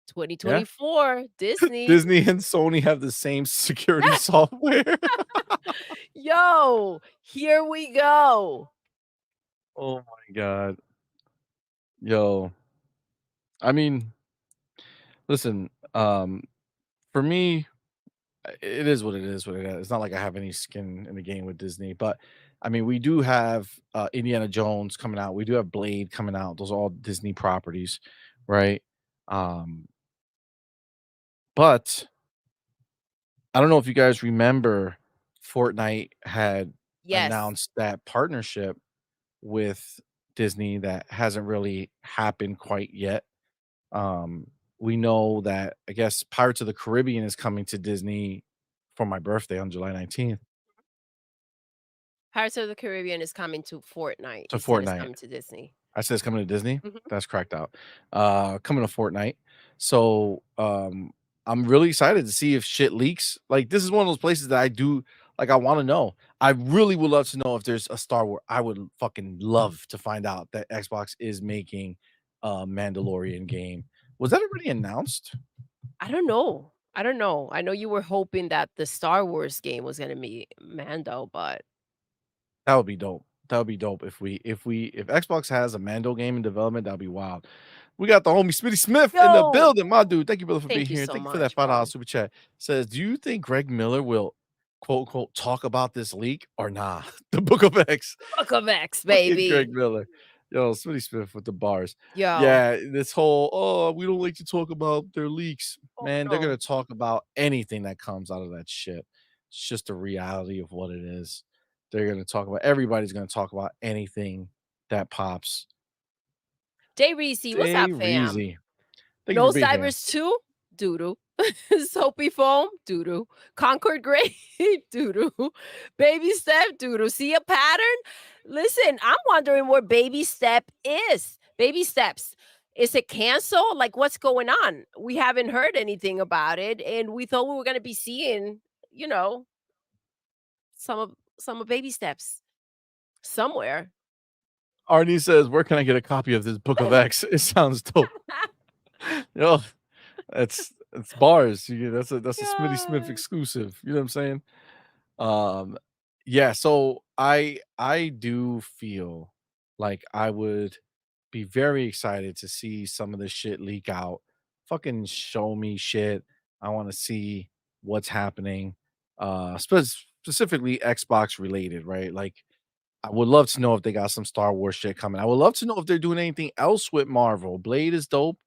Yeah. 2024, Disney. Disney and Sony have the same security software. Yo, here we go. Oh my god. Yo, I mean, listen, for me, it is what it is, what it is. It's not like I have any skin in the game with Disney, but I mean, we do have Indiana Jones coming out. We do have Blade coming out. Those are all Disney properties, right? Um, but I don't know if you guys remember Fortnite had Yes. announced that partnership with Disney that hasn't really happened quite yet. We know that I guess Pirates of the Caribbean is coming to Disney for my birthday on July 19th Pirates of the Caribbean is coming to Fortnite. to You said it's Fortnite. coming to Disney. I said it's coming to Disney? Mhm. That's cracked out. Coming to Fortnite. So, I'm really excited to see if shit leaks. Like, this is one of those places that I do like, I wanna know. I really would love to know if there's a Star Wars. I would fucking love to find out that Xbox is making a Mandalorian game. Was that already announced? I don't know. I don't know. I know you were hoping that the Star Wars game was gonna be Mando, but That would be dope. That would be dope if Xbox has a Mando game in development, that'd be wild. We got the homie Smitty Smith in the yo, building, my dude. Thank you, brother, for being thank you here. so Thank you for that much, $5 bro. super chat. Says, do you think Greg Miller will quote unquote talk about this leak or nah? The Book of X. Book of X, Fucking baby. Greg Miller. Yo, Smitty Smith with the bars. Yo. Yeah, this whole, "Oh, we don't like to talk about their leaks." Oh, Man, they're no. gonna talk about anything that comes out of that shit. It's just a reality of what it is. They're gonna talk about everybody's gonna talk about anything that pops. Jay Reese, what's Stay up, fam? Reezy. Thank you for No being here. Cybers 2? Doodoo. Soapy Foam? Doodoo. Concord Gray? Doodoo. Baby Step? Doodoo. See a pattern? Listen, I'm wondering where Baby Step is. Baby Steps. Is it canceled? Like, what's going on? We haven't heard anything about it, and we thought we were gonna be seeing, you know, some of Baby Steps somewhere. Arnie says, "Where can I get a copy of this Book of X?" It sounds dope. Yo, it's bars. That's a Smitty Smith God. exclusive. You know what I'm saying? Um, yeah, so I do feel like I would be very excited to see some of this shit leak out. Fucking show me shit. I want to see what's happening. Specifically Xbox related, right? Like I would love to know if they got some Star Wars shit coming. I would love to know if they're doing anything else with Marvel. Blade is dope.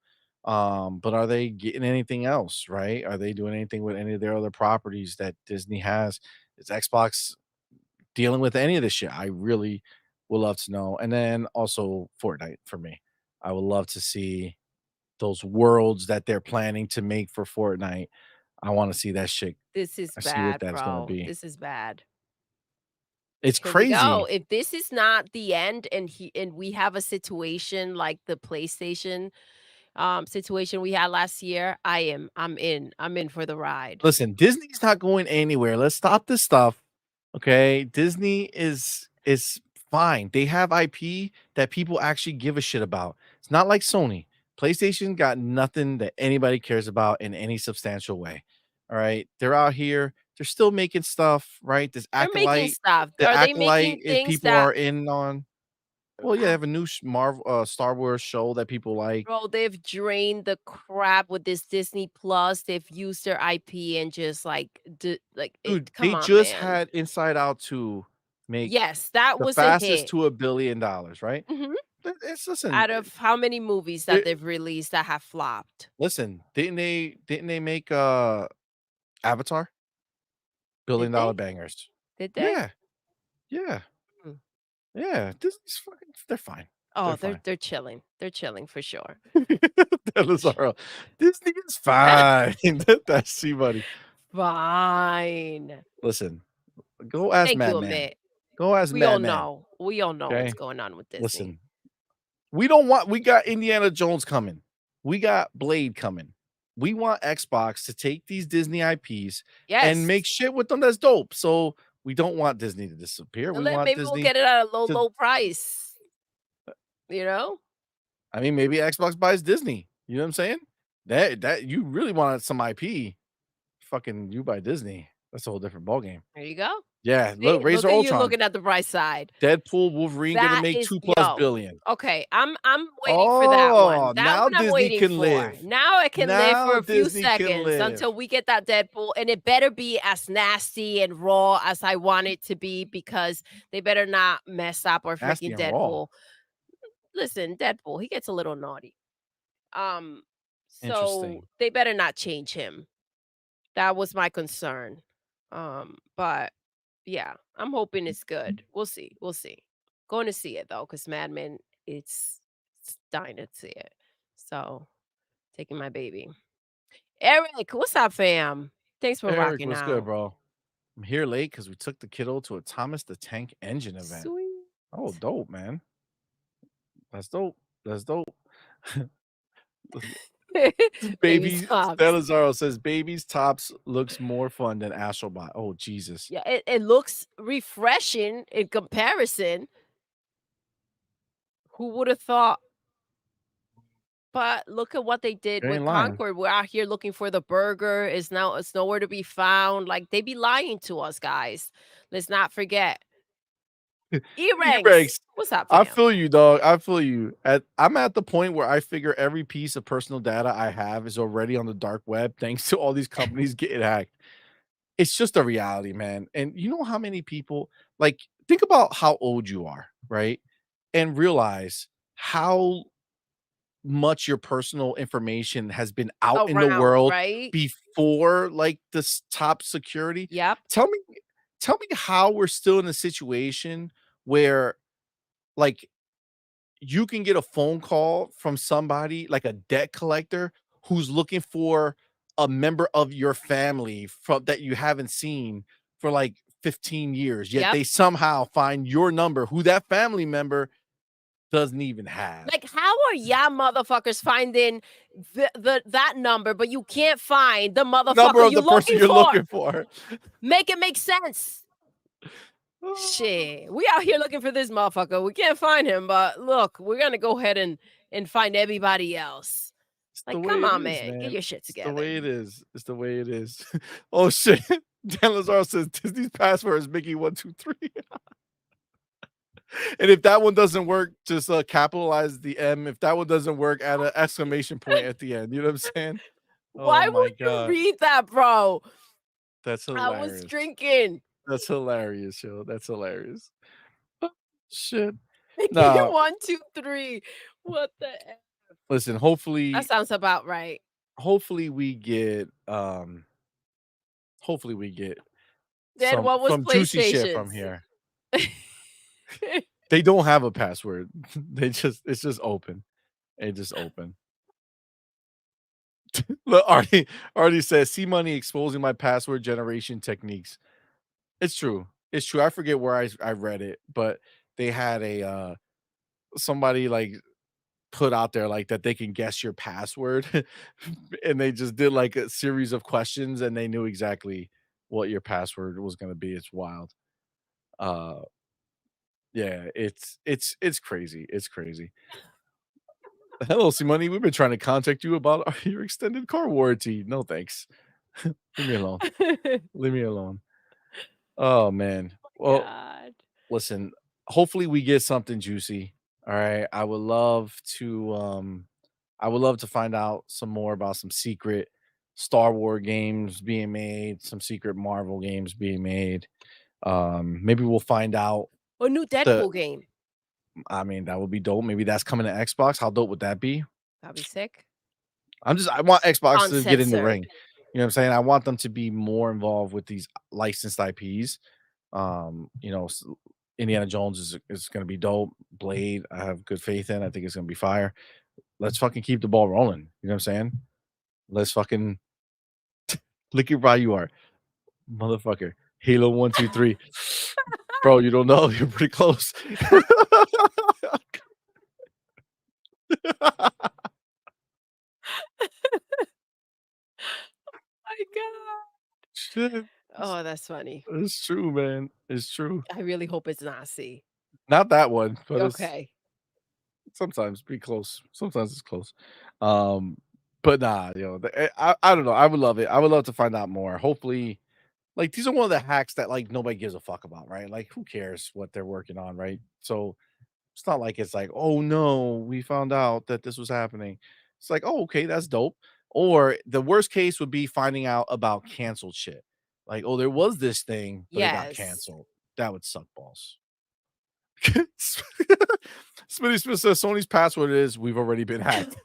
But are they getting anything else, right? Are they doing anything with any of their other properties that Disney has? Is Xbox dealing with any of this shit? I really would love to know. And then also Fortnite for me. I would love to see those worlds that they're planning to make for Fortnite. I want to see that shit. This is I see what bad, that's gonna bro. be. This is bad. It's Here we go. crazy. If this is not the end and we have a situation like the PlayStation situation we had last year, I'm in. I'm in for the ride. Listen, Disney's not going anywhere. Let's stop this stuff. Okay. Disney is fine. They have IP that people actually give a shit about. It's not like Sony. PlayStation got nothing that anybody cares about in any substantial way. All right. They're out here. They're still making stuff, right? This They're making acolyte, stuff. the Are they acolyte, making if things people that are in on, well, yeah, they have a new Marvel Star Wars show that people like. bro, they've drained the crap with this Disney Plus. They've used their IP and just like it Dude, come they on, just man. had Inside Out 2 make Yes, that the was a fastest hit. to $1 billion, right? Mhm. It's listen, Out of how many movies that it they've released that have flopped? listen, didn't they make, Avatar? Did Billion-dollar they? bangers. Did they? Yeah, yeah, Mm. yeah, Disney's fucking they're fine, Oh, they're fine. they're chilling. They're chilling for sure. That is our Disney is fine. That's C-Money. Fine. Listen, go ask Thank you, Madman. Amit. Go ask We all Madman, know. We all know what's okay? going on with Disney. Listen, we got Indiana Jones coming. We got Blade coming. We want Xbox to take these Disney IPs and Yes. make shit with them that's dope. So we don't want Disney to disappear. And We then want maybe we'll Disney get it at a low, to low price. You know? I mean, maybe Xbox buys Disney. You know what I'm saying? That you really wanted some IP. Fucking you buy Disney. That's a whole different ballgame. There you go. Yeah, look, See, Razor look at you Ultron. looking at the bright side. Deadpool, Wolverine gonna That make is 2 plus yo. billion. Okay, I'm waiting for that one. Oh, That now one I'm Disney waiting can for. live. Now I can live for Now a few Disney can seconds live. until we get that Deadpool, and it better be as nasty and raw as I want it to be because they better not mess up our Nasty freaking and raw. Deadpool. Listen, Deadpool, he gets a little naughty. Um, so Interesting. they better not change him. That was my concern. But yeah, I'm hoping it's good. We'll see. We'll see. Going to see it though, because Mad Men, it's dying to see it. So taking my baby. Eric, what's up, fam? Thanks for Eric, rocking what's good, out. bro? I'm here late because we took the kiddo to a Thomas the Tank Engine event. Sweet. Oh, dope, man. That's dope. That's dope. Baby's Baby tops. Stelazaro says baby's tops looks more fun than Astrobot. Oh, Jesus. Yeah, it looks refreshing in comparison. Who would have thought? But look at what they did You with ain't lying. Concord. We're out here looking for the burger. It's nowhere to be found. Like they be lying to us, guys. Let's not forget. E-ranks. E-Rex, What's up, I fam? feel you, dog. I feel you. I'm at the point where I figure every piece of personal data I have is already on the dark web thanks to all these companies getting hacked. it's just a reality, man. And you know how many people like think about how old you are, right? And realize how much your personal information has been out in the Around, world right? before like this top security. Yep, Tell me tell me how we're still in a situation where like you can get a phone call from somebody like a debt collector who's looking for a member of your family from that you haven't seen for like 15 years, yet yep. they somehow find your number who that family member doesn't even have. Like, how are y'all motherfuckers finding the that number, but you can't find the Number motherfucker of you the person looking you're for? looking for. Make it make sense. Shit, we out here looking for this motherfucker. We can't find him, but look, we're gonna go ahead and find everybody else. It's the Like, come way it on, is, man, get man. your shit It's the together. way it is. It's the way it is. Oh shit. Dan Lazaro says Disney's password is Mickey123. And if that one doesn't work, just capitalize the M. If that one doesn't work, add an exclamation point at the end. You know what I'm saying? Oh Why my would you god. read that, bro? That's I was hilarious. drinking. That's hilarious, yo. That's hilarious. Shit. Making it Nah, 1, 2, 3. What the F? listen, That sounds about right. hopefully we get hopefully we get Then what was some juicy shit from PlayStation's? here. They don't have a password. They just it's just open. It just open. Look, Artie says, "See money exposing my password generation techniques." It's true. It's true. I forget where I read it, but they had a somebody like put out there like that they can guess your password, and they just did like a series of questions, and they knew exactly what your password was going to be. It's wild. Uh, yeah, it's crazy. It's crazy. Hello, Simone. We've been trying to contact you about your extended car warranty. No, thanks. Leave me alone. Oh Leave me alone. Oh man. my Well, god. listen. Hopefully, we get something juicy. All right. I would love to find out some more about some secret Star Wars games being made, some secret Marvel games being made. Maybe we'll find out A new the. Deadpool game. I mean, that would be dope. Maybe that's coming to Xbox. How dope would that be? That'd be sick. I want Xbox to get in the ring. Uncensored. You know what I'm saying? I want them to be more involved with these licensed IPs. You know, Indiana Jones is going to be dope. Blade, I have good faith in. I think it's going to be fire. Let's fucking keep the ball rolling. You know what I'm saying? Let's fucking look at how you are, motherfucker. Halo 1, 2, 3, bro. You don't know. You're pretty close. My god. Shit, Oh, that's funny. it's true, man. It's true. I really hope it's Nazi. Not that one, but it's Okay. sometimes be close. Sometimes it's close. Um, but nah, I don't know. I would love it. I would love to find out more. Hopefully, like these are one of the hacks that like nobody gives a fuck about, right? Like who cares what they're working on, right? So it's not like it's like, oh no, we found out that this was happening. It's like, oh, okay, that's dope. Or the worst case would be finding out about canceled shit. Like, oh, there was this thing, but it got Yes. canceled. That would suck balls. Smitty Smith says Sony's password is we've already been hacked.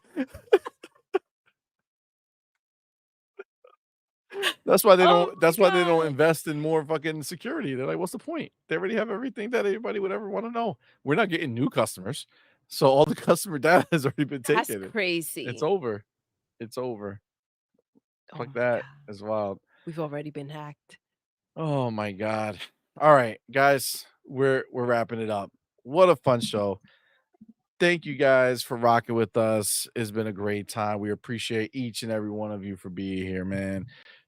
That's why they Oh don't my that's why they don't god. invest in more fucking security. They're like, what's the point? They already have everything that anybody would ever want to know. We're not getting new customers. So all the customer data has already been That's taken. It's crazy. over. It's over. Oh Fuck my that god. as wild. We've already been hacked. Oh my god. All right, guys, we're wrapping it up. What a fun show. Thank you guys for rocking with us. It's been a great time. We appreciate each and every one of you for being here, man.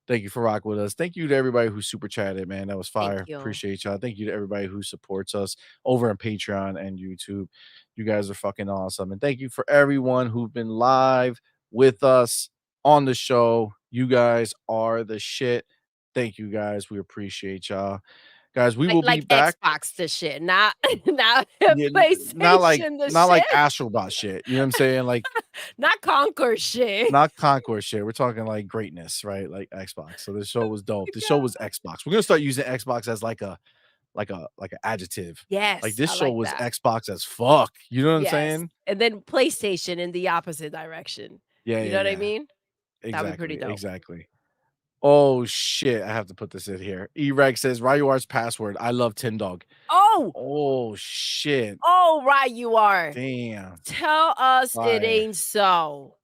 Thank you for rocking with us. Thank you to everybody who super chatted, man. That was Thank fire. you. Appreciate y'all. Thank you to everybody who supports us over on Patreon and YouTube. You guys are fucking awesome. And thank you for everyone who've been live with us on the show. You guys are the shit. Thank you guys. We appreciate y'all. Guys, we will be Like back. Xbox the shit, not not Yeah, PlayStation the not like shit, Astrobot shit, you know what I'm saying? Like, not Concord shit. not Concord shit, we're talking, like, greatness, right? Like Xbox, so this show was dope. The show was God. Xbox. We're gonna start using Xbox as, like a adjective. Like, Yes, this I show like was that. Xbox as fuck, you know what I'm Yes, saying? and then PlayStation in the opposite direction. Yeah, You yeah, know what I yeah. mean? That'd be pretty Exactly, dope. exactly. Oh, shit, I have to put this in here. E-Rex says, "Ryuar's password, I love Tin Dog." Oh! Oh, shit. Oh, right you are. Damn. Tell us it Fire. ain't so.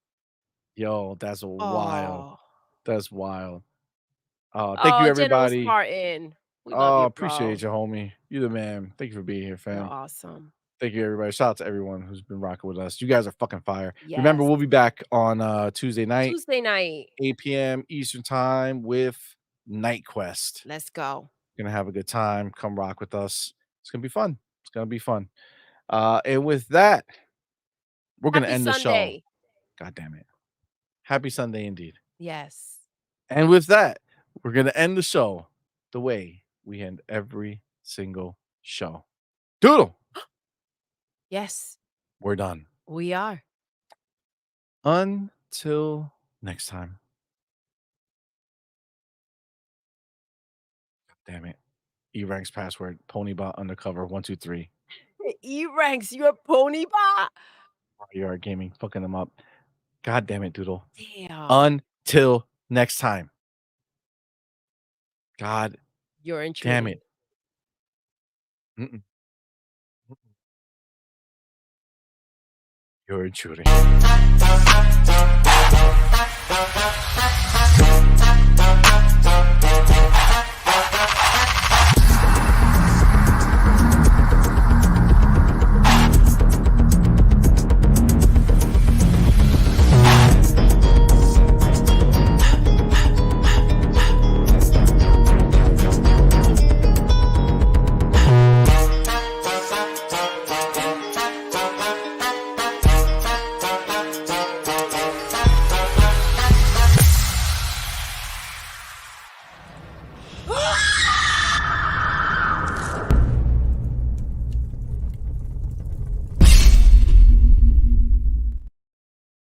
Yo, that's wild. Oh. That's wild. Thank you, Oh, General everybody. Spartan. We love Oh, you, appreciate bro. you, homie. You the man. Thank you for being here, You're fam. awesome. Thank you, everybody. Shout out to everyone who's been rocking with us. You guys are fucking fire. Remember, Yes. we'll be back on Tuesday night, Tuesday night. 8 p.m. Eastern time with Night Quest. Let's go. Gonna have a good time. Come rock with us. It's gonna be fun. It's gonna be fun. And with that, we're gonna Happy end the show. Sunday. God damn it. Happy Sunday indeed. Yes. And with that, we're gonna end the show the way we end every single show. Doodle. Yes, We're done. we are. Until next time. Damn it. E-Ranks password, Ponybot undercover 123. E-Ranks, you a pony bot? Mario Gaming, fucking them up. God damn it, Doodle. Damn. Until next time. God You're damn intruding. it. Mm-mm. You're intruding.